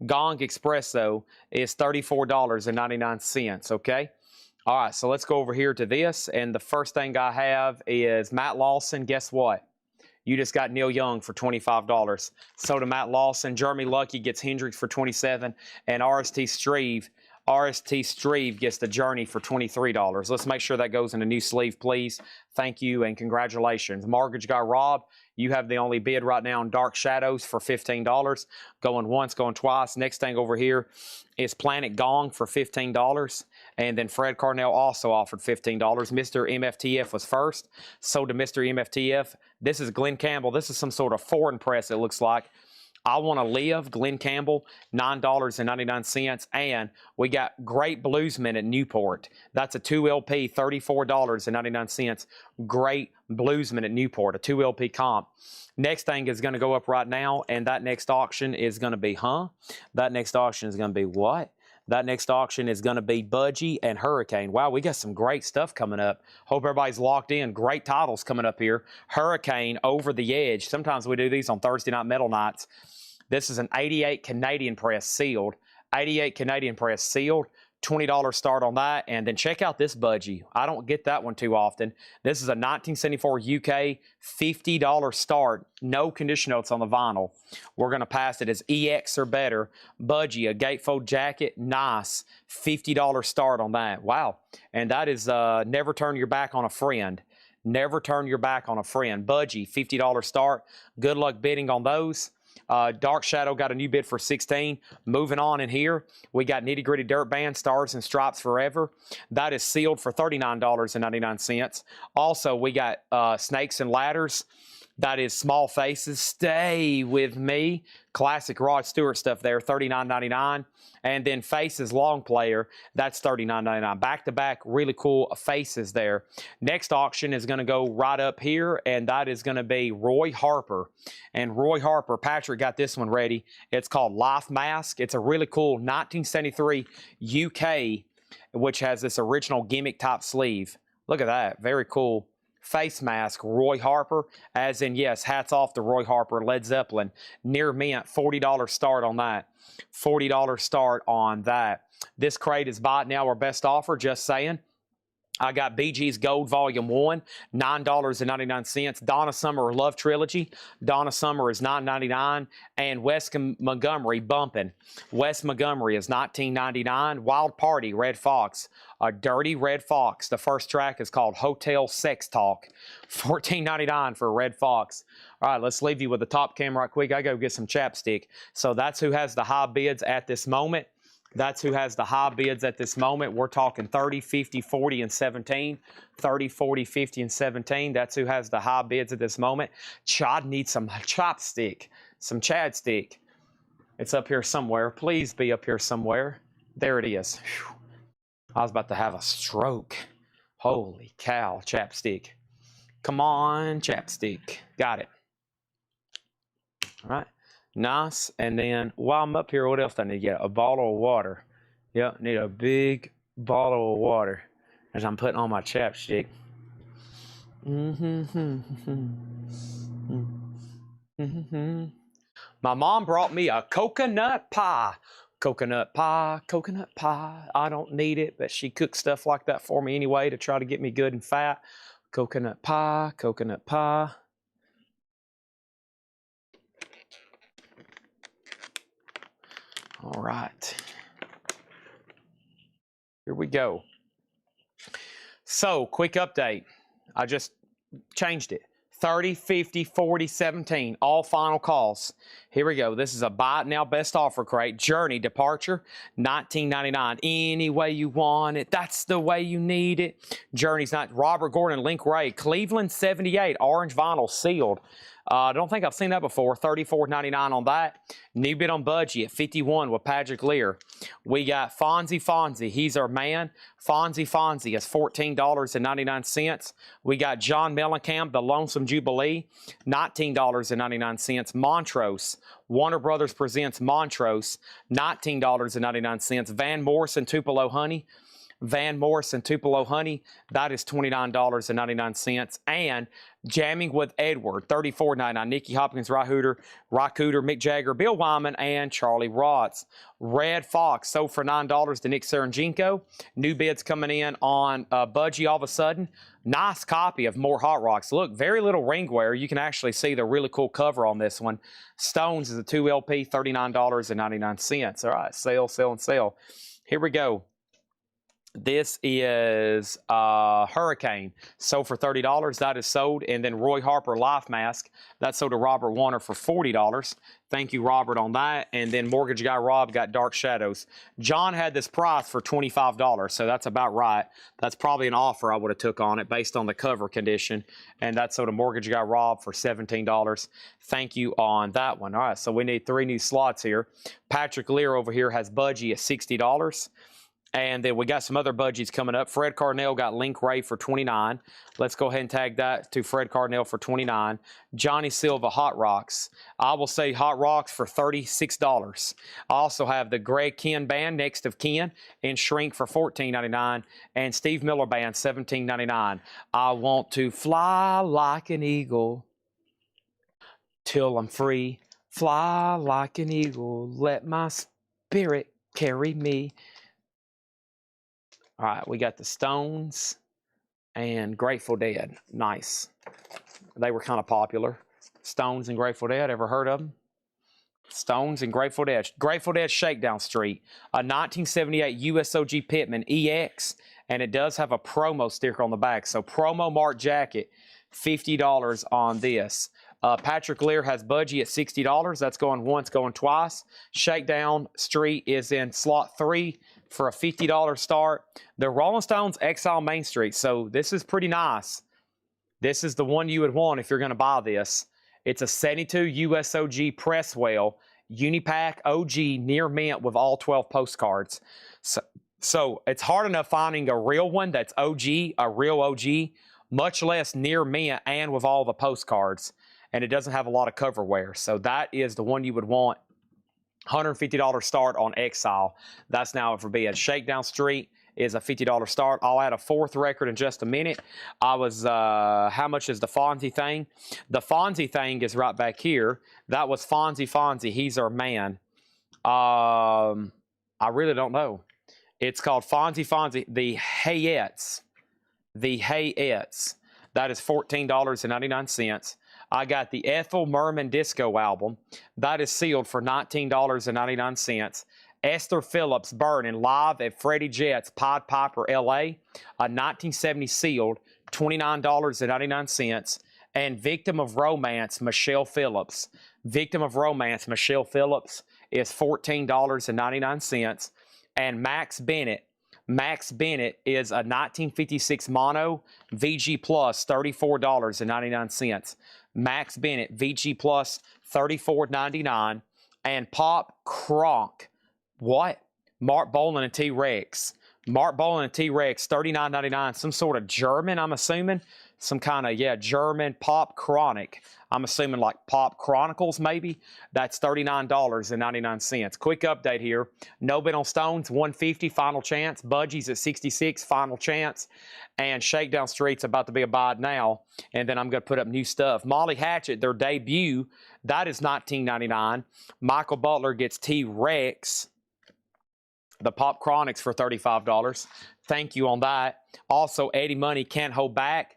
Gong Espresso is $34.99, okay? All right, so let's go over here to this, and the first thing I have is Matt Lawson. Guess what? You just got Neil Young for $25. So to Matt Lawson, Jeremy Lucky gets Hendrix for $27, and RST Streve gets the Journey for $23. Let's make sure that goes in a new sleeve, please. Thank you and congratulations. Mortgage Guy Rob, you have the only bid right now on Dark Shadows for $15. Going once, going twice. Next thing over here is Planet Gong for $15. And then Fred Carnell also offered $15. Mr. MFTF was first. Sold to Mr. MFTF. This is Glenn Campbell. This is some sort of foreign press, it looks like. I Want to Live, Glenn Campbell, $9.99. And we got Great Bluesman at Newport. That's a 2 LP, $34.99. Great Bluesman at Newport, a 2 LP comp. Next thing is going to go up right now, and that next auction is going to be, That next auction is going to be what? That next auction is going to be Budgie and Hurricane. Wow, we got some great stuff coming up. Hope everybody's locked in. Great titles coming up here. Hurricane, Over the Edge. Sometimes we do these on Thursday night metal nights. This is an 88 Canadian press sealed. 88 Canadian press sealed. $20 start on that. And then check out this Budgie. I don't get that one too often. This is a 1974 UK $50 start. No condition notes on the vinyl. We're going to pass it as EX or better. Budgie, a gatefold jacket. Nice. $50 start on that. Wow. And that is Never Turn Your Back on a Friend. Never Turn Your Back on a Friend. Budgie, $50 start. Good luck bidding on those. Dark Shadow got a new bid for $16. Moving on in here, we got Nitty Gritty Dirt Band, Stars and Stripes Forever. That is sealed for $39.99. Also, we got Snakes and Ladders. That is Small Faces, Stay With Me. Classic Rod Stewart stuff there, $39.99. And then Faces Long Player, that's $39.99. Back-to-back, really cool Faces there. Next auction is going to go right up here, and that is going to be Roy Harper. And Roy Harper, Patrick got this one ready. It's called Life Mask. It's a really cool 1973 UK, which has this original gimmick-type sleeve. Look at that. Very cool. Face mask, Roy Harper, as in, yes, hats off to Roy Harper, Led Zeppelin. Near mint, $40 start on that. $40 start on that. This crate is buy it now or best offer, just saying. I got Bee Gees Gold Volume 1, $9.99. Donna Summer Love Trilogy. Donna Summer is $9.99. And Wes Montgomery bumping. Wes Montgomery is $19.99. Wild Party, Red Fox. A Dirty Red Fox. The first track is called Hotel Sex Talk. $14.99 for Red Fox. All right, let's leave you with the top camera right quick. I go get some chapstick. So that's who has the high bids at this moment. That's who has the high bids at this moment. We're talking 30, 50, 40, and 17. 30, 40, 50, and 17. That's who has the high bids at this moment. Chad needs some chopstick, some Chad stick. It's up here somewhere. Please be up here somewhere. There it is. Whew. I was about to have a stroke. Holy cow, chapstick. Come on, chapstick. Got it. All right. Nice. And then while I'm up here, what else do I need to get? A bottle of water. Yep, need a big bottle of water as I'm putting on my chapstick. My mom brought me a coconut pie. Coconut pie, coconut pie. I don't need it, but she cooks stuff like that for me anyway to try to get me good and fat. Coconut pie, coconut pie. All right. Here we go. So, quick update. I just changed it. 30, 50, 40, 17, all final calls. Here we go. This is a buy it now best offer crate. Journey Departure, $19.99. Any way you want it, that's the way you need it. Journey's not. Robert Gordon, Link Ray, Cleveland 78, orange vinyl sealed. I don't think I've seen that before. $34.99 on that. New bid on Budgie at 51 with Patrick Lear. We got Fonzie. He's our man. Fonzie is $14.99. We got John Mellencamp, the Lonesome Jubilee, $19.99. Montrose. Warner Brothers presents Montrose, $19.99. Van Morrison Tupelo Honey. Van Morrison Tupelo Honey, that is $29.99. And Jamming with Edward, $34.99. Nicky Hopkins, Rycooter, Mick Jagger, Bill Wyman, and Charlie Watts. Red Fox sold for $9 to Nick Saranjenko. New bids coming in on Budgie all of a sudden. Nice copy of More Hot Rocks. Look, very little ring wear. You can actually see the really cool cover on this one. Stones is a 2 LP, $39.99. All right, sale. Here we go. This is Hurricane, sold for $30. That is sold. And then Roy Harper Life Mask, that's sold to Robert Warner for $40. Thank you, Robert, on that. And then Mortgage Guy Rob got Dark Shadows. John had this price for $25, so that's about right. That's probably an offer I would have took on it based on the cover condition. And that's sold to Mortgage Guy Rob for $17. Thank you on that one. All right, so we need 3 new slots here. Patrick Lear over here has Budgie at $60. And then we got some other budgies coming up. Fred Carnell got Link Ray for $29. Let's go ahead and tag that to Fred Carnell for $29. Johnny Silva Hot Rocks. I will say Hot Rocks for $36. I also have the Greg Ken Band next of Ken and Shrink for $14.99. And Steve Miller Band $17.99. I want to fly like an eagle till I'm free. Fly like an eagle. Let my spirit carry me. All right, we got the Stones and Grateful Dead. Nice. They were kind of popular. Stones and Grateful Dead, ever heard of them? Stones and Grateful Dead. Grateful Dead Shakedown Street. A 1978 USOG Pittman EX, and it does have a promo sticker on the back. So promo mark jacket, $50 on this. Patrick Lear has Budgie at $60. That's going once, going twice. Shakedown Street is in slot 3 for a $50 start. The Rolling Stones Exile Main Street. So this is pretty nice. This is the one you would want if you're going to buy this. It's a 72 USOG Presswell Unipack OG near mint with all 12 postcards. So it's hard enough finding a real one that's OG, a real OG, much less near mint and with all the postcards. And it doesn't have a lot of cover wear. So that is the one you would want. $150 start on Exile. That's now up for bid. Shakedown Street is a $50 start. I'll add a 4th record in just a minute. How much is the Fonzie thing? The Fonzie thing is right back here. That was Fonzie. He's our man. I really don't know. It's called Fonzie. The Hayettes. That is $14.99. I got the Ethel Merman Disco album. That is sealed for $19.99. Esther Phillips Burning live at Freddie Jett's Pied Piper, LA. A 1970 sealed, $29.99. And Victim of Romance, Michelle Phillips. Victim of Romance, Michelle Phillips is $14.99. And Max Bennett is a 1956 mono VG Plus, $34.99. Max Bennett VG Plus, $34.99. and Pop Kronk. What? Mark Bolan and T-Rex. Mark Bolan and T-Rex, $39.99. Some sort of German, I'm assuming. Some kind of, yeah, German Pop Chronic. I'm assuming like Pop Chronicles, maybe. That's $39.99. Quick update here. No bid on Stones, 150, final chance. Budgies at 66, final chance. And Shakedown Street's about to be a buy now. And then I'm going to put up new stuff. Molly Hatchet, their debut, that is $19.99. Michael Butler gets T-Rex, the Pop Chronics, for $35. Thank you on that. Also, Eddie Money, Can't Hold Back.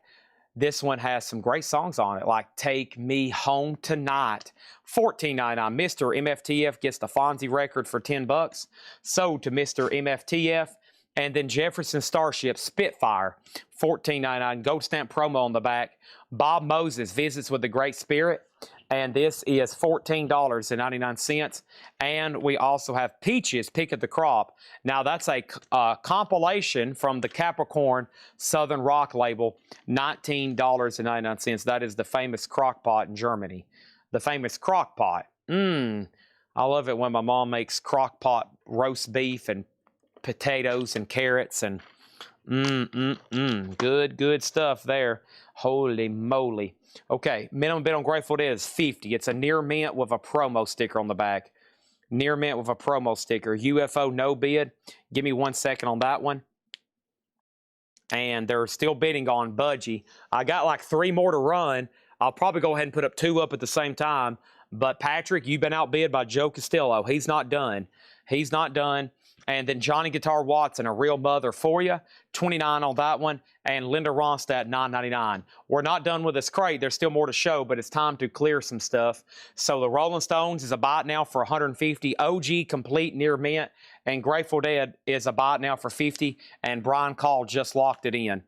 This one has some great songs on it, like Take Me Home Tonight. $14.99. Mr. MFTF gets the Fonzie record for $10. Sold to Mr. MFTF. And then Jefferson Starship Spitfire, $14.99. Gold stamp promo on the back. Bob Moses Visits with the Great Spirit. And this is $14.99. And we also have Peaches, Pick of the Crop. Now, that's a compilation from the Capricorn Southern Rock label, $19.99. That is the famous crock pot in Germany. The famous crock pot. I love it when my mom makes crock pot roast beef and potatoes and carrots and good stuff there. Holy moly. Okay, minimum bid on Grateful Dead is $50. It's a near mint with a promo sticker on the back. Near mint with a promo sticker. UFO no bid. Give me 1 second on that one. And they're still bidding on Budgie. I got like 3 more to run. I'll probably go ahead and put up 2 up at the same time. But Patrick, you've been outbid by Joe Castillo. He's not done. He's not done. And then Johnny Guitar Watson, A Real Mother for you, $29 on that one. And Linda Ronstadt, $9.99. We're not done with this crate. There's still more to show, but it's time to clear some stuff. So the Rolling Stones is a buy now for $150. OG Complete Near Mint. And Grateful Dead is a buy now for $50. And Brian Call just locked it in.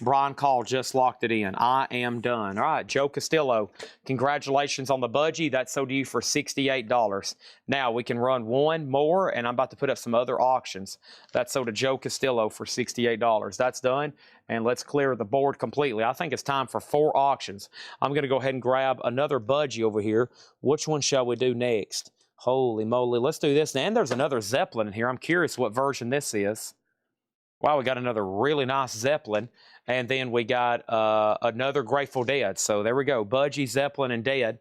Brian Call just locked it in. I am done. All right, Joe Castillo, congratulations on the budgie. That's sold to you for $68. Now we can run one more, and I'm about to put up some other auctions. That's sold to Joe Castillo for $68. That's done, and let's clear the board completely. I think it's time for 4 auctions. I'm going to go ahead and grab another budgie over here. Which one shall we do next? Holy moly, let's do this. And there's another Zeppelin in here. I'm curious what version this is. Wow, we got another really nice Zeppelin. And then we got another Grateful Dead. So there we go. Budgie, Zeppelin, and Dead.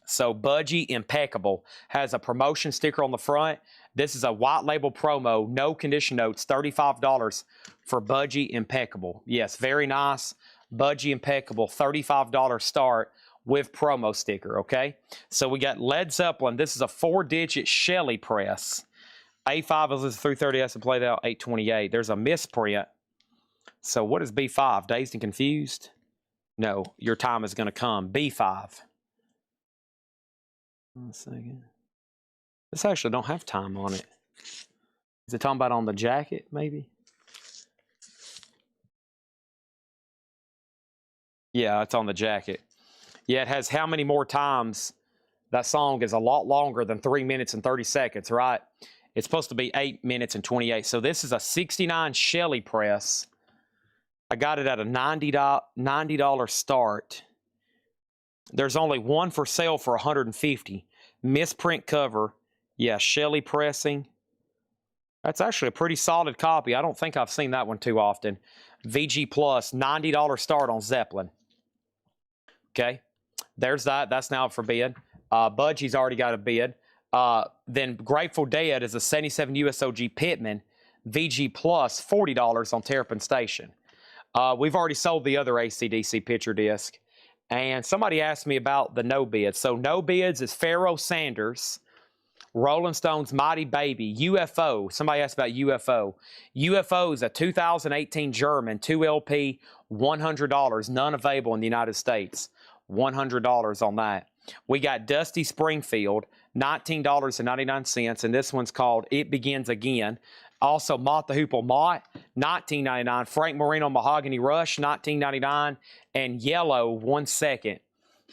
So Budgie Impeccable has a promotion sticker on the front. This is a white label promo. No condition notes. $35 for Budgie Impeccable. Yes, very nice. Budgie Impeccable. $35 start with promo sticker, okay? So we got Led Zeppelin. This is a 4-digit Shelley press. A5 is 330S and played out 828. There's a misprint. So what is B5? Dazed and Confused? No, your time is going to come. B5. 1 second. This actually don't have time on it. Is it talking about on the jacket, maybe? Yeah, it's on the jacket. Yeah, it has how many more times. That song is a lot longer than 3 minutes and 30 seconds, right? It's supposed to be 8 minutes and 28. So this is a 69 Shelley press. I got it at a $90 start. There's only one for sale for $150. Misprint cover. Yeah, Shelley pressing. That's actually a pretty solid copy. I don't think I've seen that one too often. VG Plus, $90 start on Zeppelin. Okay, there's that. That's now for bid. Budgie's already got a bid. Then Grateful Dead is a 77 USOG Pittman. VG Plus, $40 on Terrapin Station. We've already sold the other AC/DC picture disc. And somebody asked me about the no bids. So no bids is Pharoah Sanders, Rolling Stones Mighty Baby, UFO. Somebody asked about UFO. UFO is a 2018 German 2LP, $100. None available in the United States. $100 on that. We got Dusty Springfield, $19.99. And this one's called It Begins Again. Also, Mott the Hoople Mott, $19.99. Frank Marino Mahogany Rush, $19.99. And Yellow, 1 second.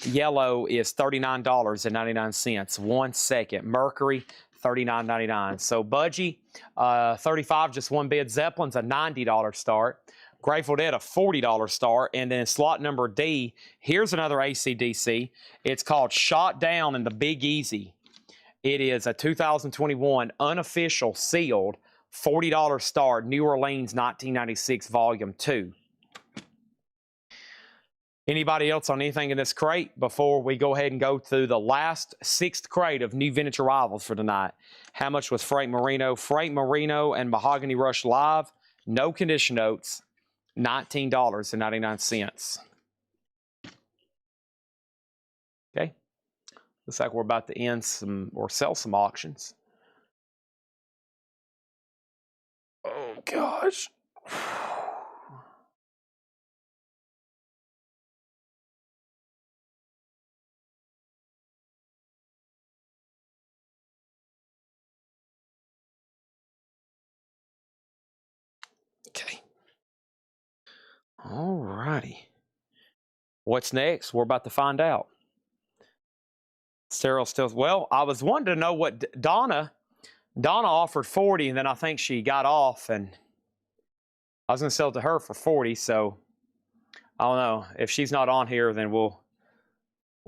Yellow is $39.99. 1 second. Mercury, $39.99. So Budgie, 35, just one bid. Zeppelin's a $90 start. Grateful Dead, a $40 start. And then slot number D, here's another AC/DC. It's called Shot Down in the Big Easy. It is a 2021 unofficial sealed $40 star New Orleans 1996 Volume 2. Anybody else on anything in this crate before we go ahead and go through the last 6th crate of new vintage arrivals for tonight? How much was Frank Marino? Frank Marino and Mahogany Rush Live, no condition notes, $19.99. Okay. Looks like we're about to end some or sell some auctions. Oh, gosh. Okay. All righty. What's next? We're about to find out. Sterile still. Well, I was wanting to know what Donna offered 40, and then I think she got off, and I was going to sell it to her for 40. So I don't know if she's not on here, then we'll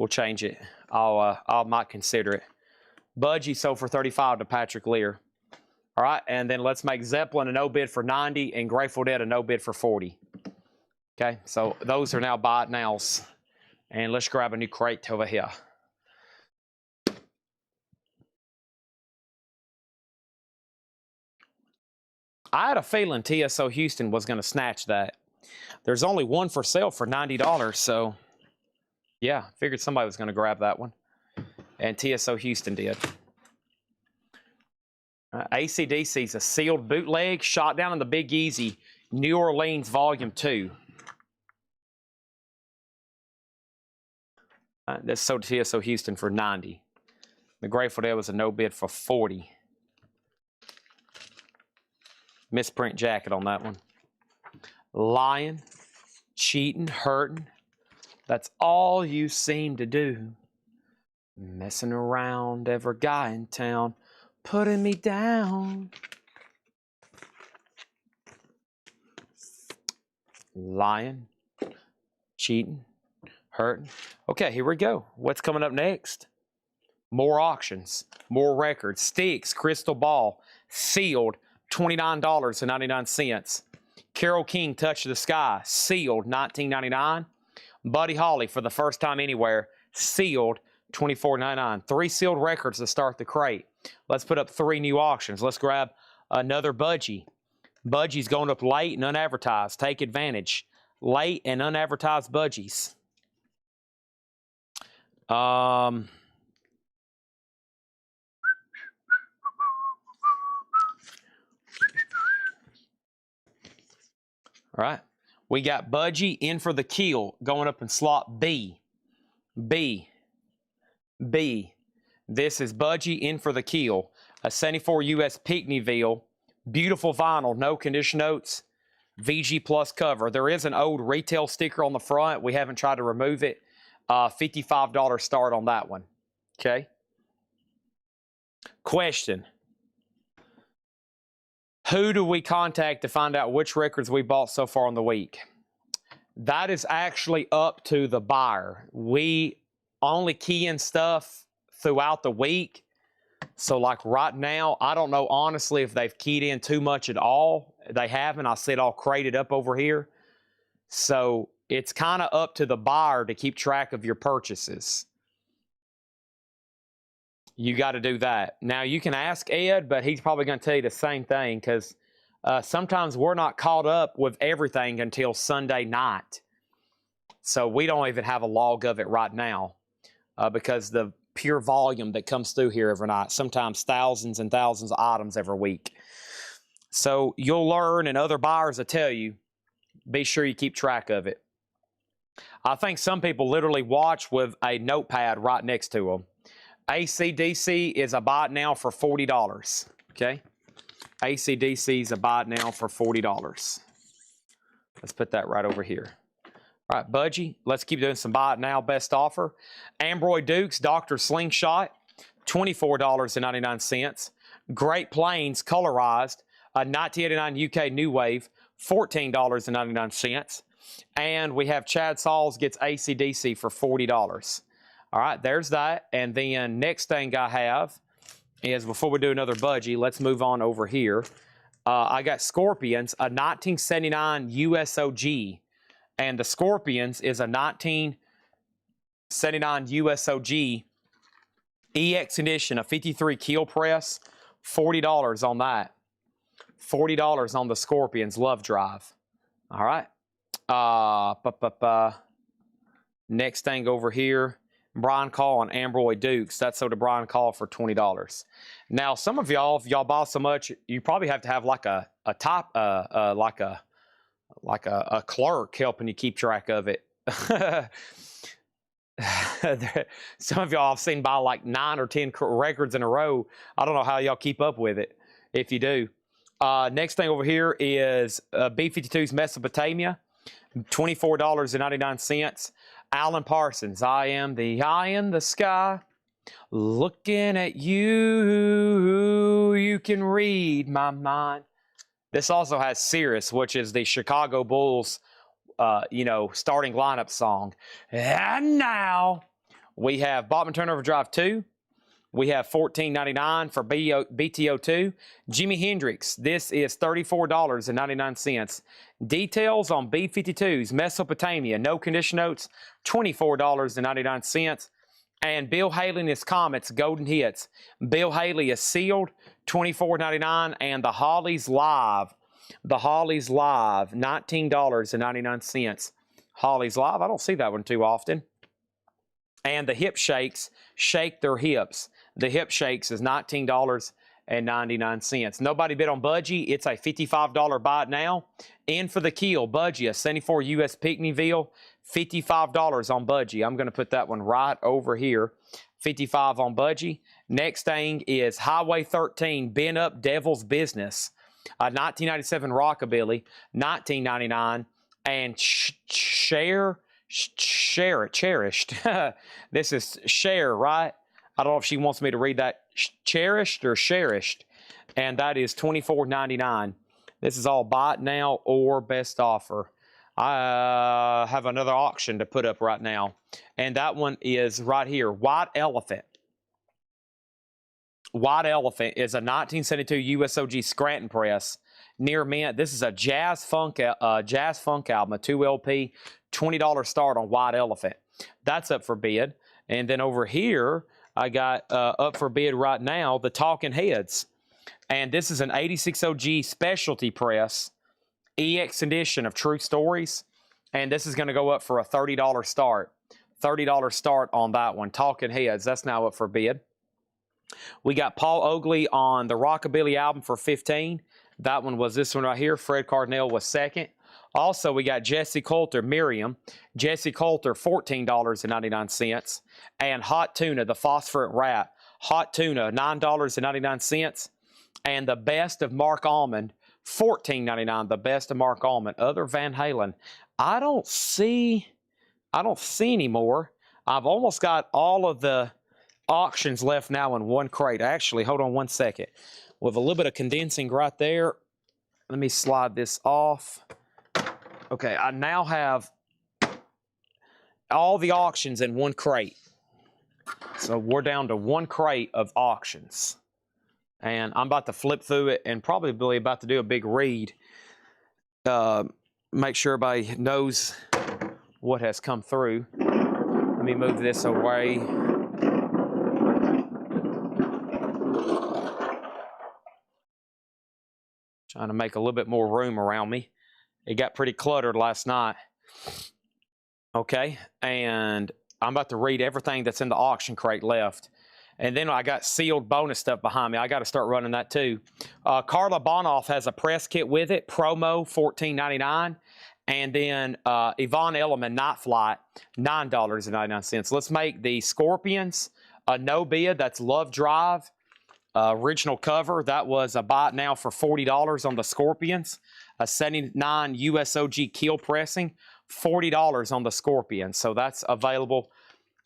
change it. I might consider it. Budgie sold for 35 to Patrick Lear. All right, and then let's make Zeppelin a no bid for 90 and Grateful Dead a no bid for 40. Okay, so those are now buy it nows, and let's grab a new crate over here. I had a feeling TSO Houston was going to snatch that. There's only one for sale for $90, so yeah, figured somebody was going to grab that one. And TSO Houston did. AC/DC's a sealed bootleg, shot down in the Big Easy, New Orleans Volume 2. That's sold to TSO Houston for 90. The Grateful Dead was a no bid for 40. Misprint jacket on that one. Lying, cheating, hurting. That's all you seem to do. Messing around, every guy in town, putting me down. Lying, cheating, hurting. Okay, here we go. What's coming up next? More auctions, more records. Sticks, Crystal Ball, sealed, $29.99. Carole King, Touch of the Sky, sealed, $19.99. Buddy Holly, For the First Time Anywhere, sealed, $24.99. 3 sealed records to start the crate. Let's put up 3 new auctions. Let's grab another Budgie. Budgie's going up late and unadvertised. Take advantage. Late and unadvertised Budgies. All right, we got Budgie in for the kill going up in slot B. B. This is Budgie in for the kill. A 74 US Pickneyville. Beautiful vinyl, no condition notes. VG Plus cover. There is an old retail sticker on the front. We haven't tried to remove it. $55 start on that one. Okay. Question. Who do we contact to find out which records we bought so far in the week? That is actually up to the buyer. We only key in stuff throughout the week. So like right now, I don't know honestly if they've keyed in too much at all. They haven't. I see it all crated up over here. So it's kind of up to the buyer to keep track of your purchases. You got to do that. Now, you can ask Ed, but he's probably going to tell you the same thing because sometimes we're not caught up with everything until Sunday night. So we don't even have a log of it right now because the pure volume that comes through here every night, sometimes thousands and thousands of items every week. So you'll learn, and other buyers will tell you, be sure you keep track of it. I think some people literally watch with a notepad right next to them. AC/DC is a buy it now for $40. Okay? AC/DC is a buy it now for $40. Let's put that right over here. All right, Budgie, let's keep doing some buy it now best offer. Ambroy Dukes, Dr. Slingshot, $24.99. Great Plains colorized, 1989 UK New Wave, $14.99. And we have Chad Sauls gets AC/DC for $40. All right, there's that. And then next thing I have is, before we do another budgie, let's move on over here. I got Scorpions, a 1979 USOG. And the Scorpions is a 1979 USOG EX edition, a 53 keel press, $40 on that. $40 on the Scorpions Love Drive. All right. Next thing over here, Brian Call and Ambroy Dukes. That's sold to Brian Call for $20. Now, some of y'all, if y'all buy so much, you probably have to have like a clerk helping you keep track of it. Some of y'all I've seen buy like 9 or 10 records in a row. I don't know how y'all keep up with it, if you do. Next thing over here is B-52's Mesopotamia, $24.99. Alan Parsons, I am the eye in the sky, looking at you, you can read my mind. This also has Cirrus, which is the Chicago Bulls, starting lineup song. And now we have Bachman Turner Overdrive 2. We have $14.99 for BTO2. Jimi Hendrix, this is $34.99. Details on B-52's Mesopotamia, no condition notes, $24.99. And Bill Haley and his Comets, Golden Hits. Bill Haley is sealed, $24.99. And the Hollies Live, $19.99. Hollies Live, I don't see that one too often. And the Hip Shakes, Shake Their Hips. The Hip Shakes is $19.99. Nobody bid on Budgie. It's a $55 buy it now. In for the Keel, Budgie, a 74 US Pinckneyville, $55 on Budgie. I'm going to put that one right over here. $55 on Budgie. Next thing is Highway 13, Been Up Devil's Business, a 1997 Rockabilly, $19.99. And Cherished. This is Cher, right? I don't know if she wants me to read that cherished or cherished. And that is $24.99. This is all buy it now or best offer. I have another auction to put up right now. And that one is right here. White Elephant. White Elephant is a 1972 USOG Scranton press. Near mint. This is a jazz funk album, a 2 LP, $20 start on White Elephant. That's up for bid. And then over here, I got up for bid right now, the Talking Heads. And this is an 86 OG specialty press, EX edition of True Stories. And this is going to go up for a $30 start. $30 start on that one. Talking Heads, that's now up for bid. We got Paul Oakley on the Rockabilly album for $15. That one was this one right here. Fred Cardinal was second. Also, we got Jesse Coulter, Miriam. Jesse Coulter, $14.99. And Hot Tuna, the Phosphorant Rat. Hot Tuna, $9.99. And the Best of Mark Almond, $14.99. The Best of Mark Almond. Other Van Halen. I don't see anymore. I've almost got all of the auctions left now in one crate. Actually, hold on one second. With a little bit of condensing right there. Let me slide this off. Okay, I now have all the auctions in one crate. So we're down to one crate of auctions. And I'm about to flip through it and probably about to do a big read. Make sure everybody knows what has come through. Let me move this away. Trying to make a little bit more room around me. It got pretty cluttered last night. Okay, and I'm about to read everything that's in the auction crate left. And then I got sealed bonus stuff behind me. I got to start running that too. Carla Bonoff has a press kit with it. Promo, $14.99. And then Yvonne Elliman Night Flight, $9.99. Let's make the Scorpions a no bid. That's Love Drive. Original cover. That was a buy it now for $40 on the Scorpions. A 79 USOG keel pressing, $40 on the Scorpions. So that's available,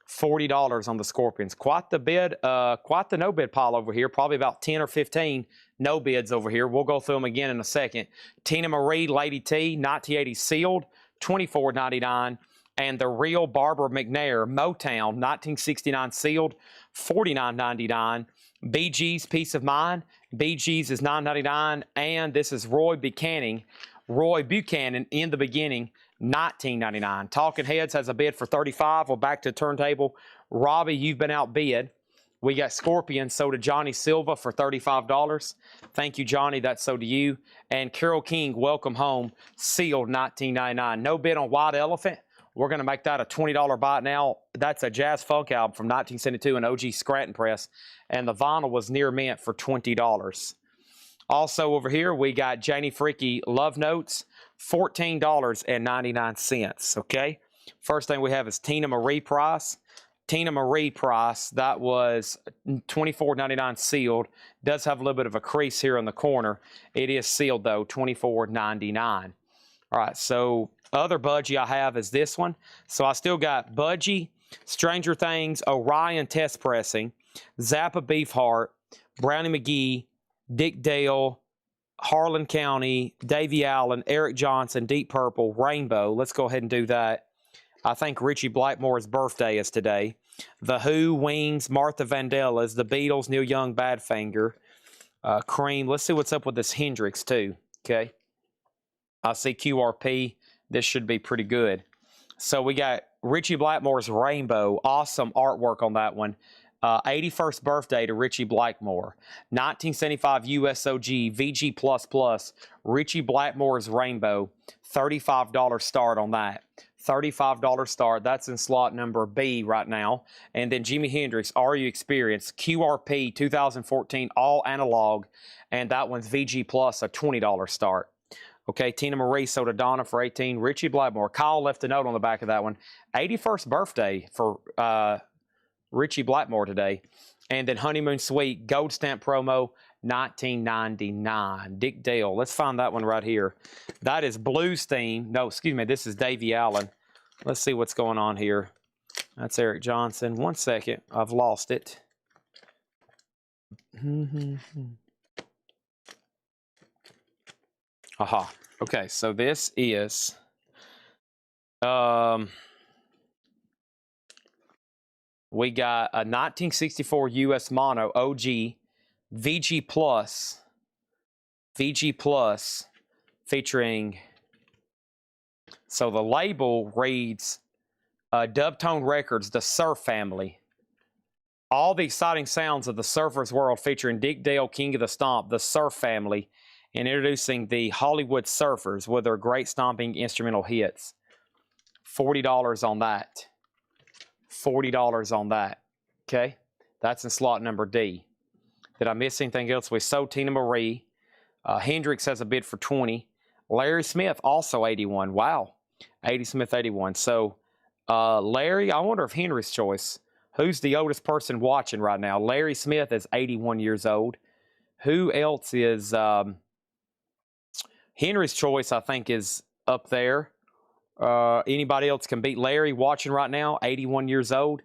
$40 on the Scorpions. Quite the bid, quite the no bid pile over here. Probably about 10 or 15 no bids over here. We'll go through them again in a second. Tina Marie, Lady T, 1980 sealed, $24.99. And the real Barbara McNair, Motown, 1969 sealed, $49.99. BG's Peace of Mind. BG's is $9.99, and this is Roy Buchanan. Roy Buchanan in the beginning, $19.99. Talking Heads has a bid for $35. We're back to turntable. Robbie, you've been outbid. We got Scorpion sold to Johnny Silva for $35. Thank you, Johnny. That's sold to you. And Carol King, welcome home. Sealed, $19.99. No bid on White Elephant. We're going to make that a $20 buy now. That's a jazz funk album from 1972, an OG Scranton press. And the vinyl was near mint for $20. Also over here, we got Janie Freaky Love Notes, $14.99. Okay. First thing we have is Tina Marie Price. Tina Marie Price, that was $24.99 sealed. Does have a little bit of a crease here in the corner. It is sealed though, $24.99. All right, so other budgie I have is this one. So I still got Budgie, Stranger Things, Orion Test Pressing, Zappa Beefheart, Brownie McGee, Dick Dale, Harlan County, Davy Allen, Eric Johnson, Deep Purple, Rainbow. Let's go ahead and do that. I think Richie Blackmore's birthday is today. The Who, Wings, Martha Vandellas, The Beatles, Neil Young, Badfinger, Cream. Let's see what's up with this Hendrix too. Okay. I see QRP. This should be pretty good. So we got Richie Blackmore's Rainbow. Awesome artwork on that one. 81st birthday to Richie Blackmore. 1975 USOG VG++. Richie Blackmore's Rainbow. $35 start on that. $35 start. That's in slot number B right now. And then Jimi Hendrix, Are You Experienced? QRP 2014 all analog. And that one's VG+, a $20 start. Okay, Tina Marie sold to Donna for $18. Richie Blackmore. Kyle left a note on the back of that one. 81st birthday for Richie Blackmore today. And then Honeymoon Suite, Gold Stamp promo, $19.99. Dick Dale. Let's find that one right here. That is Blues theme. No, excuse me. This is Davy Allen. Let's see what's going on here. That's Eric Johnson. One second. I've lost it. Aha. Okay, so this is we got a 1964 US Mono OG VG Plus featuring, so the label reads Dubtone Records, The Surf Family. All the exciting sounds of the surfer's world featuring Dick Dale, King of the Stomp, The Surf Family, and introducing the Hollywood Surfers with their great stomping instrumental hits. $40 on that. $40 on that. Okay? That's in slot number D. Did I miss anything else? We sold Tina Marie. Hendrix has a bid for $20. Larry Smith, also $81. Wow. 80 Smith, $81. So, Larry, I wonder if Henry's choice. Who's the oldest person watching right now? Larry Smith is 81 years old. Who else is... Henry's choice, I think, is up there. Anybody else can beat Larry watching right now, 81 years old.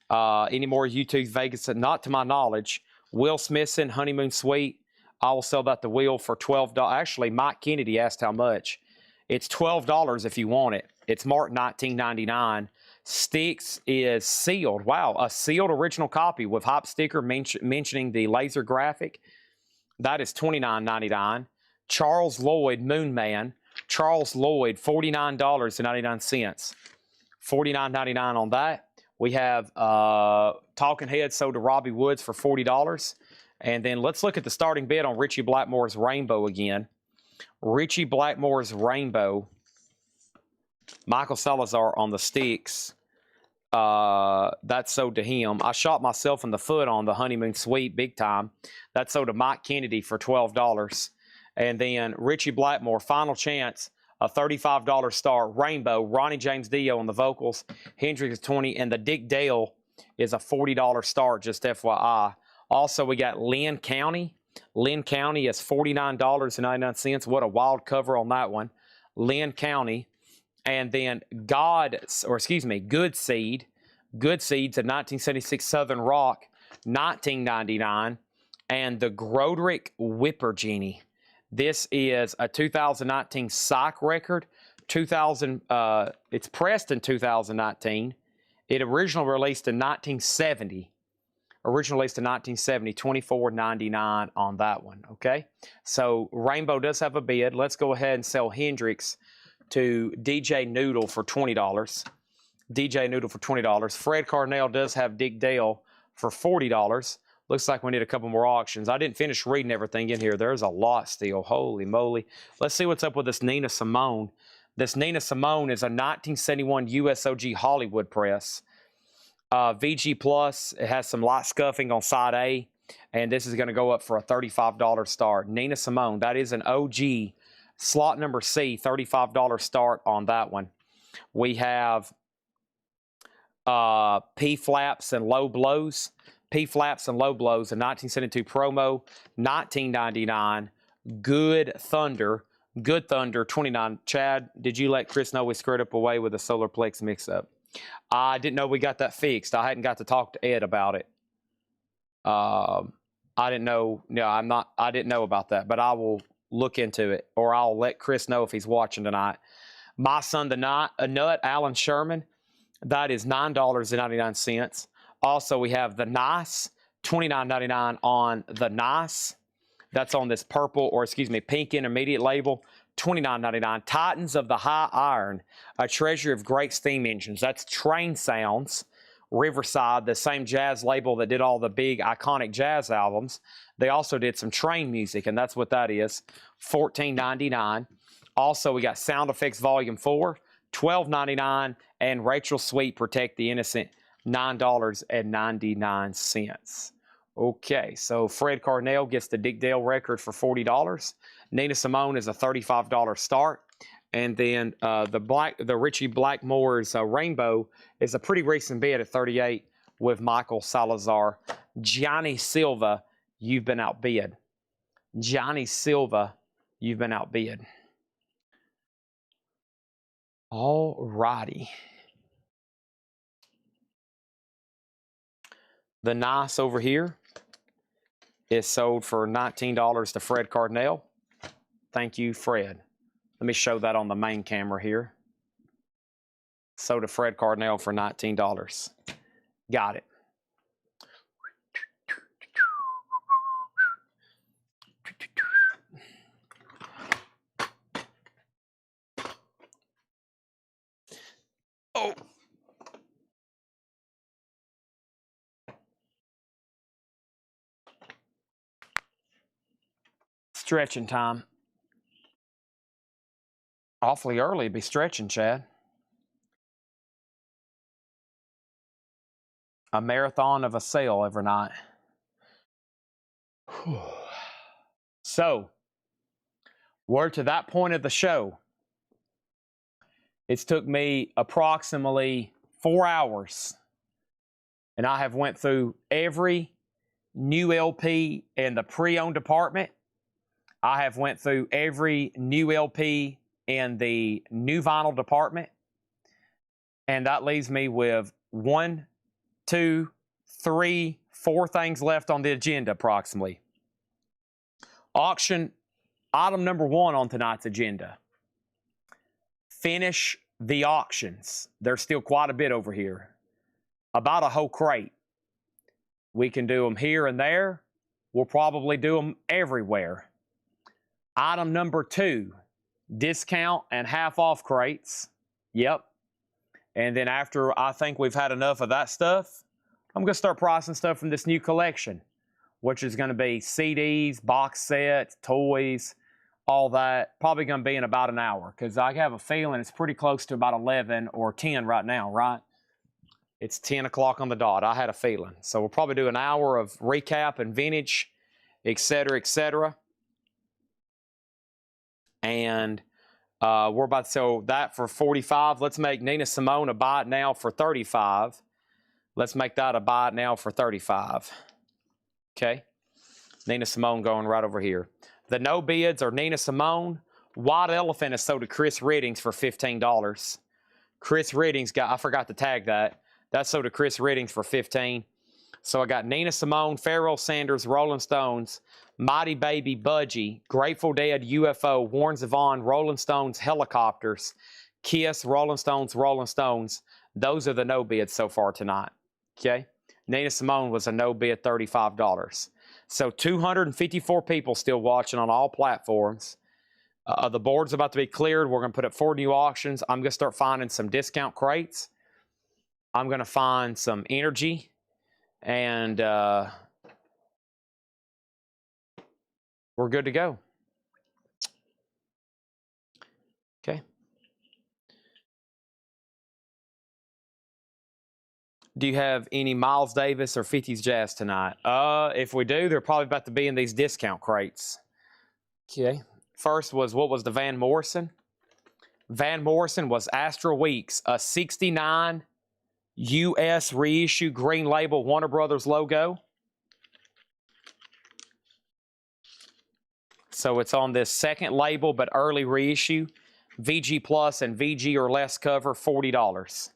Any more YouTube Vegas? Not to my knowledge. Will Smithson, Honeymoon Suite. I will sell that to Will for $12. Actually, Mike Kennedy asked how much. It's $12 if you want it. It's marked $19.99. Sticks is sealed. Wow, a sealed original copy with hop sticker mentioning the laser graphic. That is $29.99. Charles Lloyd, Moon Man. Charles Lloyd, $49.99. $49.99 on that. We have Talking Heads sold to Robbie Woods for $40. And then let's look at the starting bid on Richie Blackmore's Rainbow again. Richie Blackmore's Rainbow. Michael Salazar on the sticks. That's sold to him. I shot myself in the foot on the Honeymoon Suite big time. That's sold to Mike Kennedy for $12. And then Richie Blackmore, Final Chance, a $35 star. Rainbow, Ronnie James Dio on the vocals. Hendrix is $20. And the Dick Dale is a $40 star, just FYI. Also, we got Lynn County. Lynn County is $49.99. What a wild cover on that one. Lynn County. And then Good Seed. Good Seed's a 1976 Southern Rock, $19.99. And the Groderick Whipper Genie. This is a 2019 Psych record. It's pressed in 2019. It originally released in 1970. Original release to 1970, $24.99 on that one, okay? So Rainbow does have a bid. Let's go ahead and sell Hendrix to DJ Noodle for $20. DJ Noodle for $20. Fred Carnell does have Dick Dale for $40. Looks like we need a couple more auctions. I didn't finish reading everything in here. There's a lot still. Holy moly. Let's see what's up with this Nina Simone. This Nina Simone is a 1971 USOG Hollywood press. VG Plus, it has some light scuffing on side A, and this is going to go up for a $35 start. Nina Simone, that is an OG. Slot number C, $35 start on that one. We have P-Flaps and Low Blows. P-Flaps and Low Blows, a 1972 promo, $19.99. Good Thunder, $29. Chad, did you let Chris know we screwed up away with the Solarplex mix-up? I didn't know we got that fixed. I hadn't got to talk to Ed about it. I didn't know. No, I didn't know about that, but I will look into it, or I'll let Chris know if he's watching tonight. My Son the Nut, Alan Sherman. That is $9.99. Also, we have the Nice, $29.99 on the Nice. That's on this purple, or excuse me, pink intermediate label. $29.99. Titans of the High Iron, a treasure of great steam engines. That's Train Sounds, Riverside, the same jazz label that did all the big iconic jazz albums. They also did some train music, and that's what that is. $14.99. Also, we got Sound Effects Volume 4, $12.99, and Rachel Sweet, Protect the Innocent, $9.99. Okay, so Fred Carnell gets the Dick Dale record for $40. Nina Simone is a $35 start. And then the Richie Blackmore's Rainbow is a pretty recent bid at $38 with Michael Salazar. Johnny Silva, you've been outbid. Johnny Silva, you've been outbid. All righty. The Nice over here is sold for $19 to Fred Carnell. Thank you, Fred. Let me show that on the main camera here. Sold to Fred Carnell for $19. Got it. Oh. Stretching time. Awfully early to be stretching, Chad. A marathon of a sale every night. So, we're to that point of the show. It's took me approximately 4 hours, and I have went through every new LP in the pre-owned department. I have went through every new LP in the new vinyl department, and that leaves me with 1, 2, 3, 4 things left on the agenda approximately. Auction item number 1 on tonight's agenda. Finish the auctions. There's still quite a bit over here. About a whole crate. We can do them here and there. We'll probably do them everywhere. Item number 2, discount and half off crates. Yep. And then after I think we've had enough of that stuff, I'm going to start pricing stuff from this new collection, which is going to be CDs, box sets, toys, all that. Probably going to be in about an hour, because I have a feeling it's pretty close to about 11 or 10 right now, right? It's 10 o'clock on the dot. I had a feeling. So we'll probably do an hour of recap and vintage, etc., etc. And we're about to sell that for $45. Let's make Nina Simone a buy it now for $35. Let's make that a buy it now for $35. Okay. Nina Simone going right over here. The no bids are Nina Simone. White Elephant is sold to Chris Riddings for $15. Chris Riddings got, I forgot to tag that. That's sold to Chris Riddings for $15. So I got Nina Simone, Pharoah Sanders, Rolling Stones, Mighty Baby, Budgie, Grateful Dead, UFO, Warren Zevon, Rolling Stones, Helicopters, Kiss, Rolling Stones, Rolling Stones. Those are the no bids so far tonight. Okay. Nina Simone was a no bid, $35. So 254 people still watching on all platforms. The board's about to be cleared. We're going to put up 4 new auctions. I'm going to start finding some discount crates. I'm going to find some energy. And we're good to go. Okay. Do you have any Miles Davis or 50s Jazz tonight? If we do, they're probably about to be in these discount crates. Okay. First was, what was the Van Morrison? Van Morrison was Astra Weeks, a 69 U.S. reissue green label Warner Brothers logo. So it's on this second label, but early reissue. VG Plus and VG or less cover, $40.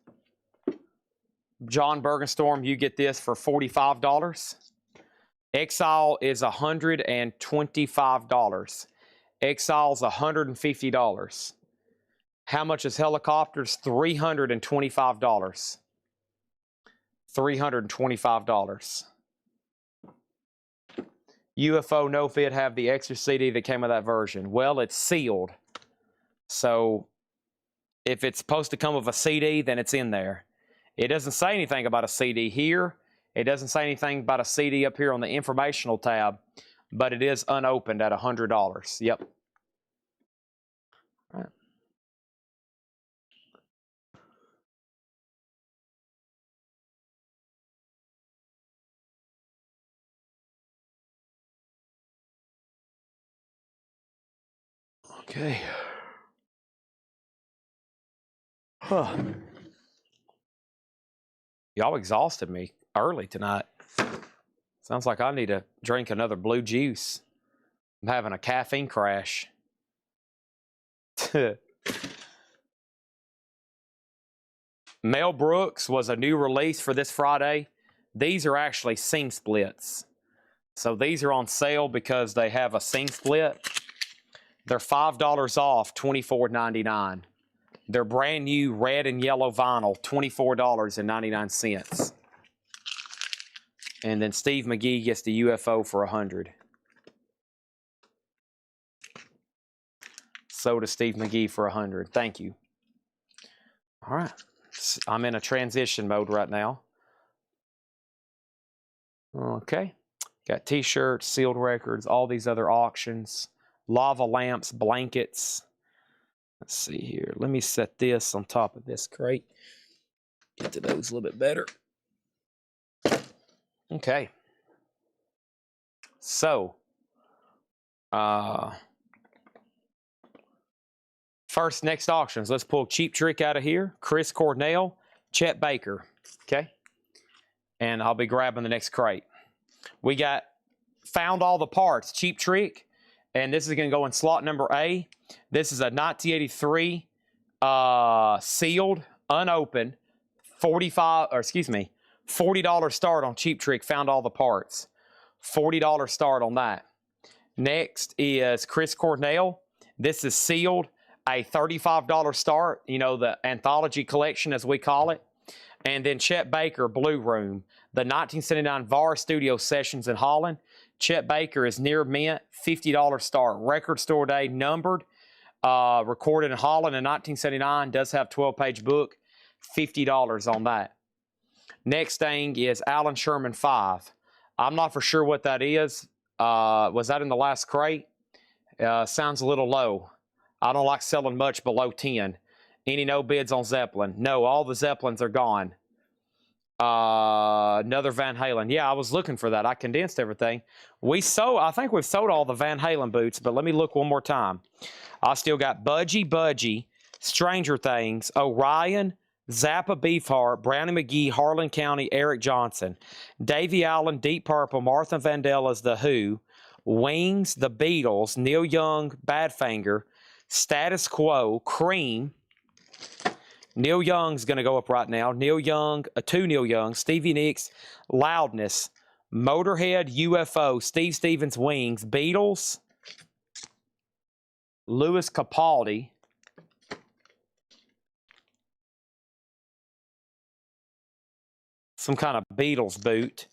John Bergenstorm, you get this for $45. Exile is $125. Exile's $150. How much is Helicopters? $325. $325. UFO No Fit have the extra CD that came with that version. Well, it's sealed. So if it's supposed to come with a CD, then it's in there. It doesn't say anything about a CD here. It doesn't say anything about a CD up here on the informational tab, but it is unopened at $100. Yep. All right. Okay. Huh. Y'all exhausted me early tonight. Sounds like I need to drink another blue juice. I'm having a caffeine crash. Mel Brooks was a new release for this Friday. These are actually seam splits. So these are on sale because they have a seam split. They're $5 off, $24.99. They're brand new red and yellow vinyl, $24.99. And then Steve McGee gets the UFO for $100. So does Steve McGee for $100. Thank you. All right. I'm in a transition mode right now. Okay. Got t-shirts, sealed records, all these other auctions, lava lamps, blankets. Let's see here. Let me set this on top of this crate. Get to those a little bit better. Okay. So, first, next auctions. Let's pull Cheap Trick out of here. Chris Cornell, Chet Baker. Okay. And I'll be grabbing the next crate. We got Found All the Parts, Cheap Trick. And this is going to go in slot number A. This is a 1983 sealed, unopened, $40 start on Cheap Trick. Found All the Parts. $40 start on that. Next is Chris Cornell. This is sealed, a $35 start. You know, the anthology collection as we call it. And then Chet Baker, Blue Room. The 1979 VAR Studio Sessions in Holland. Chet Baker is near mint, $50 start. Record store day, numbered, recorded in Holland in 1979. Does have 12-page book, $50 on that. Next thing is Alan Sherman 5. I'm not for sure what that is. Was that in the last crate? Sounds a little low. I don't like selling much below 10. Any no bids on Zeppelin? No, all the Zeppelins are gone. Another Van Halen. Yeah, I was looking for that. I condensed everything. I think we've sold all the Van Halen boots, but let me look one more time. I still got Budgie, Stranger Things, Orion, Zappa Beefheart, Brownie McGee, Harlan County, Eric Johnson, Davey Allen, Deep Purple, Martha Vandellas, The Who, Wings, The Beatles, Neil Young, Badfinger, Status Quo, Cream. Neil Young's going to go up right now. Neil Young, two Neil Young, Stevie Nicks, Loudness, Motorhead, UFO, Steve Stevens, Wings, Beatles, Louis Capaldi, some kind of Beatles boot,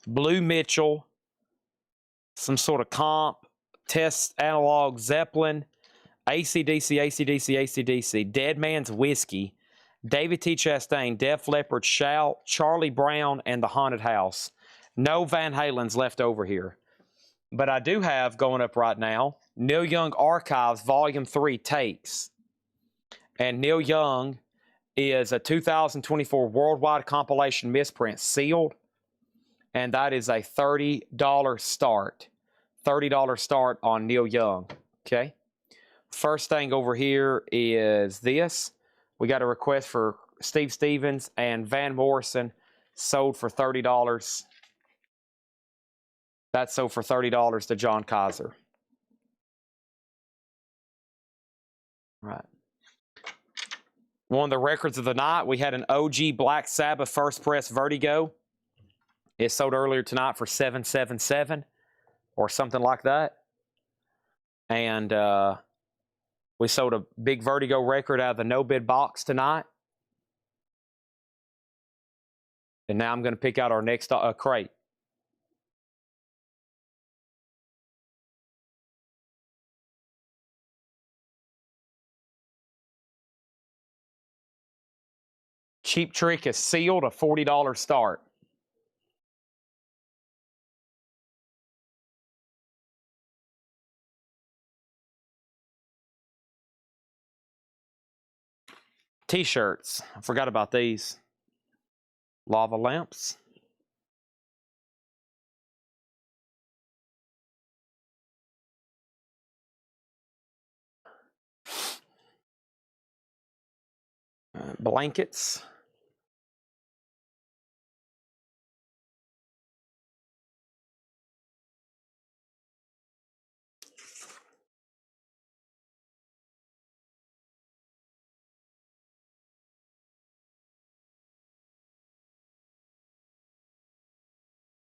Blue Mitchell, some sort of comp, Test Analog, Zeppelin, AC/DC, AC/DC, AC/DC, Dead Man's Whiskey, David T. Chastain, Def Leppard, Shout, Charlie Brown, and The Haunted House. No Van Halen's left over here. But I do have, going up right now, Neil Young Archives Volume 3 Takes. And Neil Young is a 2024 worldwide compilation misprint, sealed. And that is a $30 start. $30 start on Neil Young. Okay? First thing over here is this. We got a request for Steve Stevens and Van Morrison, sold for $30. That sold for $30 to John Kaiser. Right. One of the records of the night, we had an OG Black Sabbath First Press Vertigo. It sold earlier tonight for $777 or something like that. And we sold a big Vertigo record out of the no bid box tonight. And now I'm going to pick out our next crate. Cheap Trick is sealed, a $40 start. T-shirts. I forgot about these. Lava lamps. Blankets.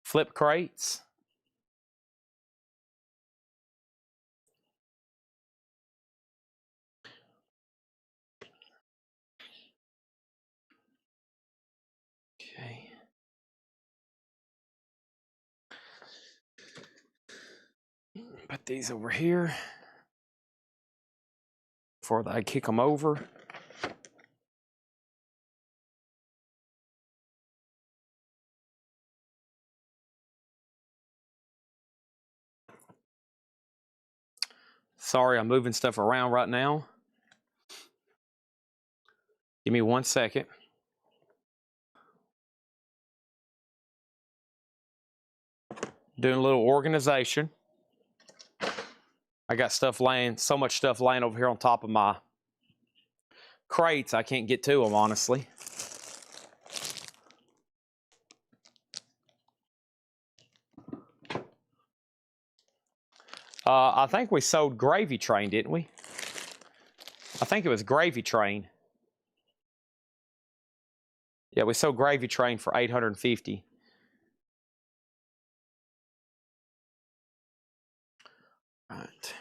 Flip crates. Okay. Put these over here before I kick them over. Sorry, I'm moving stuff around right now. Give me 1 second. Doing a little organization. I got stuff laying, so much stuff laying over here on top of my crates, I can't get to them, honestly. I think we sold Gravy Train, didn't we? I think it was Gravy Train. Yeah, we sold Gravy Train for $850. Right.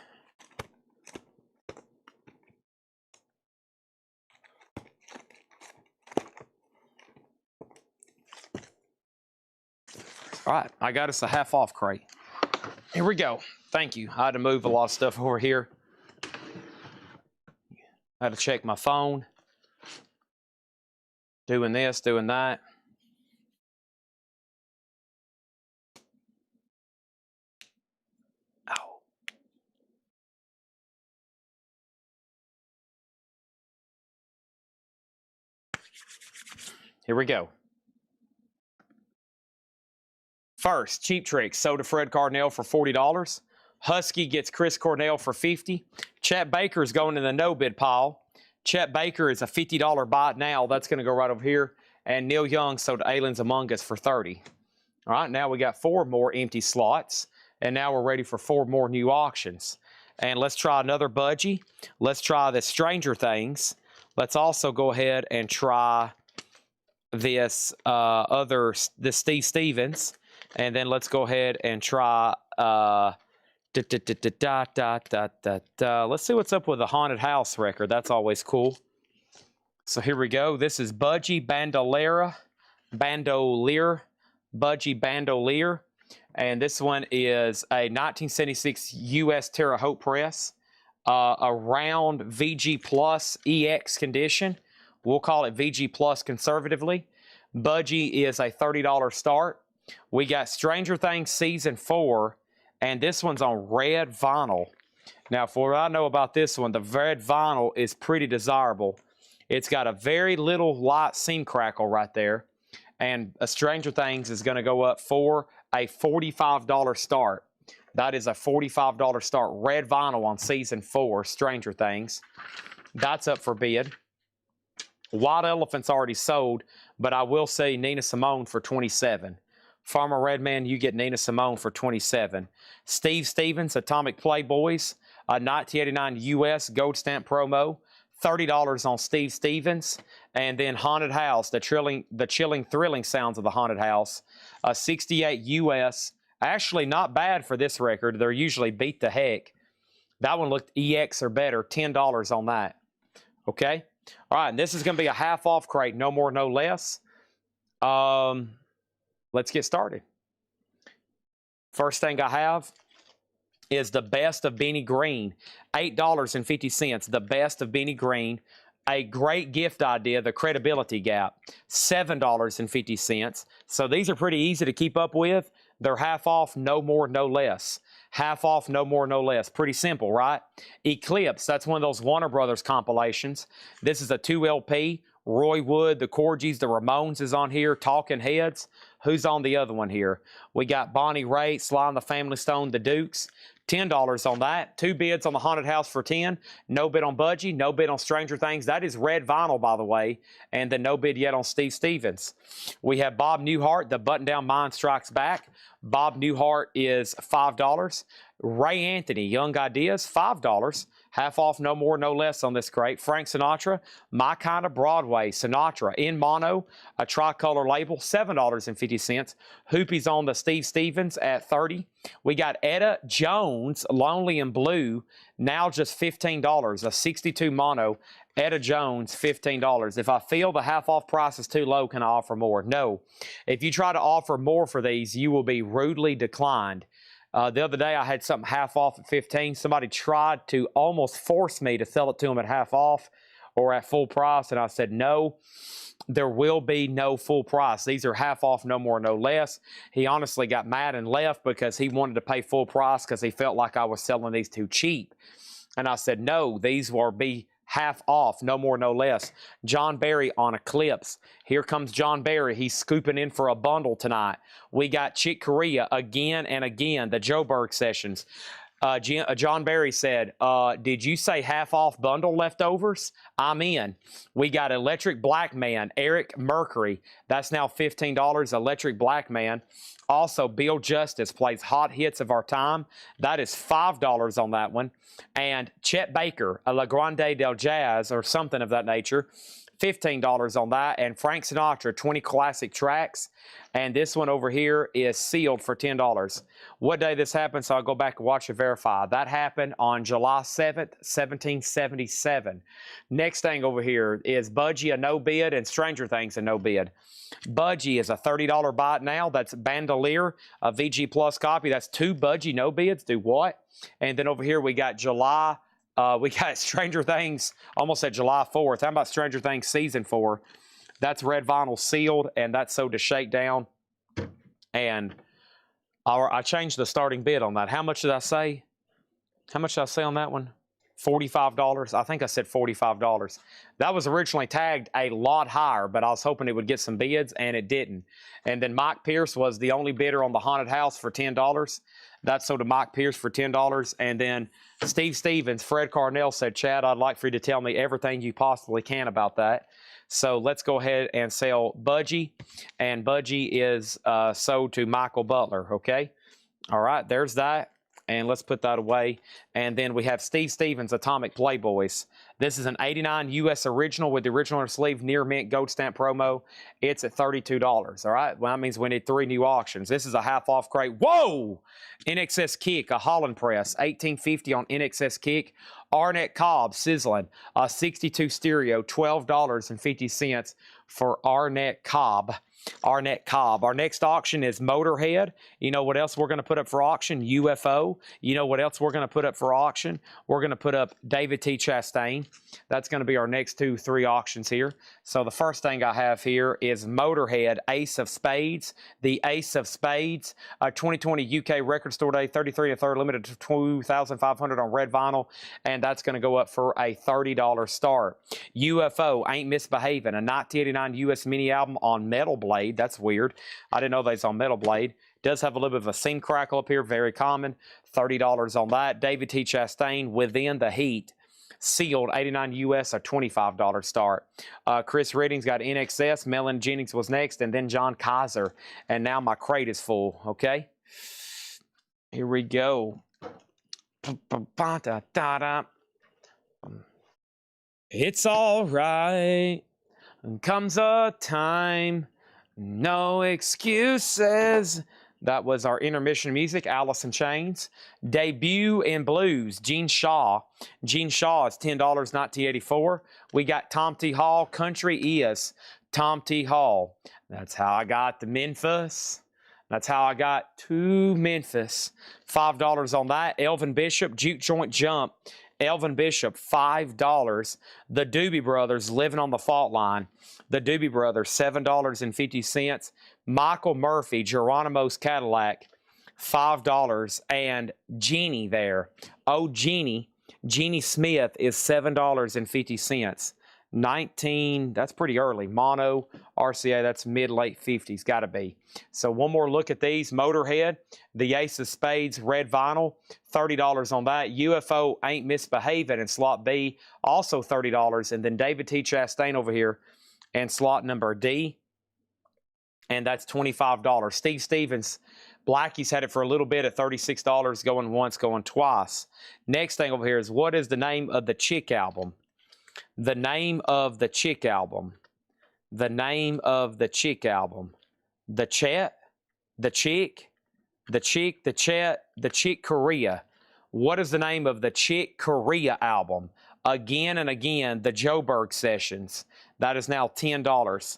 All right, I got us a half off crate. Here we go. Thank you. I had to move a lot of stuff over here. I had to check my phone. Doing this, doing that. Ow. Here we go. First, Cheap Trick sold to Fred Cardinale for $40. Husky gets Chris Cornell for $50. Chet Baker is going in the no bid pile. Chet Baker is a $50 buy now. That's going to go right over here. And Neil Young sold Aliens Among Us for $30. All right, now we got 4 more empty slots. And now we're ready for 4 more new auctions. And let's try another budgie. Let's try the Stranger Things. Let's also go ahead and try this the Steve Stevens. And then let's go ahead and try let's see what's up with the Haunted House record. That's always cool. So here we go. This is Budgie Bandolera Bandolier, Budgie Bandolier. And this one is a 1976 U.S. Terre Haute press, around VG Plus EX condition. We'll call it VG Plus conservatively. Budgie is a $30 start. We got Stranger Things Season 4, and this one's on red vinyl. Now, for what I know about this one, the red vinyl is pretty desirable. It's got a very little light seam crackle right there. And a Stranger Things is going to go up for a $45 start. That is a $45 start. Red vinyl on Season 4, Stranger Things. That's up for bid. White Elephant's already sold, but I will say Nina Simone for $27. Farmer Redman, you get Nina Simone for $27. Steve Stevens, Atomic Playboys, a 1989 US Gold Stamp promo, $30 on Steve Stevens. And then Haunted House, the chilling, thrilling sounds of the Haunted House, a 68 US. Actually, not bad for this record. They're usually beat the heck. That one looked EX or better, $10 on that. Okay? All right, and this is going to be a half-off crate, no more, no less. Let's get started. First thing I have is the best of Benny Green, $8.50. The best of Benny Green, a great gift idea, the credibility gap, $7.50. So these are pretty easy to keep up with. They're half off, no more, no less. Half off, no more, no less. Pretty simple, right? Eclipse, that's one of those Warner Brothers compilations. This is a 2 LP. Roy Wood, the Corgis, the Ramones is on here. Talking Heads. Who's on the other one here? We got Bonnie Raitt, Sly and the Family Stone, the Dukes. $10 on that. 2 bids on the Haunted House for $10. No bid on Budgie. No bid on Stranger Things. That is red vinyl, by the way. And then no bid yet on Steve Stevens. We have Bob Newhart, The Button Down Mind Strikes Back. Bob Newhart is $5. Ray Anthony, Young Ideas, $5. Half off, no more, no less on this crate. Frank Sinatra, My Kind of Broadway. Sinatra in mono, a tricolor label, $7.50. Hoopy's on the Steve Stevens at $30. We got Etta Jones, Lonely in Blue, now just $15. A 62 mono. Etta Jones, $15. If I feel the half-off price is too low, can I offer more? No. If you try to offer more for these, you will be rudely declined. The other day, I had something half off at $15. Somebody tried to almost force me to sell it to them at half off or at full price, and I said, no, there will be no full price. These are half off, no more, no less. He honestly got mad and left because he wanted to pay full price because he felt like I was selling these too cheap. And I said, no, these will be half off, no more, no less. John Barry on Eclipse. Here comes John Barry. He's scooping in for a bundle tonight. We got Chick Corea again and again, the Joburg sessions. John Barry said, did you say half off bundle leftovers? I'm in. We got Electric Black Man, Eric Mercury. That's now $15, Electric Black Man. Also, Bill Justice plays Hot Hits of Our Time. That is $5 on that one. And Chet Baker, a La Grande del Jazz or something of that nature, $15 on that. And Frank Sinatra, 20 classic tracks. And this one over here is sealed for $10. What day this happened, so I'll go back and watch and verify. That happened on July 7th, 1777. Next thing over here is Budgie, a no bid, and Stranger Things, a no bid. Budgie is a $30 buy it now. That's Bandolier, a VG Plus copy. That's 2 Budgie no bids. Do what? And then over here we got we got Stranger Things, almost at July 4th. How about Stranger Things Season 4? That's red vinyl sealed, and that's sold to Shakedown. And I changed the starting bid on that. How much did I say? How much did I say on that one? $45. I think I said $45. That was originally tagged a lot higher, but I was hoping it would get some bids, and it didn't. And then Mike Pierce was the only bidder on the Haunted House for $10. That sold to Mike Pierce for $10. And then Steve Stevens, Fred Carnell said, Chad, I'd like for you to tell me everything you possibly can about that. So let's go ahead and sell Budgie. And Budgie is sold to Michael Butler, okay? All right, there's that. And let's put that away. And then we have Steve Stevens, Atomic Playboys. This is an 89 US original with the original sleeve near mint gold stamp promo. It's at $32. All right. Well, that means we need 3 new auctions. This is a half off crate. Whoa! NXS Kick, a Holland press, $18.50 on NXS Kick. Arnett Cobb sizzling, a 62 stereo, $12.50 for Arnett Cobb. Arnett Cobb. Our next auction is Motorhead. You know what else we're going to put up for auction? UFO. You know what else we're going to put up for auction? We're going to put up David T. Chastain. That's going to be our next 2-3 auctions here. So the first thing I have here is Motorhead Ace of Spades. The Ace of Spades, 2020 UK Record Store Day, 33 1/3, limited to 2,500 on red vinyl, and that's going to go up for a $30 start. UFO Ain't Misbehaving, a 1989 US mini album on Metal Blade. That's weird. I didn't know they was on Metal Blade. Does have a little bit of a seam crackle up here, very common. $30 on that. David T. Chastain, Within the Heat. Sealed, 89 US, a $25 start. Chris Redding's got NXS. Melon Jennings was next, and then John Kaiser. And now my crate is full, okay? Here we go. It's all right. Comes a time. No excuses. That was our intermission music, Alice in Chains. Debut in Blues, Gene Shaw. Gene Shaw is $10, 1984. We got Tom T. Hall, Country is Tom T. Hall. That's how I got to Memphis. That's how I got to Memphis. $5 on that. Elvin Bishop, Juke Joint Jump. Elvin Bishop, $5. The Doobie Brothers, Living on the Fault Line. The Doobie Brothers, $7.50. Michael Murphy, Geronimo's Cadillac, $5. And Jeannie there. Oh, Jeannie. Jeannie Smith is $7.50. 19, that's pretty early. Mono, RCA, that's mid-late 50s, got to be. So one more look at these. Motorhead, the Ace of Spades, red vinyl, $30 on that. UFO Ain't Misbehaving in slot B, also $30. And then David T. Chastain over here and slot number D, and that's $25. Steve Stevens, Blackie's had it for a little bit at $36, going once, going twice. Next thing over here is, what is the name of the Chick album? The name of the Chick album. The name of the Chick album. The Chet, the Chick, the Chick, the Chet, the Chick Corea. What is the name of the Chick Corea album? Again and again, the Joburg Sessions. That is now $10.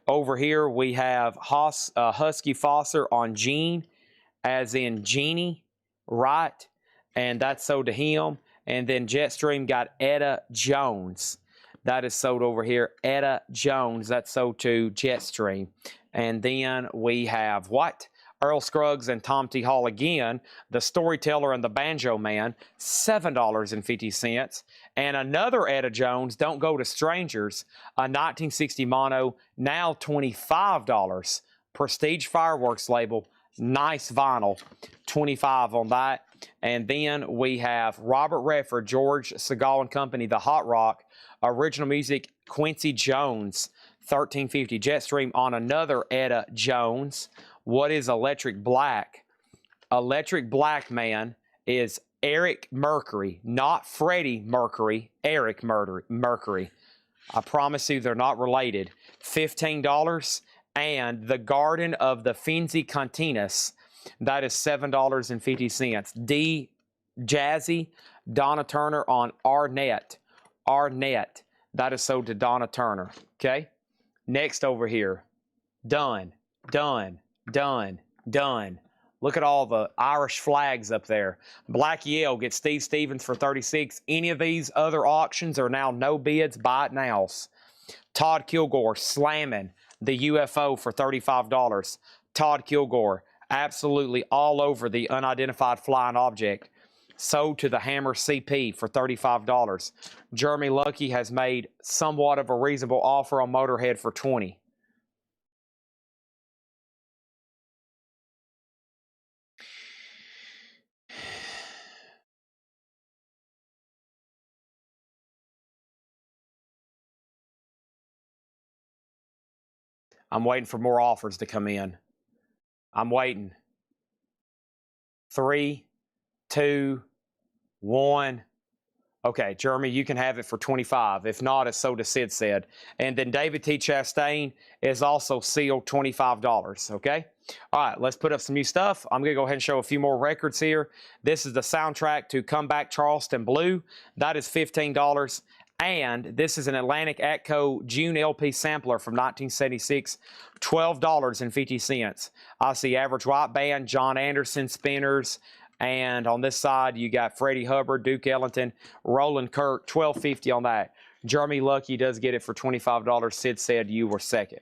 Over here we have Husky Fosser on Gene, as in Jeannie, right? And that's sold to him. And then Jetstream got Etta Jones. That is sold over here. Etta Jones. That's sold to Jetstream. And then we have what? Earl Scruggs and Tom T. Hall again. The Storyteller and the Banjo Man. $7.50. And another Etta Jones, Don't Go to Strangers. A 1960 mono. Now $25. Prestige Fireworks label. Nice vinyl. $25 on that. And then we have Robert Redford, George Segal and Company, The Hot Rock, original music, Quincy Jones, $13.50. Jetstream on another Etta Jones. What is Electric Black? Electric Black, man, is Eric Mercury, not Freddie Mercury, Eric Mercury. I promise you they're not related. $15. And The Garden of the Finzi Continus, that is $7.50. D. Jazzy, Donna Turner on Arnett. Arnett. That is sold to Donna Turner. Okay? Next over here. Done. Done. Done. Done. Look at all the Irish flags up there. Black Yale gets Steve Stevens for $36. Any of these other auctions are now no bids. Buy it now. Todd Kilgore slamming the UFO for $35. Todd Kilgore, absolutely all over the unidentified flying object. Sold to the Hammer CP for $35. Jeremy Lucky has made somewhat of a reasonable offer on Motorhead for $20. I'm waiting for more offers to come in. I'm waiting. 3, 2, 1. Okay, Jeremy, you can have it for 25. If not, it's sold as Sid said. And then David T. Chastain is also sealed $25, okay? All right, let's put up some new stuff. I'm going to go ahead and show a few more records here. This is the soundtrack to Come Back Charleston Blue. That is $15. And this is an Atlantic Atco June LP sampler from 1976, $12.50. I see Average White Band, John Anderson, Spinners, and on this side, you got Freddie Hubbard, Duke Ellington, Roland Kirk, $12.50 on that. Jeremy Lucky does get it for $25. Sid said you were second.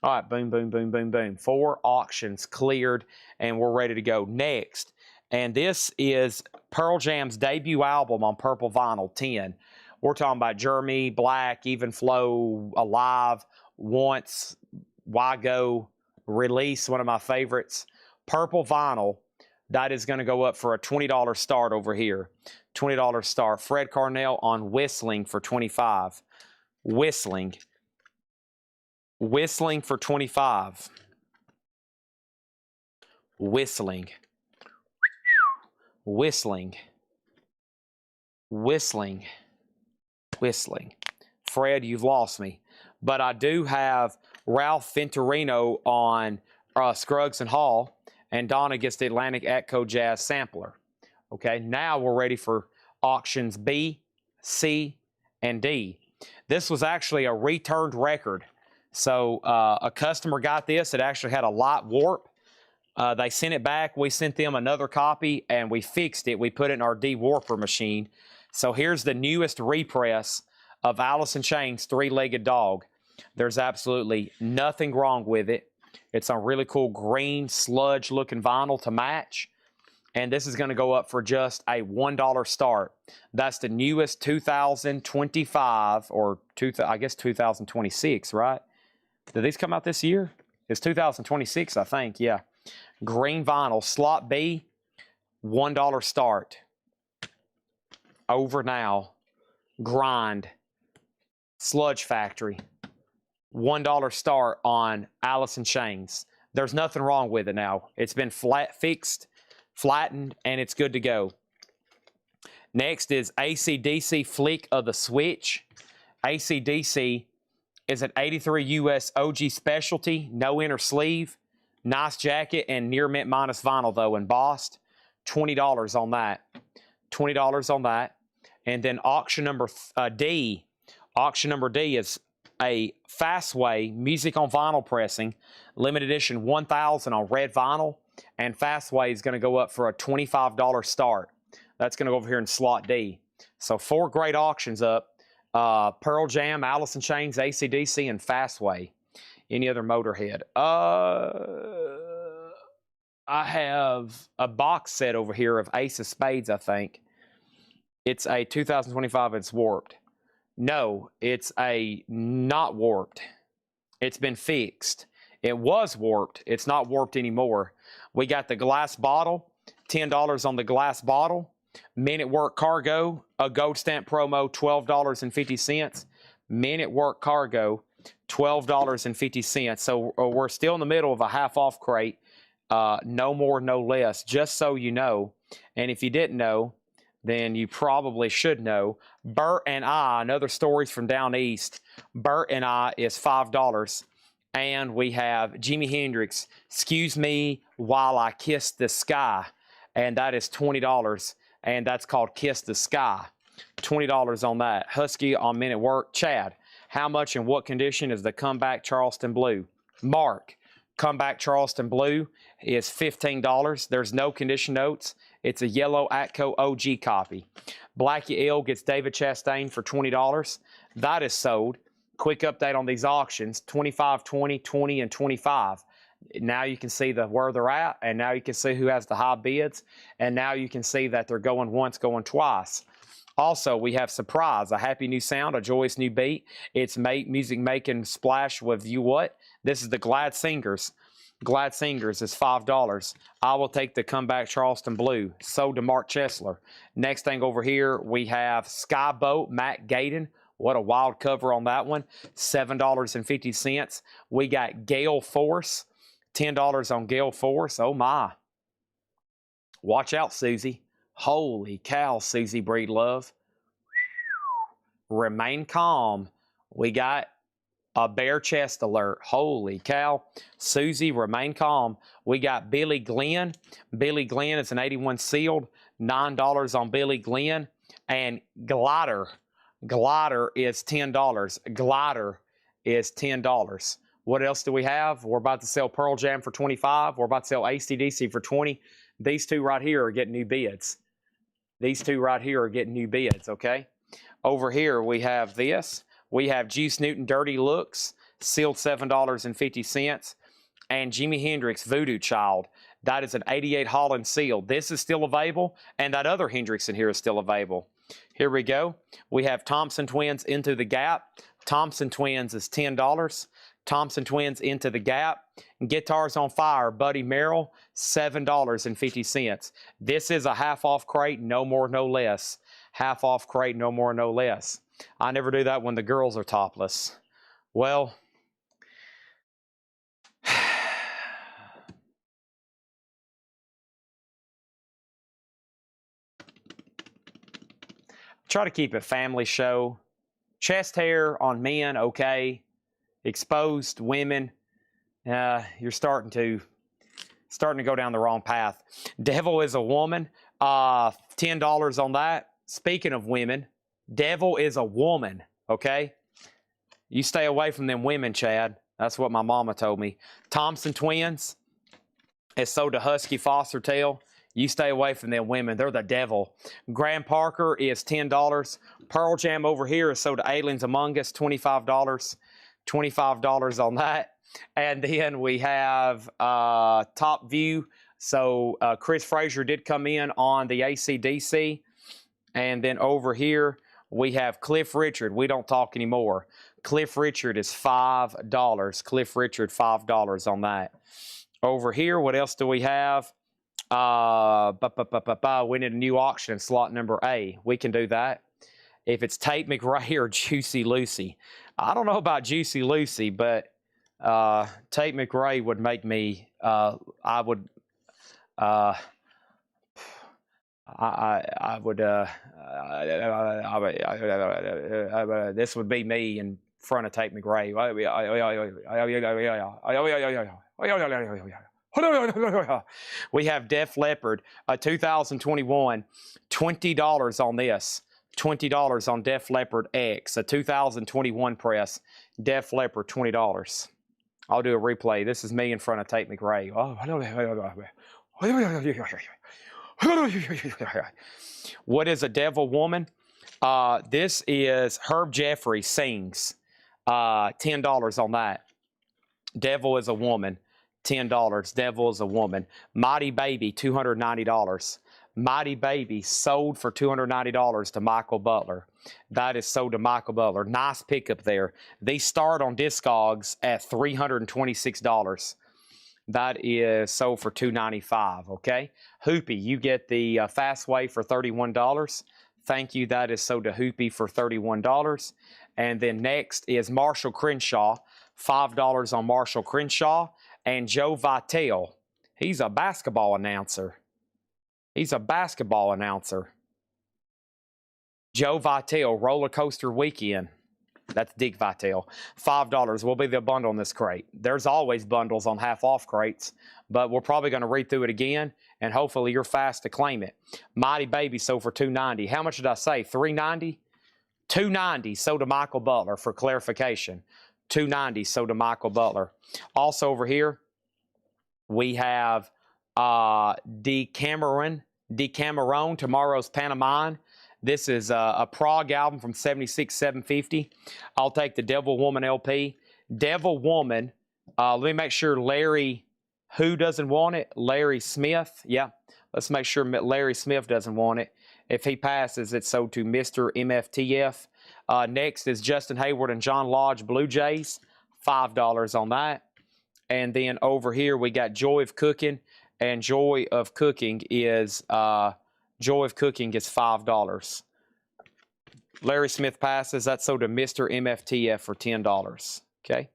All right, boom, boom, boom, boom, boom. 4 auctions cleared, and we're ready to go. Next, and this is Pearl Jam's debut album on purple vinyl, 10. We're talking about Jeremy, Black, Even Flow, Alive, Once, Why Go, Release, one of my favorites. Purple vinyl. That is going to go up for a $20 start over here. $20 start. Fred Carnell on Whistling for 25. Whistling. Whistling for 25. Whistling. Whistling. Whistling. Whistling. Fred, you've lost me. But I do have Ralph Venturino on Scruggs and Hall. And Donna gets the Atlantic Atco Jazz Sampler. Okay, now we're ready for auctions B, C, and D. This was actually a returned record. So a customer got this. It actually had a light warp. They sent it back. We sent them another copy, and we fixed it. We put it in our de-warper machine. So here's the newest repress of Alice in Chains' Three-Legged Dog. There's absolutely nothing wrong with it. It's a really cool green sludge looking vinyl to match. And this is going to go up for just a $1 start. That's the newest 2025 or I guess 2026, right? Did these come out this year? It's 2026, I think. Yeah. Green vinyl, slot B, $1 start. Over Now, Grind, Sludge Factory. $1 start on Alice in Chains. There's nothing wrong with it now. It's been fixed, flattened, and it's good to go. Next is AC/DC Flick of the Switch. AC/DC is an 83 US OG specialty, no inner sleeve, nice jacket, and near mint minus vinyl though, embossed. $20 on that. $20 on that. And then auction number D. Auction number D is a Fastway Music on Vinyl pressing, limited edition 1000 on red vinyl, and Fastway is going to go up for a $25 start. That's going to go over here in slot D. So 4 great auctions up. Pearl Jam, Alice in Chains, AC/DC, and Fastway. Any other Motorhead? I have a box set over here of Ace of Spades, I think. It's a 2025, it's warped. No, it's a not warped. It's been fixed. It was warped. It's not warped anymore. We got the glass bottle, $10 on the glass bottle. Men at Work Cargo, a gold stamp promo, $12.50. Men at Work Cargo, $12.50. So we're still in the middle of a half off crate. No more, no less, just so you know. And if you didn't know, then you probably should know. Bert and I, another Stories from Down East. Bert and I is $5. And we have Jimi Hendrix, Excuse Me While I Kiss the Sky. And that is $20. And that's called Kiss the Sky. $20 on that. Husky on Men at Work. Chad, how much and what condition is the Comeback Charleston Blue? Mark, Comeback Charleston Blue is $15. There's no condition notes. It's a yellow Atco OG copy. Blackie Ill gets David Chastain for $20. That is sold. Quick update on these auctions, 25, 20, 20, and 25. Now you can see where they're at, and now you can see who has the high bids, and now you can see that they're going once, going twice. Also, we have Surprise, a happy new sound, a joyous new beat. It's music making splash with you what? This is the Glad Singers. Glad Singers is $5. I will take the Comeback Charleston Blue. Sold to Mark Chesler. Next thing over here, we have Skyboat, Matt Gaydon. What a wild cover on that one. $7.50. We got Gale Force. $10 on Gale Force. Oh, my. Watch out, Susie. Holy cow, Susie Breedlove. Remain calm. We got a bare chest alert. Holy cow. Susie, remain calm. We got Billy Glenn. Billy Glenn is an 81 sealed. $9 on Billy Glenn. And Glider. Glider is $10. Glider is $10. What else do we have? We're about to sell Pearl Jam for $25. We're about to sell AC/DC for $20. These two right here are getting new bids. These two right here are getting new bids, okay? Over here, we have this. We have Juice Newton Dirty Looks, sealed $7.50. And Jimi Hendrix Voodoo Child. That is an 88 Holland sealed. This is still available, and that other Hendrix in here is still available. Here we go. We have Thompson Twins Into the Gap. Thompson Twins is $10. Thompson Twins Into the Gap. Guitars on Fire, Buddy Merrill, $7.50. This is a half off crate, no more, no less. Half off crate, no more, no less. I never do that when the girls are topless. Well, try to keep it family show. Chest hair on men, okay. Exposed women, you're starting to go down the wrong path. Devil is a woman, $10 on that. Speaking of women, devil is a woman, okay? You stay away from them women, Chad. That's what my mama told me. Thompson Twins is sold to Husky Foster Tail. You stay away from them women. They're the devil. Graham Parker is $10. Pearl Jam over here is sold to Aliens Among Us, $25. $25 on that. And then we have Top View. So Chris Frazier did come in on the AC/DC. And then over here, we have Cliff Richard. We don't talk anymore. Cliff Richard is $5. Cliff Richard, $5 on that. Over here, what else do we have? We need a new auction, slot number A. We can do that. If it's Tate McRae or Juicy Lucy. I don't know about Juicy Lucy, but Tate McRae would make me, this would be me in front of Tate McRae. We have Def Leppard, 2021, $20 on this. $20 on Def Leppard X, a 2021 press. Def Leppard, $20. I'll do a replay. This is me in front of Tate McRae. What is a devil woman? This is Herb Jeffrey Sings. $10 on that. Devil is a woman. $10. Devil is a woman. Mighty Baby, $290. Mighty Baby sold for $290 to Michael Butler. That is sold to Michael Butler. Nice pickup there. These start on Discogs at $326. That is sold for $295, okay? Hoopy, you get the Fastway for $31. Thank you. That is sold to Hoopy for $31. And then next is Marshall Crenshaw, $5 on Marshall Crenshaw. And Joe Vitale, he's a basketball announcer. He's a basketball announcer. Joe Vitale, Roller Coaster Weekend. That's Dick Vitale. $5 will be the bundle in this crate. There's always bundles on half-off crates, but we're probably going to read through it again, and hopefully you're fast to claim it. Mighty Baby sold for $290. How much did I say? $390? $290 sold to Michael Butler, for clarification. $290 sold to Michael Butler. Also over here, we have Decameron, Tomorrow's Pantomime. This is a prog album from 76, 750. I'll take the Devil Woman LP. Devil Woman, let me make sure Larry, who doesn't want it? Larry Smith. Yeah, let's make sure Larry Smith doesn't want it. If he passes, it's sold to Mr. MFTF. Next is Justin Hayward and John Lodge Blue Jays. $5 on that. And then over here, we got Joy of Cooking. And Joy of Cooking is $5. Larry Smith passes. That's sold to Mr. MFTF for $10. Okay.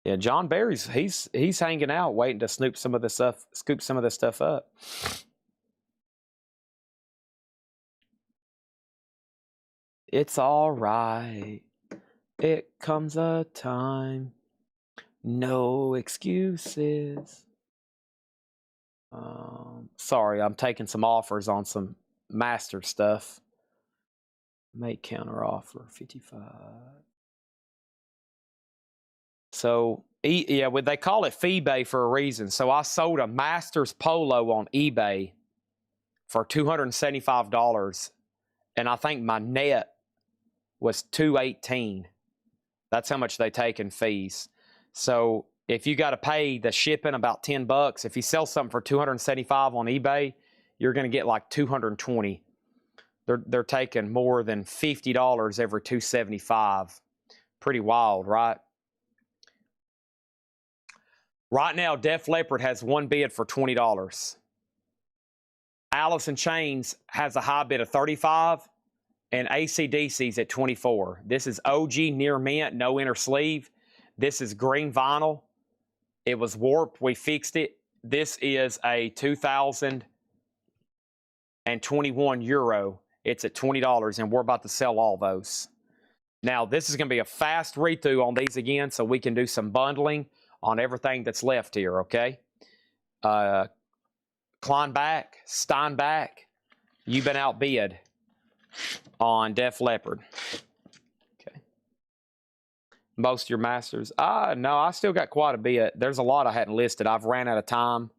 Yeah, John Barry's he's hanging out, waiting to scoop some of this stuff up. It's all right. It comes a time. No excuses. Sorry, I'm taking some offers on some master stuff. Make counter offer 55. So yeah, they call it eBay for a reason. So I sold a Masters Polo on eBay for $275, and I think my net was $218. That's how much they take in fees. So if you got to pay the shipping about $10, if you sell something for $275 on eBay, you're going to get like $220. They're taking more than $50 every $275. Pretty wild, right? Right now, Def Leppard has one bid for $20. Alice in Chains has a high bid of $35, and AC/DC's at $24. This is OG near mint, no inner sleeve. This is green vinyl. It was warped. We fixed it. This is a 2021 Euro. It's at $20, and we're about to sell all those. Now, this is going to be a fast read-through on these again, so we can do some bundling on everything that's left here, okay? Kleinbach, Steinbach, you've been outbid on Def Leppard. Okay. Most of your masters. No, I still got quite a bit. There's a lot I hadn't listed. I've ran out of time.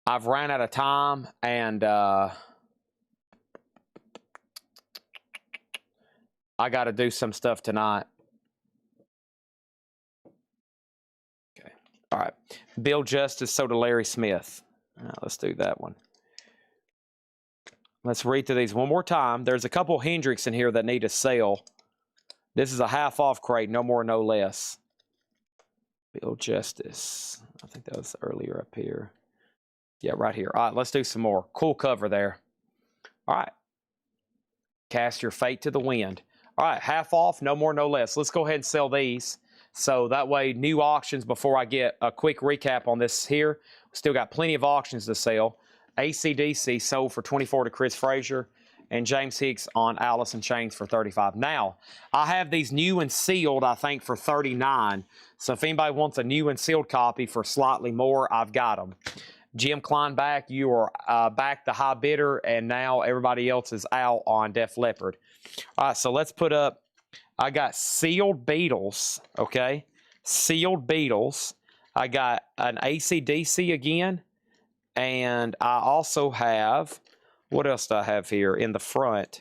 I've ran out of time, and I got to do some stuff tonight. Okay. All right. Bill Justice, so to Larry Smith. Let's do that one. Let's read through these one more time. There's a couple Hendricks in here that need to sell. This is a half-off crate, no more, no less. Bill Justice. I think that was earlier up here. Yeah, right here. All right, let's do some more. Cool cover there. All right. Cast your fate to the wind. All right, half off, no more, no less. Let's go ahead and sell these. So that way, new auctions before I get a quick recap on this here. We still got plenty of auctions to sell. AC/DC sold for $24 to Chris Frazier, and James Hicks on Alice in Chains for $35. Now, I have these new and sealed, I think, for $39. So if anybody wants a new and sealed copy for slightly more, I've got them. Jim Kleinbach, you are back the high bidder, and now everybody else is out on Def Leppard. All right, so let's put up, I got sealed Beatles, okay? Sealed Beatles. I got an AC/DC again, and I also have, what else do I have here in the front?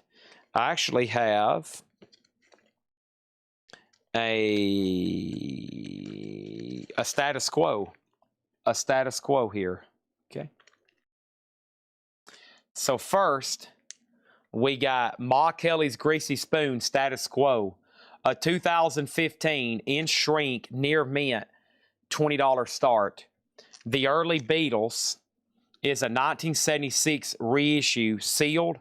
I actually have a status quo. A status quo here. Okay. So first, we got Ma Kelly's Greasy Spoon Status Quo, a 2015 in shrink near mint, $20 start. The Early Beatles is a 1976 reissue, sealed,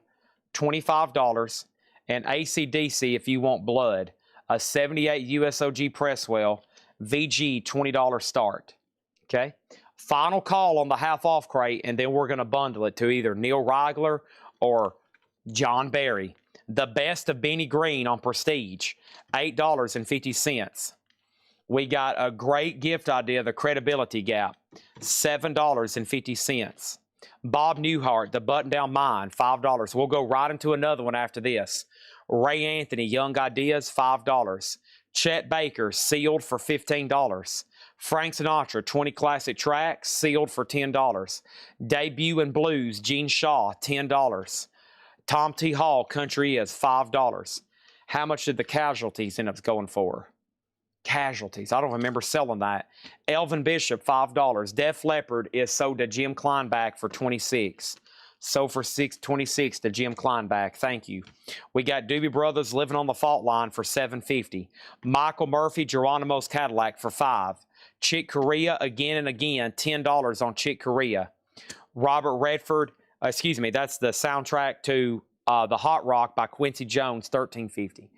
$25, and AC/DC if you want blood, a 78 USOG Presswell, VG, $20 start. Okay. Final call on the half-off crate, and then we're going to bundle it to either Neil Rigler or John Barry. The best of Benny Green on Prestige, $8.50. We got a great gift idea, the Credibility Gap, $7.50. Bob Newhart, the Button-Down Mind, $5. We'll go right into another one after this. Ray Anthony, Young Ideas, $5. Chet Baker, sealed for $15. Frank Sinatra, 20 classic tracks, sealed for $10. Debut in Blues, Gene Shaw, $10. Tom T. Hall, Country Is, $5. How much did the Casualties end up going for? Casualties, I don't remember selling that. Elvin Bishop, $5. Def Leppard is sold to Jim Kleinbach for $26. Sold for $26 to Jim Kleinbach. Thank you. We got Doobie Brothers Living on the Fault Line for $7.50. Michael Murphy, Geronimo's Cadillac for $5. Chick Corea, again and again, $10 on Chick Corea. Robert Redford, that's the soundtrack to The Hot Rock by Quincy Jones, $13.50.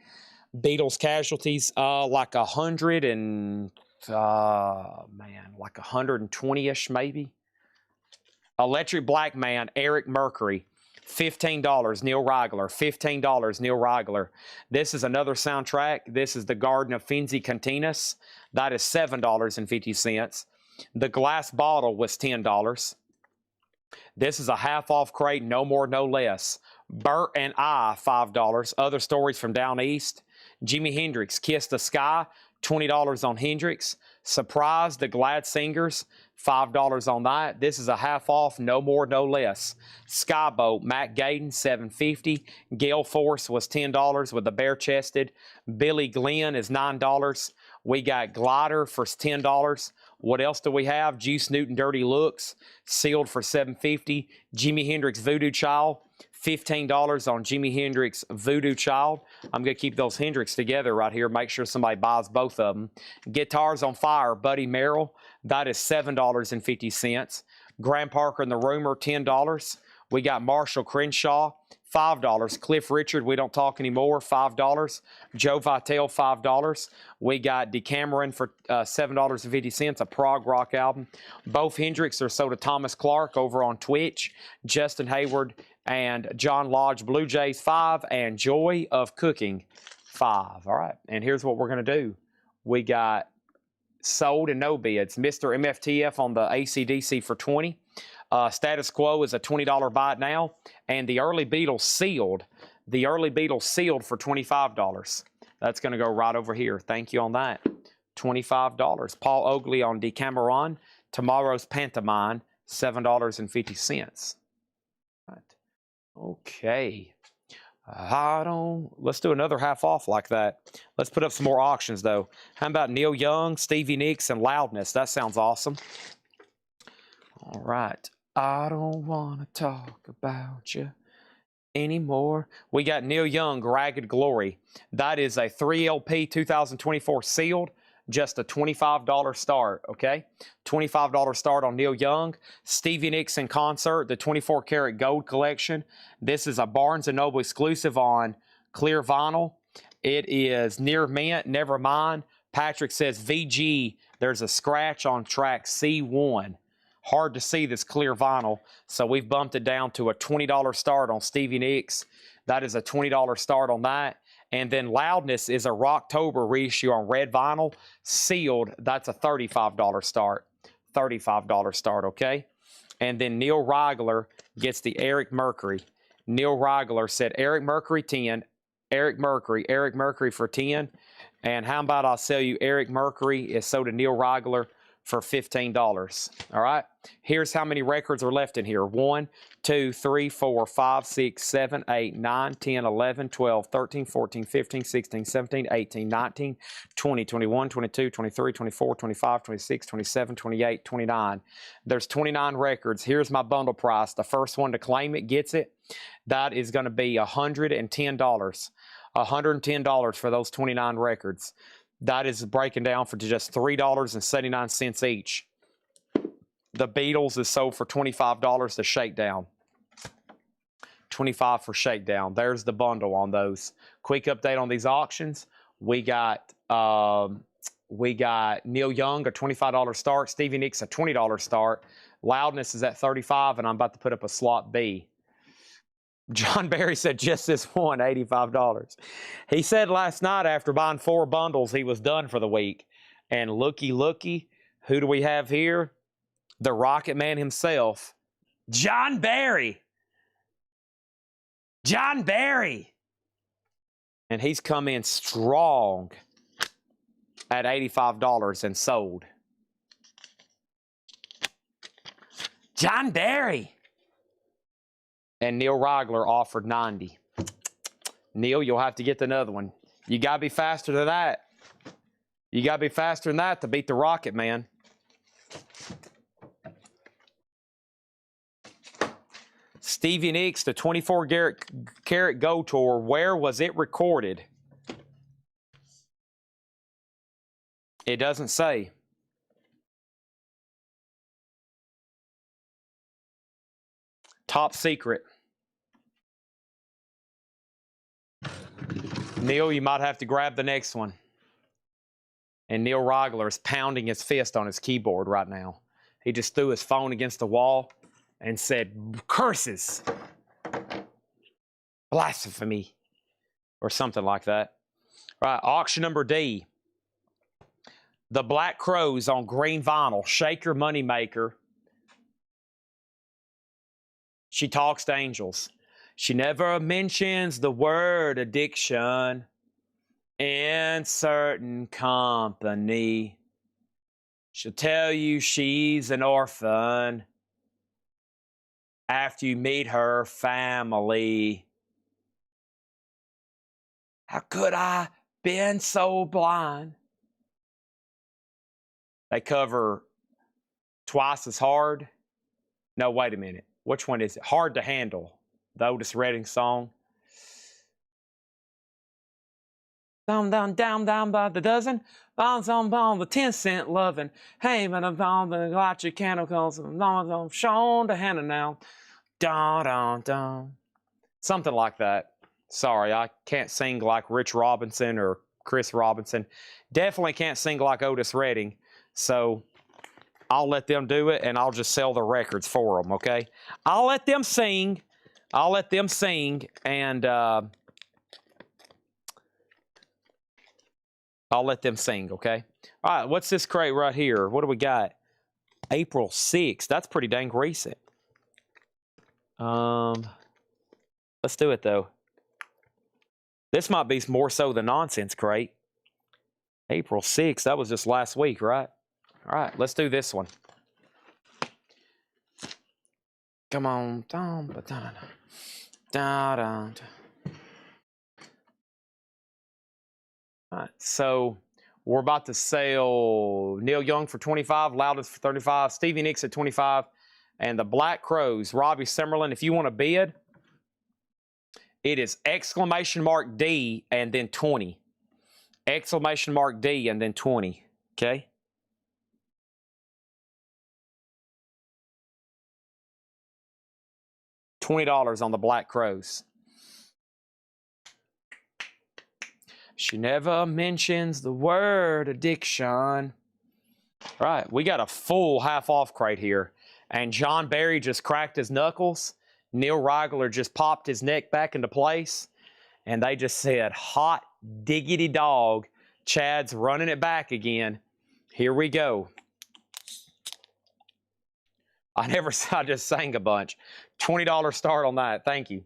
Beatles Casualties, like 100 and, like 120-ish maybe. Electric Black Man, Eric Mercury, $15, Neil Reigler, $15, Neil Reigler. This is another soundtrack. This is The Garden of Finzi Cantinas. That is $7.50. The Glass Bottle was $10. This is a half-off crate, no more, no less. Bert and I, $5. Other Stories from Down East. Jimi Hendrix, Kiss the Sky, $20 on Hendrix. Surprise, The Glad Singers, $5 on that. This is a half-off, no more, no less. Skyboat, Matt Gaden, $7.50. Gale Force was $10 with the bare-chested. Billy Glenn is $9. We got Glider for $10. What else do we have? Juice Newton Dirty Looks, sealed for $7.50. Jimi Hendrix Voodoo Child, $15 on Jimi Hendrix Voodoo Child. I'm going to keep those Hendrix together right here. Make sure somebody buys both of them. Guitars on Fire, Buddy Merrill. That is $7.50. Graham Parker and the Rumor, $10. We got Marshall Crenshaw, $5. Cliff Richard, We Don't Talk Anymore, $5. Joe Vitale, $5. We got Decameron for $7.50, a prog rock album. Both Hendrix are sold to Thomas Clark over on Twitch. Justin Hayward and John Lodge, Blue Jays, $5. And Joy of Cooking, $5. All right, and here's what we're going to do. We got sold and no bids. Mr. MFTF on the AC/DC for $20. Status Quo is a $20 buy it now. And the Early Beatles sealed. The Early Beatles sealed for $25. That's going to go right over here. Thank you on that. $25. Paul Oakley on Decameron. Tomorrow's Pantomime, $7.50. Right. Okay. Let's do another half off like that. Let's put up some more auctions though. How about Neil Young, Stevie Nicks, and Loudness? That sounds awesome. All right. I don't want to talk about you anymore. We got Neil Young, Ragged Glory. That is a 3LP 2024 sealed. Just a $25 start, okay? $25 start on Neil Young. Stevie Nicks in concert, the 24 karat gold collection. This is a Barnes & Noble exclusive on clear vinyl. It is near mint, never mind. Patrick says VG, there's a scratch on track C1. Hard to see this clear vinyl, so we've bumped it down to a $20 start on Stevie Nicks. That is a $20 start on that. And then Loudness is a Rocktober reissue on red vinyl, sealed. That's a $35 start. $35 start, okay? And then Neil Reigler gets the Eric Mercury. Neil Reigler said Eric Mercury 10, Eric Mercury for 10. And how about I'll sell you Eric Mercury is sold to Neil Reigler for $15. All right. Here's how many records are left in here. 1, 2, 3, 4, 5, 6, 7, 8, 9, 10, 11, 12, 13, 14, 15, 16, 17, 18, 19, 20, 21, 22, 23, 24, 25, 26, 27, 28, 29. There's 29 records. Here's my bundle price. The first one to claim it gets it. That is going to be $110. $110 for those 29 records. That is breaking down for just $3.79 each. The Beatles is sold for $25 to Shakedown. $25 for Shakedown. There's the bundle on those. Quick update on these auctions. We got Neil Young, a $25 start. Stevie Nicks, a $20 start. Loudness is at $35, and I'm about to put up a slot B. John Barry said just this one, $85. He said last night after buying 4 bundles, he was done for the week. And looky, who do we have here? The Rocket Man himself, John Barry. John Barry. And he's come in strong at $85 and sold. John Barry. And Neil Reigler offered $90. Neil, you'll have to get another one. You got to be faster than that. You got to be faster than that to beat the Rocket Man. Stevie Nicks, the 24 karat gold tour. Where was it recorded? It doesn't say. Top secret. Neil, you might have to grab the next one. And Neil Reigler is pounding his fist on his keyboard right now. He just threw his phone against the wall. and said, curses, blasphemy, or something like that. All right, auction number D. The Black Crows on green vinyl. Shaker Moneymaker. She talks to angels. She never mentions the word addiction in certain company. She'll tell you she's an orphan after you meet her family. How could I been so blind? They cover Twice as Hard. No, wait a minute. Which one is it? Hard to Handle, the Otis Redding song. Down, down, down, down by the dozen. Bombs on the 10-cent loving. Hey, man, I'm on the electric chemicals. I'm shown to Hannah now. Down, down, down. Something like that. Sorry, I can't sing like Rich Robinson or Chris Robinson. Definitely can't sing like Otis Redding. So I'll let them do it, and I'll just sell the records for them, okay? I'll let them sing. And I'll let them sing, okay? All right, what's this crate right here? What do we got? April 6th. That's pretty dang recent. Let's do it, though. This might be more so the nonsense crate. April 6th. That was just last week, right? All right, let's do this one. Come on. All right, so we're about to sell Neil Young for $25, Loudest for $35, Stevie Nicks at $25, and the Black Crows, Robbie Summerlin. If you want to bid, it is !D and then 20. !D and then 20. Okay? $20 on the Black Crows. She never mentions the word addiction. All right, we got a full half-off crate here. And John Barry just cracked his knuckles. Neil Reigler just popped his neck back into place. And they just said, hot diggity dog. Chad's running it back again. Here we go. I just sang a bunch. $20 start on that. Thank you.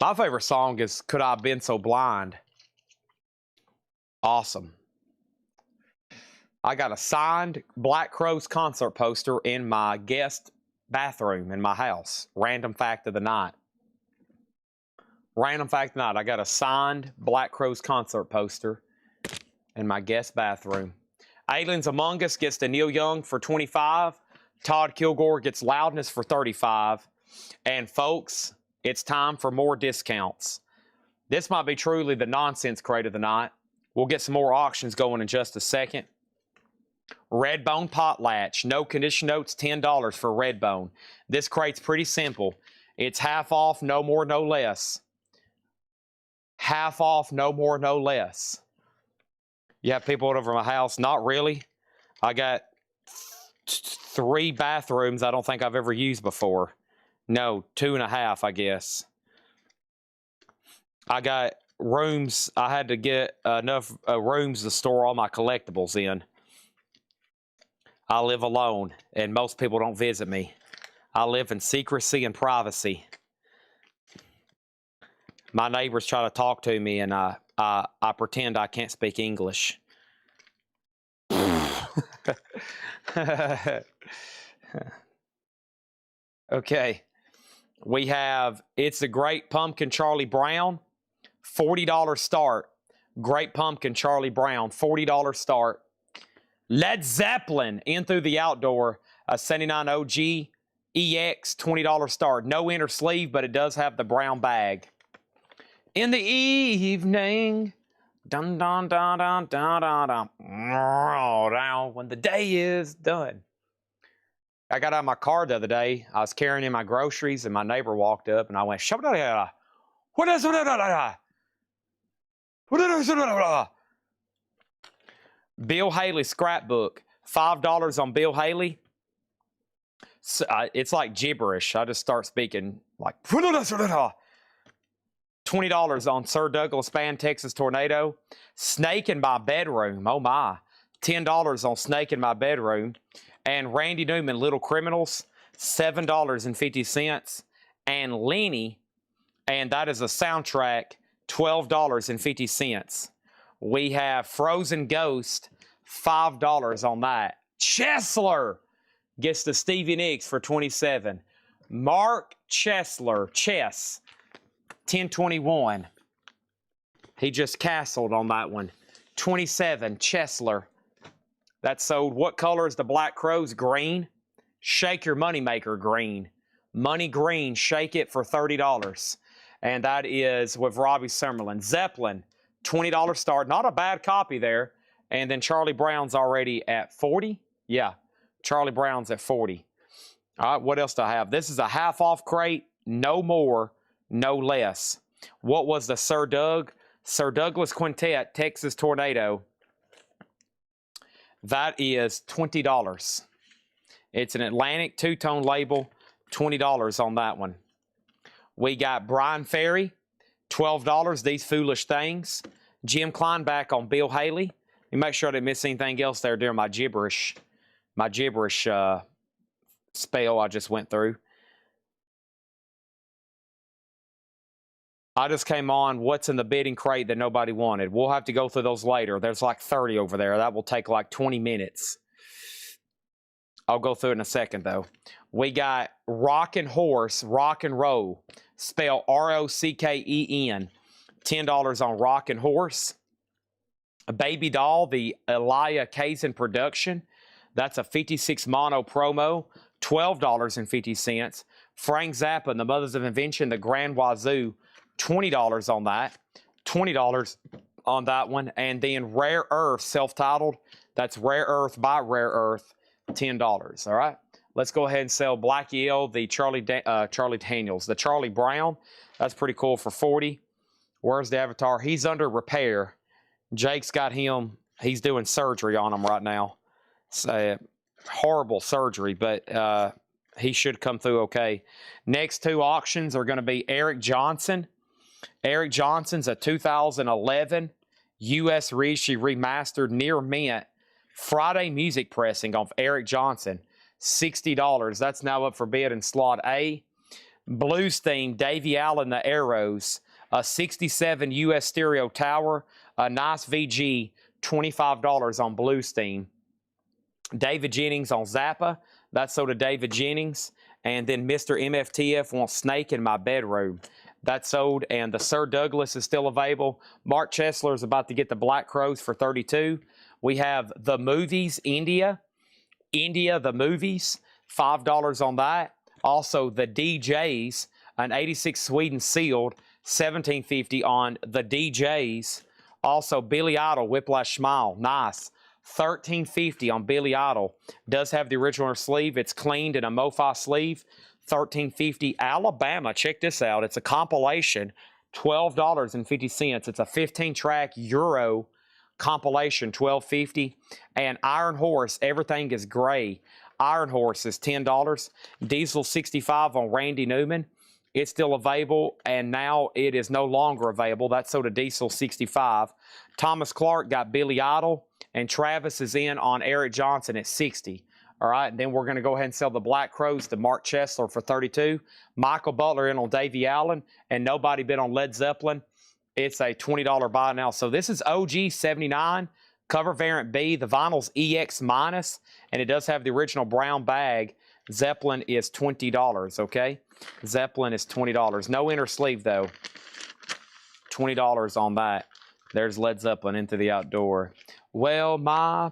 My favorite song is Could I Have Been So Blind? Awesome. I got a signed Black Crows concert poster in my guest bathroom in my house. Random fact of the night. Random fact of the night. I got a signed Black Crows concert poster in my guest bathroom. Aliens Among Us gets the Neil Young for $25. Todd Kilgore gets Loudness for $35. And folks, it's time for more discounts. This might be truly the nonsense crate of the night. We'll get some more auctions going in just a second. Redbone Potlatch. No condition notes, $10 for Redbone. This crate's pretty simple. It's half off, no more, no less. Half off, no more, no less. You have people over my house? Not really. I got 3 bathrooms I don't think I've ever used before. No, 2.5, I guess. I got rooms. I had to get enough rooms to store all my collectibles in. I live alone, and most people don't visit me. I live in secrecy and privacy. My neighbors try to talk to me, and I pretend I can't speak English. Okay. We have It's a Great Pumpkin Charlie Brown, $40 start. Great Pumpkin Charlie Brown, $40 start. Led Zeppelin, In Through the Outdoor, a 79 OG EX, $20 start. No inner sleeve, but it does have the brown bag. In the Evening, dun dun dun dun dun dun dun, when the day is done. I got out of my car the other day. I was carrying in my groceries, and my neighbor walked up, and I went, what is it? Bill Haley scrapbook, $5 on Bill Haley. So, it's like gibberish. I just start speaking like $20 on Sir Douglas Fan Texas Tornado. Snake in My Bedroom. Oh my. $10 on Snake in My Bedroom. And Randy Newman, Little Criminals, $7.50. And Lenny, and that is a soundtrack, $12.50. We have Frozen Ghost, $5 on that. Chesler gets the Stevie Nicks for $27. Mark Chesler, Chess, $10.21. He just castled on that one. $27, Chesler. That sold. What color is the Black Crows? Green. Shake Your Moneymaker, green. Money green, shake it for $30. And that is with Robbie Summerlin. Zeppelin, $20 start. Not a bad copy there. And then Charlie Brown's already at 40. Yeah, Charlie Brown's at 40. All right, what else do I have? This is a half off crate. No more, no less. What was the Sir Douglas Quintet, Texas Tornado? That is $20. It's an Atlantic two-tone label, $20 on that one. We got Brian Ferry, $12, These Foolish Things. Jim Kleinback on Bill Haley. You make sure I didn't miss anything else there during my gibberish spell I just went through. I just came on what's in the bidding crate that nobody wanted. We'll have to go through those later. There's like 30 over there. That will take like 20 minutes. I'll go through it in a second, though. We got Rockin' Horse, Rock and Roll, spell ROCKEN, $10 on Rockin' Horse. A Baby Doll, the Elia Kazan production. That's a 56 mono promo, $12.50. Frank Zappa and the Mothers of Invention, the Grand Wazoo, $20 on that. $20 on that one. And then Rare Earth, self-titled. That's Rare Earth by Rare Earth, $10. All right. Let's go ahead and sell Black Eel, the Charlie Daniels. The Charlie Brown, that's pretty cool for $40. Where's the avatar? He's under repair. Jake's got him. He's doing surgery on him right now. It's horrible surgery, but he should come through okay. Next two auctions are going to be Eric Johnson. Eric Johnson's a 2011 U.S. reissue remastered near mint Friday music pressing of Eric Johnson. $60. That's now up for bid in slot A. Blues theme, Davey Allen, the Arrows. A 67 U.S. stereo tower. A nice VG, $25 on Blues theme. David Jennings on Zappa. That's sold to David Jennings. And then Mr. MFTF wants Snake in My Bedroom. That's sold. And the Sir Douglas is still available. Mark Chesler is about to get the Black Crows for $32. We have The Movies, India, the Movies, $5 on that. Also, The DJs, an 86 Sweden sealed, $17.50 on The DJs. Also, Billy Idol, Whiplash Smile, nice. $13.50 on Billy Idol. Does have the original sleeve. It's cleaned in a MoFi sleeve. $13.50. Alabama, check this out. It's a compilation, $12.50. It's a 15-track Euro compilation, $12.50. And Iron Horse, Everything is Gray. Iron Horse is $10. Diesel 65 on Randy Newman. It's still available, and now it is no longer available. That's sold to Diesel 65. Thomas Clark got Billy Idol, and Travis is in on Eric Johnson at 60. All right, and then we're going to go ahead and sell the Black Crows to Mark Chesler for $32. Michael Butler in on Davey Allen, and nobody bid on Led Zeppelin. It's a $20 buy now. So this is OG 79, cover variant B. The vinyl's EX minus, and it does have the original brown bag. Zeppelin is $20, okay? Zeppelin is $20. No inner sleeve, though. $20 on that. There's Led Zeppelin, Into the Outdoor. Well, my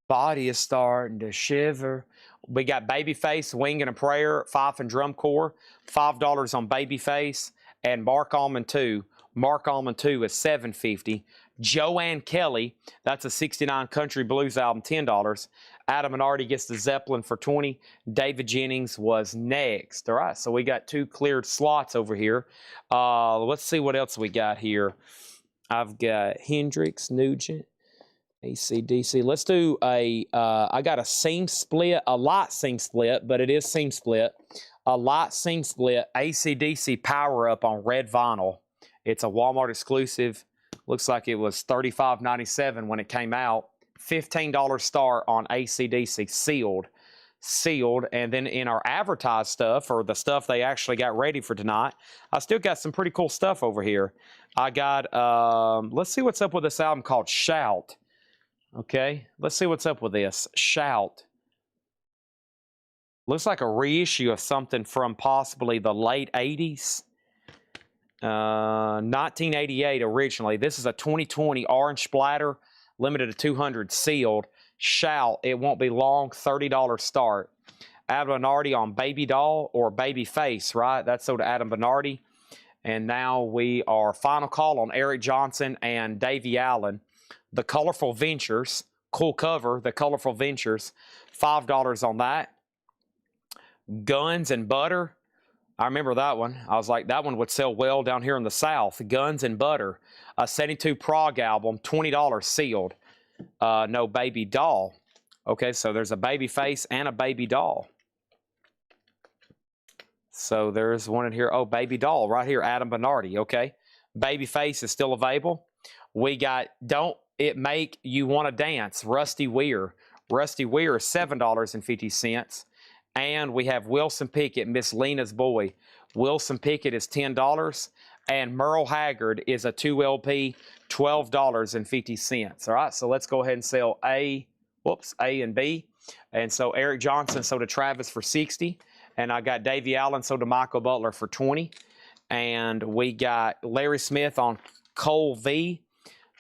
body is starting to shiver. We got Babyface, Wing and a Prayer, Fife and Drum Corps, $5 on Babyface, and Mark Allman 2. Mark Allman 2 is $7.50. Joanne Kelly, that's a 69 country blues album, $10. Adam and Artie gets the Zeppelin for $20. David Jennings was next. All right, so we got two cleared slots over here. Let's see what else we got here. I've got Hendrix, Nugent, AC/DC. Let's do a, I got a seam split, a light seam split, but it is seam split. A light seam split AC/DC power up on red vinyl. It's a Walmart exclusive. Looks like it was $35.97 when it came out. $15 start on AC/DC sealed. And then in our advertised stuff, or the stuff they actually got ready for tonight, I still got some pretty cool stuff over here. I got, let's see what's up with this album called Shout. Okay, let's see what's up with this. Shout. Looks like a reissue of something from possibly the late 80s. 1988 originally. This is a 2020 orange splatter, limited to 200, sealed. Shout, it won't be long, $30 start. Adam Bernardi on Baby Doll or Baby Face, right? That's sold to Adam Bernardi. And now we are final call on Eric Johnson and Davey Allen. The Colorful Ventures, cool cover, The Colorful Ventures, $5 on that. Guns and Butter, I remember that one. I was like, that one would sell well down here in the South. Guns and Butter, a 72 prog album, $20 sealed. No Baby Doll. Okay, so there's a Baby Face and a Baby Doll. So there's one in here. Oh, Baby Doll right here, Adam Bernardi. Okay, Baby Face is still available. We got Don't It Make You Want to Dance, Rusty Weir. Rusty Weir is $7.50. And we have Wilson Pickett, Miss Lena's Boy. Wilson Pickett is $10. And Merle Haggard is a 2LP, $12.50. All right, so let's go ahead and sell A and B. And so Eric Johnson sold to Travis for $60. And I got Davey Allen sold to Michael Butler for $20. And we got Larry Smith on Cole V.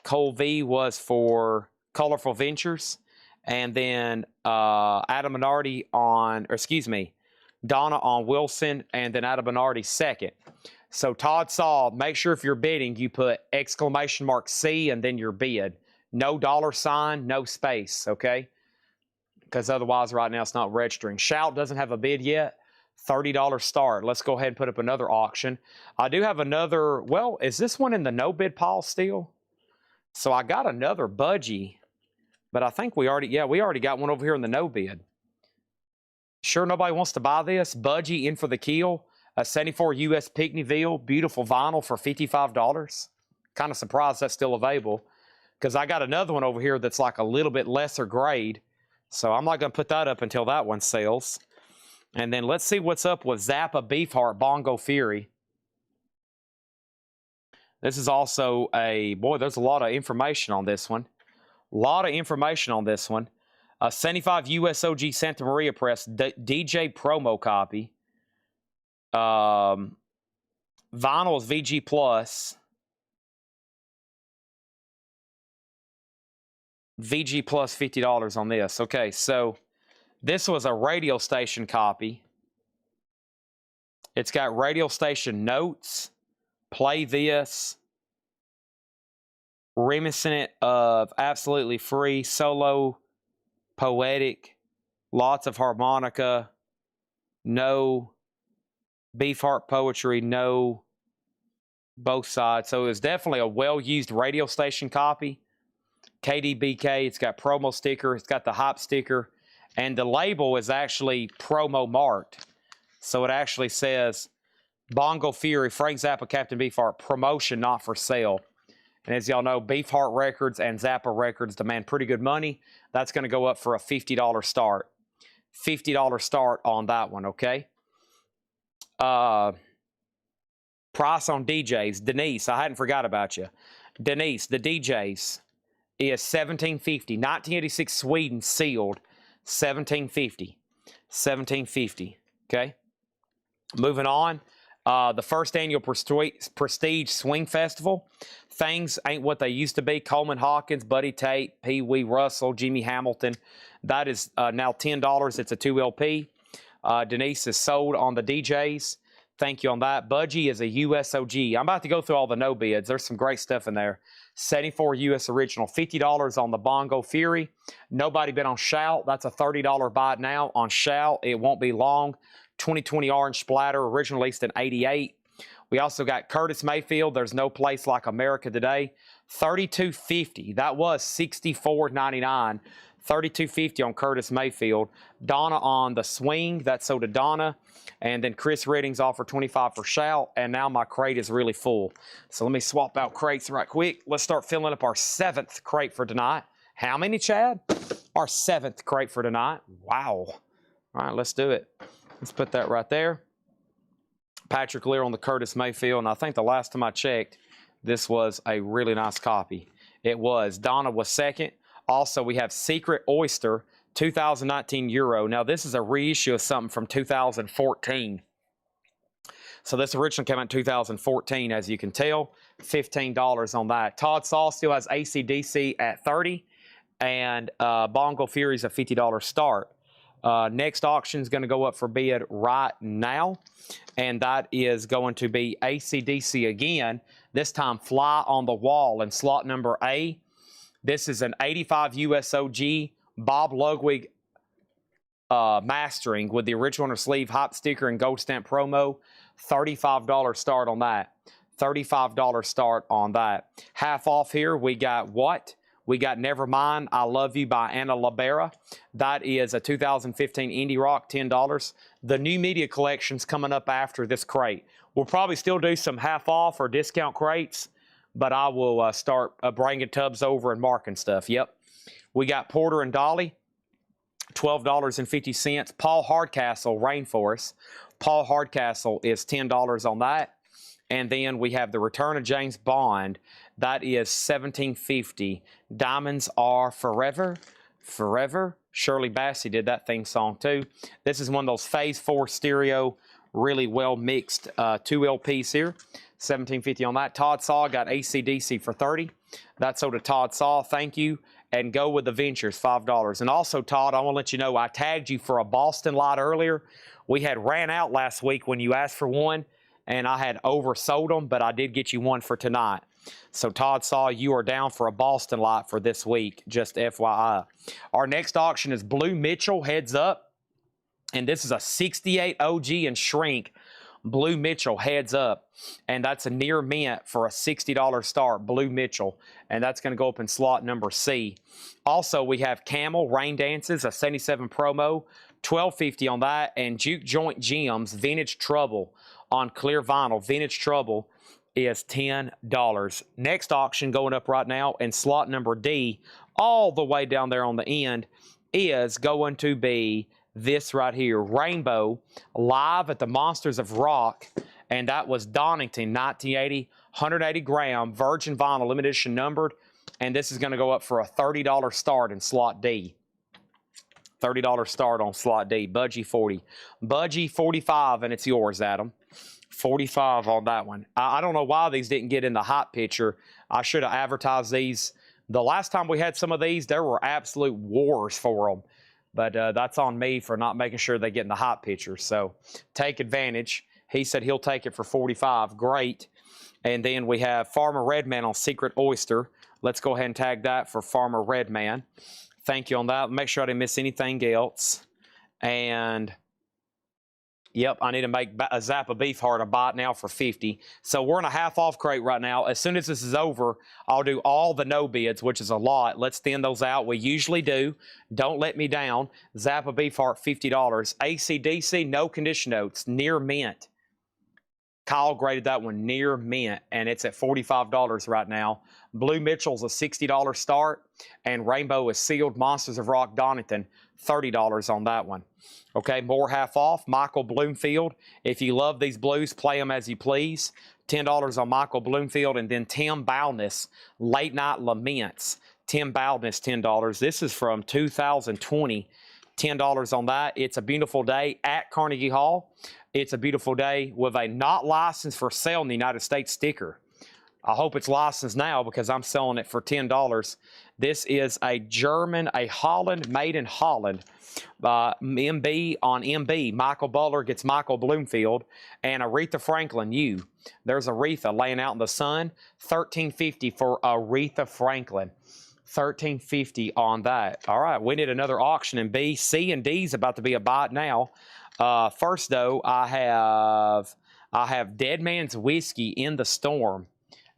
Cole V was for Colorful Ventures. And then Adam Bernardi on, or excuse me, Donna on Wilson, and then Adam Bernardi second. So Todd Saw, make sure if you're bidding, you put !C and then your bid. No $, no space, okay? Because otherwise right now it's not registering. Shout doesn't have a bid yet. $30 start. Let's go ahead and put up another auction. I do have another, well, is this one in the no bid pile still? So I got another budgie. But I think we already got one over here in the no bid. Sure nobody wants to buy this? Budgie in for the kill. A 74 US Pickneyville, beautiful vinyl for $55. Kind of surprised that's still available. Because I got another one over here that's like a little bit lesser grade. So I'm not going to put that up until that one sells. And then let's see what's up with Zappa Beefheart Bongo Fury. This is also a, boy, there's a lot of information on this one. Lot of information on this one. A 75 USOG Santa Maria Press DJ promo copy. Vinyl is VG Plus. VG Plus $50 on this. Okay, so this was a radio station copy. It's got radio station notes. Play this. Reminiscent of Absolutely Free, solo, poetic, lots of harmonica, no Beefheart poetry, no both sides. So it's definitely a well-used radio station copy. KDBK, it's got promo sticker, it's got the hype sticker, and the label is actually promo marked. So it actually says Bongo Fury, Frank Zappa, Captain Beefheart, promotion not for sale. And as y'all know, Beefheart Records and Zappa Records demand pretty good money. That's going to go up for a $50 start. $50 start on that one, okay? Price on DJs. Denise, I hadn't forgot about you. Denise, the DJs is $17.50. 1986 Sweden sealed. $17.50. $17.50, okay? Moving on. The first annual Prestige Swing Festival. Things ain't what they used to be. Coleman Hawkins, Buddy Tate, Pee Wee Russell, Jimmy Hamilton. That is now $10. It's a 2LP. Denise is sold on the DJs. Thank you on that. Budgie is a USOG. I'm about to go through all the no bids. There's some great stuff in there. 74 US original. $50 on the Bongo Fury. Nobody bid on Shout. That's a $30 buy now on Shout. It won't be long. 2020 Orange Splatter, originally released in '88. We also got Curtis Mayfield, There's No Place Like America Today. $32.50. That was $64.99. $32.50 on Curtis Mayfield. Donna on the swing. That sold to Donna. And then Chris Redding's offered $25 for Shout. And now my crate is really full. So let me swap out crates right quick. Let's start filling up our 7th crate for tonight. How many, Chad? Our 7th crate for tonight. Wow. All right, let's do it. Let's put that right there. Patrick Lear on the Curtis Mayfield. And I think the last time I checked, this was a really nice copy. It was. Donna was second. Also, we have Secret Oyster, 2019 Euro. Now, this is a reissue of something from 2014. So this originally came out in 2014, as you can tell. $15 on that. Todd Saw still has AC/DC at $30. And Bongo Fury's a $50 start. Next auction is going to go up for bid right now. And that is going to be AC/DC again. This time, Fly on the Wall in slot number A. This is an 85 USOG Bob Ludwig mastering with the original on the sleeve, hop sticker, and gold stamp promo. $35 start on that. $35 start on that. Half off here, we got what? We got Nevermind, I Love You by Anna Libera. That is a 2015 Indie Rock, $10. The new media collection's coming up after this crate. We'll probably still do some half off or discount crates, but I will start bringing tubs over and marking stuff. Yep. We got Porter and Dolly, $12.50. Paul Hardcastle, Rainforest. Paul Hardcastle is $10 on that. And then we have the Return of James Bond. That is $17.50. Diamonds Are Forever. Forever. Shirley Bassey did that theme song too. This is one of those Phase 4 stereo, really well mixed 2 LPs here. $17.50 on that. Todd Saw got AC/DC for $30. That's sold to Todd Saw. Thank you. And Go with the Ventures, $5. And also, Todd, I want to let you know I tagged you for a Boston lot earlier. We had ran out last week when you asked for one, and I had oversold them, but I did get you one for tonight. So Todd Saw, you are down for a Boston lot for this week, just FYI. Our next auction is Blue Mitchell, heads up. And this is a 68 OG and shrink. Blue Mitchell, heads up. And that's a near mint for a $60 start, Blue Mitchell. And that's going to go up in slot number C. Also, we have Camel, Rain Dances, a 77 promo, $12.50 on that. And Juke Joint Gems, Vintage Trouble on clear vinyl. Vintage Trouble is $10. Next auction going up right now in slot number D, all the way down there on the end, is going to be this right here, Rainbow, live at the Monsters of Rock, and that was Donington, 1980, 180 gram, virgin vinyl, limited edition numbered, and this is going to go up for a $30 start in slot D. $30 start on slot D. Budgie 40. Budgie 45, and it's yours, Adam. 45 on that one. I don't know why these didn't get in the hot picture. I should have advertised these. The last time we had some of these, there were absolute wars for them. But that's on me for not making sure they get in the hot picture. So take advantage. He said he'll take it for 45. Great. And then we have Farmer Redman on Secret Oyster. Let's go ahead and tag that for Farmer Redman. Thank you on that. Make sure I didn't miss anything else. And yep, I need to make a Zappa Beef Heart a bite now for 50. So we're in a half off crate right now. As soon as this is over, I'll do all the no bids, which is a lot. Let's thin those out. We usually do. Don't let me down. Zappa Beef Heart, $50. AC/DC, no condition notes, near mint. Kyle graded that one near mint, and it's at $45 right now. Blue Mitchell's a $60 start, and Rainbow is sealed. Monsters of Rock Donington, $30 on that one. Okay, more half off. Michael Bloomfield. If you love these blues, play them as you please. $10 on Michael Bloomfield. And then Tim Bowdness, Late Night Laments. Tim Bowdness, $10. This is from 2020. $10 on that. It's a beautiful day at Carnegie Hall. It's a beautiful day with a not licensed for sale in the United States sticker. I hope it's licensed now because I'm selling it for $10. This is a German, a Holland, made in Holland. MB on MB. Michael Butler gets Michael Bloomfield. And Aretha Franklin, you. There's Aretha laying out in the sun. $13.50 for Aretha Franklin. $13.50 on that. All right, we need another auction in B. C and D's about to be a bite now. First, though, I have Dead Man's Whiskey in the Storm.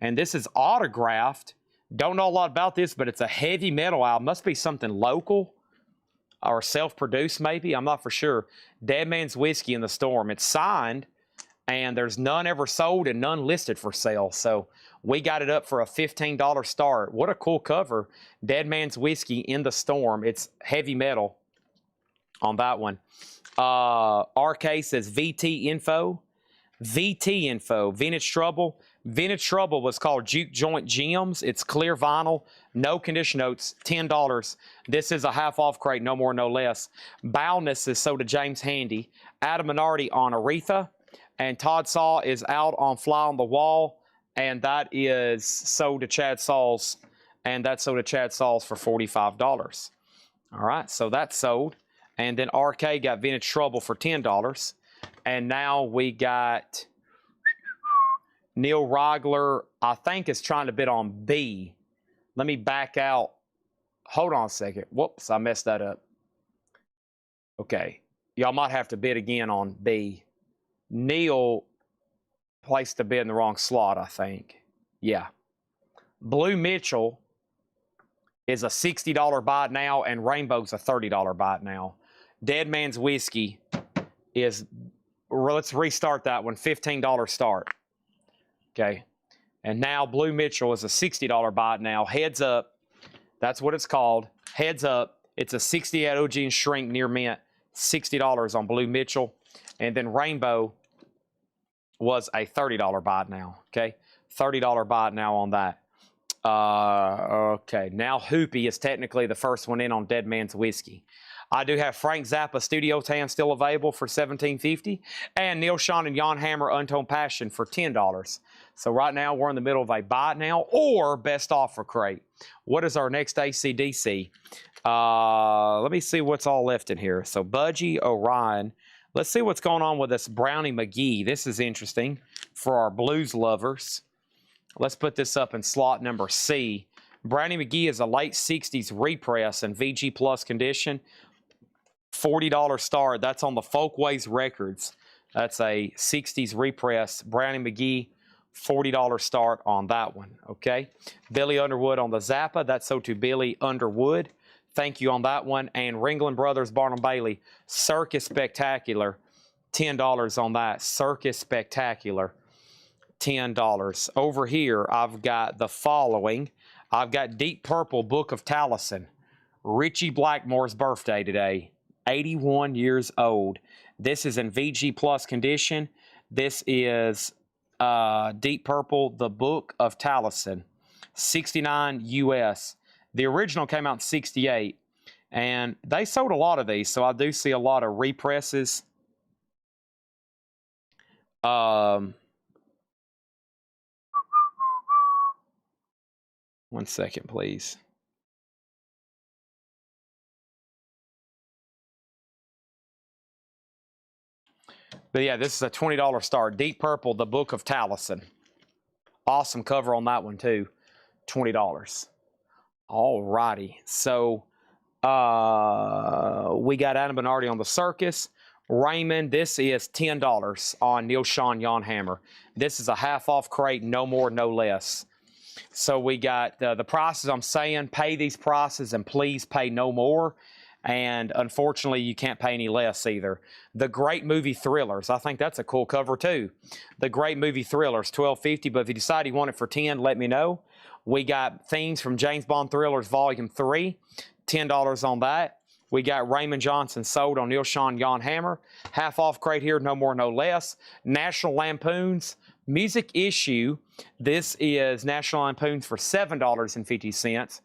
And this is autographed Don't know a lot about this, but it's a heavy metal album. Must be something local or self-produced maybe. I'm not for sure. Dead Man's Whiskey in the Storm. It's signed, and there's none ever sold and none listed for sale. So we got it up for a $15 start. What a cool cover. Dead Man's Whiskey in the Storm. It's heavy metal on that one. RK says VT Info. VT Info. Vintage Trouble. Vintage Trouble was called Juke Joint Gems. It's clear vinyl. No condition notes. $10. This is a half off crate. No more, no less. Boundness is sold to James Handy. Adam Minardi on Aretha. And Todd Saw is out on Fly on the Wall. And that is sold to Chad Sauls. And that's sold to Chad Sauls for $45. All right, so that's sold. And then RK got Vintage Trouble for $10. And now we got Neil Rogler, I think, is trying to bid on B. Let me back out. Hold on a second. Whoops, I messed that up. Okay, y'all might have to bid again on B. Neil placed the bid in the wrong slot, I think. Yeah. Blue Mitchell is a $60 buy it now, and Rainbow's a $30 buy it now. Dead Man's Whiskey is, let's restart that one, $15 start. Okay. And now Blue Mitchell is a $60 buy it now. Heads Up, that's what it's called. Heads Up, it's a 68 OG and Shrink near mint, $60 on Blue Mitchell. And then Rainbow was a $30 buy it now. Okay. $30 buy it now on that. Okay, now Hoopy is technically the first one in on Dead Man's Whiskey. I do have Frank Zappa Studio Tan still available for $17.50, and Neil Sean and Jan Hammer Untold Passion for $10. So right now we're in the middle of a buy it now or best offer crate. What is our next ACDC? Let me see what's all left in here. So Budgie, Orion. Let's see what's going on with this Brownie McGee. This is interesting for our blues lovers. Let's put this up in slot number C. Brownie McGee is a late 60s repress in VG Plus condition. $40 start. That's on the Folkways Records. That's a 60s repress. Brownie McGee, $40 start on that one. Okay. Billy Underwood on the Zappa. That's so to Billy Underwood. Thank you on that one. And Ringling Brothers Barnum Bailey Circus Spectacular. $10 on that. Circus Spectacular. $10. Over here, I've got the following. I've got Deep Purple Book of Taliesin. Richie Blackmore's birthday today. 81 years old. This is in VG Plus condition. This is Deep Purple, the Book of Taliesin. 69 US. The original came out in 68. And they sold a lot of these, so I do see a lot of represses. One second, please. But yeah, this is a $20 start. Deep Purple, the Book of Taliesin. Awesome cover on that one, too. $20. All righty. So we got Adam Bernardi on the Circus. Raymond, this is $10 on Neil Sean Jan Hammer. This is a half off crate, no more, no less. So we got the prices I'm saying, pay these prices and please pay no more. And unfortunately, you can't pay any less either. The Great Movie Thrillers, I think that's a cool cover too. The Great Movie Thrillers, $12.50, but if you decide you want it for $10, let me know. We got Themes from James Bond Thrillers Volume 3, $10 on that. We got Raymond Johnson sold on Neil Sean Jan Hammer. Half off crate here, no more, no less. National Lampoons Music Issue. This is National Lampoons for $7.50.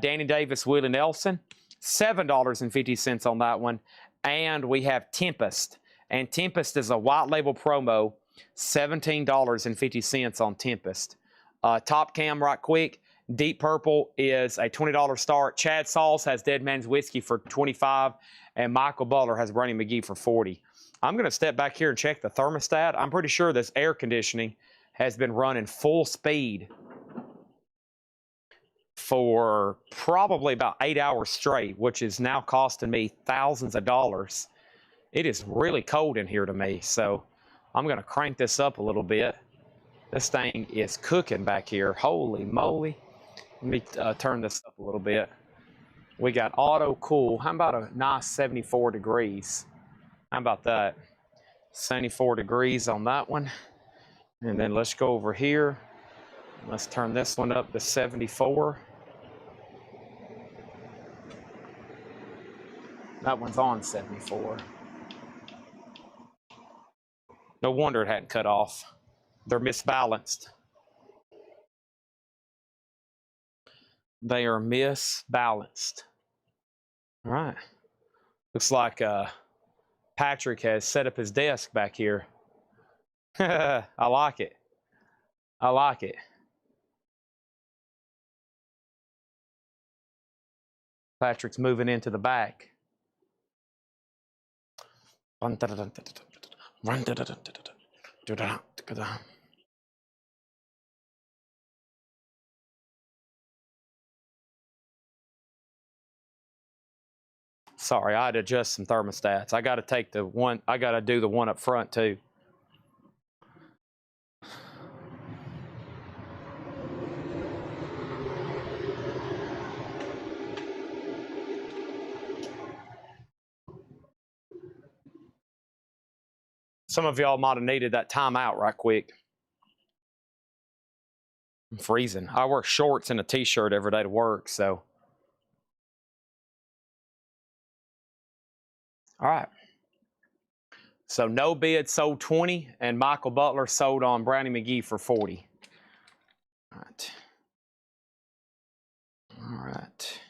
Danny Davis, Willie Nelson, $7.50 on that one. And we have Tempest. And Tempest is a white label promo, $17.50 on Tempest. Top Cam right quick. Deep Purple is a $20 start. Chad Sauls has Dead Man's Whiskey for $25. And Michael Butler has Brownie McGee for $40. I'm going to step back here and check the thermostat. I'm pretty sure this air conditioning has been running full speed for probably about 8 hours straight, which is now costing me thousands of dollars. It is really cold in here to me, so I'm going to crank this up a little bit. This thing is cooking back here. Holy moly. Let me turn this up a little bit. We got auto cool. How about a nice 74 degrees? How about that? 74 degrees on that one. And then let's go over here. Let's turn this one up to 74. That one's on 74. No wonder it hadn't cut off. They're misbalanced. They are misbalanced. All right. Looks like Patrick has set up his desk back here. I like it. I like it. Patrick's moving into the back. Sorry, I had to adjust some thermostats. I got to take the one, I got to do the one up front too. Some of y'all might have needed that timeout right quick. I'm freezing. I wear shorts and a t-shirt every day to work, so. All right. So no bid sold 20, and Michael Butler sold on Brownie McGee for 40. All right. All right.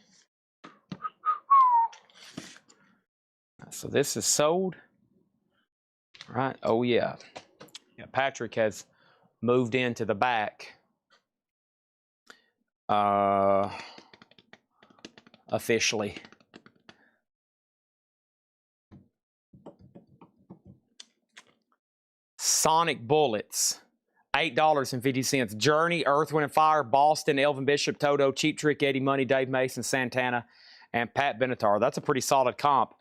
So this is sold. All right. Oh, yeah. Yeah, Patrick has moved into the back. Officially. Sonic Bullets, $8.50. Journey, Earth, Wind & Fire, Boston, Elvin Bishop, Toto, Cheap Trick, Eddie Money, Dave Mason, Santana, and Pat Benatar. That's a pretty solid comp.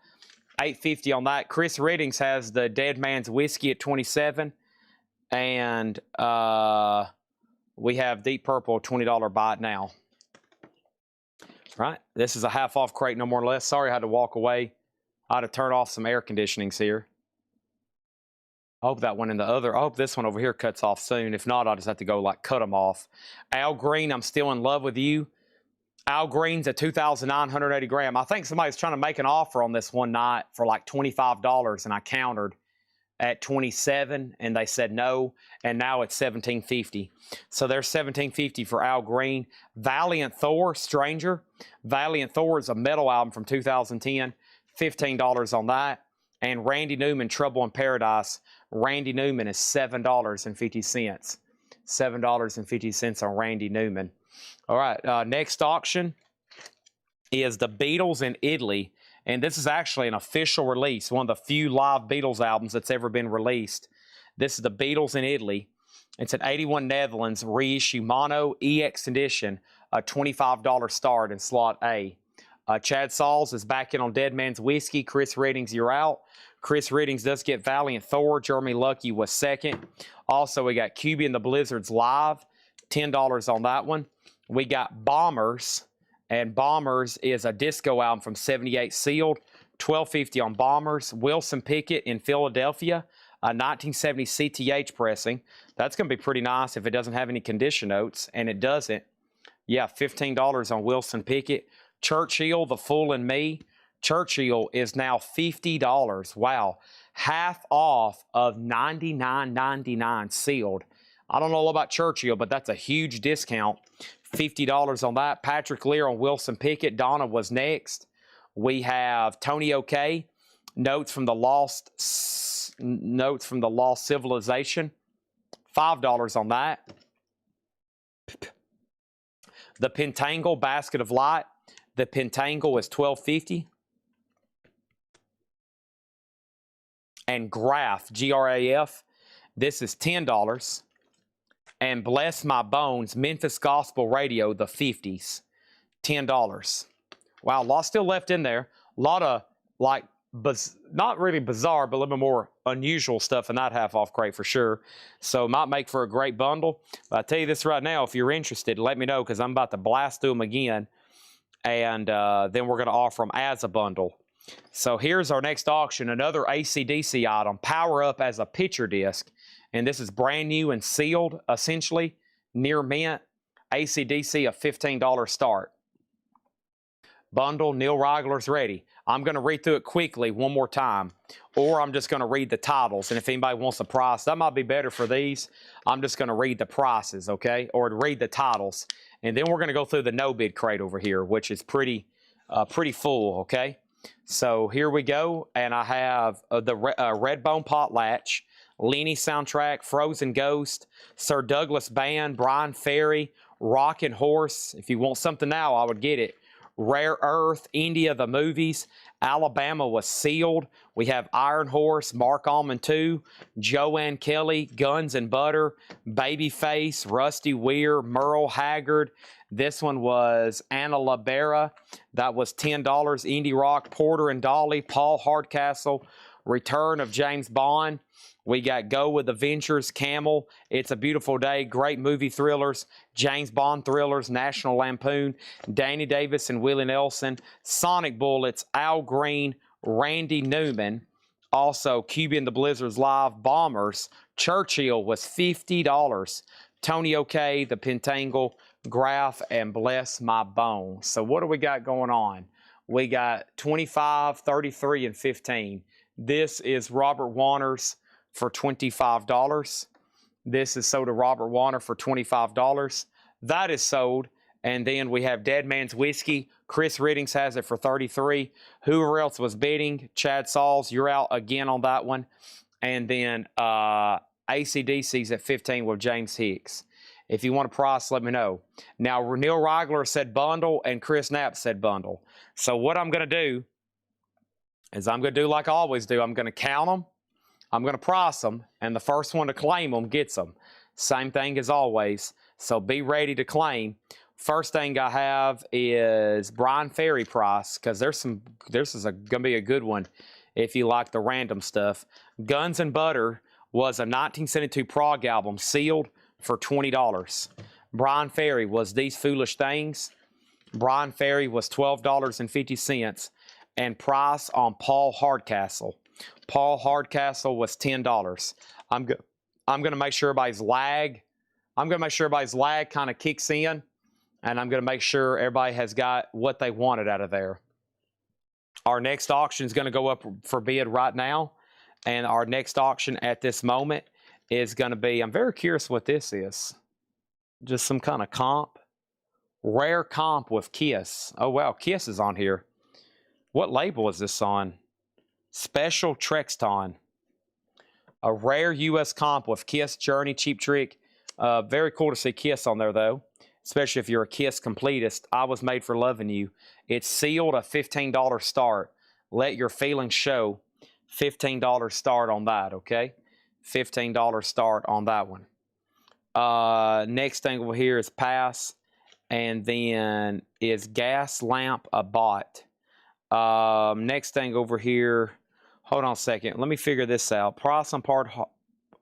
$8.50 on that. Chris Riddings has the Dead Man's Whiskey at $27. And we have Deep Purple, $20 buy it now. Right. This is a half off crate, no more or less. Sorry I had to walk away. I had to turn off some air conditionings here. I hope that one in the other. I hope this one over here cuts off soon. If not, I'll just have to go like cut them off. Al Green, I'm still in love with you. Al Green's at 2,980 gram. I think somebody's trying to make an offer on this one night for like $25, and I countered at 27, and they said no, and now it's 1750. So there's 1750 for Al Green. Valiant Thor, Stranger. Valiant Thor is a metal album from 2010. $15 on that. And Randy Newman, Trouble in Paradise. Randy Newman is $7.50. $7.50 on Randy Newman. All right, next auction is the Beatles in Italy. And this is actually an official release, one of the few live Beatles albums that's ever been released. This is the Beatles in Italy. It's an 81 Netherlands reissue mono EX edition, a $25 start in slot A. Chad Sauls is back in on Dead Man's Whiskey. Chris Riddings, you're out. Chris Riddings does get Valiant Thor. Jeremy Lucky was second. Also, we got QB and the Blizzards live, $10 on that one. We got Bombers, and Bombers is a disco album from 78 sealed, $12.50 on Bombers. Wilson Pickett in Philadelphia, a 1970 CTH pressing. That's going to be pretty nice if it doesn't have any condition notes, and it doesn't. Yeah, $15 on Wilson Pickett. Churchill, The Fool in Me. Churchill is now $50. Wow. Half off of $99.99 sealed. I don't know about Churchill, but that's a huge discount. $50 on that. Patrick Lear on Wilson Pickett. Donna was next. We have Tony OK. Notes from the Lost Civilization. $5 on that. The Pentangle Basket of Light. The Pentangle is $12.50. And Graf, Graf, this is $10. And Bless My Bones, Memphis Gospel Radio, the 50s, $10. Wow, a lot still left in there. A lot of like not really bizarre, but a little bit more unusual stuff in that half off crate for sure. So it might make for a great bundle. But I tell you this right now, if you're interested, let me know because I'm about to blast through them again. And then we're going to offer them as a bundle. So here's our next auction, another AC/DC item, power up as a picture disc. And this is brand new and sealed, essentially, near mint. AC/DC, a $15 start. Bundle, Neil Reigler's ready. I'm going to read through it quickly one more time, or I'm just going to read the titles. And if anybody wants a price, that might be better for these. I'm just going to read the prices, okay, or read the titles. And then we're going to go through the no bid crate over here, which is pretty full, okay? So here we go, and I have the Redbone Potlatch, Lenny soundtrack, Frozen Ghost, Sir Douglas Band, Brian Ferry, Rockin' Horse. If you want something now, I would get it. Rare Earth, India, the movies, Alabama was sealed. We have Iron Horse, Mark Almond 2, Joanne Kelly, Guns and Butter, Babyface, Rusty Weir, Merle Haggard. This one was Anna Labera. That was $10. Indie Rock, Porter and Dolly, Paul Hardcastle, Return of James Bond. We got Go with the Ventures, Camel, It's a Beautiful Day, great movie thrillers, James Bond thrillers, National Lampoon, Danny Davis and Willie Nelson, Sonic Bullets, Al Green, Randy Newman, also Cuba and the Blizzards Live, Bombers, Churchill was $50, Tony OK, The Pentangle, Graph, and Bless My Bones. So what do we got going on? We got 25, 33, and 15. This is Robert Warner's for $25. This is sold to Robert Warner for $25. That is sold. And then we have Dead Man's Whiskey. Chris Riddings has it for $33. Whoever else was bidding, Chad Sauls, you're out again on that one. And then AC/DC's at $15 with James Hicks. If you want a price, let me know. Now, Neil Reigler said bundle and Chris Knapp said bundle. So what I'm going to do is I'm going to do like I always do. I'm going to count them. I'm going to price them, and the first one to claim them gets them. Same thing as always, so be ready to claim. First thing I have is Brian Ferry price, because this is going to be a good one if you like the random stuff. Guns and Butter was a 1972 prog album, sealed for $20. Brian Ferry was These Foolish Things. Brian Ferry was $12.50, and price on Paul Hardcastle. Paul Hardcastle was $10. I'm going to make sure everybody's lag. I'm going to make sure everybody's lag kind of kicks in, and I'm going to make sure everybody has got what they wanted out of there. Our next auction is going to go up for bid right now, and our next auction at this moment is going to be, I'm very curious what this is. Just some kind of comp. Rare comp with Kiss. Oh, wow, Kiss is on here. What label is this on? Special Trexton. A rare U.S. comp with Kiss, Journey, Cheap Trick. Very cool to see Kiss on there, though, especially if you're a Kiss completist. I Was Made for Loving You. It's sealed, a $15 start. Let your feelings show. $15 start on that, okay? $15 start on that one. Next thing over here is Pass, and then is Gas Lamp a Bot. Next thing over here, hold on a second. Let me figure this out. Price on Part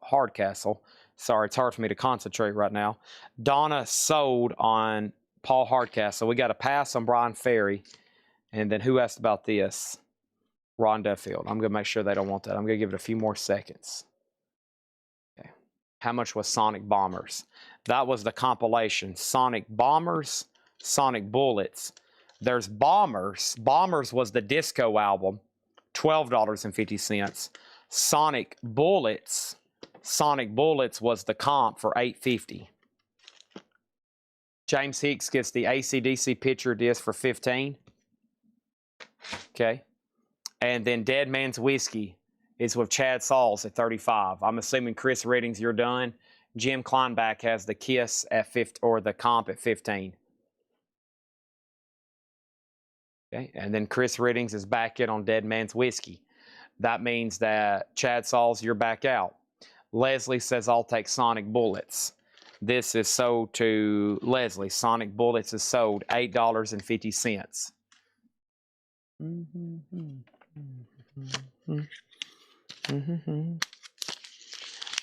Hardcastle. Sorry, it's hard for me to concentrate right now. Donna sold on Paul Hardcastle. We got a pass on Brian Ferry. And then who asked about this? Ron Duffield. I'm going to make sure they don't want that. I'm going to give it a few more seconds. Okay. How much was Sonic Bombers? That was the compilation. Sonic Bombers, Sonic Bullets. There's Bombers. Bombers was the disco album, $12.50. Sonic Bullets was the comp for $8.50. James Hicks gets the AC/DC picture disc for $15. Okay. And then Dead Man's Whiskey is with Chad Sauls at $35. I'm assuming Chris Riddings, you're done. Jim Kleinbach has the Kiss at 50, or the comp at $15. Okay, and then Chris Riddings is back in on Dead Man's Whiskey. That means that Chad Sauls, you're back out. Leslie says, I'll take Sonic Bullets. This is sold to Leslie. Sonic Bullets is sold $8.50.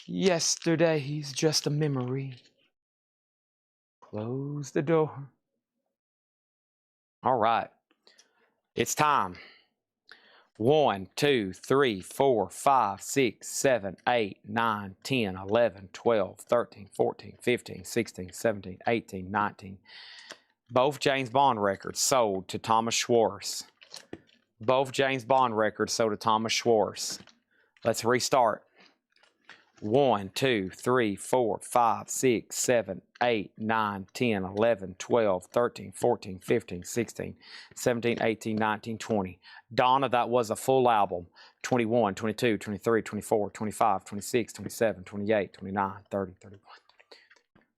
Yesterday's just a memory. Close the door. All right. It's time. 1, 2, 3, 4, 5, 6, 7, 8, 9, 10, 11, 12, 13, 14, 15, 16, 17, 18, 19. Both James Bond records sold to Thomas Schwartz. Both James Bond records sold to Thomas Schwartz. Let's restart. 1, 2, 3, 4, 5, 6, 7, 8, 9, 10, 11, 12, 13, 14, 15, 16, 17, 18, 19, 20. Donna, that was a full album. 21, 22, 23, 24, 25, 26, 27, 28, 29, 30, 31,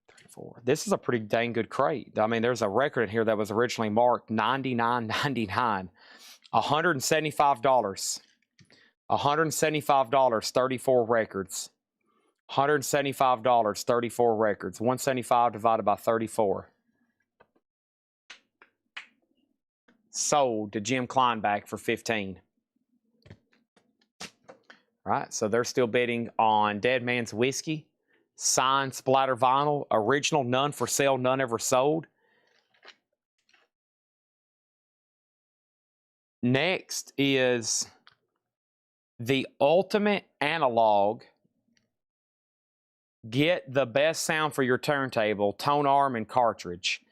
34. This is a pretty dang good crate. I mean, there's a record in here that was originally marked $99.99. $175. $175, 34 records. $175, 34 records. 175 divided by 34. Sold to Jim Kleinbach for 15. Right, so they're still bidding on Dead Man's Whiskey, signed splatter vinyl, original, none for sale, none ever sold. Next is the ultimate analog. Get the best sound for your turntable, tone arm and cartridge.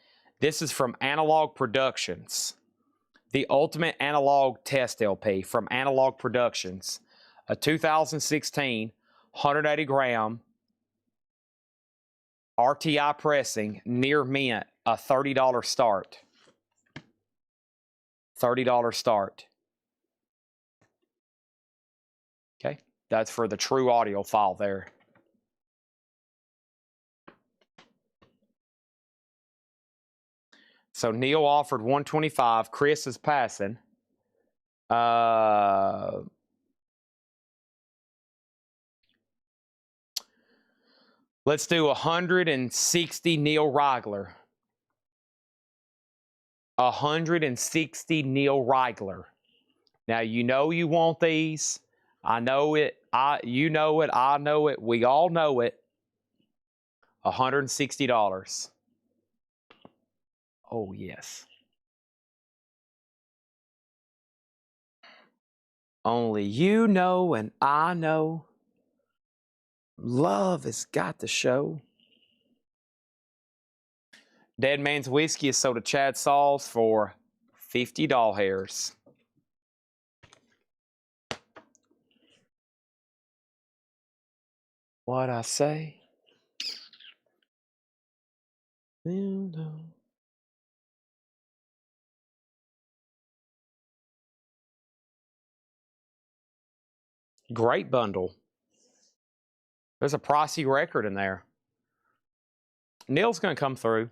This is from Analog Productions. The Ultimate Analog Test LP from Analog Productions. A 2016 180 gram RTI pressing, near mint, a $30 start. $30 start. Okay, that's for the true audio file there. So Neil offered 125. Chris is passing. Let's do 160 Neil Reigler. 160 Neil Reigler. Now you know you want these. I know it. You know it. I know it. We all know it. $160. Oh, yes. Only you know and I know. Love has got to show. Dead Man's Whiskey is sold to Chad Sauls for 50 doll hairs. What I say? You know. Great bundle. There's a pricey record in there. Neil's going to come through.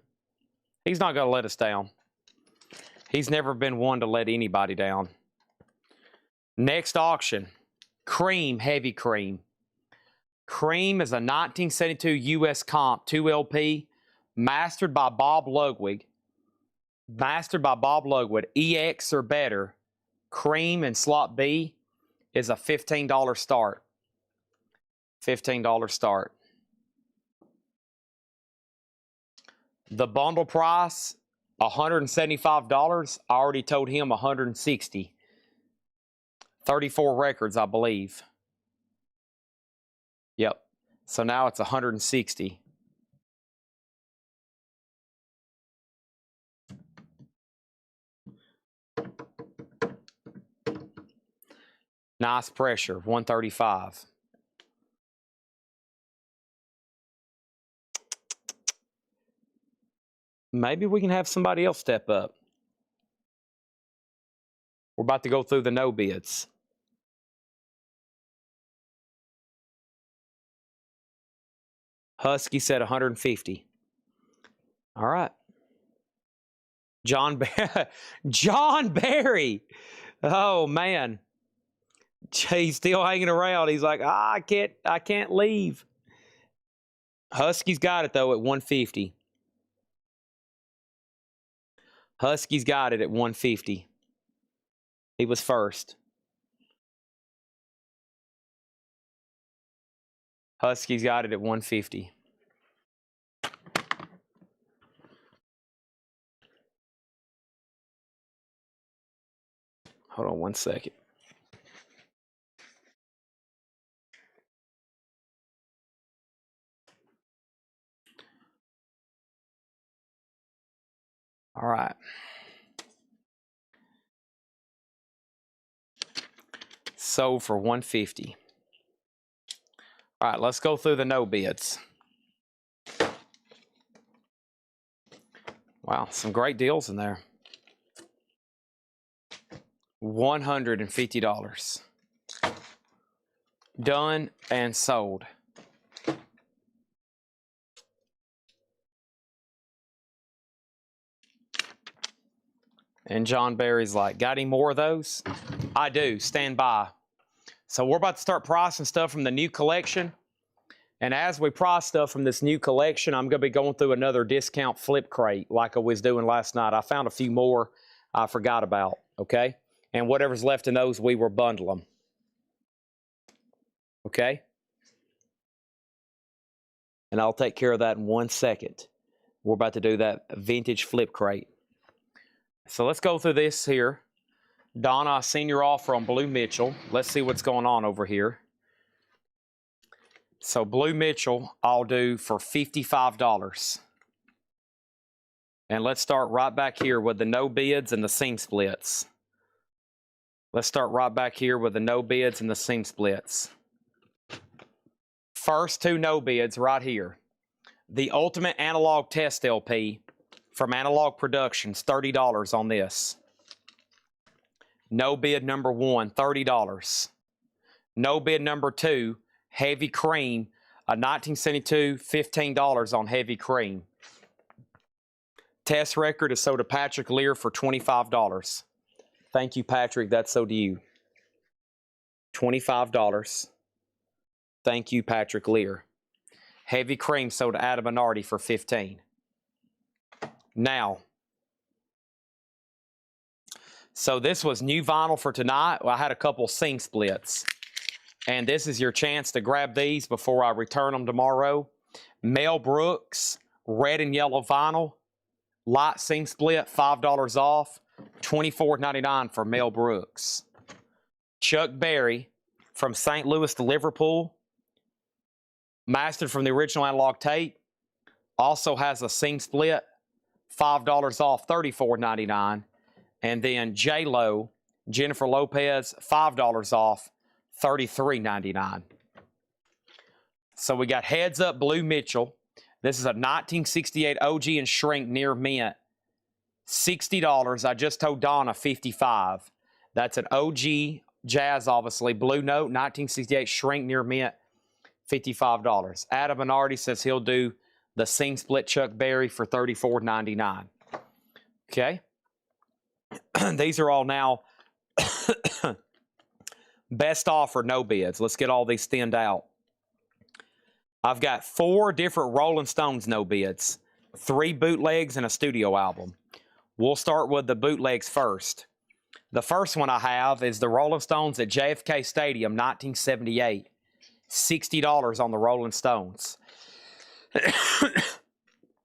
He's not going to let us down. He's never been one to let anybody down. Next auction, Cream, Heavy Cream. Cream is a 1972 US Comp 2 LP, mastered by Bob Ludwig. Mastered by Bob Ludwig. EX or better. Cream and slot B is a $15 start. $15 start. The bundle price, $175. I already told him $160. 34 records, I believe. Yep. So now it's $160. Nice pressure, 135. Maybe we can have somebody else step up. We're about to go through the no bids. Husky said 150. All right. John Barry. Oh man. He's still hanging around. He's like, I can't leave. Husky's got it though at 150. Husky's got it at 150. He was first. Husky's got it at 150. Hold on one second. All right. Sold for 150. All right, let's go through the no bids. Wow, some great deals in there. $150. Done and sold. And John Barry's like, got any more of those? I do, stand by. So we're about to start pricing stuff from the new collection. And as we price stuff from this new collection, I'm going to be going through another discount flip crate like I was doing last night. I found a few more I forgot about, okay? And whatever's left in those, we will bundle them. Okay? And I'll take care of that in 1 second. We're about to do that vintage flip crate. So let's go through this here. Donna, I seen your offer on Blue Mitchell. Let's see what's going on over here. So Blue Mitchell, I'll do for $55. And let's start right back here with the no bids and the seam splits. Let's start right back here with the no bids and the seam splits. First two no bids right here. The Ultimate Analog Test LP from Analog Productions, $30 on this. No bid number one, $30. No bid number two, Heavy Cream, a 1972, $15 on Heavy Cream. Test record is sold to Patrick Lear for $25. Thank you, Patrick. That's sold to you. $25. Thank you, Patrick Lear. Heavy Cream sold to Adam Bernardi for $15. Now, so this was new vinyl for tonight. Well, I had a couple seam splits. And this is your chance to grab these before I return them tomorrow. Mel Brooks, red and yellow vinyl. Light seam split, $5 off. $24.99 for Mel Brooks. Chuck Berry from St. Louis to Liverpool. Mastered from the original analog tape. Also has a seam split. $5 off, $34.99. And then J-Lo, Jennifer Lopez, $5 off, $33.99. So we got Heads Up Blue Mitchell. This is a 1968 OG and shrink near mint. $60. I just told Donna $55. That's an OG jazz, obviously. Blue Note, 1968 shrink near mint, $55. Adam Bernardi says he'll do the seam split Chuck Berry for $34.99. Okay. These are all now best offer, no bids. Let's get all these thinned out. I've got 4 different Rolling Stones no bids, 3 bootlegs, and a studio album. We'll start with the bootlegs first. The first one I have is the Rolling Stones at JFK Stadium, 1978. $60 on the Rolling Stones.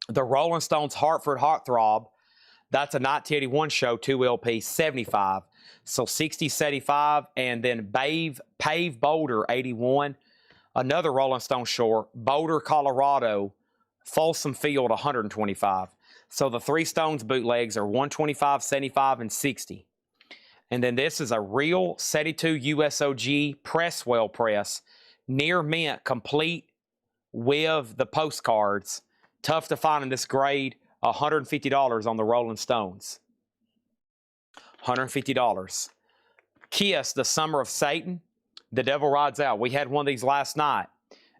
The Rolling Stones Hartford Heartthrob, that's a 1981 show, 2 LP, $75. So 60, 75, and then Pave Boulder, 81. Another Rolling Stone short, Boulder, Colorado, Folsom Field, 125. So the 3 Stones bootlegs are 125, 75, and 60. And then this is a real 72 USOG Presswell press, near mint, complete with the postcards. Tough to find in this grade, $150 on the Rolling Stones. $150. Kiss, The Summer of Satan, The Devil Rides Out. We had one of these last night.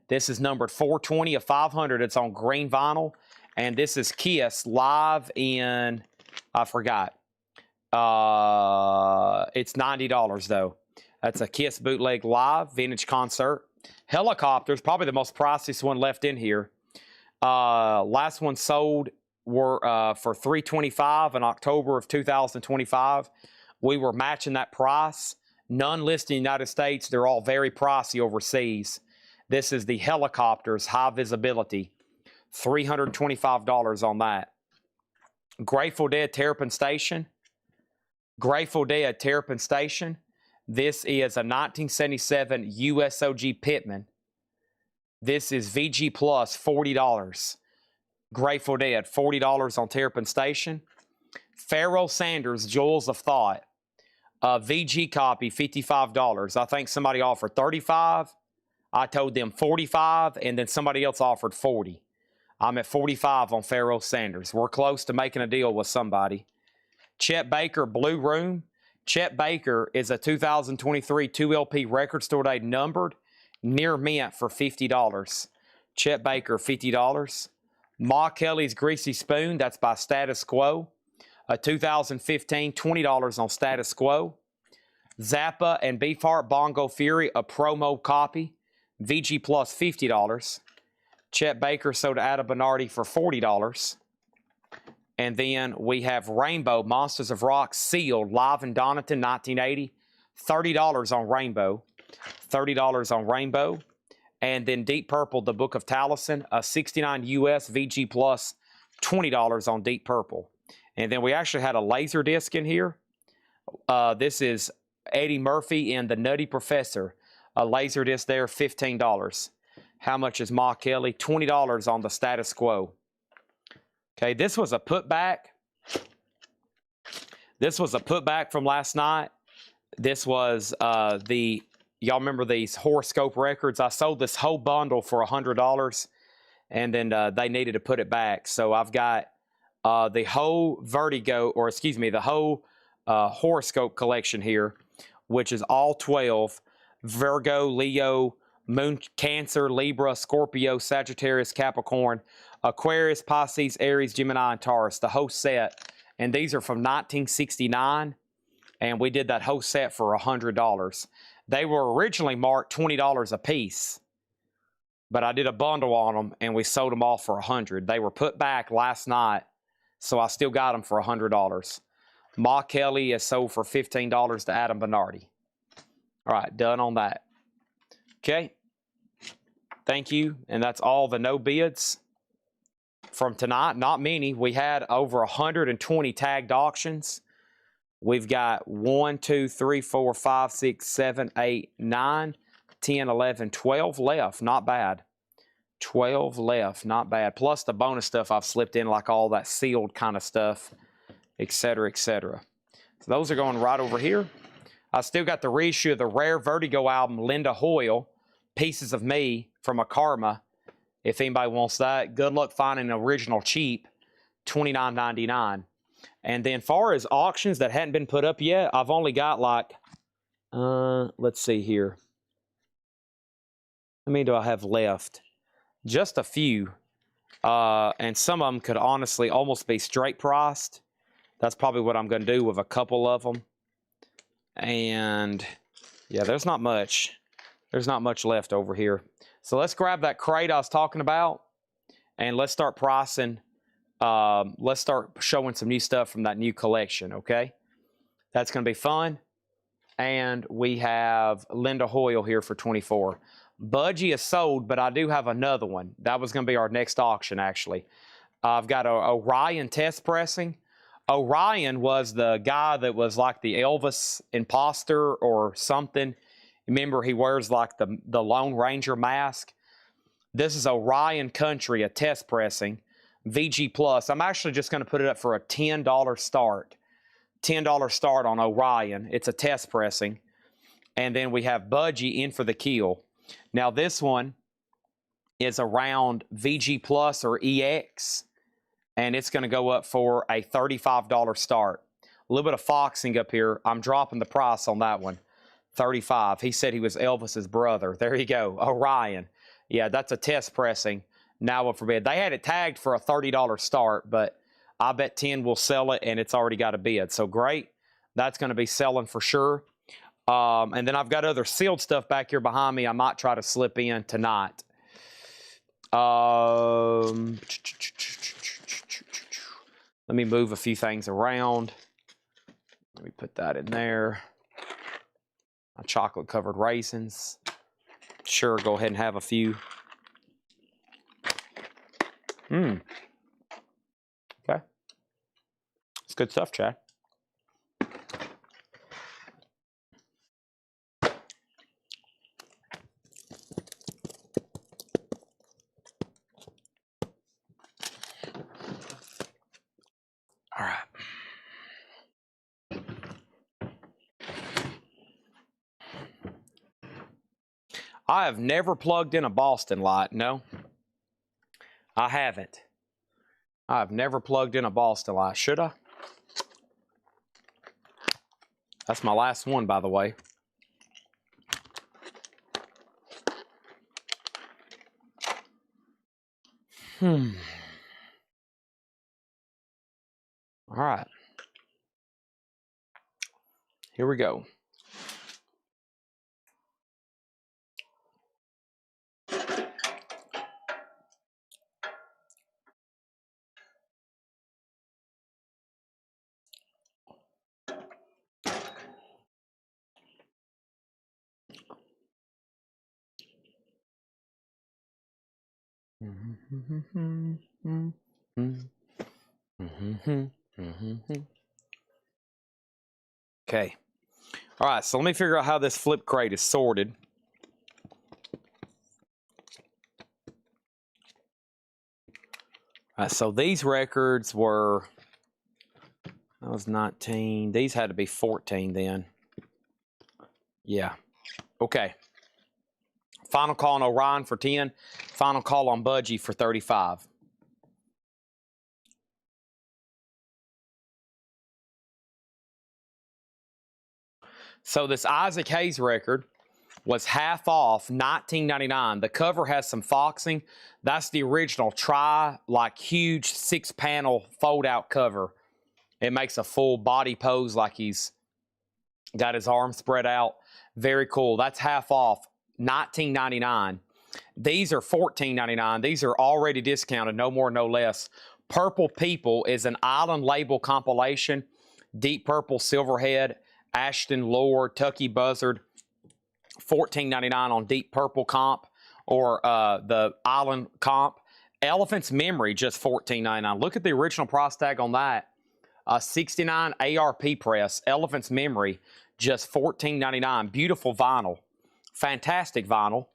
This is numbered 420 of 500. It's on green vinyl. And this is Kiss live in, I forgot. It's $90 though. That's a Kiss bootleg live vintage concert. Helicopters, probably the most priciest one left in here. Last one sold were for $325 in October of 2025. We were matching that price. None listed in the United States. They're all very pricey overseas. This is the helicopters, high visibility. $325 on that. Grateful Dead Terrapin Station. Grateful Dead Terrapin Station. This is a 1977 USOG Pittman. This is VG Plus, $40. Grateful Dead, $40 on Terrapin Station. Pharoah Sanders, Jewels of Thought. VG copy, $55. I think somebody offered $35. I told them $45, and then somebody else offered $40. I'm at $45 on Pharoah Sanders. We're close to making a deal with somebody. Chet Baker, Blue Room. Chet Baker is a 2023 2LP Record Store Day numbered, near mint for $50. Chet Baker, $50. Ma Kelly's Greasy Spoon, that's by Status Quo. A 2015, $20 on Status Quo. Zappa and Beefheart Bongo Fury, a promo copy. VG Plus, $50. Chet Baker sold to Adam Bernardi for $40. And then we have Rainbow, Monsters of Rock, sealed, live in Donington, 1980. $30 on Rainbow. $30 on Rainbow. And then Deep Purple, The Book of Taliesin, a 69 US VG Plus, $20 on Deep Purple. And then we actually had a laser disc in here. This is Eddie Murphy and the Nutty Professor. A laser disc there, $15. How much is Ma Kelly? $20 on the Status Quo. Okay, this was a putback. This was a putback from last night. This was y'all remember these horoscope records? I sold this whole bundle for $100, and then they needed to put it back. So I've got the whole the whole horoscope collection here, which is all 12. Virgo, Leo, Moon, Cancer, Libra, Scorpio, Sagittarius, Capricorn, Aquarius, Pisces, Aries, Gemini, and Taurus, the whole set. And these are from 1969, and we did that whole set for $100. They were originally marked $20 a piece, but I did a bundle on them, and we sold them all for $100. They were put back last night, so I still got them for $100. Ma Kelly is sold for $15 to Adam Bernardi. All right, done on that. Okay. Thank you. And that's all the no bids from tonight. Not many. We had over 120 tagged auctions. We've got 1, 2, 3, 4, 5, 6, 7, 8, 9, 10, 11, 12 left. Not bad. 12 left. Not bad. Plus the bonus stuff I've slipped in, like all that sealed kind of stuff, etc., etc. So those are going right over here. I still got the reissue of the rare Vertigo album, Linda Hoyle, Pieces of Me from a Karma. If anybody wants that, good luck finding an original cheap, $29.99. And then far as auctions that hadn't been put up yet, I've only got like, let's see here. How many do I have left? Just a few. And some of them could honestly almost be straight priced. That's probably what I'm going to do with a couple of them. And yeah, there's not much. There's not much left over here. So let's grab that crate I was talking about, and let's start pricing. Let's start showing some new stuff from that new collection, okay? That's going to be fun. And we have Linda Hoyle here for $24. Budgie is sold, but I do have another one. That was going to be our next auction, actually. I've got a Orion test pressing. Orion was the guy that was like the Elvis imposter or something. Remember, he wears like the Lone Ranger mask. This is Orion Country, a test pressing. VG Plus. I'm actually just going to put it up for a $10 start. $10 start on Orion. It's a test pressing. And then we have Budgie in for the kill. Now this one is around VG Plus or EX. And it's going to go up for a $35 start. A little bit of foxing up here. I'm dropping the price on that one. $35. He said he was Elvis's brother. There you go. Orion. Yeah, that's a test pressing. Now will forbid. They had it tagged for a $30 start, but I bet 10 will sell it, and it's already got a bid. So great. That's going to be selling for sure. And then I've got other sealed stuff back here behind me I might try to slip in tonight. Let me move a few things around. Let me put that in there. My chocolate-covered raisins. sure go ahead and have a few. Okay. It's good stuff, Chad. All right. I have never plugged in a Boston light. No, I haven't. I've never plugged in a Boston light. Should I? That's my last one, by the way. All right. Here we go. Okay. All right, so let me figure out how this flip crate is sorted. All right, so these records were, that was 19. These had to be 14 then. Yeah. Okay. Final call on Orion for 10. Final call on Budgie for 35. So this Isaac Hayes record was half off, $19.99. The cover has some foxing. That's the original like huge 6-panel fold-out cover. It makes a full body pose like he's got his arms spread out. Very cool. That's half off, $19.99. These are $14.99. These are already discounted, no more, no less. Purple People is an Island Label compilation. Deep Purple, Silverhead, Ashton Lord, Tucky Buzzard, $14.99 on Deep Purple comp or the Island comp. Elephant's Memory, just $14.99. Look at the original price tag on that. 69 ARP press, Elephant's Memory, just $14.99. Beautiful vinyl. Fantastic vinyl.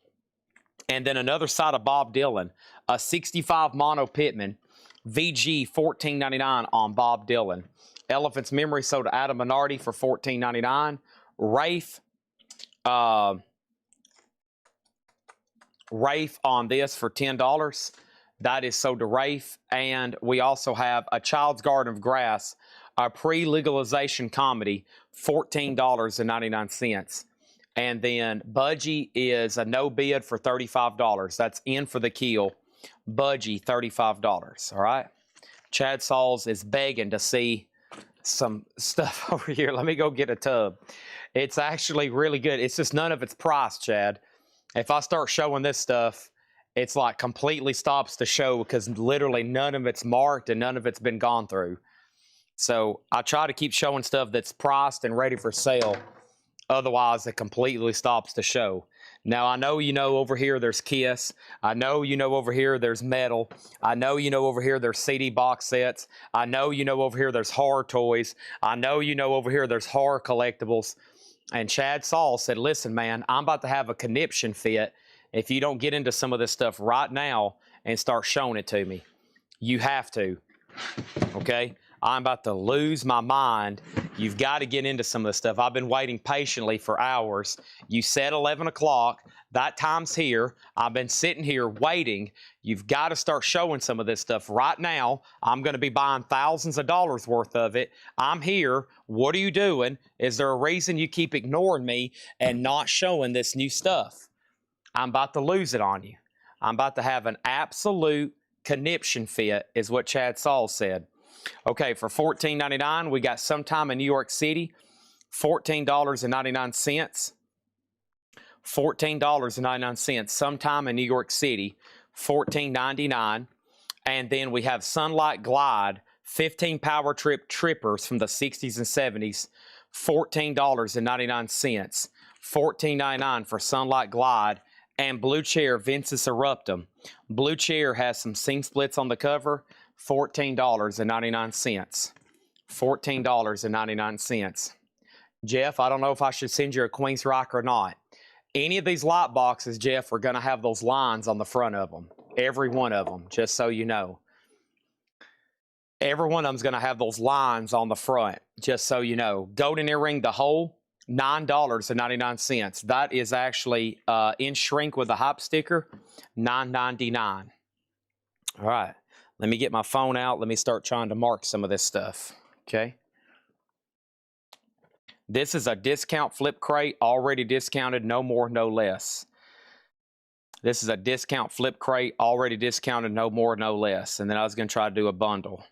And then another side of Bob Dylan, a 65 Mono Pittman, VG, $14.99 on Bob Dylan. Elephant's Memory sold to Adam Minardi for $14.99. Rafe on this for $10. That is sold to Rafe. And we also have A Child's Garden of Grass, a pre-legalization comedy, $14.99. And then Budgie is a no bid for $35. That's in for the kill. Budgie, $35. All right. Chad Sauls is begging to see some stuff over here. Let me go get a tub. It's actually really good. It's just none of it's priced, Chad. If I start showing this stuff, it's like completely stops the show because literally none of it's marked and none of it's been gone through. So I try to keep showing stuff that's priced and ready for sale. Otherwise, it completely stops the show. Now, I know you know over here there's Kiss. I know you know over here there's metal. I know you know over here there's CD box sets. I know you know over here there's horror toys. I know you know over here there's horror collectibles. And Chad Saul said, listen, man, I'm about to have a conniption fit if you don't get into some of this stuff right now and start showing it to me. You have to, okay? I'm about to lose my mind. You've got to get into some of this stuff. I've been waiting patiently for hours. You said 11 o'clock. That time's here. I've been sitting here waiting. You've got to start showing some of this stuff right now. I'm going to be buying thousands of dollars worth of it. I'm here. What are you doing? Is there a reason you keep ignoring me and not showing this new stuff? I'm about to lose it on you. I'm about to have an absolute conniption fit, is what Chad Saul said. Okay, for $14.99, we got Sometime in New York City, $14.99. $14.99. Sometime in New York City, $14.99. And then we have Sunlight Glide, 15 Power Trip Trippers from the 60s and 70s, $14.99. $14.99 for Sunlight Glide. and Blue Chair Ventus Eruptum. Blue Chair has some seam splits on the cover, $14.99. $14.99. Jeff, I don't know if I should send you a Queen's Rock or not. Any of these light boxes, Jeff, are going to have those lines on the front of them. Every one of them, just so you know. Every one of them is going to have those lines on the front, just so you know. Golden earring, the whole, $9.99. That is actually in shrink with a hype sticker, $9.99. All right, let me get my phone out. Let me start trying to mark some of this stuff, okay? This is a discount flip crate, already discounted, no more, no less. This is a discount flip crate, already discounted, no more, no less. And then I was going to try to do a bundle.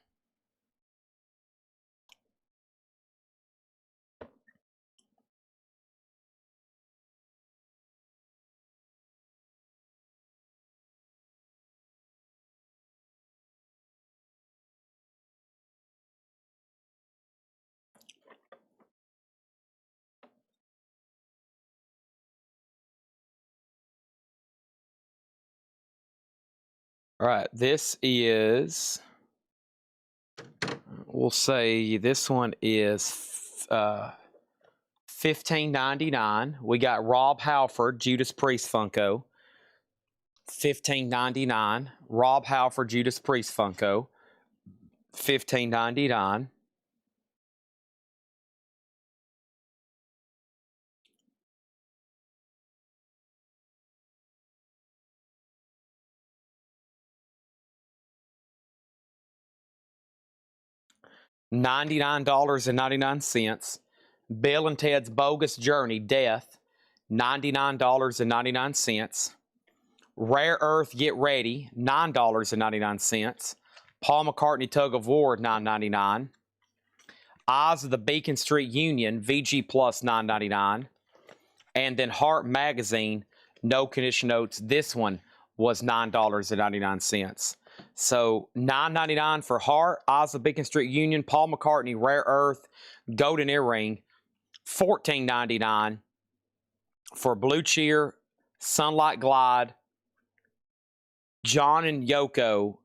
All right, this is, we'll say this one is $15.99. We got Rob Halford, Judas Priest Funko, $15.99. Rob Halford, Judas Priest Funko, $15.99. $99.99. Bill and Ted's Bogus Journey, Death, $99.99. Rare Earth, Get Ready, $9.99. Paul McCartney Tug of War, $9.99. Eyes of the Beacon Street Union, VG Plus, $9.99. And then Heart Magazine, no condition notes. This one was $9.99. So $9.99 for Heart, Eyes of the Beacon Street Union, Paul McCartney, Rare Earth, Golden Earring, $14.99 for Blue Cheer, Sunlight Glide, John and Yoko,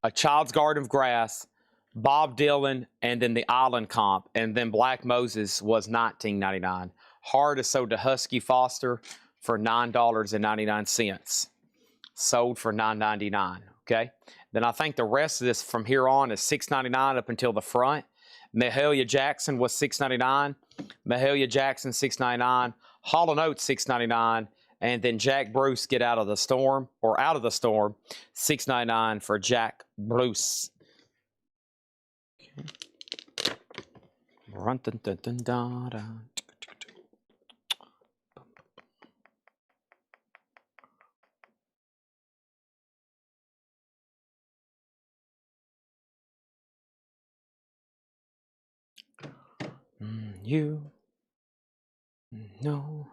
A Child's Garden of Grass, Bob Dylan, and then the Island Comp, and then Black Moses was $19.99. Heart is sold to Husky Foster for $9.99. Sold for $9.99. Okay. Then I think the rest of this from here on is $6.99 up until the front. Mahalia Jackson was $6.99. Mahalia Jackson $6.99. Hall & Oates $6.99. And then Jack Bruce, Get Out of the Storm, or Out of the Storm, $6.99 for Jack Bruce. Okay. You know,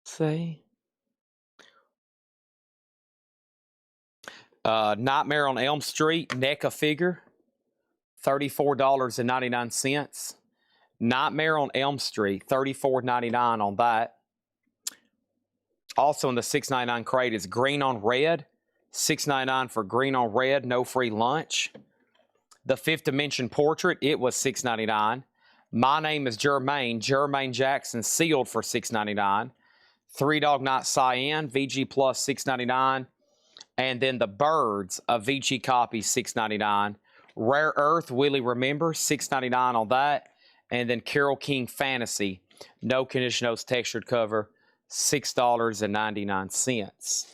say. Nightmare on Elm Street, NECA figure, $34.99. Nightmare on Elm Street, $34.99 on that. Also in the $6.99 crate is Green on Red, $6.99 for Green on Red, no free lunch. The Fifth Dimension Portrait, it was $6.99. My Name is Jermaine, Jermaine Jackson, sealed for $6.99. Three Dog Night Cyan, VG Plus, $6.99. And then the Birds, a VG copy, $6.99. Rare Earth, Willie Remember, $6.99 on that. And then Carole King Fantasy, no condition notes, textured cover, $6.99.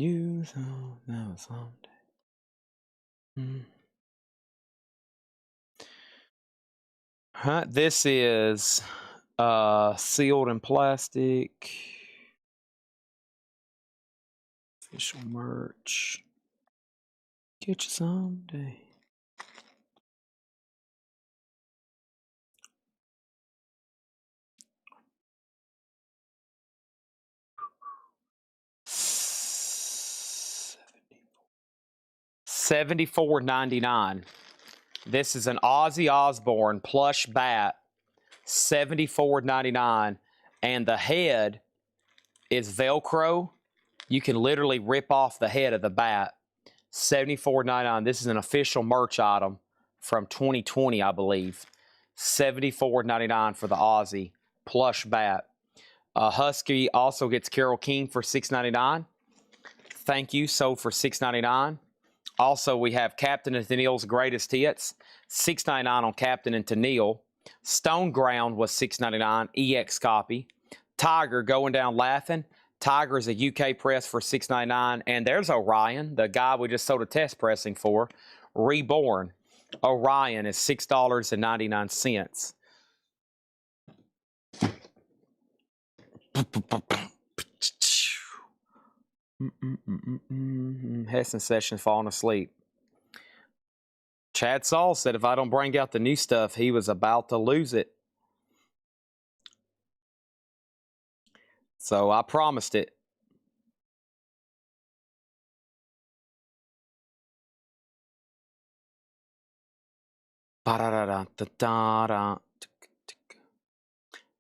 You thought that was someday. Huh, this is sealed in plastic. Official merch. Get you someday. $74.99. This is an Ozzy Osbourne plush bat, $74.99, and the head is Velcro. You can literally rip off the head of the bat. $74.99. This is an official merch item from 2020, I believe. $74.99 for the Ozzy plush bat. Husky also gets Carole King for $6.99. Thank you, sold for $6.99. Also, we have Captain and Tennille's Greatest Hits, $6.99 on Captain and Tennille. Stone Ground was $6.99, EX copy. Tiger, Going Down Laughing. Tiger is a UK press for $6.99. And there's Orion, the guy we just sold a test pressing for, Reborn. Orion is $6.99. Heston Sessions falling asleep. Chad Saul said if I don't bring out the new stuff, he was about to lose it. So I promised it.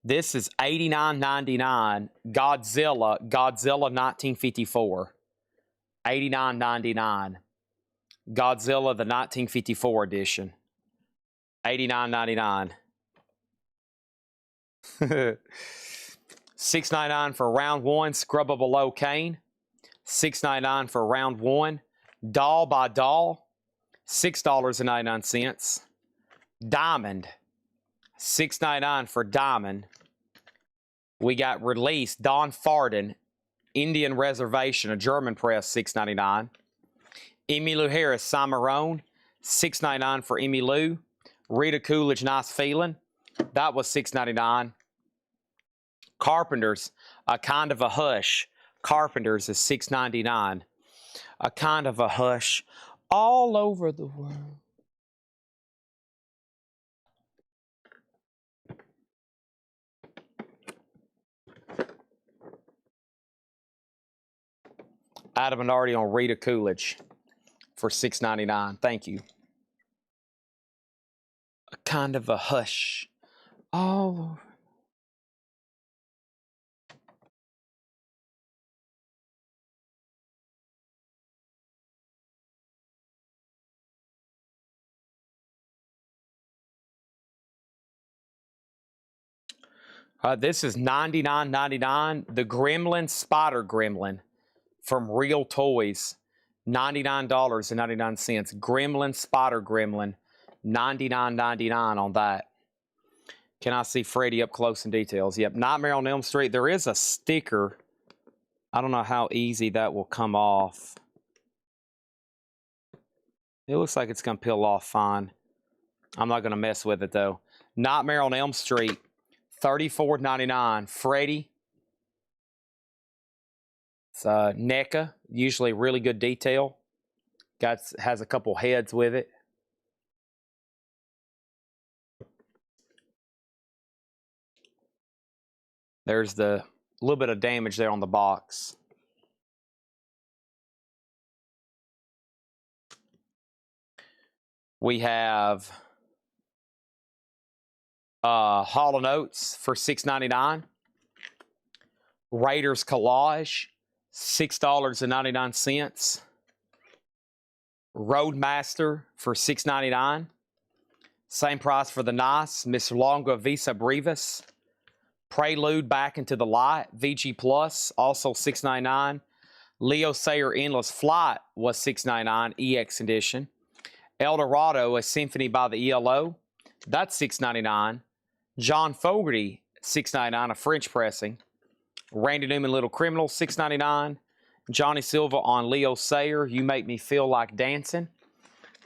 This is $89.99. Godzilla 1954. $89.99. Godzilla the 1954 edition. $89.99. $6.99 for round one, Scrubba Below Kane. $6.99 for round one. Doll by Doll, $6.99. Diamond, $6.99 for Diamond. We got Release, Don Farden, Indian Reservation, a German press, $6.99. Emmylou Harris, Cimarron, $6.99 for Emmylou. Rita Coolidge, Nice Feeling, that was $6.99. Carpenters, A Kind of a Hush. Carpenters is $6.99. A Kind of a Hush, all over the world. Adam Minardi on Rita Coolidge for $6.99. Thank you. A Kind of a Hush, all over. This is $99.99. The Gremlin, Spider Gremlin from Real Toys, $99.99. Gremlin, Spider Gremlin, $99.99 on that. Can I see Freddy up close in details? Yep, Nightmare on Elm Street. There is a sticker. I don't know how easy that will come off. It looks like it's going to peel off fine. I'm not going to mess with it, though. Nightmare on Elm Street, $34.99. Freddy. It's NECA, usually really good detail. Has a couple heads with it. There's the little bit of damage there on the box. We have Hall & Oates for $6.99. Raiders Collage, $6.99. Roadmaster for $6.99. Same price for the Nice, Miss Longa Visa Brevis. Prelude Back into the Light, VG Plus, also $6.99. Leo Sayer Endless Flight was $6.99, EX edition. El Dorado, A Symphony by the ELO, that's $6.99. John Fogerty, $6.99, a French pressing. Randy Newman, Little Criminal, $6.99. Johnny Silva on Leo Sayer, You Make Me Feel Like Dancing.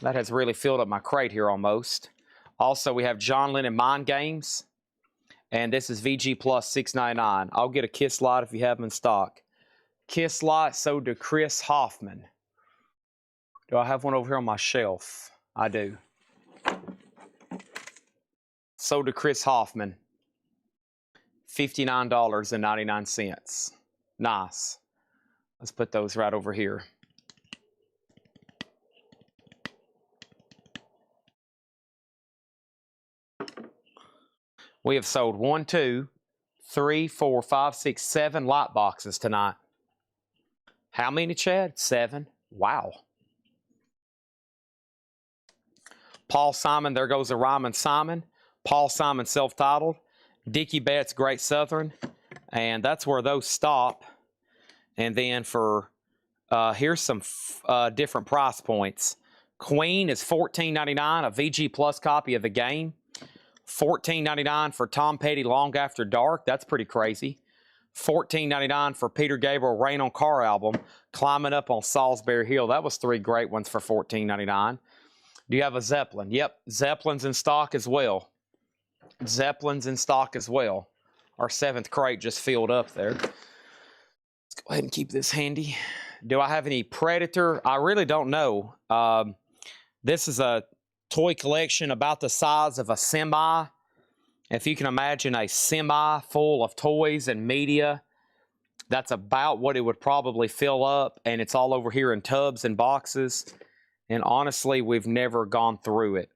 That has really filled up my crate here almost. Also, we have John Lennon Mind Games. And this is VG Plus, $6.99. I'll get a Kiss Lot if you have them in stock. Kiss Lot sold to Chris Hoffman. Do I have one over here on my shelf? I do. Sold to Chris Hoffman. $59.99. Nice. Let's put those right over here. We have sold 1, 2, 3, 4, 5, 6, 7 light boxes tonight. How many, Chad? 7. Wow. Paul Simon, there goes a Ryman Simon. Paul Simon, self-titled. Dickie Betts, Great Southern. And that's where those stop. And then for, here's some different price points. Queen is $14.99, a VG Plus copy of the game. $14.99 for Tom Petty, Long After Dark. That's pretty crazy. $14.99 for Peter Gabriel, Rain on Car album, Climbing Up on Salisbury Hill. That was 3 great ones for $14.99. Do you have a Zeppelin? Yep, Zeppelin's in stock as well. Zeppelin's in stock as well. Our 7th crate just filled up there. Let's go ahead and keep this handy. Do I have any Predator? I really don't know. This is a toy collection about the size of a semi. If you can imagine a semi full of toys and media, that's about what it would probably fill up. And it's all over here in tubs and boxes. And honestly, we've never gone through it.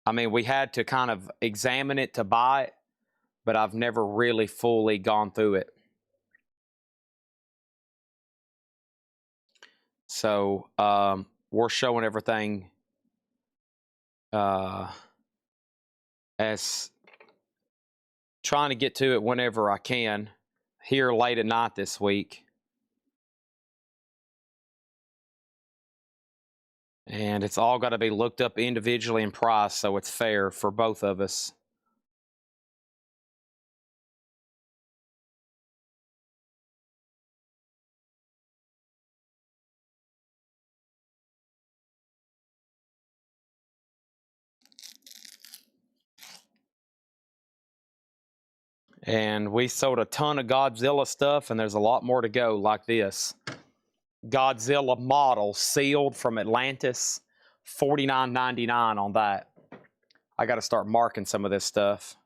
I mean, we had to kind of examine it to buy it, but I've never really fully gone through it. So we're showing everything as trying to get to it whenever I can here late at night this week. And it's all got to be looked up individually and priced so it's fair for both of us. And we sold a ton of Godzilla stuff, and there's a lot more to go like this. Godzilla model sealed from Atlantis, $49.99 on that. I got to start marking some of this stuff.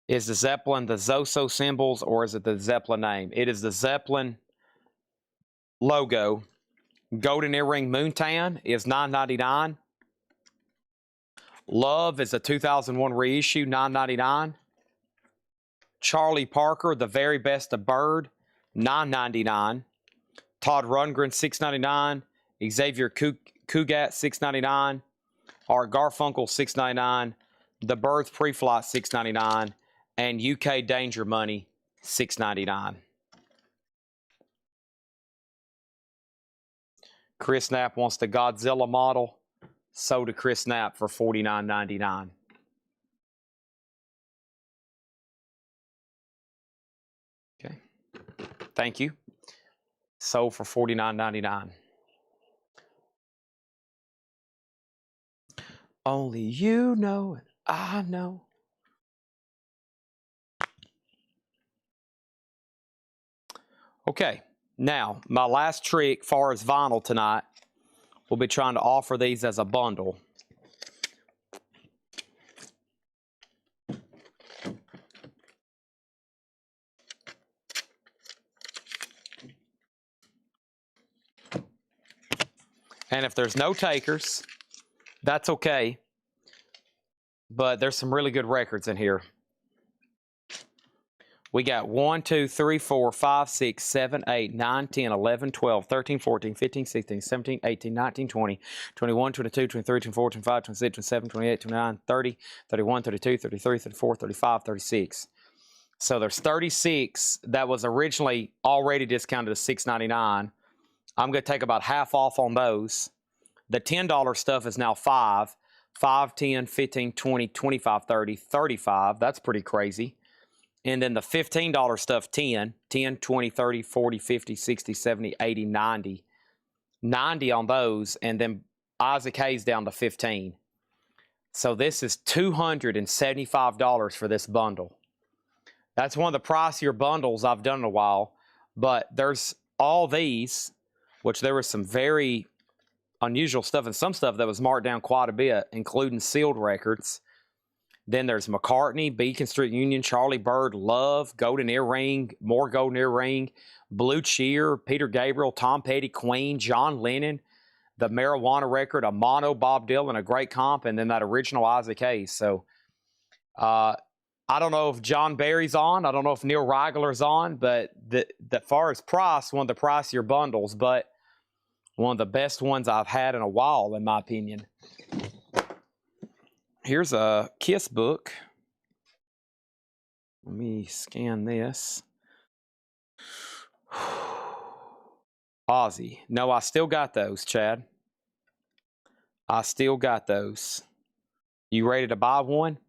Is the Zeppelin the Zoso symbols, or is it the Zeppelin name? It is the Zeppelin logo. Golden Earring Moontan is $9.99. Love is a 2001 reissue, $9.99. Charlie Parker, The Very Best of Bird, $9.99. Todd Rundgren, $6.99. Xavier Cugat, $6.99. Art Garfunkel, $6.99. The Birds Pre-Flight, $6.99. And UK Danger Money, $6.99. Chris Knapp wants the Godzilla model. Sold to Chris Knapp for $49.99. Okay. Thank you. Sold for $49.99. Only you know and I know. Okay, now my last trick far as vinyl tonight, we'll be trying to offer these as a bundle. And if there's no takers, that's okay. But there's some really good records in here. We got 1, 2, 3, 4, 5, 6, 7, 8, 9, 10, 11, 12, 13, 14, 15, 16, 17, 18, 19, 20, 21, 22, 23, 24, 25, 26, 27, 28, 29, 30, 31, 32, 33, 34, 35, 36. So there's 36 that was originally already discounted to $6.99. I'm going to take about half off on those. The $10 stuff is now $5, 10, 15, 20, 25, 30, 35. That's pretty crazy. And then the $15 stuff, 10, 20, 30, 40, 50, 60, 70, 80, 90. 90 on those, and then Isaac Hayes down to 15. So this is $275 for this bundle. That's one of the pricier bundles I've done in a while. But there's all these, which there was some very unusual stuff and some stuff that was marked down quite a bit, including sealed records. Then there's McCartney, Beacon Street Union, Charlie Bird, Love, Golden Earring, more Golden Earring, Blue Cheer, Peter Gabriel, Tom Petty, Queen, John Lennon, the Marijuana record, a mono Bob Dylan, a great comp, and then that original Isaac Hayes. So I don't know if John Barry's on. I don't know if Neil Reigler's on, but that far as price, one of the pricier bundles, but one of the best ones I've had in a while, in my opinion. Here's a Kiss book. Let me scan this. Ozzy. No, I still got those, Chad. I still got those. You ready to buy one?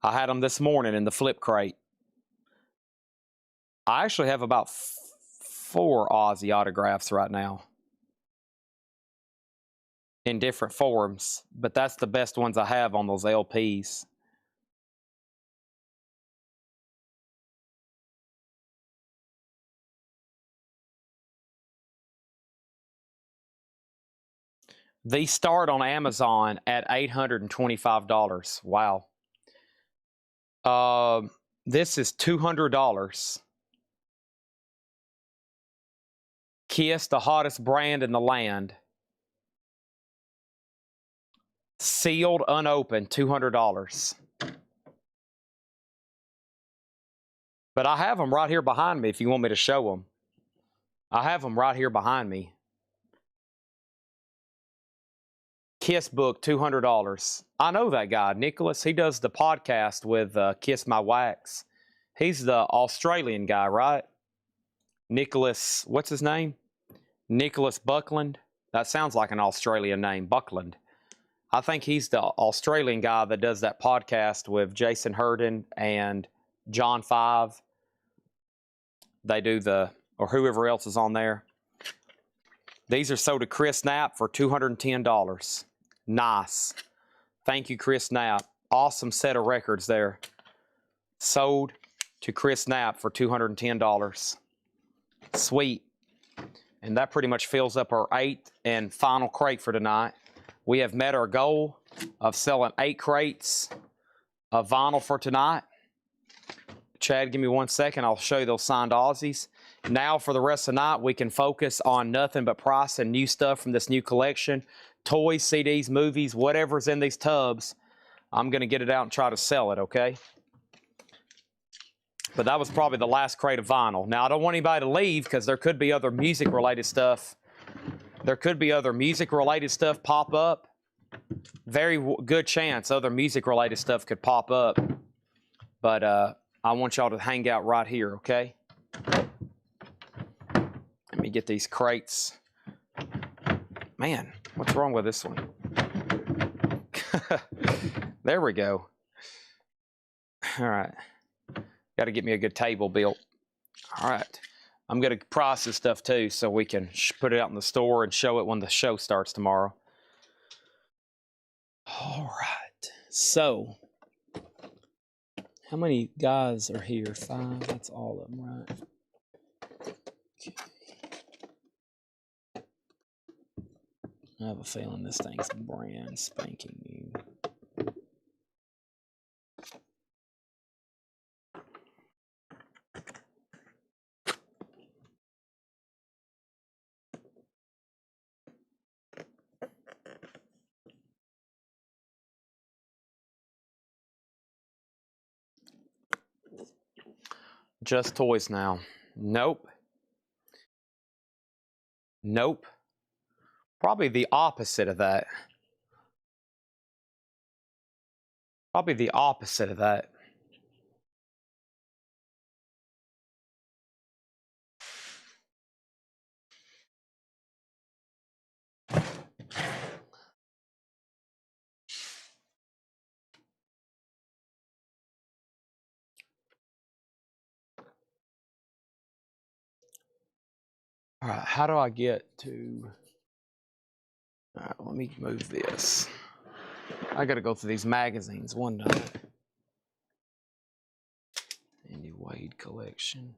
I had them this morning in the flip crate. I actually have about 4 Ozzy autographs right now in different forms, but that's the best ones I have on those LPs. These start on Amazon at $825. Wow. This is $200. Kiss, the hottest brand in the land. Sealed, unopened, $200. But I have them right here behind me if you want me to show them. I have them right here behind me. Kiss book, $200. I know that guy, Nicholas. He does the podcast with Kiss My Wax. He's the Australian guy, right? Nicholas, what's his name? Nicholas Buckland. That sounds like an Australian name, Buckland. I think he's the Australian guy that does that podcast with Jason Herden and John Five. They do or whoever else is on there. These are sold to Chris Knapp for $210. Nice. Thank you, Chris Knapp. Awesome set of records there. Sold to Chris Knapp for $210. Sweet. And that pretty much fills up our 8th and final crate for tonight. We have met our goal of selling 8 crates of vinyl for tonight. Chad, give me 1 second. I'll show you those signed Aussies. Now for the rest of the night, we can focus on nothing but price and new stuff from this new collection. Toys, CDs, movies, whatever's in these tubs. I'm going to get it out and try to sell it, okay? But that was probably the last crate of vinyl. Now, I don't want anybody to leave because there could be other music-related stuff. There could be other music-related stuff pop up. Very good chance other music-related stuff could pop up. But I want y'all to hang out right here, okay? Let me get these crates. Man, what's wrong with this one? There we go. All right. Got to get me a good table built. All right. I'm going to price this stuff too so we can put it out in the store and show it when the show starts tomorrow. All right. So, how many guys are here? 5. That's all of them, right? Okay. I have a feeling this thing's brand spanking new. Just toys now. Nope. Nope. Probably the opposite of that. Probably the opposite of that. All right, how do I get to... All right, let me move this. I got to go through these magazines one night. Andy Wade collection.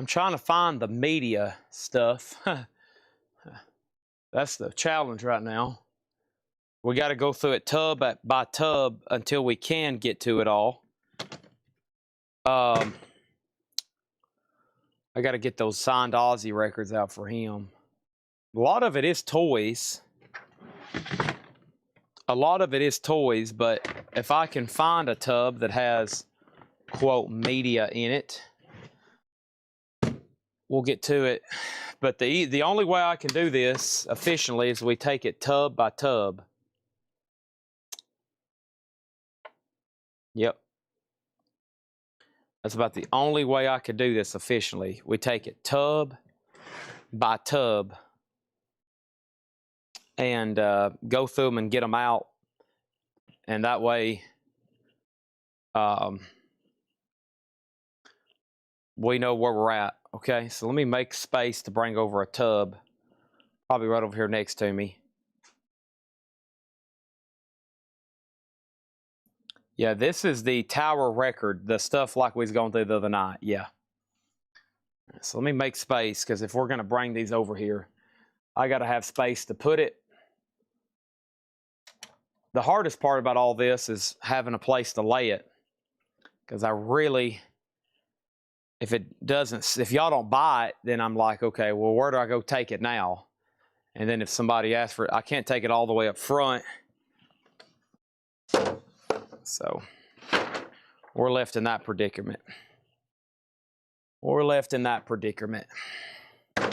I'm trying to find the media stuff. That's the challenge right now. We got to go through it tub by tub until we can get to it all. I got to get those signed Ozzy records out for him. A lot of it is toys. A lot of it is toys, but if I can find a tub that has, quote, media in it, we'll get to it. But the only way I can do this efficiently is we take it tub by tub. Yep. That's about the only way I could do this efficiently. We take it tub by tub and go through them and get them out. And that way, we know where we're at. Okay, so let me make space to bring over a tub. Probably right over here next to me. Yeah, this is the tower record, the stuff like we was going through the other night. Yeah. So let me make space, because if we're going to bring these over here, I got to have space to put it. The hardest part about all this is having a place to lay it, because I really, if y'all don't buy it, then I'm like, okay, well, where do I go take it now? And then if somebody asks for it, I can't take it all the way up front. So we're left in that predicament. We're left in that predicament. So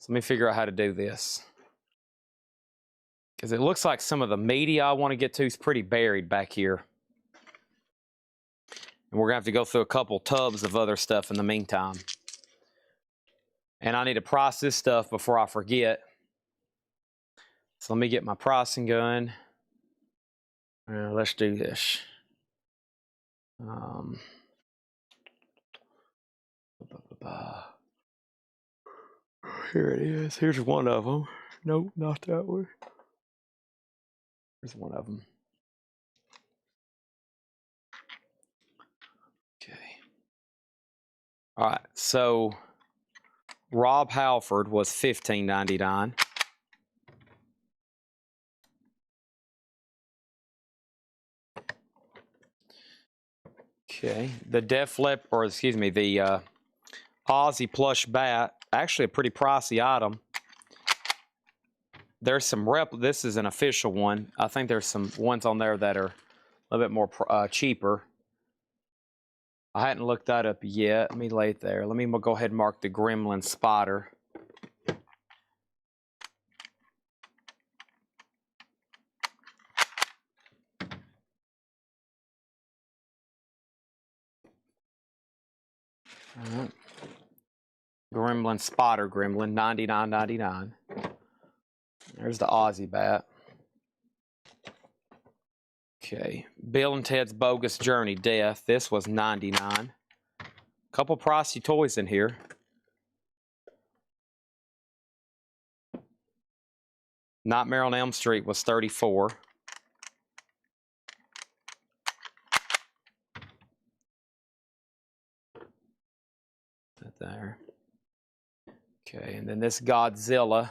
let me figure out how to do this. Because it looks like some of the media I want to get to is pretty buried back here. And we're going to have to go through a couple tubs of other stuff in the meantime. And I need to price this stuff before I forget. So let me get my pricing gun. Let's do this. Here it is. Here's one of them. Nope, not that one. Here's one of them. Okay. All right. So Rob Halford was $15.99. Okay, the Def Leppard, or excuse me, the Ozzy plush bat, actually a pretty pricey item. There's some this is an official one. I think there's some ones on there that are a little bit more cheaper. I hadn't looked that up yet. Let me lay it there. Let me go ahead and mark the Gremlin Spider. All right. Gremlin Spider Gremlin, $99.99. There's the Ozzy bat. Okay, Bill and Ted's Bogus Journey Death. This was $99. Couple pricey toys in here. Nightmare on Elm Street was $34. There. Okay, and then this Godzilla.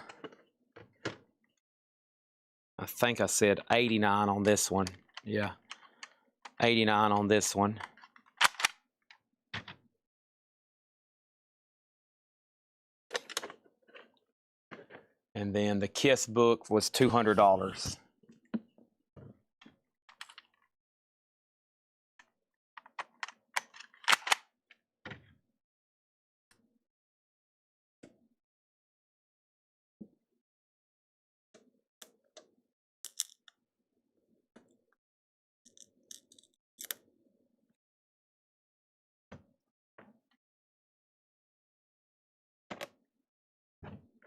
I think I said 89 on this one. Yeah, 89 on this one. And then the Kiss book was $200.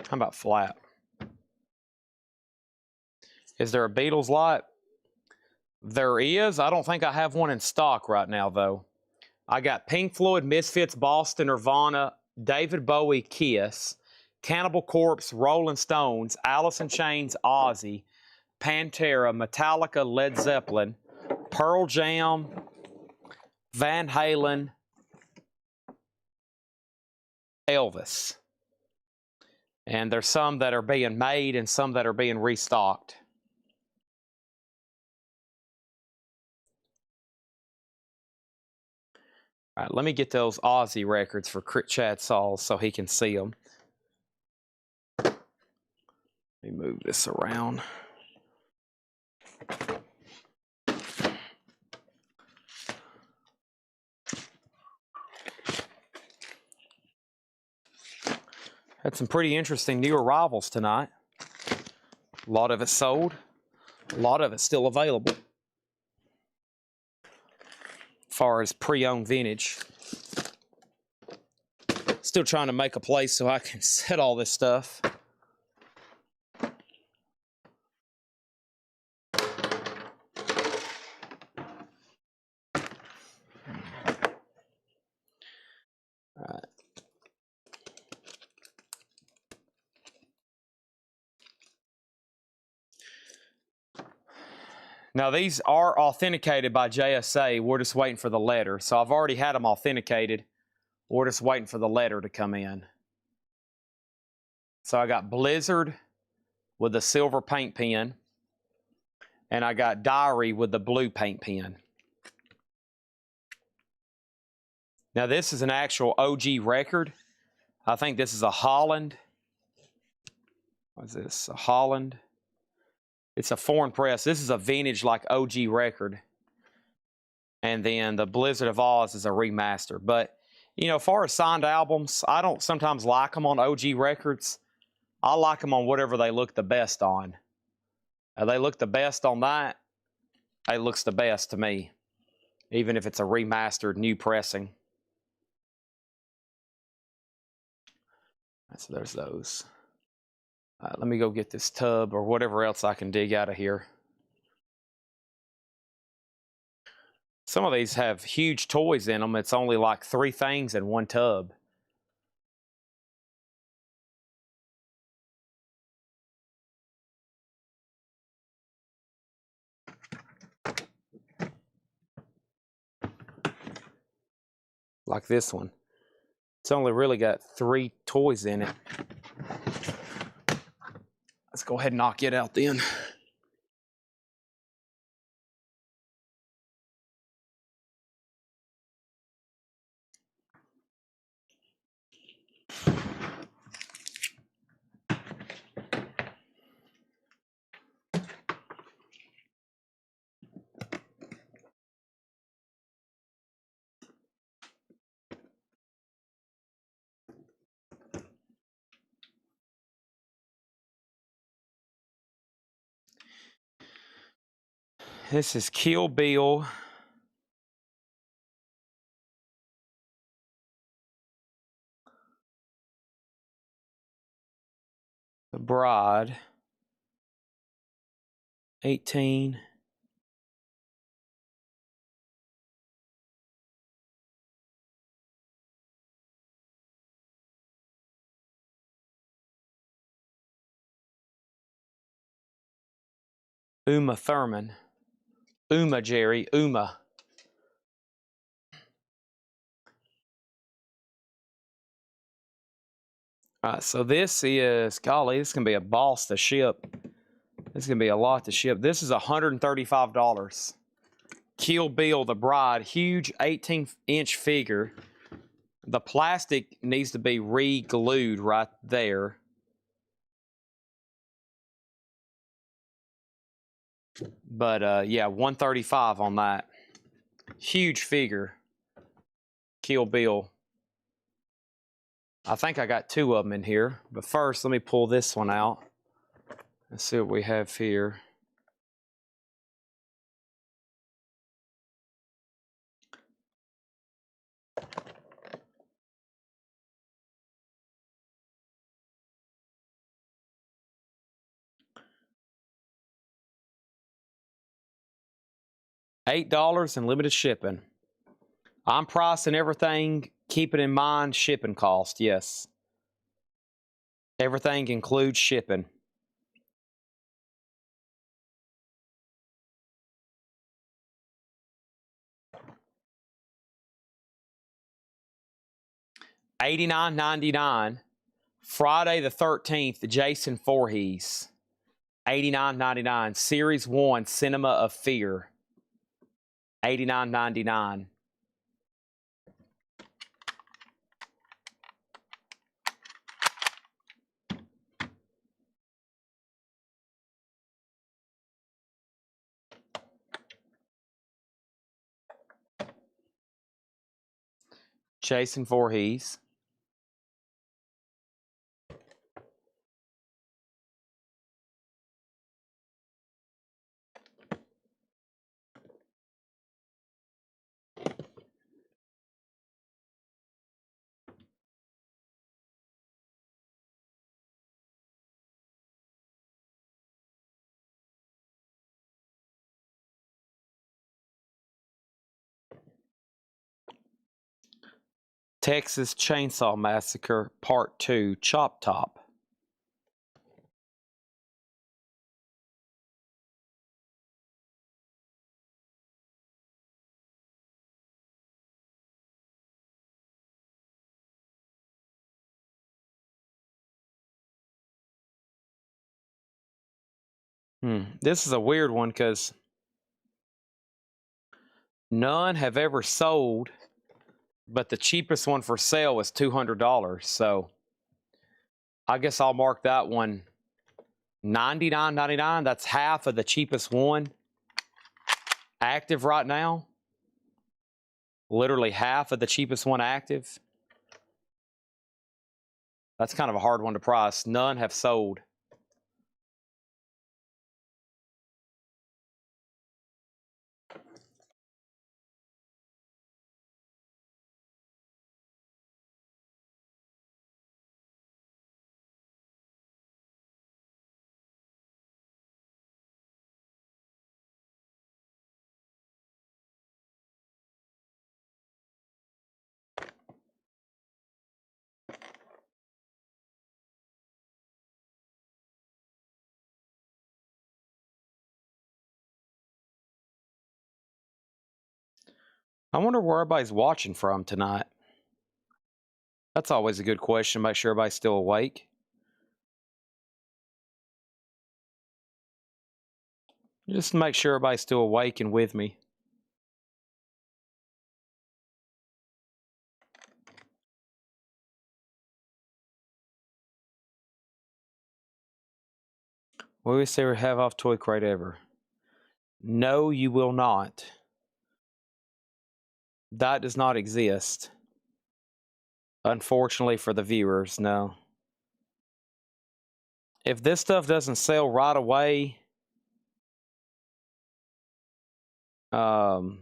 How about flat? Is there a Beatles lot? There is. I don't think I have one in stock right now, though. I got Pink Floyd, Misfits, Boston, Nirvana, David Bowie, Kiss, Cannibal Corpse, Rolling Stones, Alice in Chains, Ozzy, Pantera, Metallica, Led Zeppelin, Pearl Jam, Van Halen, Elvis. And there's some that are being made and some that are being restocked. All right, let me get those Aussie records for Chad Sauls so he can see them. Let me move this around. Had some pretty interesting new arrivals tonight. A lot of it sold. A lot of it still available. As far as pre-owned vintage. Still trying to make a place so I can set all this stuff. All right. Now, these are authenticated by JSA. We're just waiting for the letter. So I've already had them authenticated. We're just waiting for the letter to come in. So I got Blizzard with the silver paint pen. And I got Diary with the blue paint pen. Now, this is an actual OG record. I think this is a Holland. What is this? A Holland. It's a foreign press. This is a vintage like OG record. And then the Blizzard of Oz is a remaster. But, you know, as far as signed albums, I don't sometimes like them on OG records. I like them on whatever they look the best on. They look the best on that. It looks the best to me. Even if it's a remastered new pressing. So there's those. Let me go get this tub or whatever else I can dig out of here. Some of these have huge toys in them. It's only like 3 things in one tub. Like this one. It's only really got 3 toys in it. Let's go ahead and knock it out then. This is Kill Bill. The Bride. 18. Uma Thurman. Uma, Jerry. Uma. All right, so this is, golly, this is going to be a boss to ship. This is going to be a lot to ship. This is $135. Kill Bill, the Bride, huge 18-inch figure. The plastic needs to be re-glued right there. But, yeah, $135 on that. Huge figure. Kill Bill. I think I got 2 of them in here. But first, let me pull this one out. Let's see what we have here. $8 and limited shipping. I'm pricing everything, keeping in mind shipping cost, yes. Everything includes shipping. $89.99. Friday the 13th, Jason Voorhees. $89.99. Series 1, Cinema of Fear. $89.99. Jason Voorhees. Texas Chainsaw Massacre Part 2, Chop Top. This is a weird one because none have ever sold, but the cheapest one for sale was $200. So I guess I'll mark that one $99.99. That's half of the cheapest one active right now. Literally half of the cheapest one active. That's kind of a hard one to price. None have sold. I wonder where everybody's watching from tonight. That's always a good question. Make sure everybody's still awake. Just make sure everybody's still awake and with me. Will we say we have off toy crate ever? No, you will not. That does not exist. Unfortunately for the viewers, no. If this stuff doesn't sell right away, it'll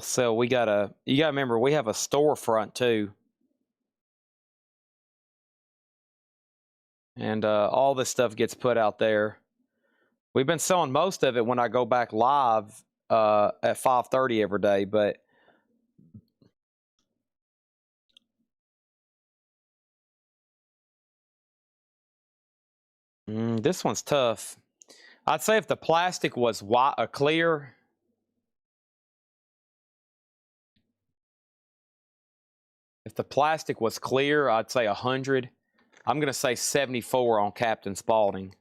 sell. You gotta remember, we have a storefront too. And all this stuff gets put out there. We've been selling most of it when I go back live at 5:30 every day, but this one's tough. I'd say if the plastic was clear, I'd say 100. I'm going to say 74 on Captain Spaulding.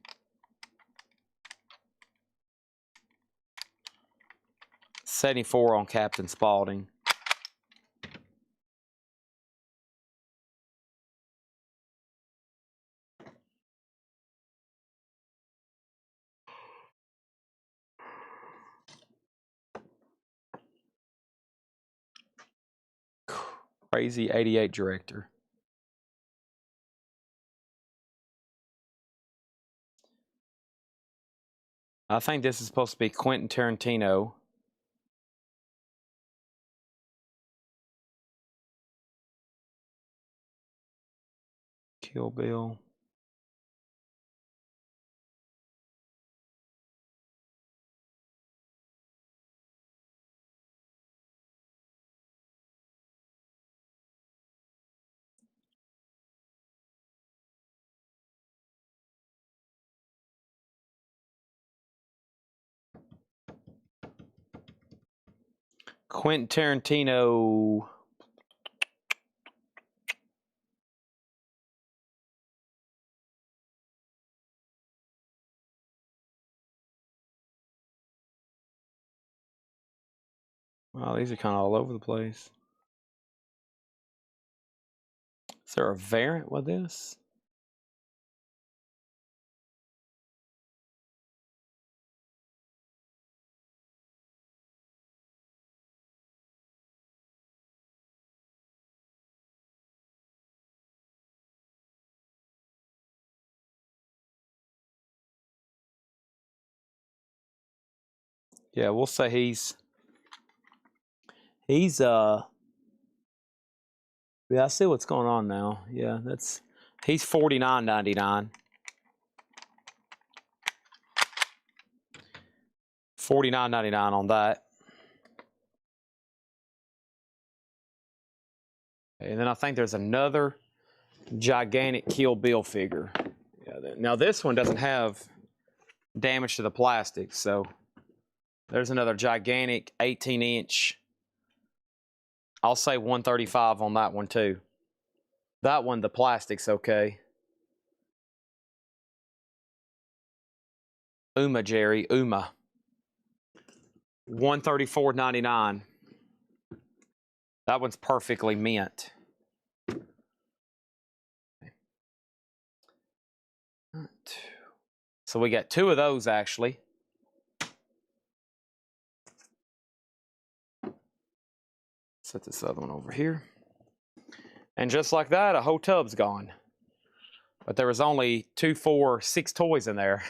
$74 on Captain Spaulding. Crazy 88 director. I think this is supposed to be Quentin Tarantino. Kill Bill. Quentin Tarantino. Wow, these are kind of all over the place. Is there a variant with this? Yeah, we'll say he's yeah, I see what's going on now. Yeah, he's $49.99. $49.99 on that. And then I think there's another gigantic Kill Bill figure. Yeah, now this one doesn't have damage to the plastic, so there's another gigantic 18-inch. I'll say 135 on that one too. That one, the plastic's okay. Uma, Jerry, Uma. $134.99. That one's perfectly mint. So we got 2 of those actually. Set this other one over here. And just like that, a whole tub's gone. But there was only 2, 4, 6 toys in there.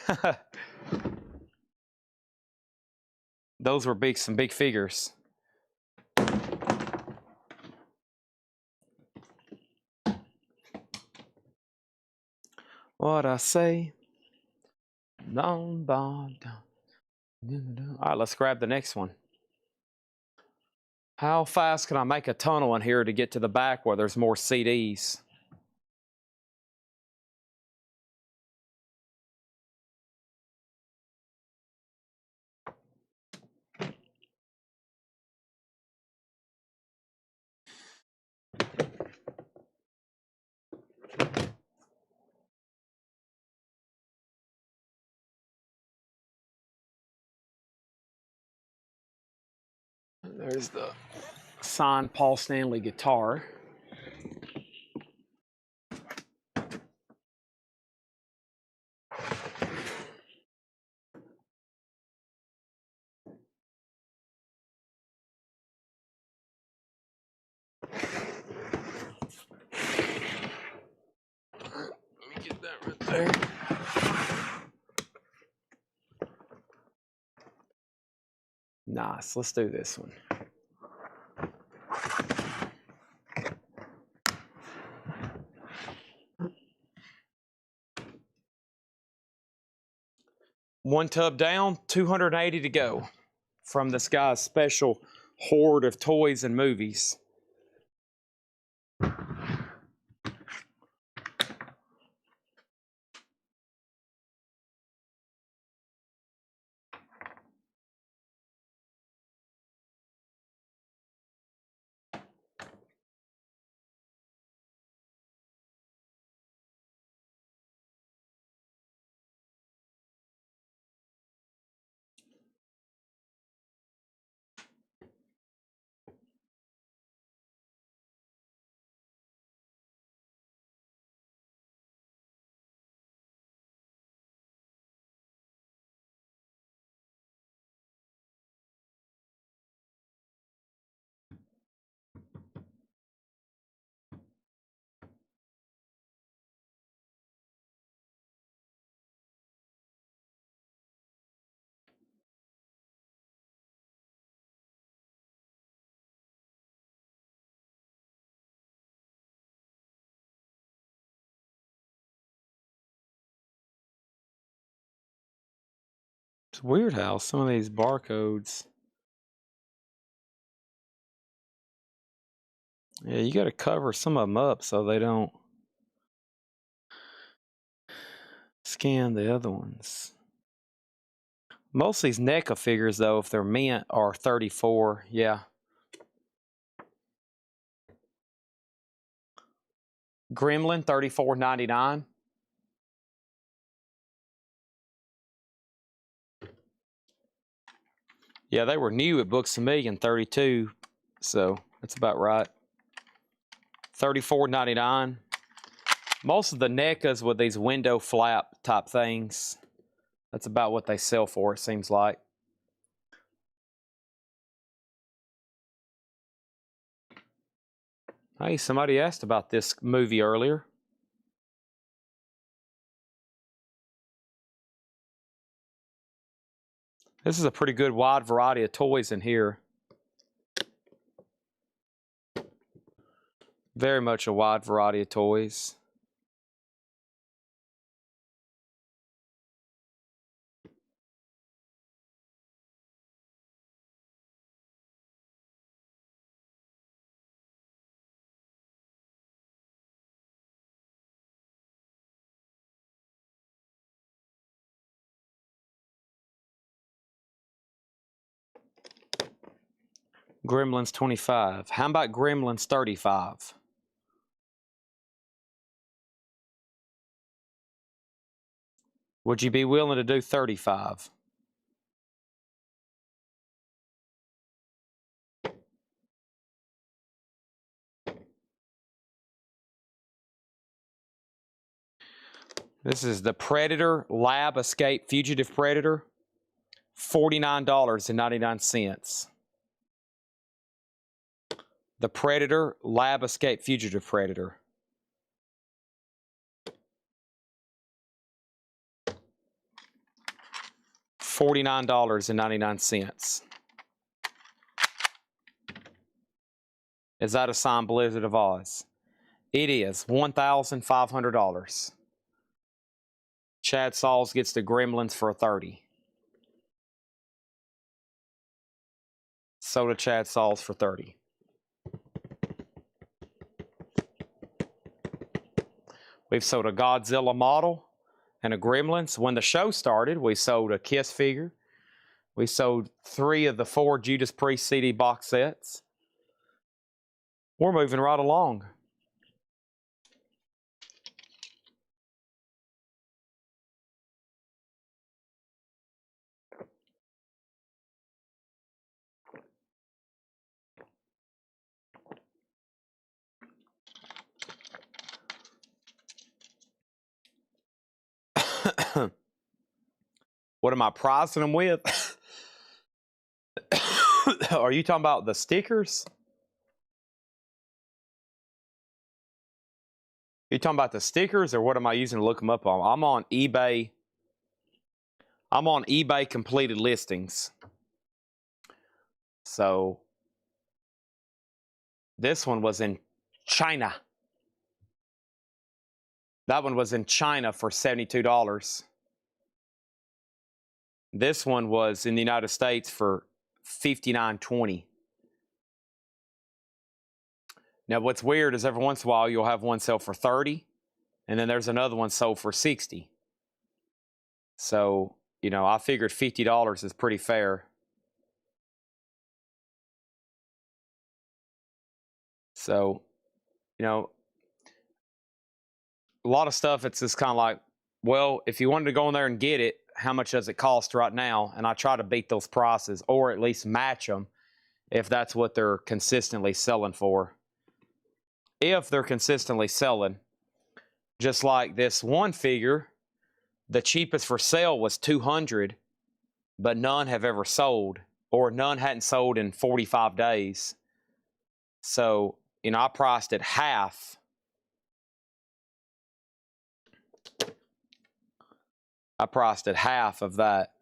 Those were some big figures. What I say? All right, let's grab the next one. How fast can I make a tunnel in here to get to the back where there's more CDs? There's the signed Paul Stanley guitar. Let me get that right there. Nice, let's do this one. One tub down, 280 to go from this guy's special hoard of toys and movies. It's weird how some of these barcodes. Yeah, you got to cover some of them up so they don't scan the other ones. Most of these NECA figures, though, if they're mint, are 34. Yeah, Gremlin, $34.99. Yeah, they were new at Books A Million, 32, so that's about right. $34.99. Most of the NECAs with these window flap type things, that's about what they sell for, it seems like. Hey, somebody asked about this movie earlier. This is a pretty good wide variety of toys in here. Very much a wide variety of toys. Gremlins 25. How about Gremlins 35? Would you be willing to do 35? This is the Predator Lab Escape Fugitive Predator. $49.99. The Predator Lab Escape Fugitive Predator. $49.99. Is that a signed Blizzard of Oz? It is. $1,500. Chad Sauls gets the Gremlins for $30. So to Chad Sauls for $30. We've sold a Godzilla model and a Gremlins. When the show started, we sold a Kiss figure. We sold 3 of the 4 Judas Priest CD box sets. We're moving right along. What am I pricing them with? Are you talking about the stickers? You talking about the stickers, or what am I using to look them up on? I'm on eBay. I'm on eBay completed listings. So this one was in China. That one was in China for $72. This one was in the United States for $59.20. Now, what's weird is every once in a while you'll have one sell for $30, and then there's another one sold for $60. So, you know, I figured $50 is pretty fair. So, you know, a lot of stuff, it's just kind of like, well, if you wanted to go in there and get it, how much does it cost right now? And I try to beat those prices, or at least match them if that's what they're consistently selling for. If they're consistently selling, just like this one figure, the cheapest for sale was $200, but none have ever sold, or none hadn't sold in 45 days. So, you know, I priced it half. I priced it half of that.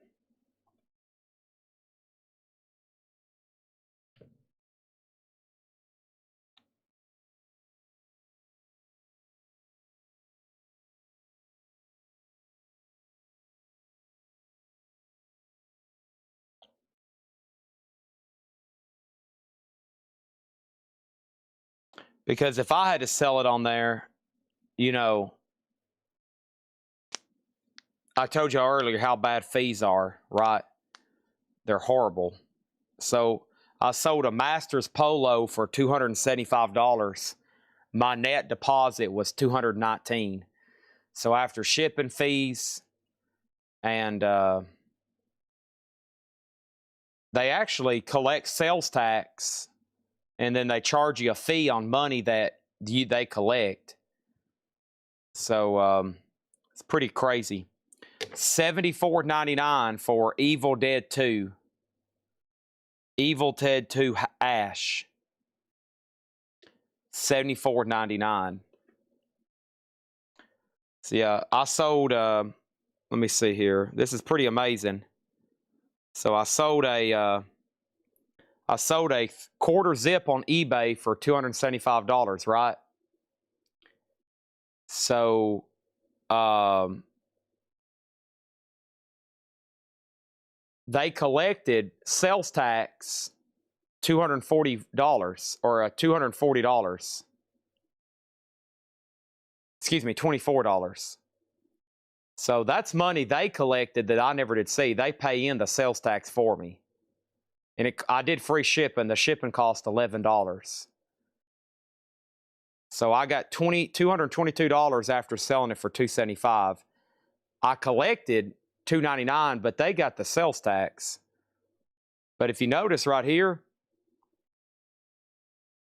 Because if I had to sell it on there, you know, I told you earlier how bad fees are, right? They're horrible. So I sold a Masters Polo for $275. my net deposit was $219. So after shipping fees and they actually collect sales tax, and then they charge you a fee on money that they collect. So it's pretty crazy. $74.99 for Evil Dead 2. Evil Dead 2 Ash. $74.99. So yeah, I sold, let me see here. This is pretty amazing. So I sold a quarter zip on eBay for $275, right? So they collected sales tax $240 or $240. Excuse me, $24. So that's money they collected that I never did see. They pay in the sales tax for me. And I did free shipping. The shipping cost $11. So I got $222 after selling it for $275. I collected $299, but they got the sales tax. But if you notice right here,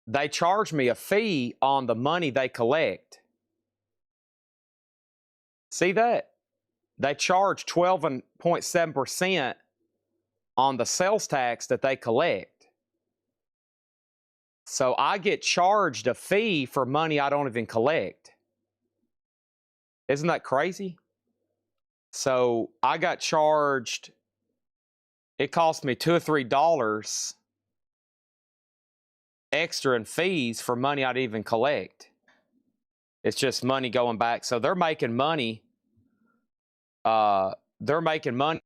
they charge me a fee on the money they collect. See that? They charge 12.7% on the sales tax that they collect. So I get charged a fee for money I don't even collect. Isn't that crazy? So I got charged, it cost me $2 or $3 extra in fees for money I didn't even collect. It's just money going back. So they're making money. They're making money.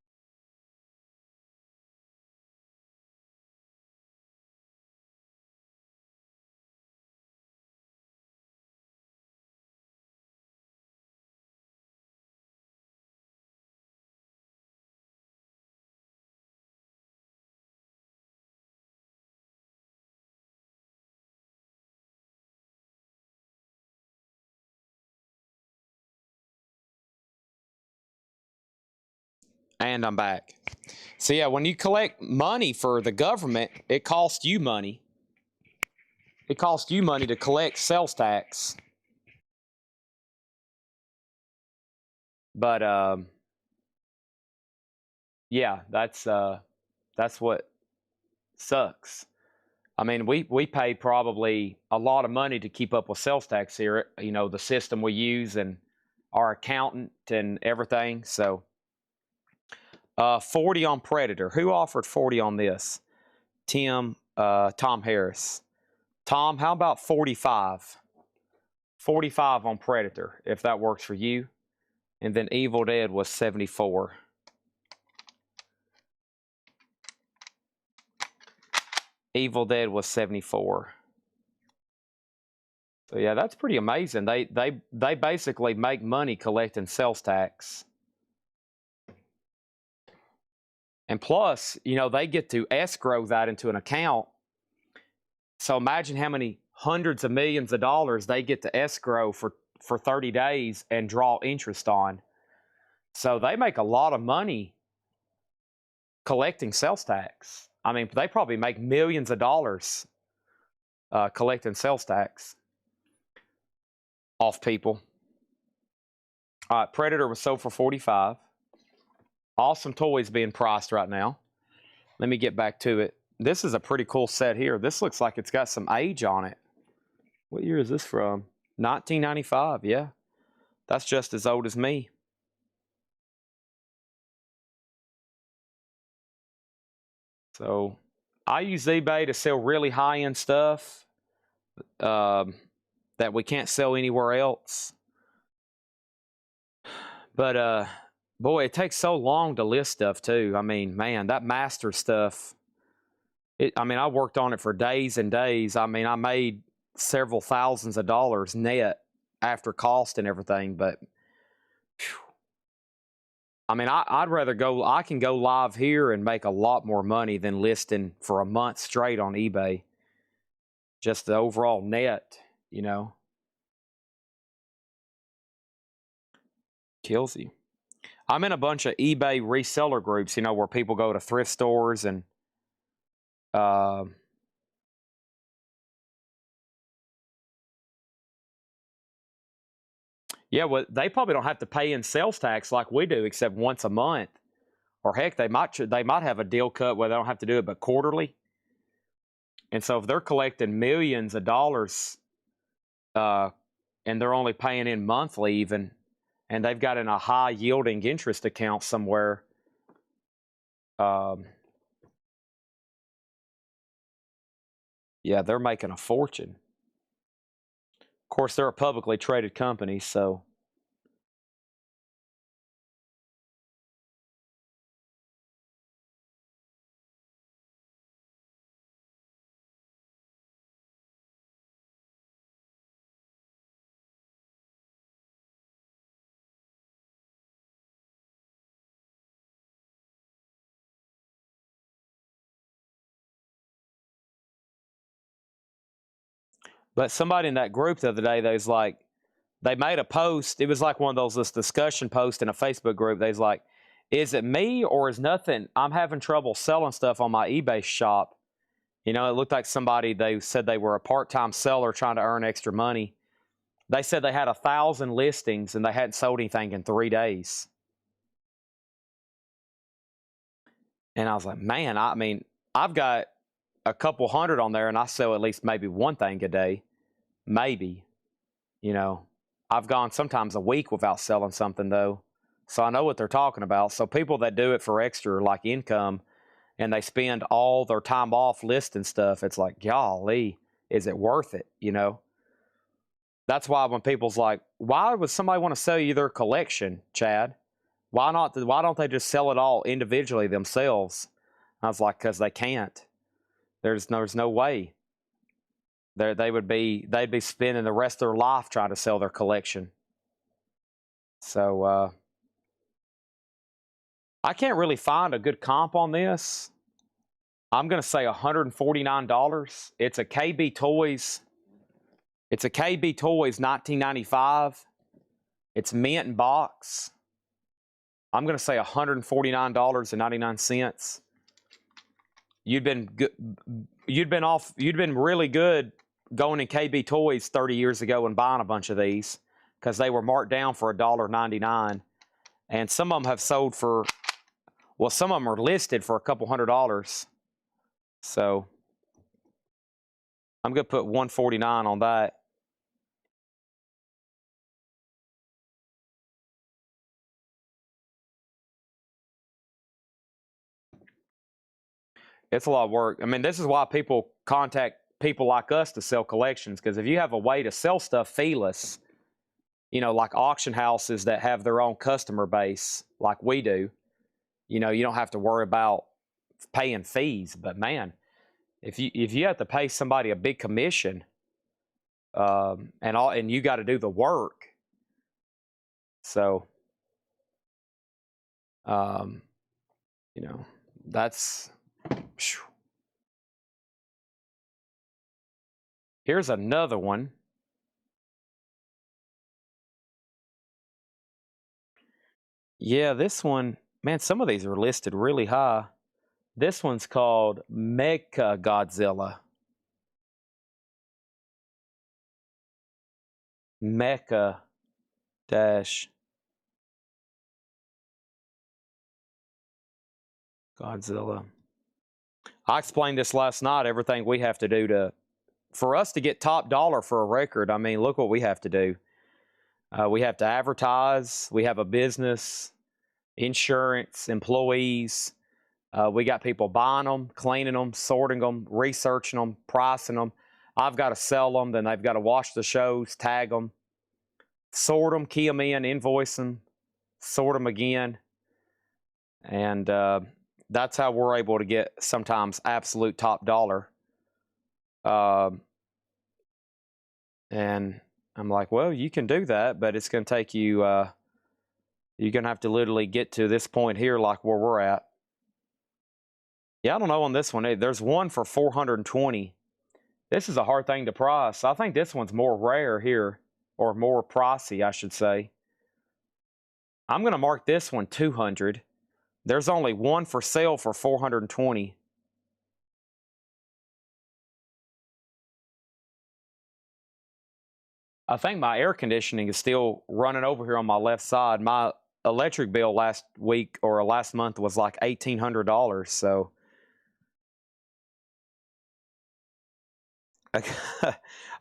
And I'm back. So yeah, when you collect money for the government, it costs you money. It costs you money to collect sales tax. But yeah, that's what sucks. I mean, we pay probably a lot of money to keep up with sales tax here. You know, the system we use and our accountant and everything. So 40 on Predator. Who offered 40 on this? Tom Harris. Tom, how about 45? 45 on Predator, if that works for you. And then Evil Dead was 74. Evil Dead was 74. So yeah, that's pretty amazing. They basically make money collecting sales tax. And plus, you know, they get to escrow that into an account. So imagine how many hundreds of millions of dollars they get to escrow for 30 days and draw interest on. So they make a lot of money collecting sales tax. I mean, they probably make millions of dollars collecting sales tax off people. All right, Predator was sold for 45. Awesome toys being priced right now. Let me get back to it. This is a pretty cool set here. This looks like it's got some age on it. What year is this from? 1995, yeah. That's just as old as me. So I use eBay to sell really high-end stuff that we can't sell anywhere else. But boy, it takes so long to list stuff too. I mean, man, that master stuff. I mean, I worked on it for days and days. I mean, I made several thousands of dollars net after cost and everything. But whew, I mean, I'd rather go. I can go live here and make a lot more money than listing for a month straight on eBay. Just the overall net, you know. Kills you. I'm in a bunch of eBay reseller groups, you know, where people go to thrift stores and yeah, well, they probably don't have to pay in sales tax like we do, except once a month. Or heck, they might have a deal cut where they don't have to do it but quarterly. And so if they're collecting millions of dollars, and they're only paying in monthly even, and they've got in a high yielding interest account somewhere, yeah, they're making a fortune. Of course, they're a publicly traded company, so. But somebody in that group the other day, they was like, they made a post. It was like one of those discussion posts in a Facebook group. They was like, is it me or is nothing? I'm having trouble selling stuff on my eBay shop. You know, it looked like somebody, they said they were a part-time seller trying to earn extra money. They said they had 1,000 listings and they hadn't sold anything in 3 days. And I was like, man, I mean, I've got a couple hundred on there and I sell at least maybe one thing a day. Maybe. You know, I've gone sometimes a week without selling something though. So I know what they're talking about. So people that do it for extra like income and they spend all their time off listing stuff, it's like, golly, is it worth it? You know? That's why when people's like, why would somebody want to sell you their collection, Chad? Why don't they just sell it all individually themselves? I was like, because they can't. There's no way. They'd be spending the rest of their life trying to sell their collection. So I can't really find a good comp on this. I'm gonna say $149. It's a KB Toys. It's a KB Toys 1995. It's mint in box. I'm gonna say $149.99. You'd been really good going in KB Toys 30 years ago and buying a bunch of these because they were marked down for $1.99, and some of them have sold for, well, some of them are listed for a couple $100. So I'm gonna put 149 on that. It's a lot of work. I mean, this is why people contact people like us to sell collections, because if you have a way to sell stuff feeless, you know, like auction houses that have their own customer base like we do, you know, you don't have to worry about paying fees. But man, if you have to pay somebody a big commission, and you got to do the work, so you know, that's. Here's another one. Yeah, this one, man, some of these are listed really high. This one's called Mecha Godzilla. Mecha dash Godzilla. I explained this last night, everything we have to do for us to get top dollar for a record. I mean, look what we have to do. We have to advertise. We have a business, insurance, employees. We got people buying them, cleaning them, sorting them, researching them, pricing them. I've got to sell them. Then they've got to watch the shows, tag them, sort them, key them in, invoice them, sort them again. And that's how we're able to get sometimes absolute top dollar. And I'm like, well, you can do that, but it's going to take you, you're going to have to literally get to this point here like where we're at. Yeah, I don't know on this one. There's one for 420. This is a hard thing to price. I think this one's more rare here, or more pricey, I should say. I'm going to mark this one 200. There's only one for sale for 420. I think my air conditioning is still running over here on my left side. My electric bill last week or last month was like $1,800. So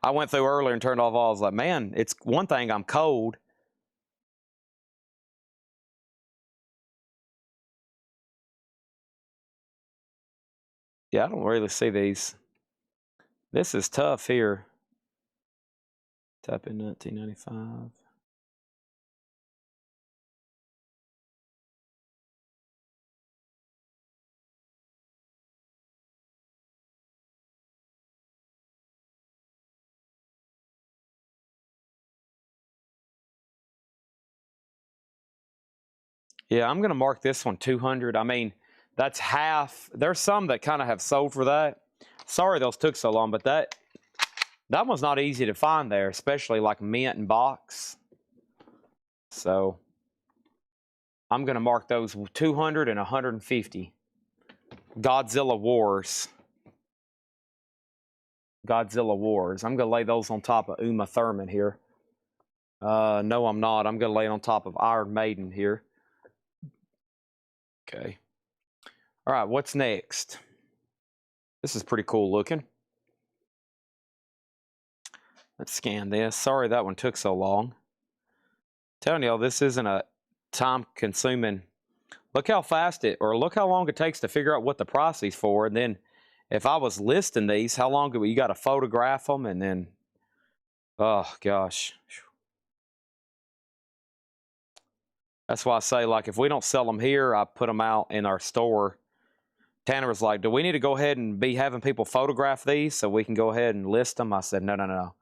I went through earlier and turned off all. I was like, man, it's one thing I'm cold. Yeah, I don't really see these. This is tough here. Type in 1995. Yeah, I'm going to mark this one 200. I mean, that's half. There's some that kind of have sold for that. Sorry those took so long, but that one's not easy to find there, especially like mint and box. So I'm going to mark those 200 and 150. Godzilla Wars. Godzilla Wars. I'm going to lay those on top of Uma Thurman here. No, I'm not. I'm going to lay it on top of Iron Maiden here. Okay. All right, what's next? This is pretty cool looking. Let's scan this. Sorry that one took so long. Telling y'all, this isn't a time-consuming. Look how fast look how long it takes to figure out what the price is for. And then if I was listing these, how long do you got to photograph them? And then, oh, gosh. That's why I say, like, if we don't sell them here, I put them out in our store. Tanner was like, do we need to go ahead and be having people photograph these so we can go ahead and list them? I said, no.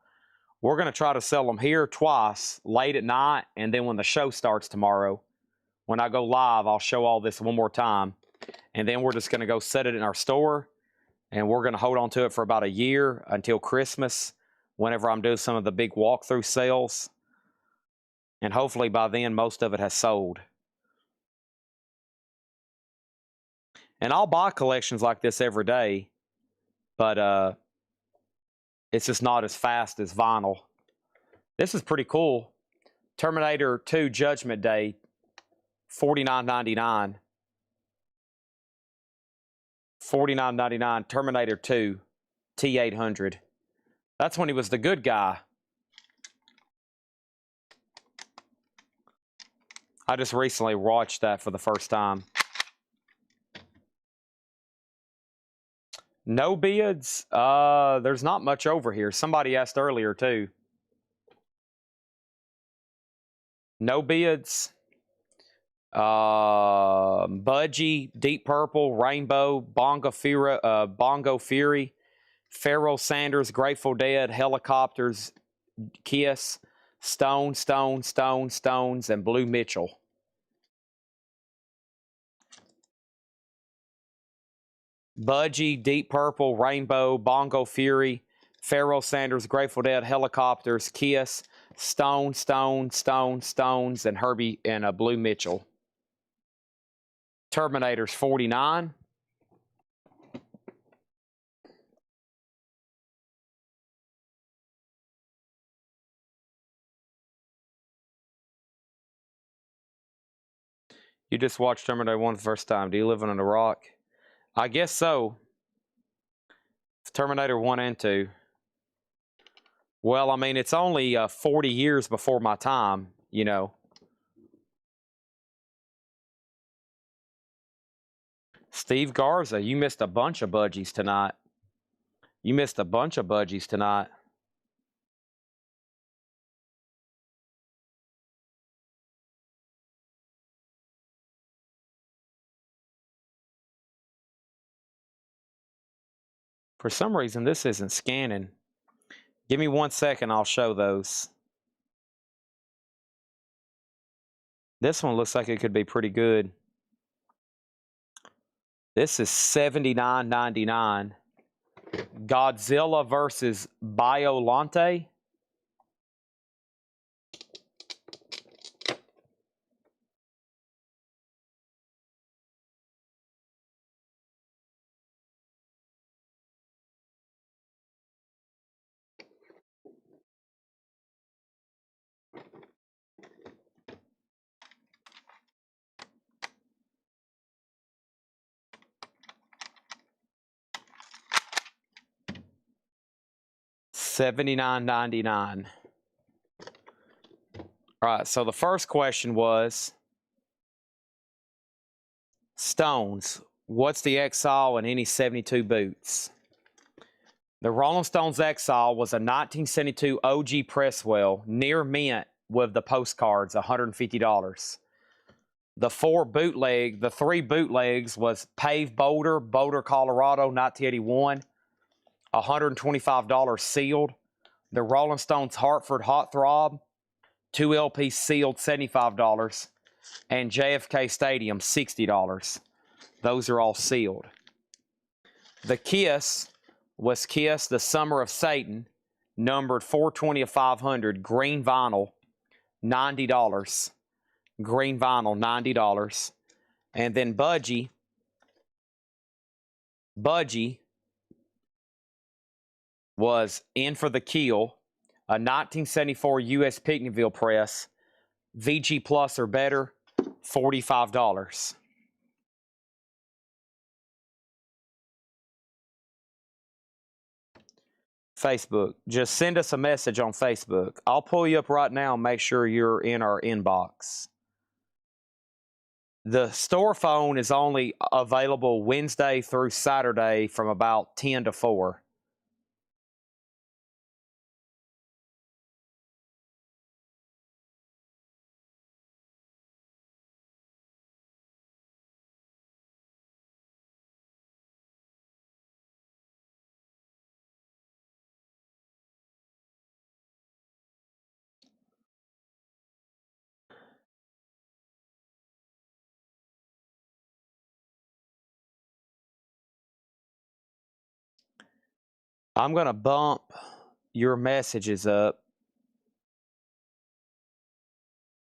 We're going to try to sell them here twice, late at night, and then when the show starts tomorrow, when I go live, I'll show all this one more time. And then we're just going to go set it in our store, and we're going to hold on to it for about a year until Christmas, whenever I'm doing some of the big walkthrough sales. And hopefully by then, most of it has sold. And I'll buy collections like this every day, but it's just not as fast as vinyl. This is pretty cool. Terminator 2 Judgment Day, $49.99. $49.99 Terminator 2 T800. That's when he was the good guy. I just recently watched that for the first time. No bids. There's not much over here. Somebody asked earlier too. No bids. Budgie, Deep Purple, Rainbow, Bongo Fury, Pharoah Sanders, Grateful Dead, Helicopters, Kiss, Stones, and Blue Mitchell. Budgie, Deep Purple, Rainbow, Bongo Fury, Pharoah Sanders, Grateful Dead, Helicopters, Kiss, Stones, and Herbie and Blue Mitchell. Terminator's $49. You just watched Terminator 1 the first time. Do you live under a rock? I guess so. Terminator 1 and 2. Well, I mean, it's only 40 years before my time, you know. Steve Garza, you missed a bunch of budgies tonight. For some reason, this isn't scanning. Give me 1 second, I'll show those. This one looks like it could be pretty good. This is $79.99. Godzilla versus Biolante. $79.99. All right, so the first question was Stones. What's the Exile in any 72 boots? The Rolling Stones Exile was a 1972 OG Presswell, near mint with the postcards, $150. The three bootlegs was Paved Boulder, Colorado, 1981, $125 sealed. The Rolling Stones Hartford Hot Throb, 2 LP sealed, $75. And JFK Stadium, $60. Those are all sealed. The Kiss was Kiss, The Summer of Satan, numbered 420 of 500, green vinyl, $90. Green vinyl, $90. And then Budgie was In for the Kill, a 1974 U.S. Picnickville press, VG Plus or better, $45. Facebook. Just send us a message on Facebook. I'll pull you up right now and make sure you're in our inbox. The store phone is only available Wednesday through Saturday from about 10 to 4. I'm going to bump your messages up,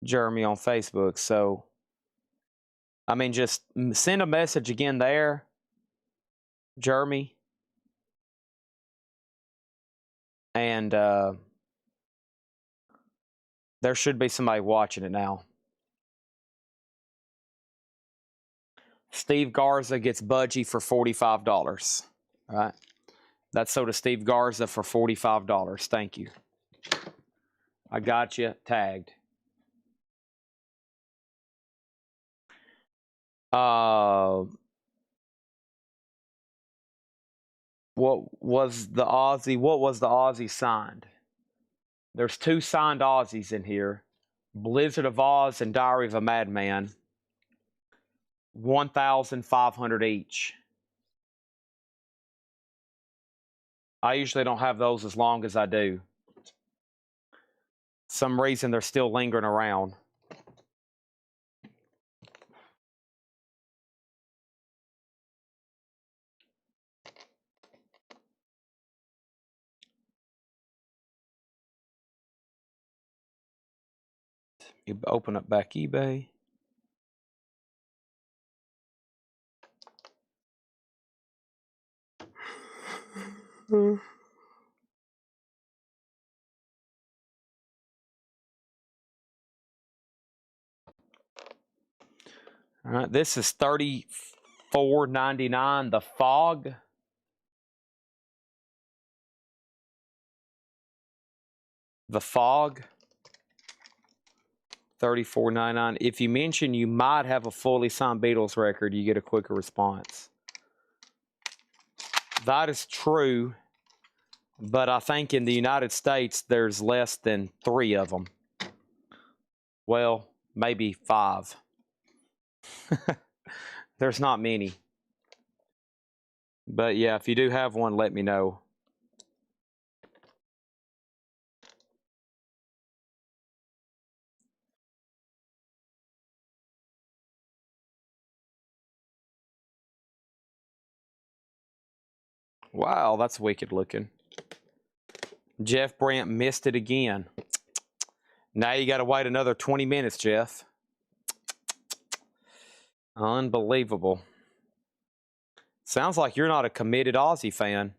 Jeremy, on Facebook. So, I mean, just send a message again there, Jeremy. And there should be somebody watching it now. Steve Garza gets Budgie for $45. All right. That's sold to Steve Garza for $45. Thank you. I got you tagged. What was the Aussie signed? There's 2 signed Aussies in here. Blizzard of Oz and Diary of a Madman. $1,500 each. I usually don't have those as long as I do. Some reason they're still lingering around. You open up back eBay. All right, this is $34.99. The Fog. The Fog. $34.99. If you mention you might have a fully signed Beatles record, you get a quicker response. That is true, but I think in the United States there's less than 3 of them. Well, maybe 5. There's not many. But yeah, if you do have one, let me know. Wow, that's wicked looking. Jeff Brandt missed it again. Now you got to wait another 20 minutes, Jeff. Unbelievable. Sounds like you're not a committed Aussie fan.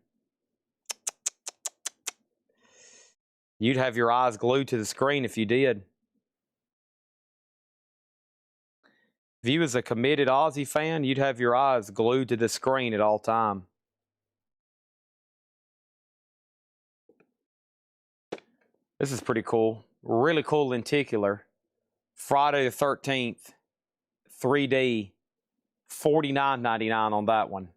You'd have your eyes glued to the screen if you did. If you was a committed Aussie fan, you'd have your eyes glued to the screen at all time. This is pretty cool. Really cool lenticular. Friday the 13th, 3D, $49.99 on that one.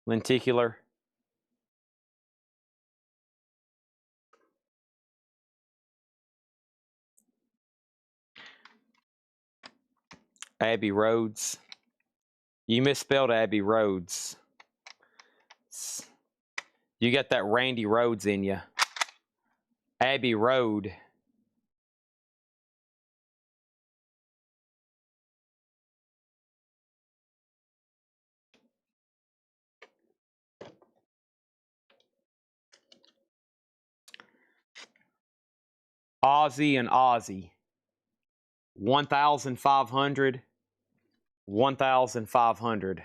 Lenticular. Abbey Roads. You misspelled Abbey Roads. You got that Randy Rhodes in you. Abbey Road. Ozzy and Ozzy. 1,500. 1,500.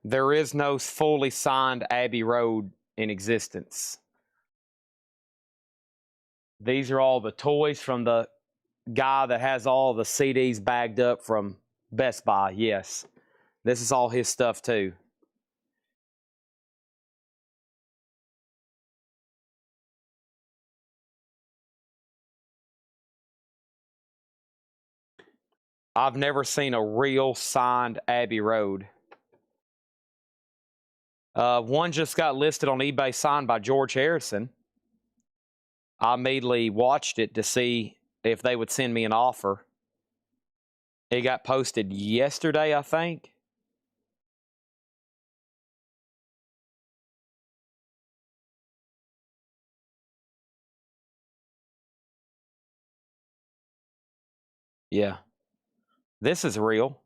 There is no fully signed Abbey Road in existence. These are all the toys from the guy that has all the CDs bagged up from Best Buy. Yes. This is all his stuff too. I've never seen a real signed Abbey Road. One just got listed on eBay signed by George Harrison. I immediately watched it to see if they would send me an offer. It got posted yesterday, I think. Yeah. This is real.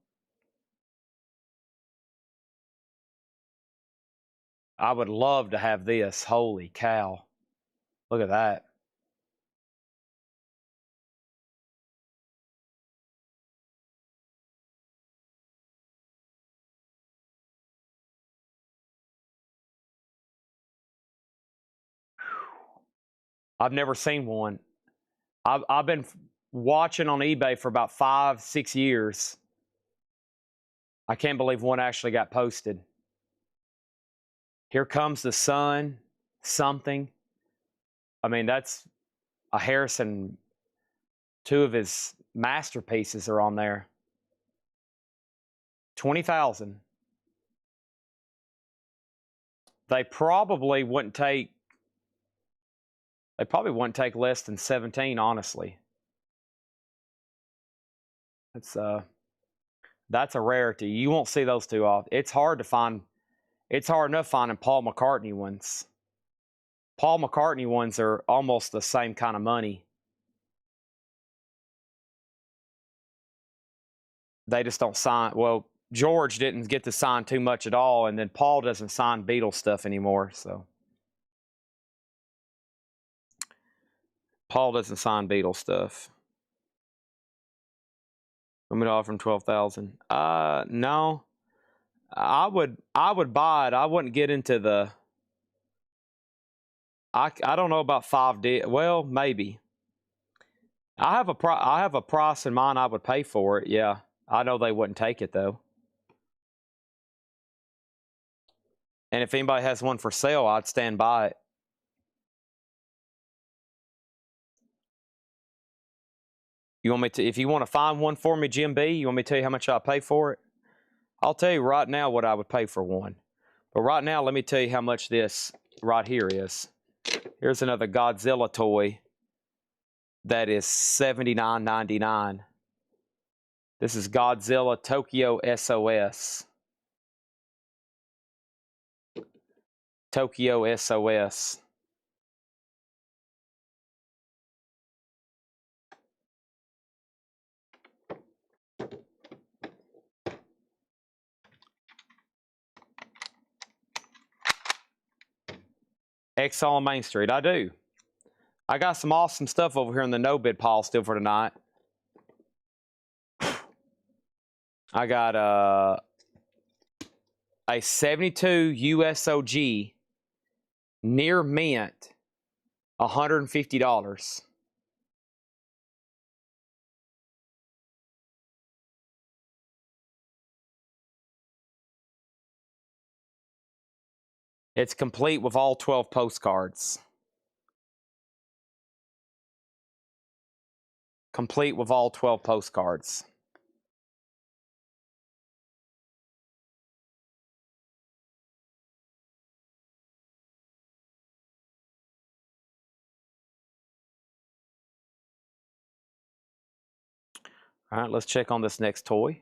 I would love to have this. Holy cow. Look at that. I've never seen one. I've been watching on eBay for about 5-6 years. I can't believe one actually got posted. Here Comes the Sun, something. I mean, that's a Harrison. Two of his masterpieces are on there. 20,000. They probably wouldn't take less than 17, honestly. That's a rarity. You won't see those too often. It's hard to find. It's hard enough finding Paul McCartney ones. Paul McCartney ones are almost the same kind of money. They just don't sign. Well, George didn't get to sign too much at all, and then Paul doesn't sign Beatles stuff anymore, so. Paul doesn't sign Beatles stuff. I'm gonna offer him 12,000. No. I would buy it. I wouldn't get into the. I don't know about 5D. Well, maybe. I have a price in mind I would pay for it. Yeah, I know they wouldn't take it though. And if anybody has one for sale, I'd stand by it. You want me to? If you want to find one for me, Jim B, you want me to tell you how much I'll pay for it? I'll tell you right now what I would pay for one. But right now, let me tell you how much this right here is. Here's another Godzilla toy that is $79.99. This is Godzilla Tokyo SOS. Tokyo SOS. Exile on Main Street. I do. I got some awesome stuff over here in the no bid pile still for tonight. I got a 72 USOG near mint, $150. It's complete with all 12 postcards. Complete with all 12 postcards. All right, let's check on this next toy.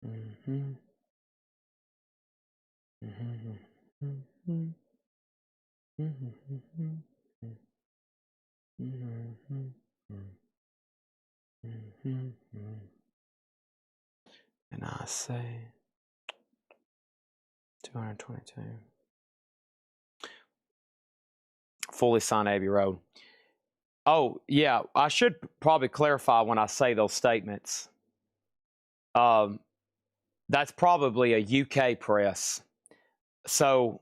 Mm-hmm. Mm-hmm. Mm-hmm. Mm-hmm. And I say 222. Fully signed Abbey Road. Oh, yeah, I should probably clarify when I say those statements. That's probably a UK press. So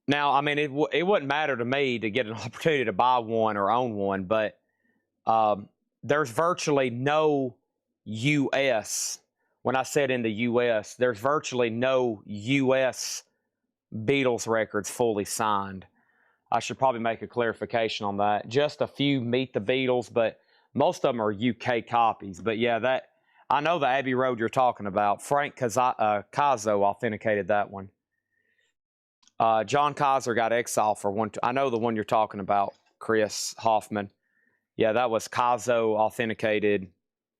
now, I mean, it wouldn't matter to me to get an opportunity to buy one or own one, but there's virtually no U.S. When I said in the U.S., there's virtually no U.S. Beatles records fully signed. I should probably make a clarification on that. Just a few Meet the Beatles, but most of them are UK copies. But yeah, that I know the Abbey Road you're talking about. Frank Cazzo authenticated that one. John Kaiser got exiled for one. I know the one you're talking about, Chris Hoffman. Yeah, that was Cazzo authenticated.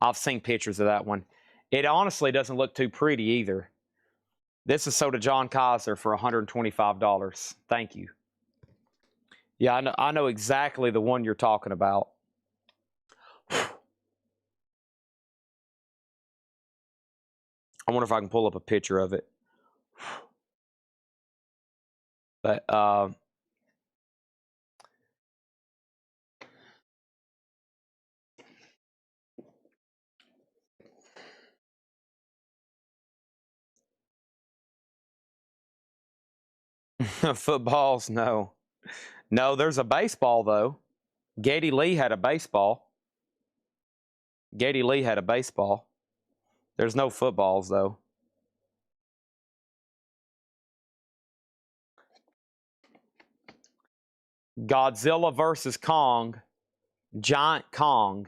I've seen pictures of that one. It honestly doesn't look too pretty either. This is sold to John Kaiser for $125. Thank you. Yeah, I know exactly the one you're talking about. I wonder if I can pull up a picture of it. But footballs, no. No, there's a baseball though. Geddy Lee had a baseball. Geddy Lee had a baseball. There's no footballs though. Godzilla versus Kong, Giant Kong.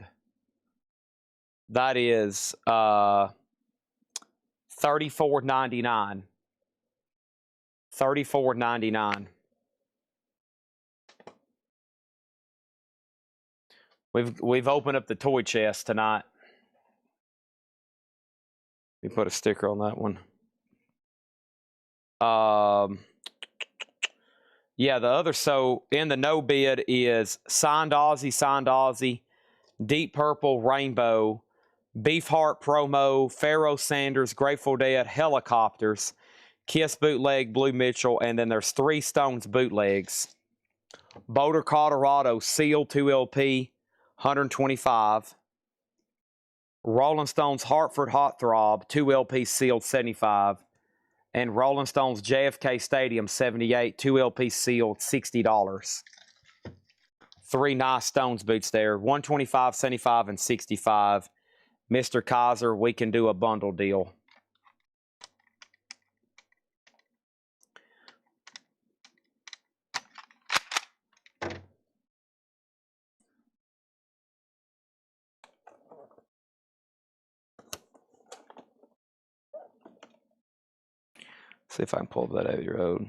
That is $34.99. $34.99. We've opened up the toy chest tonight. We put a sticker on that one. Yeah, the other, so in the no bid is Signed Aussie, Deep Purple, Rainbow, Beefheart Promo, Pharaoh Sanders, Grateful Dead, Helicopters, Kiss Bootleg, Blue Mitchell, and then there's 3 Stones bootlegs. Boulder, Colorado, Sealed 2LP, 125. Rolling Stones Hartford Hot Throb, 2LP sealed, 75. And Rolling Stones JFK Stadium 78, 2LP sealed, $60. 3 nice Stones boots there, 125, 75, and 65. Mr. Kaiser, we can do a bundle deal. See if I can pull up that Abbey Road.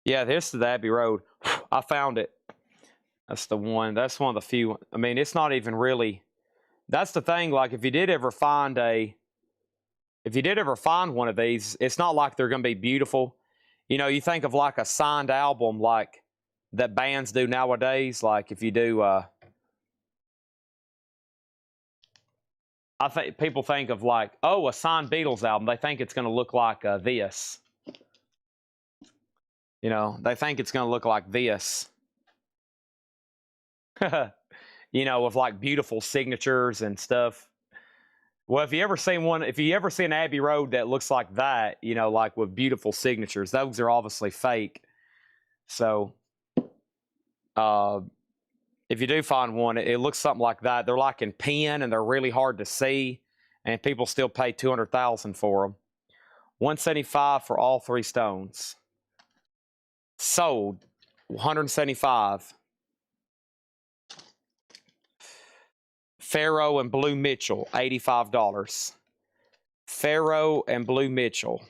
Yeah, this is the Abbey Road. I found it. That's the one. That's one of the few. I mean, it's not even really. That's the thing. Like, if you did ever find one of these, it's not like they're going to be beautiful. You know, you think of like a signed album, like that bands do nowadays. Like if you do, I think people think of like, oh, a signed Beatles album. They think it's going to look like this. You know, they think it's going to look like this. You know, with like beautiful signatures and stuff. Well, if you ever see an Abbey Road that looks like that, you know, like with beautiful signatures, those are obviously fake. So, if you do find one, it looks something like that. They're like in pen and they're really hard to see, and people still pay $200,000 for them. $175 for all 3 stones. Sold $175. Pharaoh and Blue Mitchell, $85. Pharaoh and Blue Mitchell.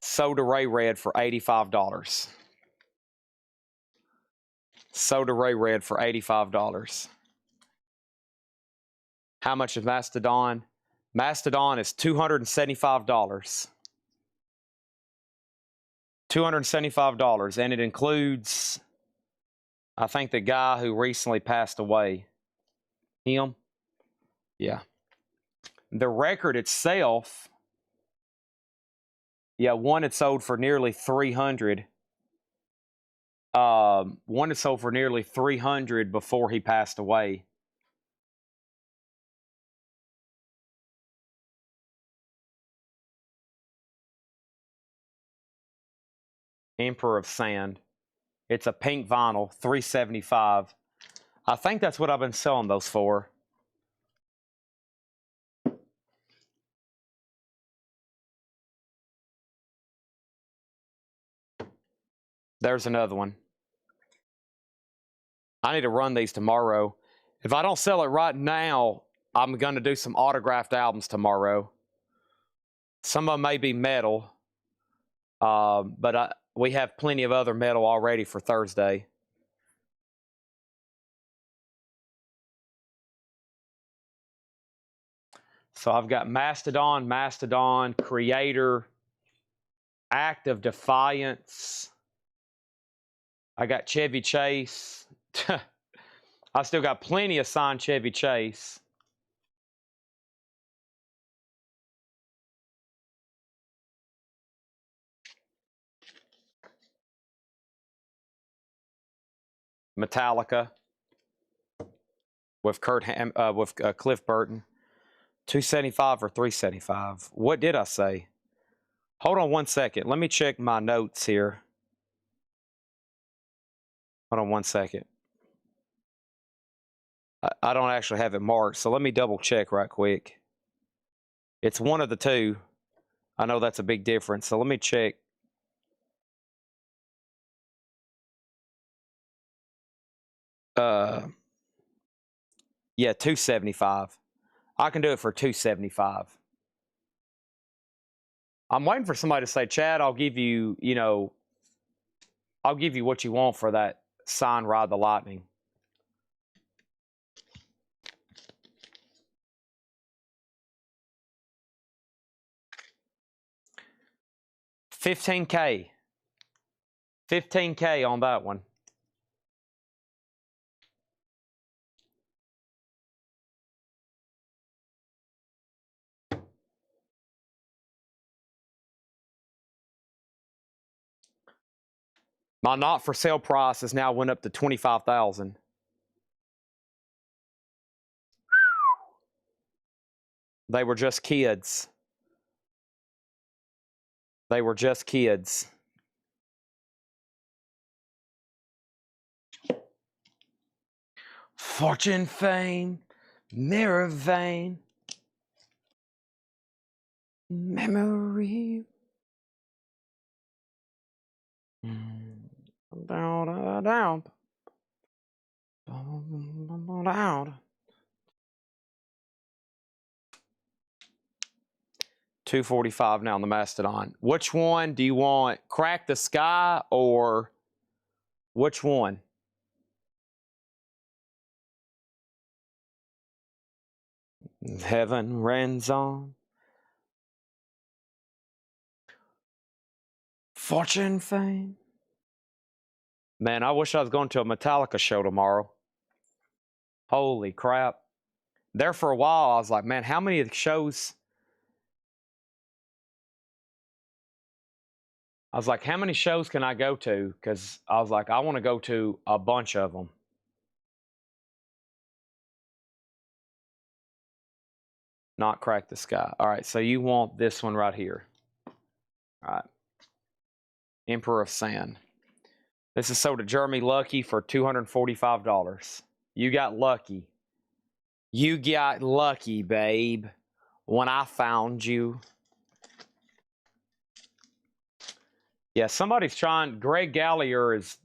Soda Ray Red for $85. Soda Ray Red for $85. How much is Mastodon? Mastodon is $275. $275, and it includes, I think, the guy who recently passed away. Him? Yeah. The record itself, yeah, one had sold for nearly 300. One had sold for nearly 300 before he passed away. Emperor of Sand. It's a pink vinyl, $375. I think that's what I've been selling those for. There's another one. I need to run these tomorrow. If I don't sell it right now, I'm going to do some autographed albums tomorrow. Some of them may be metal, but we have plenty of other metal already for Thursday. So I've got Mastodon, Creator, Act of Defiance. I got Chevy Chase. I still got plenty of signed Chevy Chase. Metallica with Cliff Burton. $275 or $375. What did I say? Hold on one second. Let me check my notes here. Hold on one second. I don't actually have it marked, so let me double check right quick. It's one of the two. I know that's a big difference, so let me check. Yeah, $275. I can do it for $275. I'm waiting for somebody to say, Chad, I'll give you, I'll give you what you want for that signed Ride the Lightning. $15K. $15K on that one. My not for sale price has now went up to $25,000. They were just kids. They were just kids. Fortune, fame, mirror vein, memory. Down, down, down. 245 now on the Mastodon. Which one do you want? Crack the Sky or which one? Heaven rains on. Fortune, fame. Man, I wish I was going to a Metallica show tomorrow. Holy crap. There for a while, I was like, man, how many of the shows? I was like, how many shows can I go to? Because I was like, I want to go to a bunch of them. not crack the sky. All right, so you want this one right here. All right. Emperor of Sand. This is sold to Jeremy Lucky for $245. You got lucky. You got lucky, babe, when I found you. Yeah, somebody's trying. Greg Gallier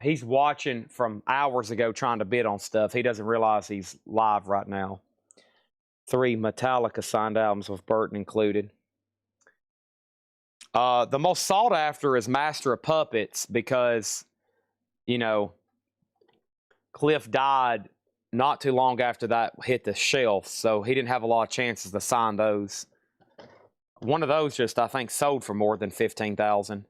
he's watching from hours ago trying to bid on stuff. He doesn't realize he's live right now. 3 Metallica signed albums with Burton included. The most sought after is Master of Puppets because, you know, Cliff died not too long after that hit the shelf, so he didn't have a lot of chances to sign those. One of those just, I think, sold for more than $15,000.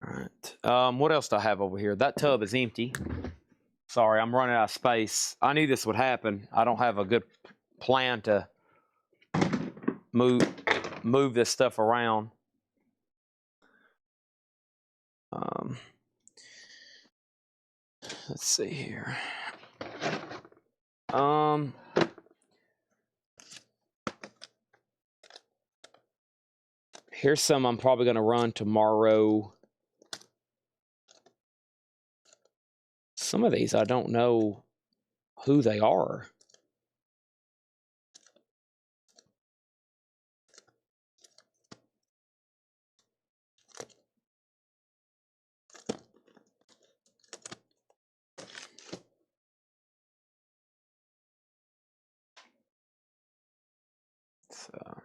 All right. What else do I have over here? That tub is empty. Sorry, I'm running out of space. I knew this would happen. I don't have a good plan to move this stuff around. Let's see here. Here's some I'm probably going to run tomorrow. Some of these I don't know who they are. So.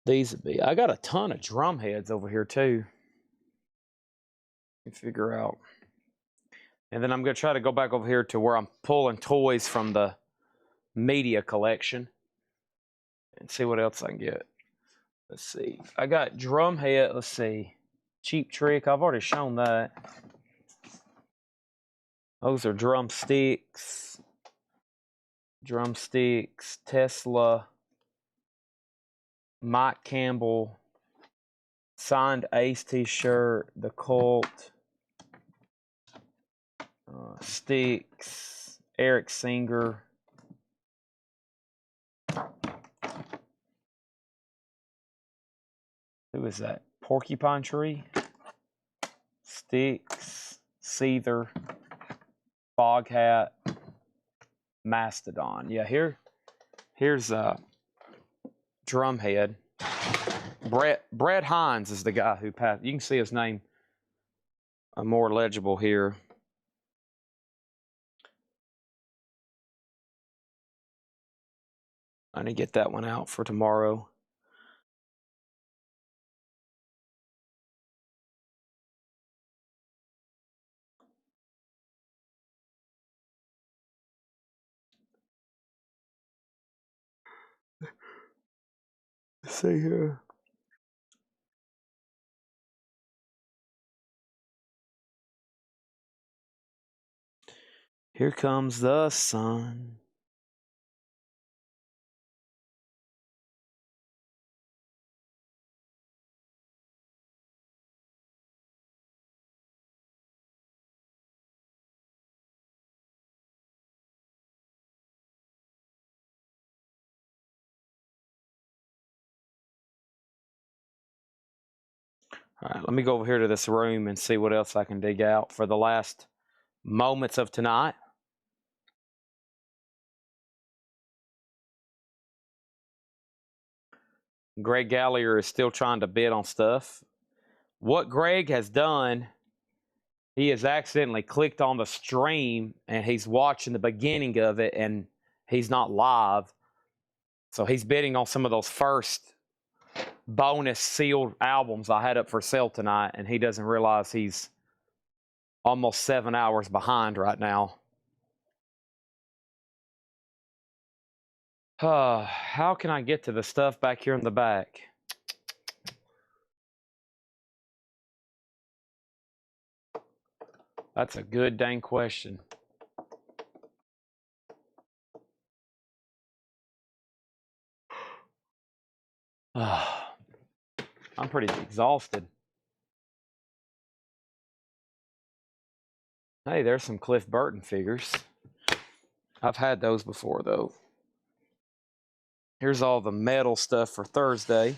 These would be. I got a ton of drum heads over here too. You figure out. And then I'm going to try to go back over here to where I'm pulling toys from the media collection and see what else I can get. Let's see. I got drum head. Let's see. Cheap Trick. I've already shown that. Those are drumsticks. Drumsticks. Tesla. Mike Campbell. Signed Ace t-shirt. The Cult. Sticks. Eric Singer. Who is that? Porcupine Tree. Sticks. Seether. Fog Hat. Mastodon. Yeah, here's Drumhead. Brett Hines is the guy who passed. You can see his name more legible here. I need to get that one out for tomorrow. Let's see here. Here comes the sun. All right, let me go over here to this room and see what else I can dig out for the last moments of tonight. Greg Gallier is still trying to bid on stuff. What Greg has done, he has accidentally clicked on the stream and he's watching the beginning of it and he's not live. So he's bidding on some of those first bonus sealed albums I had up for sale tonight, and he doesn't realize he's almost 7 hours behind right now. How can I get to the stuff back here in the back? That's a good dang question. I'm pretty exhausted. Hey, there's some Cliff Burton figures. I've had those before, though. Here's all the metal stuff for Thursday.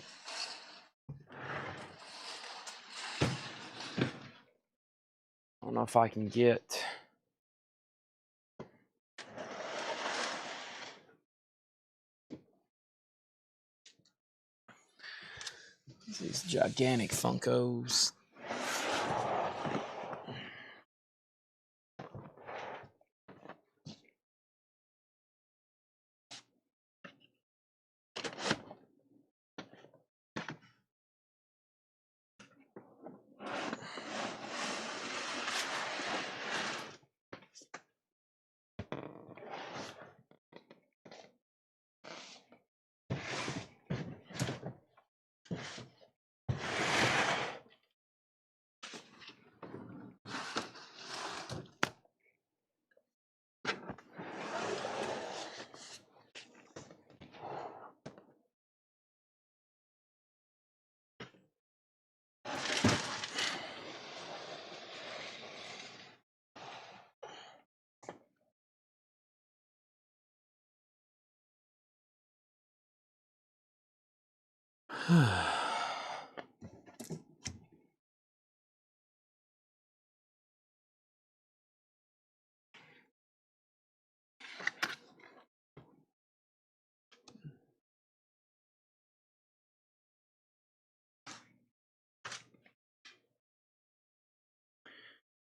I don't know if I can get... These gigantic Funkos.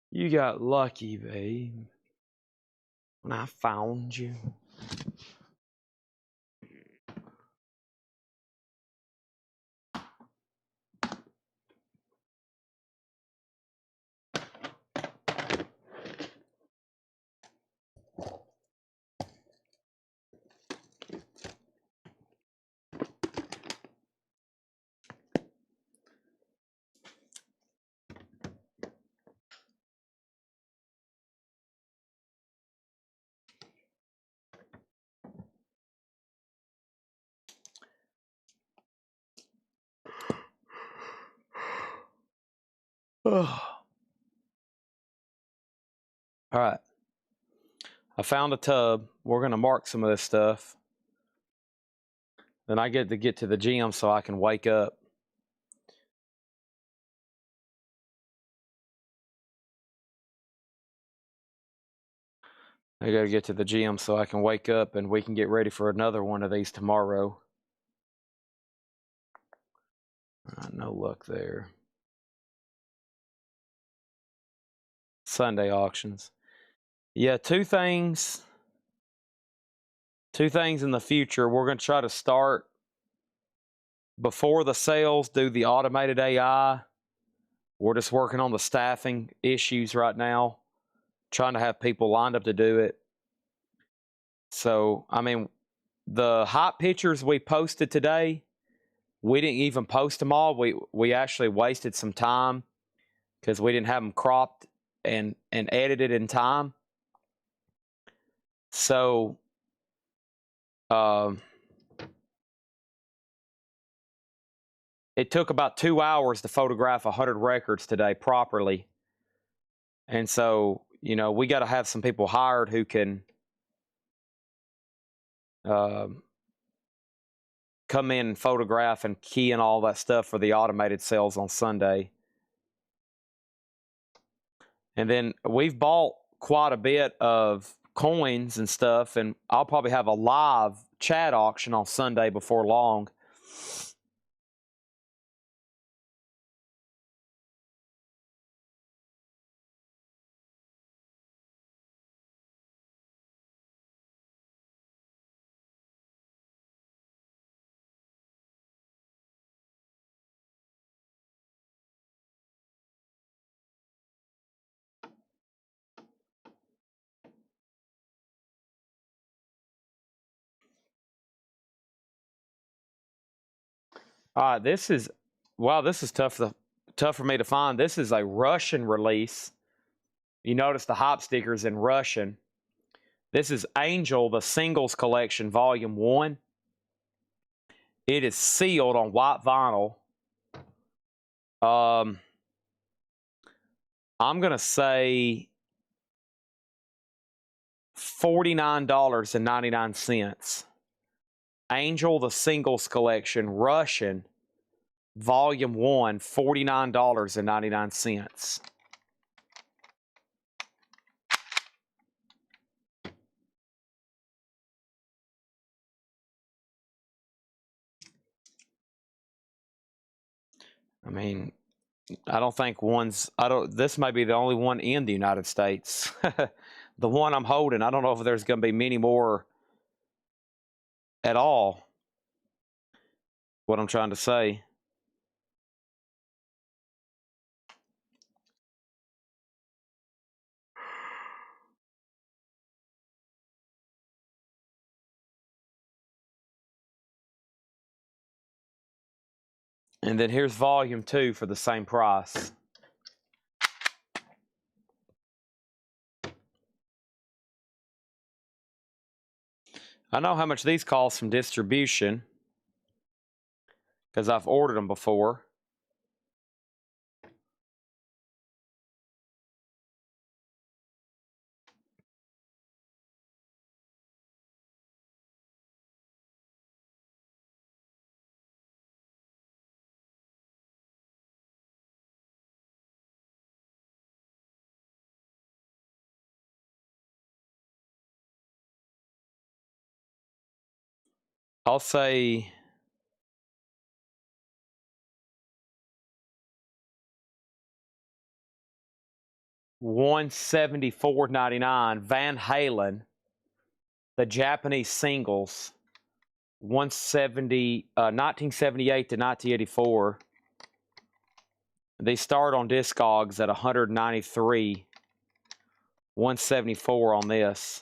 You got lucky, babe, when I found you. All right. I found a tub. We're going to mark some of this stuff. Then I get to the gym so I can wake up. I got to get to the gym so I can wake up and we can get ready for another one of these tomorrow. No luck there. Sunday auctions. Yeah, two things in the future. We're going to try to start before the sales, do the automated AI. We're just working on the staffing issues right now, trying to have people lined up to do it. So, I mean, the hot pictures we posted today, we didn't even post them all. We actually wasted some time because we didn't have them cropped and edited in time. So, it took about 2 hours to photograph 100 records today properly. And so, you know, we got to have some people hired who can come in and photograph and key in all that stuff for the automated sales on Sunday. And then we've bought quite a bit of coins and stuff, and I'll probably have a live chat auction on Sunday before long. All right, this is tough for me to find. This is a Russian release. You notice the hop stickers in Russian. This is Angel, the Singles Collection, Volume 1. It is sealed on white vinyl. I'm going to say $49.99. Angel, the Singles Collection, Russian, Volume 1, $49.99. I mean, I don't think this may be the only one in the United States. The one I'm holding, I don't know if there's going to be many more at all. What I'm trying to say. And then here's Volume 2 for the same price. I know how much these cost from distribution because I've ordered them before. I'll say $174.99. Van Halen, the Japanese singles, 1978 to 1984. They start on Discogs at 193. 174 on this.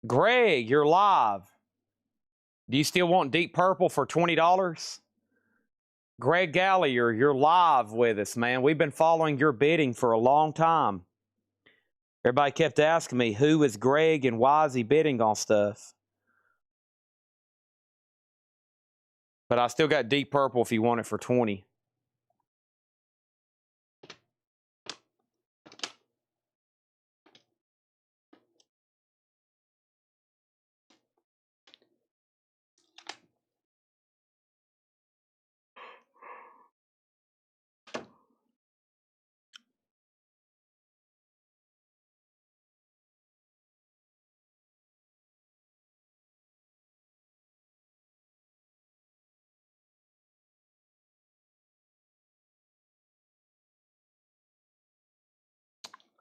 Greg, you're live. Do you still want Deep Purple for $20? Greg Gallier, you're live with us, man. We've been following your bidding for a long time. Everybody kept asking me, who is Greg and why is he bidding on stuff? But I still got Deep Purple if you want it for 20.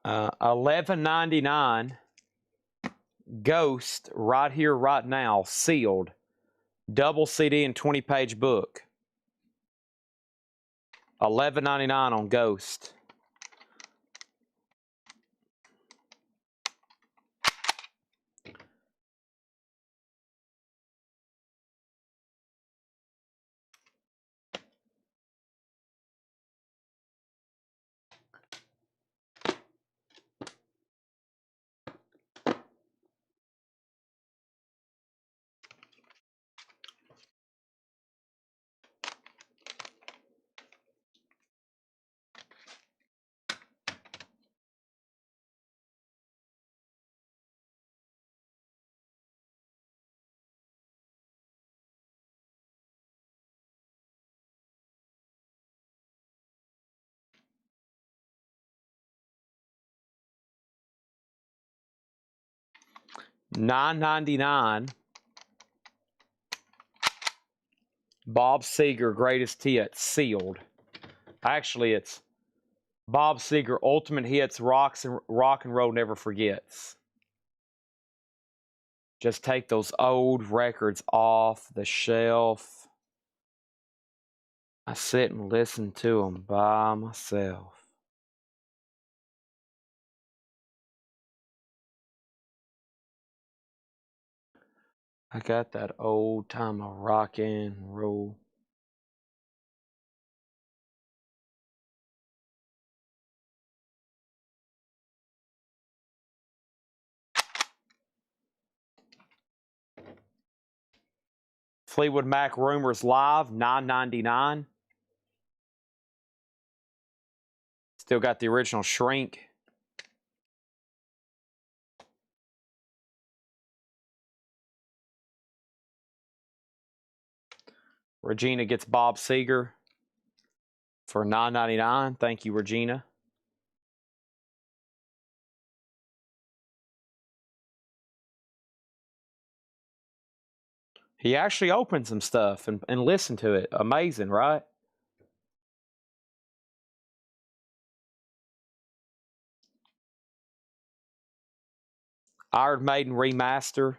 $11.99. Ghost, right here, right now, sealed. Double CD and 20-page book. $11.99 on Ghost. $9.99. Bob Seger Greatest Hits, sealed. Actually, it's Bob Seger Ultimate Hits, Rock and Roll Never Forgets. Just take those old records off the shelf. I sit and listen to them by myself. I got that old time of rock and roll. Fleetwood Mac Rumors Live, $9.99. Still got the original shrink. Regina gets Bob Seger for $9.99. Thank you, Regina. He actually opened some stuff and listened to it. Amazing, right? Iron Maiden Remaster,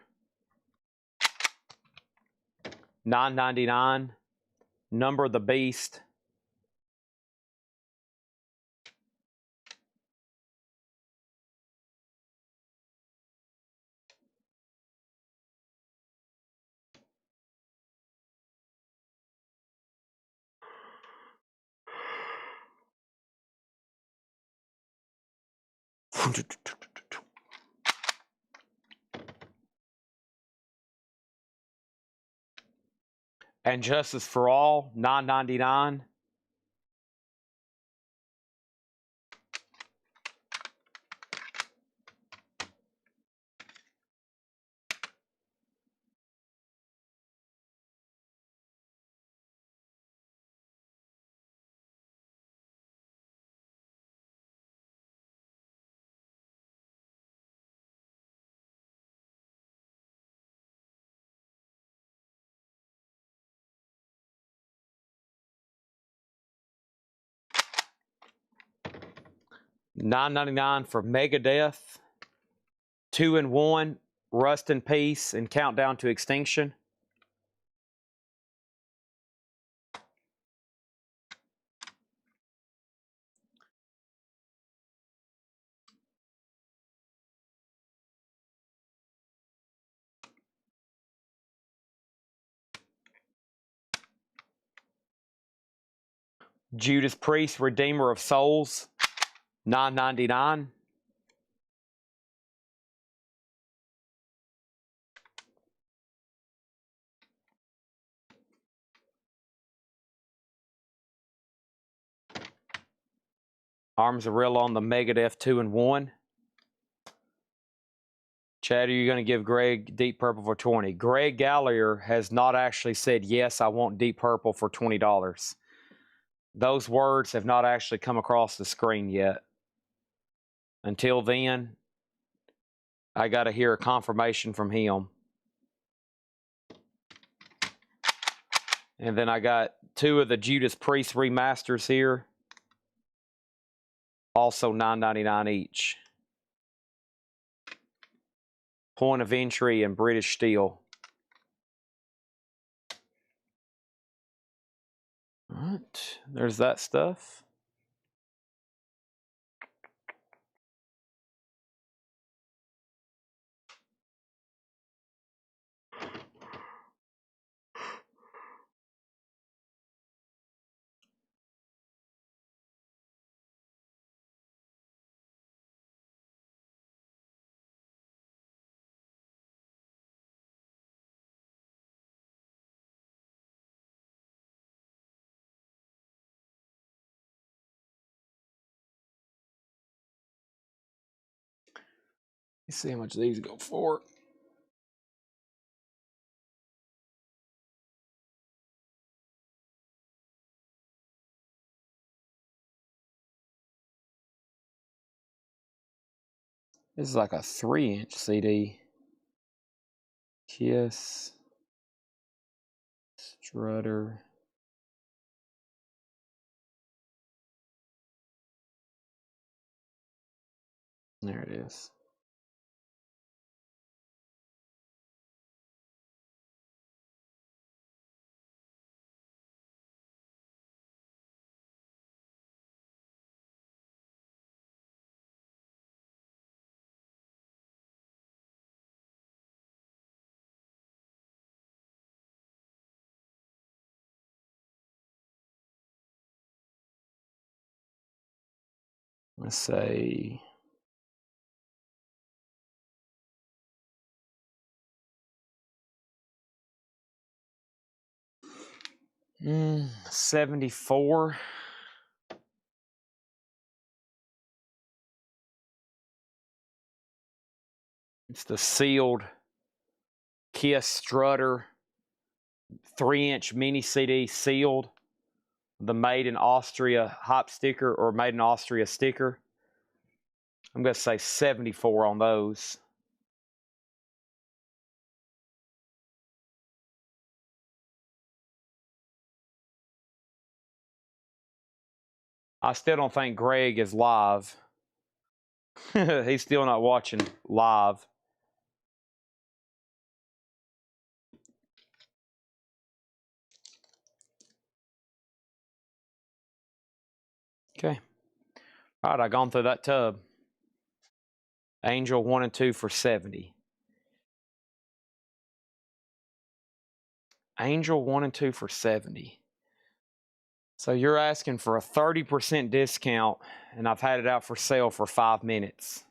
$9.99. Number of the Beast. And Justice for All, $9.99. $9.99 for Megadeth. 2-in-1, Rust in Peace, and Countdown to Extinction. Judas Priest, Redeemer of Souls, $9.99. Arms are real on the Megadeth 2-in-1. Chad, are you going to give Greg Deep Purple for $20? Greg Gallagher has not actually said, yes, I want Deep Purple for $20. Those words have not actually come across the screen yet. Until then, I got to hear a confirmation from him. And then I got 2 of the Judas Priest remasters here. Also $9.99 each. Point of Entry and British Steel. All right, there's that stuff. Let's see how much these go for. This is like a 3-inch CD. Kiss. Strutter. There it is. let's say, $74. It's the sealed Kiss Strutter 3-inch mini CD sealed. The Made in Austria hop sticker or Made in Austria sticker. I'm going to say 74 on those. I still don't think Greg is live. He's still not watching live. Okay. All right, I gone through that tub. Angel 1 and 2 for 70. Angel 1 and 2 for 70. So you're asking for a 30% discount, and I've had it out for sale for 5 minutes.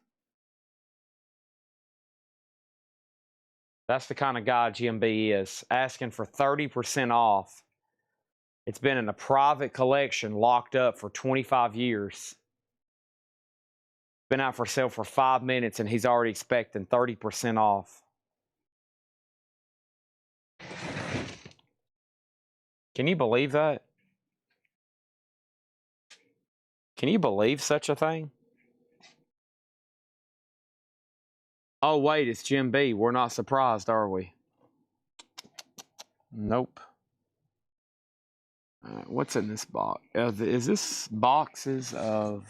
That's the kind of guy Jim B is, asking for 30% off. It's been in a private collection locked up for 25 years. Been out for sale for 5 minutes, and he's already expecting 30% off. Can you believe that? Can you believe such a thing? Oh, wait, it's Jim B. We're not surprised, are we? Nope. What's in this box? Is this boxes of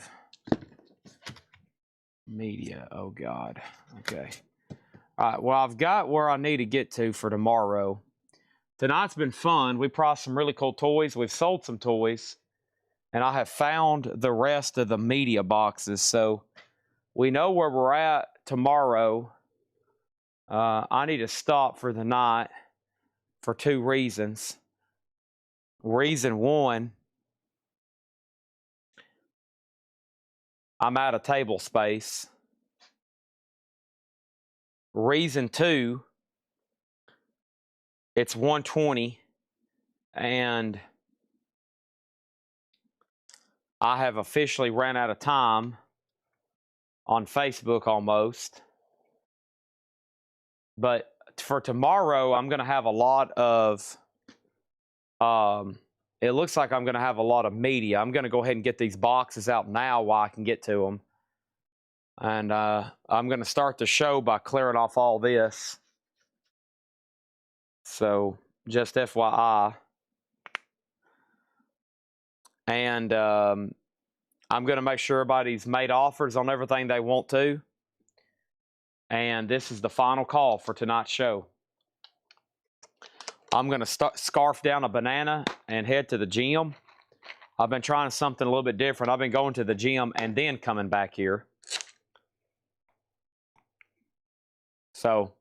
media? Oh, God. Okay. All right, well, I've got where I need to get to for tomorrow. Tonight's been fun. We priced some really cool toys. We've sold some toys. And I have found the rest of the media boxes. So we know where we're at tomorrow. I need to stop for the night for 2 reasons. Reason 1, I'm out of table space. Reason 2, it's 1:20 and I have officially ran out of time on Facebook almost. But for tomorrow, I'm going to have a lot of, it looks like I'm going to have a lot of media. I'm going to go ahead and get these boxes out now while I can get to them. And I'm going to start the show by clearing off all this. So just FYI. And I'm going to make sure everybody's made offers on everything they want to. And this is the final call for tonight's show. I'm going to scarf down a banana and head to the gym. I've been trying something a little bit different. I've been going to the gym and then coming back here. So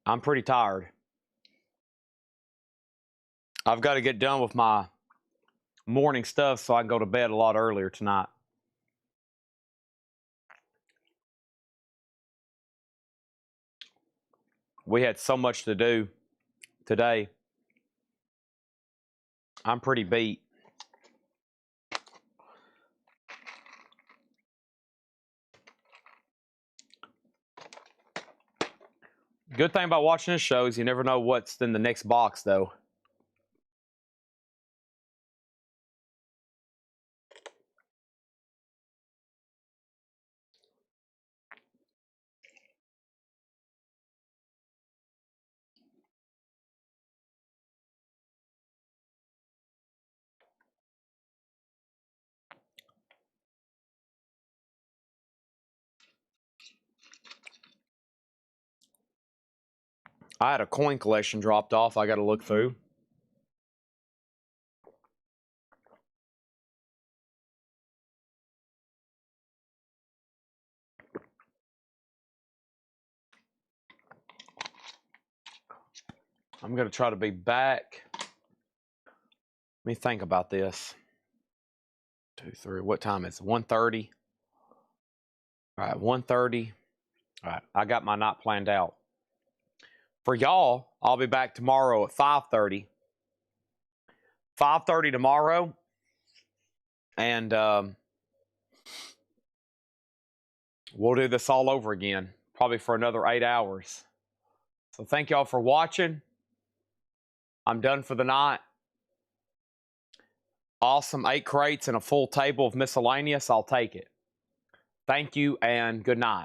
I'm pretty tired. I've got to get done with my morning stuff so I can go to bed a lot earlier tonight. We had so much to do today. I'm pretty beat. Good thing about watching this show is you never know what's in the next box, though. I had a coin collection dropped off I got to look through. I'm going to try to be back. Let me think about this. 2, 3. What time is it? 1:30. All right, 1:30. All right, I got my night planned out. For y'all, I'll be back tomorrow at 5:30. 5:30 tomorrow. And we'll do this all over again, probably for another 8 hours. So thank y'all for watching. I'm done for the night. Awesome 8 crates and a full table of miscellaneous. I'll take it. Thank you and good night.